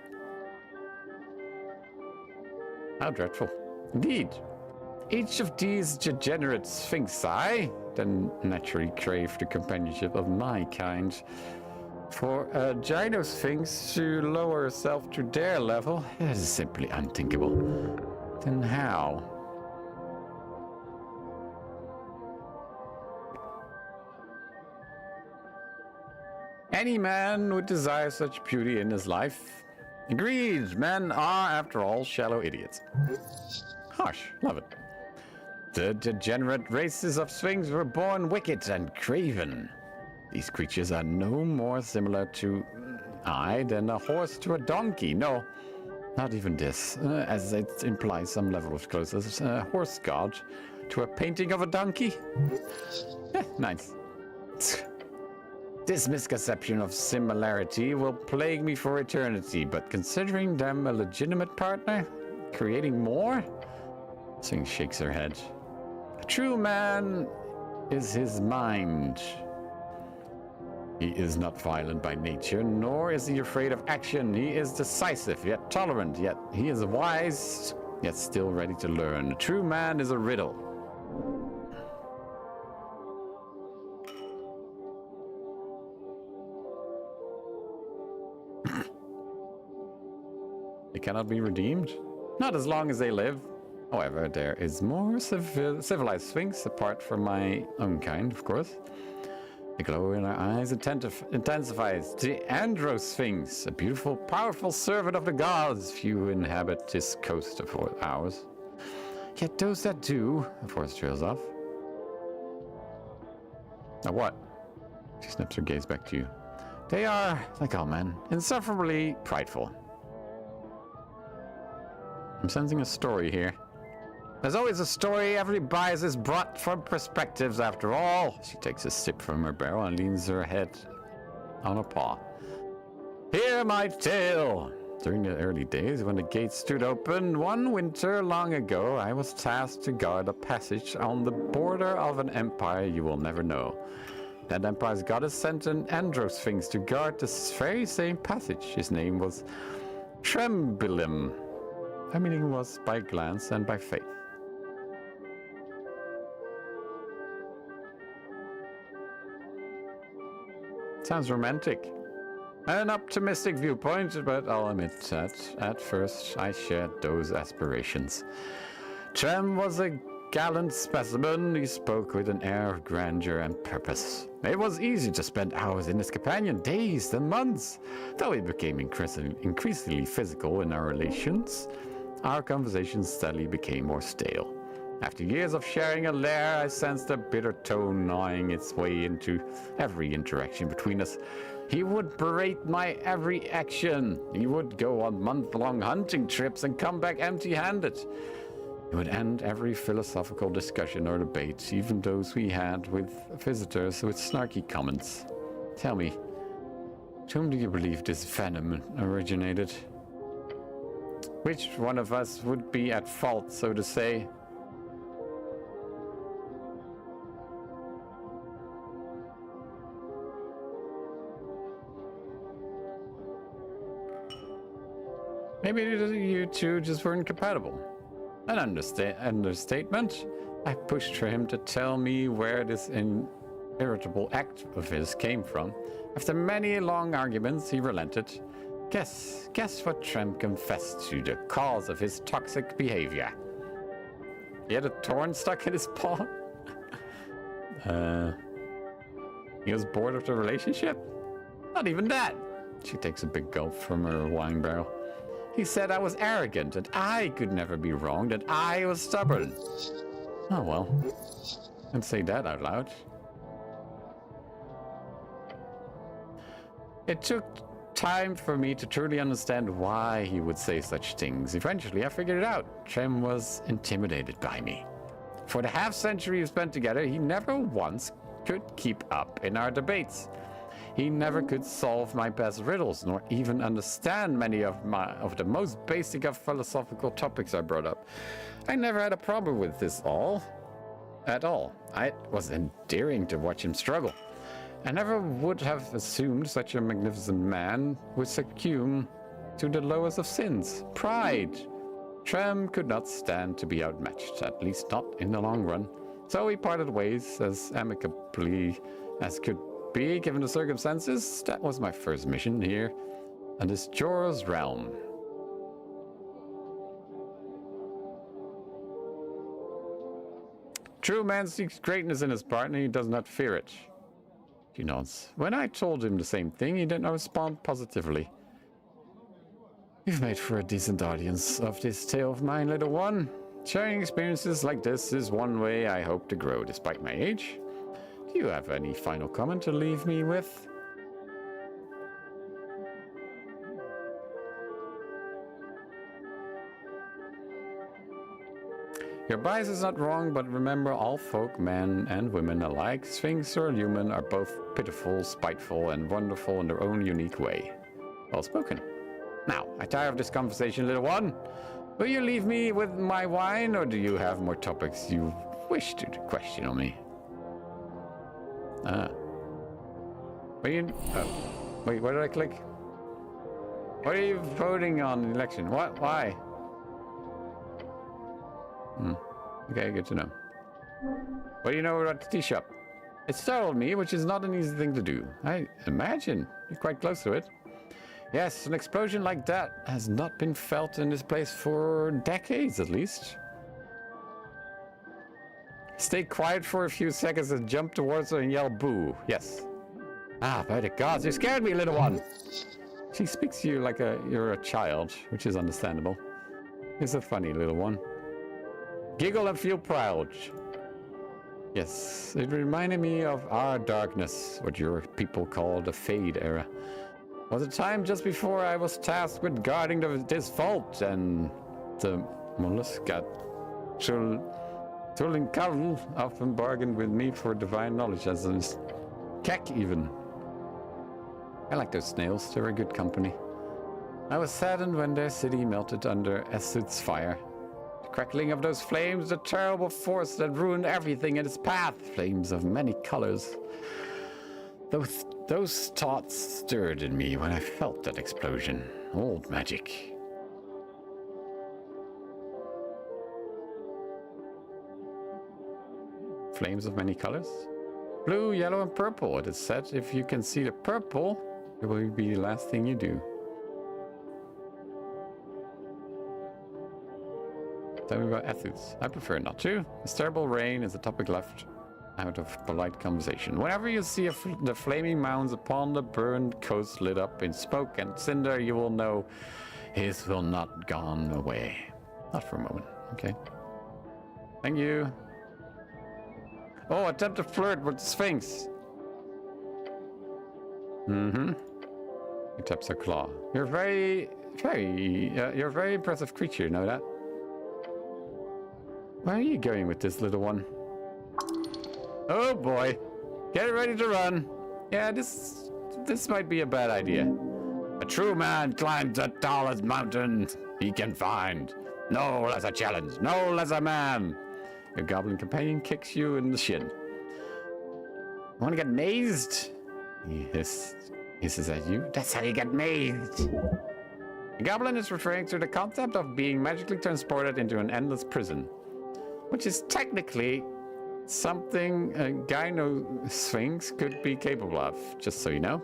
How dreadful. Indeed. Each of these degenerate sphinxi then naturally crave the companionship of my kind. For a gynosphinx to lower herself to their level, it is simply unthinkable. Then how? Any man would desire such beauty in his life. Agreed, men are, after all, shallow idiots. Harsh, love it. The degenerate races of Sphinx were born wicked and craven. These creatures are no more similar to I than a horse to a donkey. No, not even this, as it implies some level of closeness. A horse god to a painting of a donkey. Nice. This misconception of similarity will plague me for eternity, but considering them a legitimate partner, creating more? Sphinx shakes her head. A true man is his mind. He is not violent by nature, nor is he afraid of action. He is decisive, yet tolerant, yet he is wise, yet still ready to learn. A true man is a riddle. They cannot be redeemed? Not as long as they live. However, there is more civilized sphinx, apart from my own kind, of course. The glow in her eyes intensifies. The Andro-Sphinx, a beautiful, powerful servant of the gods. Few inhabit this coast of ours. Yet those that do, the force trails off. Now what? She snaps her gaze back to you. They are, like all men, insufferably prideful. I'm sensing a story here. There's always a story. Every bias is brought from perspectives after all. She takes a sip from her barrel and leans her head on a paw. Hear my tale. During the early days when the gates stood open, one winter long ago, I was tasked to guard a passage on the border of an empire you will never know. That empire's goddess sent an Andro-Sphinx to guard this very same passage. His name was Trembilim. My meaning was by glance and by faith. Sounds romantic. An optimistic viewpoint, but I'll admit that at first I shared those aspirations. Trem was a gallant specimen. He spoke with an air of grandeur and purpose. It was easy to spend hours in his companion, days and months. Though we became increasingly physical in our relations, our conversations steadily became more stale. After years of sharing a lair, I sensed a bitter tone gnawing its way into every interaction between us. He would berate my every action. He would go on month-long hunting trips and come back empty-handed. He would end every philosophical discussion or debate, even those we had with visitors, with snarky comments. Tell me, to whom do you believe this venom originated? Which one of us would be at fault, so to say? Maybe you two just weren't compatible. An understatement. I pushed for him to tell me where this irritable act of his came from. After many long arguments, he relented. Guess what Trem confessed to the cause of his toxic behavior. He had a thorn stuck in his paw. He was bored of the relationship? Not even that. She takes a big gulp from her wine barrel. He said I was arrogant, and I could never be wrong, that I was stubborn. Oh well, don't say that out loud. It took time for me to truly understand why he would say such things. Eventually, I figured it out. Trem was intimidated by me. For the half-century we spent together, he never once could keep up in our debates. He never could solve my best riddles, nor even understand many of the most basic of philosophical topics I brought up. I never had a problem with this at all. It was endearing to watch him struggle. I never would have assumed such a magnificent man would succumb to the lowest of sins, pride. Trem could not stand to be outmatched, at least not in the long run. So we parted ways as amicably as could be, given the circumstances. That was my first mission here in this Jorah's realm. True man seeks greatness in his partner, he does not fear it. She nods. When I told him the same thing, he did not respond positively. You've made for a decent audience of this tale of mine, little one. Sharing experiences like this is one way I hope to grow despite my age. Do you have any final comment to leave me with? Your bias is not wrong, but remember all folk, men and women alike, sphinx or human, are both pitiful, spiteful, and wonderful in their own unique way. Well spoken. Now, I tire of this conversation, little one. Will you leave me with my wine, or do you have more topics you wish to question on me? Ah. What are you... Oh. Wait, what did I click? What are you voting on in the election? What? Why? Hmm. Okay, good to know. What do you know about the tea shop? It startled me, which is not an easy thing to do. I imagine you're quite close to it. Yes, an explosion like that has not been felt in this place for decades, at least. Stay quiet for a few seconds and jump towards her and yell boo. Yes. Ah, by the gods, you scared me, little one. She speaks to you like you're a child, which is understandable. It's a funny little one. Giggle and feel proud. Yes, it reminded me of our darkness, what your people call the Fade era. It was a time just before I was tasked with guarding this vault, and the molluscat Tulinkavu often bargained with me for divine knowledge, as in Keck even. I like those snails, they're a good company. I was saddened when their city melted under Esud's fire. The crackling of those flames, the terrible force that ruined everything in its path. Flames of many colors. Those thoughts stirred in me when I felt that explosion. Old magic. Flames of many colors? Blue, yellow, and purple. It is said if you can see the purple, it will be the last thing you do. Tell me about ethics. I prefer not to. This terrible rain is the topic left out of polite conversation. Whenever you see the flaming mounds upon the burned coast lit up in smoke and cinder, you will know his will not gone away. Not for a moment. Okay. Thank you. Oh, attempt to flirt with the Sphinx. Mm-hmm. He taps her claw. You're you're a very impressive creature, you know that? Where are you going with this little one? Oh boy. Get ready to run. Yeah, this might be a bad idea. A true man climbs the tallest mountain he can find. No less a challenge, no less a man. Your goblin companion kicks you in the shin. Want to get mazed? He hisses at you. That's how you get mazed. The goblin is referring to the concept of being magically transported into an endless prison, which is technically something a gyno sphinx could be capable of, just so you know.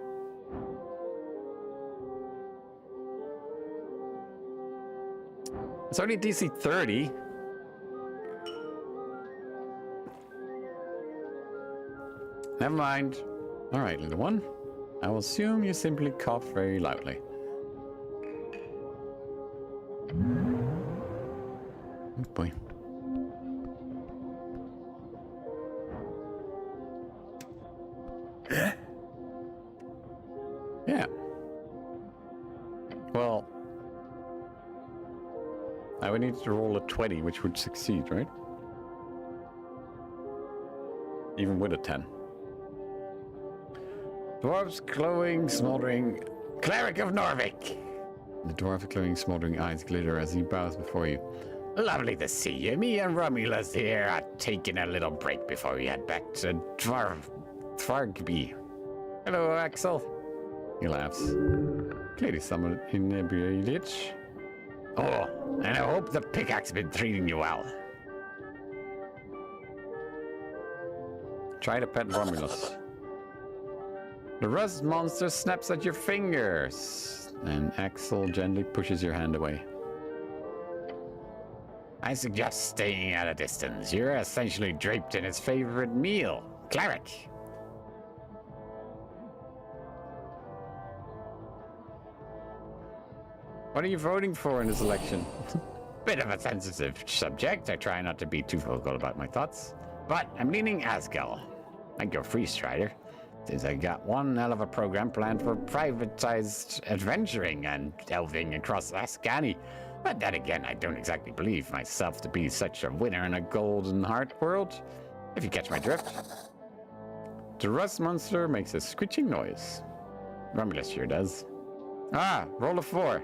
It's only DC 30. Never mind. All right, little one. I will assume you simply cough very loudly. Oh boy. Yeah. Well, I would need to roll a 20, which would succeed, right? Even with a 10. Dwarf's glowing, smoldering... Cleric of Norvik! The dwarf's glowing, smoldering eyes glitter as he bows before you. Lovely to see you. Me and Romulus here are taking a little break before we head back to Tvargby. Hello, Axel. He laughs. Clearly someone inebriated. Oh, and I hope the pickaxe has been treating you well. Try to pet Romulus. The rust monster snaps at your fingers, and Axel gently pushes your hand away. I suggest staying at a distance. You're essentially draped in his favorite meal, cleric. What are you voting for in this election? Bit of a sensitive subject. I try not to be too vocal about my thoughts. But I'm leaning Askel, like your free strider, since I got one hell of a program planned for privatized adventuring and delving across Ascani. But then again, I don't exactly believe myself to be such a winner in a golden heart world, if you catch my drift. The rust monster makes a screeching noise. Romulus sure does. Ah, roll a 4.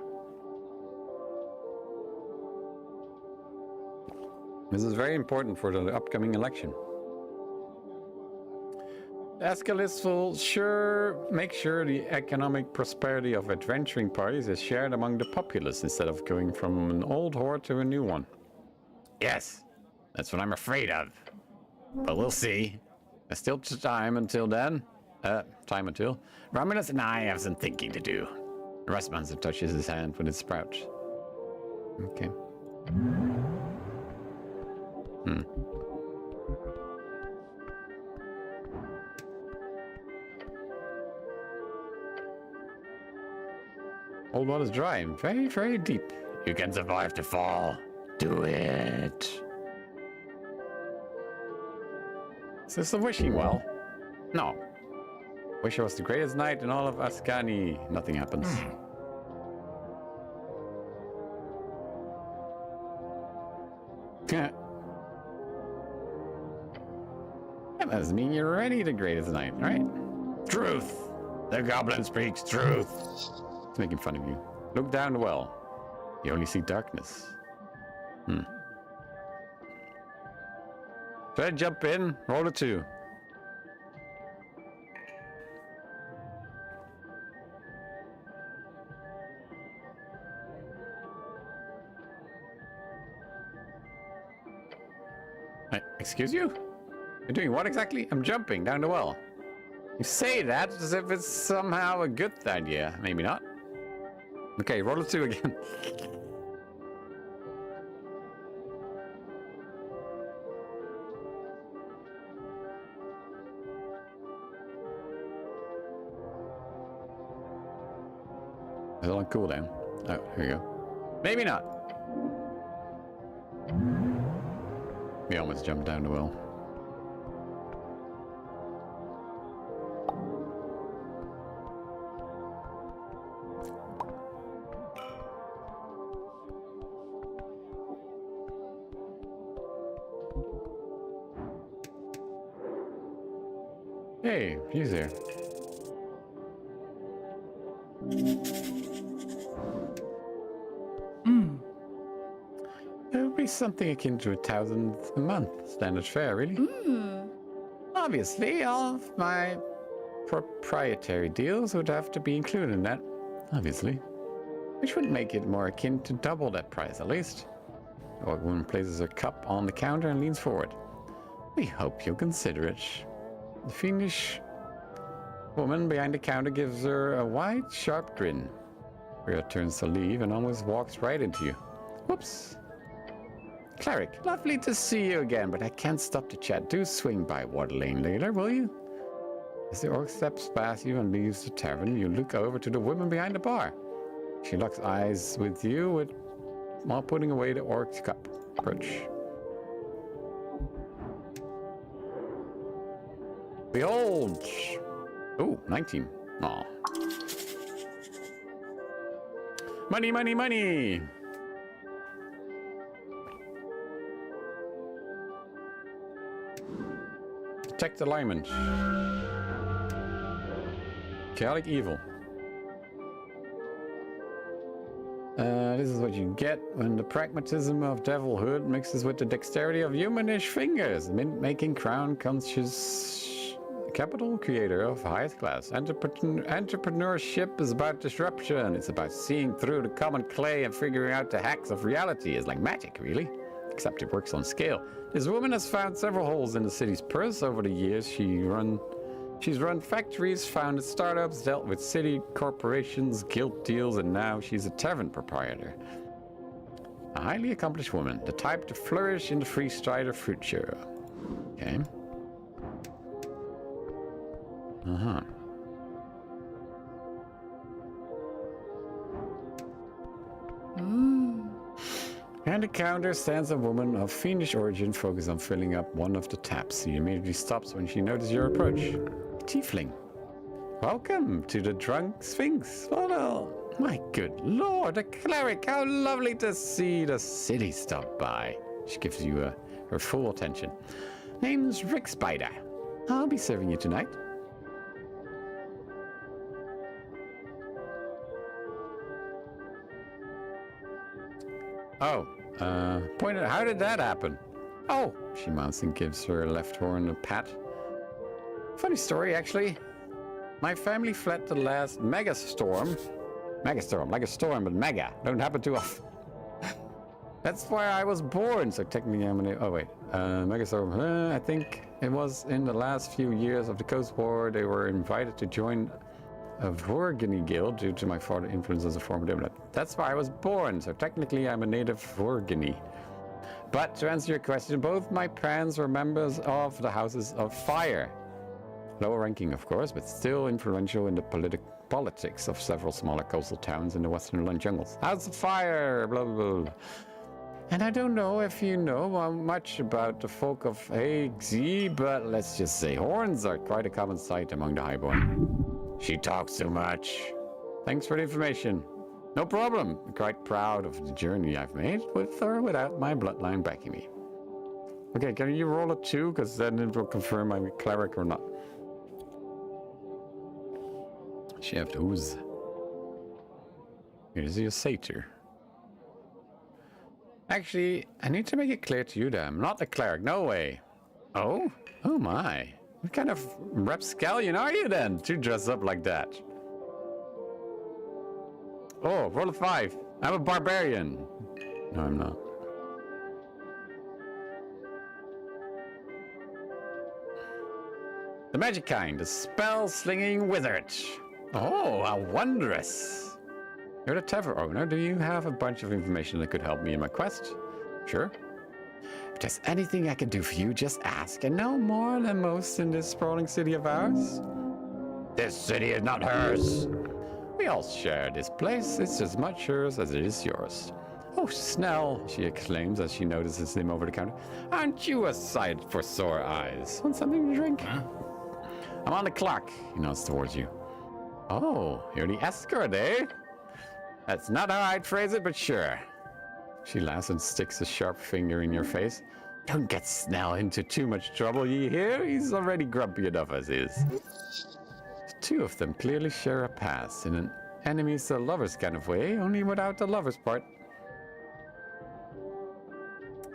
This is very important for the upcoming election. Aeschylus will make sure the economic prosperity of adventuring parties is shared among the populace instead of going from an old horde to a new one. Yes, that's what I'm afraid of. But we'll see. There's still time until then. Romulus and I have some thinking to do. Rasmussen touches his hand with his sprout. Okay. Old water's dry and very, very deep. You can survive the fall. Do it. Is this a wishing well? No. Wish I was the greatest knight in all of Ascani. Nothing happens. That must mean you're already the greatest knight, right? Truth! The goblin speaks truth! It's making fun of you. Look down the well. You only see darkness. Should I jump in? Roll a 2. Excuse you? You're doing what exactly? I'm jumping down the well. You say that as if it's somehow a good idea. Maybe not. Okay, roll a 2 again. Is it on cooldown? Oh, here we go. Maybe not. We almost jumped down the well. Hey, he's there. It would be something akin to 1,000 a month standard fare, really. Obviously, all of my proprietary deals would have to be included in that. Obviously. Which would make it more akin to double that price, at least. The old woman places her cup on the counter and leans forward. We hope you'll consider it. The fiendish woman behind the counter gives her a wide, sharp grin. Rhea turns to leave and almost walks right into you. Whoops. Cleric, lovely to see you again, but I can't stop to chat. Do swing by Water Lane later, will you? As the orc steps past you and leaves the tavern, you look over to the woman behind the bar. She locks eyes with you while putting away the orc's cup. Approach. Behold! Ooh, 19. Aw. Money, money, money! Detect alignment. Chaotic evil. This is what you get when the pragmatism of devilhood mixes with the dexterity of humanish fingers. Mint-making, crown-conscious capital creator of highest class. Entrepreneurship is about disruption. It's about seeing through the common clay and figuring out the hacks of reality. It's like magic, really. Except it works on scale. This woman has found several holes in the city's purse over the years. She's run factories, founded startups, dealt with city corporations, guild deals, and now she's a tavern proprietor. A highly accomplished woman, the type to flourish in the freestrider future. Okay. Uh-huh. Behind the counter stands a woman of fiendish origin focused on filling up one of the taps. She immediately stops when she notices your approach. Tiefling. Welcome to the Drunk Sphinx. Oh, my good lord, a cleric. How lovely to see the city stop by. She gives you her full attention. Name's Rick Spider. I'll be serving you tonight. Oh, how did that happen? Oh, she mounts and gives her left horn a pat. Funny story, actually. My family fled the last megastorm. Megastorm, like a storm, but mega. Don't happen too often. That's why I was born. So technically I'm gonna... Oh, wait. Megastorm. I think it was in the last few years of the Coast War. They were invited to join a Vorgany guild due to my father's influence as a former diplomat. That's why I was born. So technically I'm a native Vorgany. But to answer your question, both my parents were members of the Houses of Fire. Lower ranking, of course, but still influential in the politics of several smaller coastal towns in the western land jungles. House of Fire, blah, blah, blah. And I don't know if you know much about the folk of AZ, but let's just say horns are quite a common sight among the highborn. She talks too much. Thanks for the information. No problem. I'm quite proud of the journey I've made, with or without my bloodline backing me. Okay, can you roll a 2? Because then it will confirm I'm a cleric or not. Chef d'Ouz. Here's your satyr. Actually, I need to make it clear to you that I'm not a cleric. No way. Oh? Oh my. What kind of rapscallion are you then to dress up like that? Oh, roll a 5. I'm a barbarian. No, I'm not. The magic kind, the spell-slinging wizard. Oh, how wondrous. You're the tavern owner. Do you have a bunch of information that could help me in my quest? Sure. If there's anything I can do for you, just ask. And no more than most in this sprawling city of ours. This city is not hers. We all share this place. It's as much hers as it is yours. Oh, Snell, she exclaims as she notices him over the counter. Aren't you a sight for sore eyes? Want something to drink? Huh? I'm on the clock. He nods towards you. Oh, you're the escort, eh? That's not how I'd phrase it, but sure. She laughs and sticks a sharp finger in your face. Don't get Snell into too much trouble, ye hear? He's already grumpy enough as is. The two of them clearly share a past in an enemies to lovers kind of way, only without the lovers part.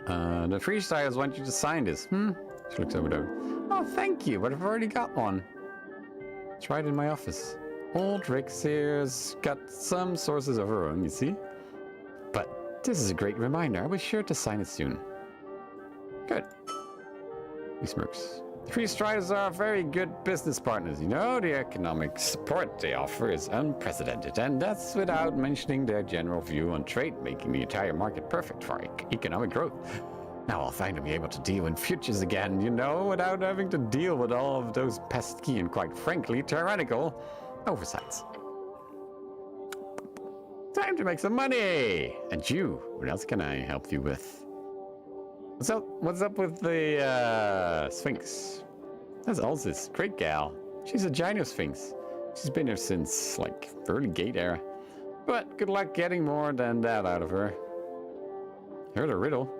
The freestyles want you to sign this. She looks over there. Oh, thank you, but I've already got one. It's right in my office. Old Rix here's got some sources of her own, you see? But this is a great reminder. I'll be sure to sign it soon. Good. He smirks. The Free Striders are very good business partners, you know? The economic support they offer is unprecedented, and that's without mentioning their general view on trade, making the entire market perfect for economic growth. Now I'll finally be able to deal in futures again, you know, without having to deal with all of those pesky and, quite frankly, tyrannical oversights. Time to make some money! And you, what else can I help you with? What's up with the Sphinx? That's Ulysses, great gal. She's a Gyno Sphinx. She's been here since, like, early Gate era. But good luck getting more than that out of her. Heard a riddle.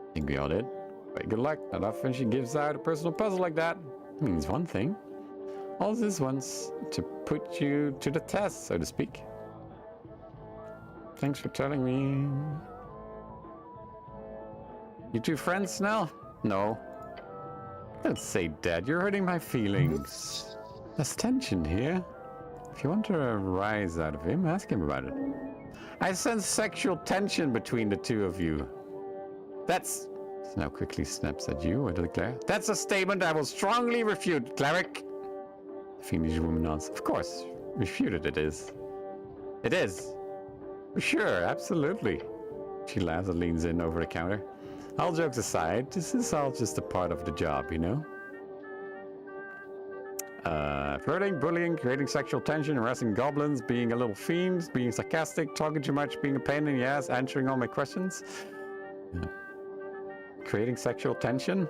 I think we all did. But good luck, not often she gives out a personal puzzle like that. It means one thing. Ulysses wants to put you to the test, so to speak. Thanks for telling me. You two friends now? No. Don't say that. You're hurting my feelings. There's tension here. If you want to rise out of him, ask him about it. I sense sexual tension between the two of you. That's... Now quickly snaps at you, I declare. That's a statement I will strongly refute, cleric. The fiendish woman nods. Of course. Refuted it is. It is. For sure, absolutely. She laughs and leans in over the counter. All jokes aside, this is all just a part of the job, you know? Flirting, bullying, creating sexual tension, harassing goblins, being a little fiend, being sarcastic, talking too much, being a pain in the ass, answering all my questions. Yeah. Creating sexual tension?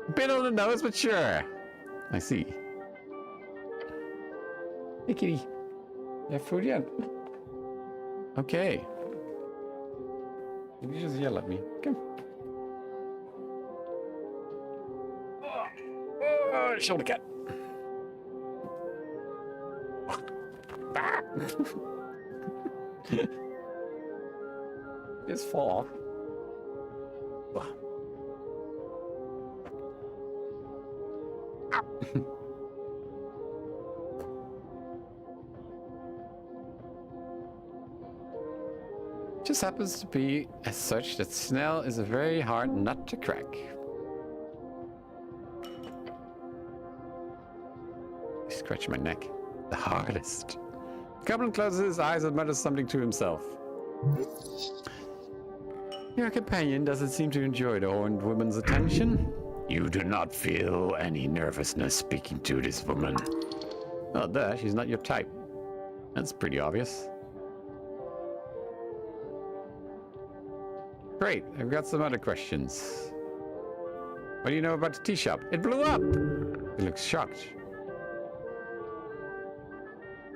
A bit on the nose, but sure. I see. Hey, kitty. You have food yet? Okay. You just yell at me. Come. Oh, shoulder cat. Just fall off. just happens to be as such that Snell is a very hard nut to crack. He's scratching my neck. The hardest. Goblin closes his eyes and mutters something to himself. Your companion doesn't seem to enjoy the horned woman's attention. You do not feel any nervousness speaking to this woman. Oh, duh, she's not your type. That's pretty obvious. Great, I've got some other questions. What do you know about the tea shop? It blew up! He looks shocked.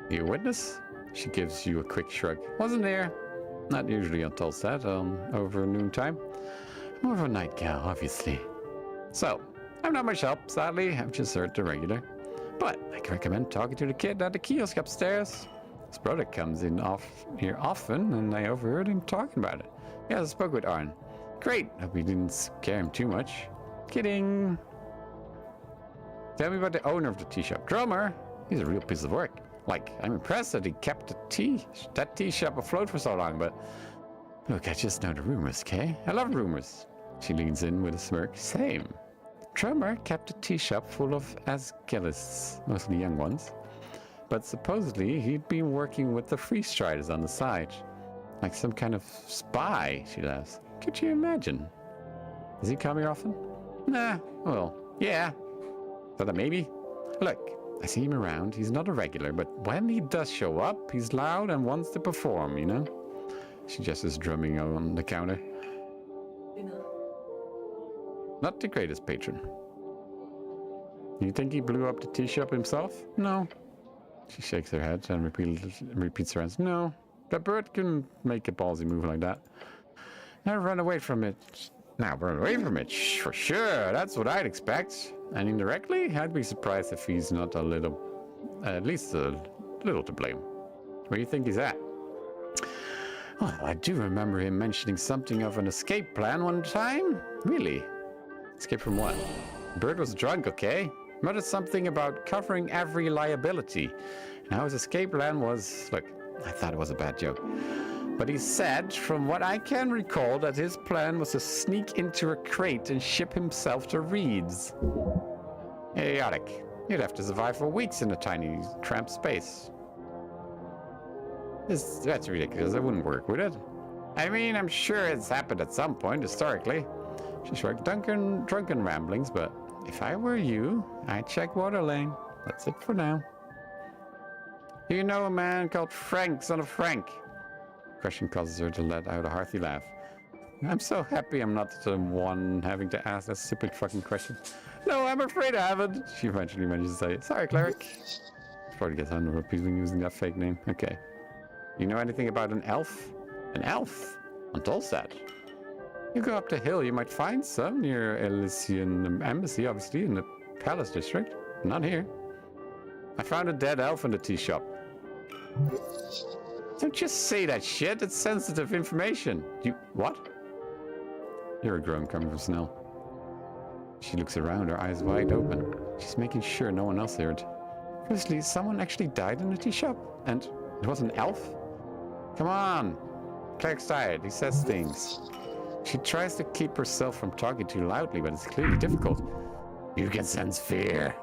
You a witness? She gives you a quick shrug. Wasn't there. Not usually on Tolstad, over noontime. More of a night gal, obviously. So, I'm not much help, sadly. I've just heard the regular. But I can recommend talking to the kid at the kiosk upstairs. His brother comes in here often, and I overheard him talking about it. Yeah, I spoke with Arn. Great. Hope you didn't scare him too much. Kidding. Tell me about the owner of the tea shop. Drummer. He's a real piece of work. Like, I'm impressed that he kept that tea shop afloat for so long, but look, I just know the rumors, okay? I love rumors. She leans in with a smirk. Same. Drummer kept a tea shop full of Asgilists, mostly young ones. But supposedly, he'd been working with the Freestriders on the side. Like some kind of spy, she laughs. Could you imagine? Does he come here often? Nah, well, yeah. But a maybe? Look, I see him around. He's not a regular, but when he does show up, he's loud and wants to perform, you know? She just is drumming on the counter. Not the greatest patron. You think he blew up the tea shop himself? No. She shakes her head and repeats her answer. No. That bird couldn't make a ballsy move like that. Now run away from it. For sure. That's what I'd expect. And indirectly, I'd be surprised if he's not at least a little to blame. Where do you think he's at? Well, I do remember him mentioning something of an escape plan one time. Really? Escape from what? Bird was drunk, okay? Muttered something about covering every liability. Now his escape plan was... Look, I thought it was a bad joke. But he said, from what I can recall, that his plan was to sneak into a crate and ship himself to Reed's. Idiotic. You'd have to survive for weeks in a tiny, cramped space. That's ridiculous. It wouldn't work, would it? I mean, I'm sure it's happened at some point, historically. She shrugged drunken ramblings, but if I were you, I'd check water lane. That's it for now. Do you know a man called Frank, son of Frank? Question causes her to let out a hearty laugh. I'm so happy I'm not the one having to ask that stupid fucking question. No, I'm afraid I haven't. She eventually manages to say, sorry, cleric. She probably gets under repeatedly using that fake name. Okay. You know anything about an elf? An elf? On Tolstad. You go up the hill, you might find some near Elysian Embassy, obviously, in the Palace District. Not here. I found a dead elf in the tea shop. Don't just say that shit, it's sensitive information. You... what? You're a groan coming from Snell. She looks around, her eyes wide open. She's making sure no one else heard. Firstly, someone actually died in the tea shop, and it was an elf? Come on! Cleric's tired, he says things. She tries to keep herself from talking too loudly, but it's clearly difficult. You can sense fear.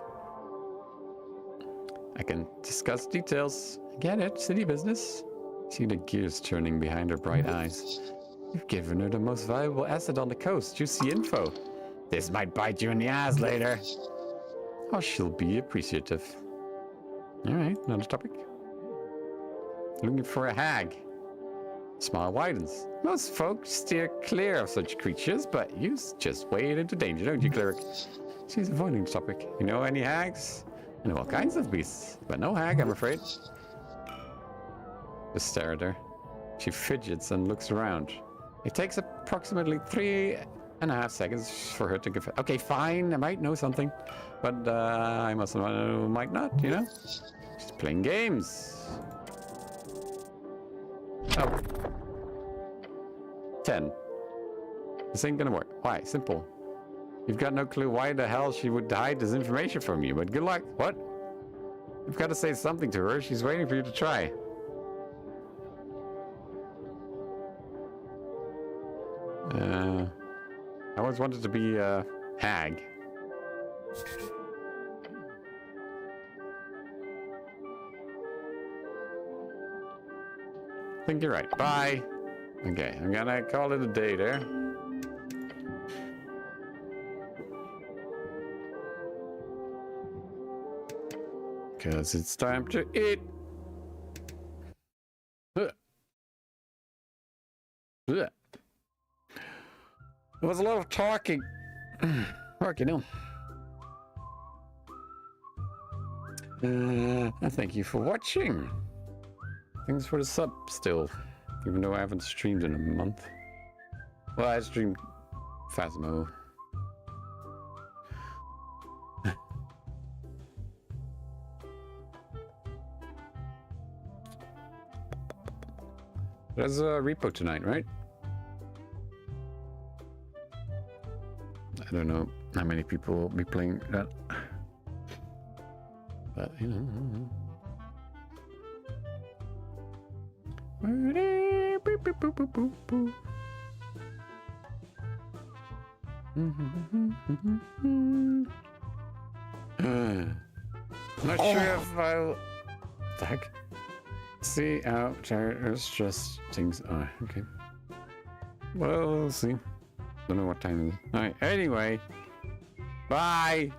I can discuss details. Get it, city business. See the gears turning behind her bright eyes. You've given her the most valuable asset on the coast, juicy info. This might bite you in the ass later. Oh, she'll be appreciative. Alright, another topic. Looking for a hag. Smile widens. Most folks steer clear of such creatures, but you just wade into danger, don't you, cleric? She's avoiding the topic. You know any hags? I know all kinds of beasts, but no hag, I'm afraid. Just stare at her. She fidgets and looks around. It takes approximately 3.5 seconds for her to confess. Okay, fine, I might know something, but I might not, you know? She's playing games. Oh. 10. This ain't gonna work. Why? Simple. You've got no clue why the hell she would hide this information from you, but good luck. What? You've got to say something to her. She's waiting for you to try. I always wanted to be a hag. I think you're right. Bye. Okay, I'm gonna call it a day there. Because it's time to eat. Ugh. Ugh. There was a lot of talking. Fucking hell. Thank you for watching. Thanks for the sub still. Even though I haven't streamed in a month. Well, I streamed Phasmo. There's a repo tonight, right? I don't know how many people will be playing that. But, you know. Not sure if I'll... What the heck? See how there's just things are. Okay. Well, we'll see. Don't know what time it is. Alright, anyway. Bye!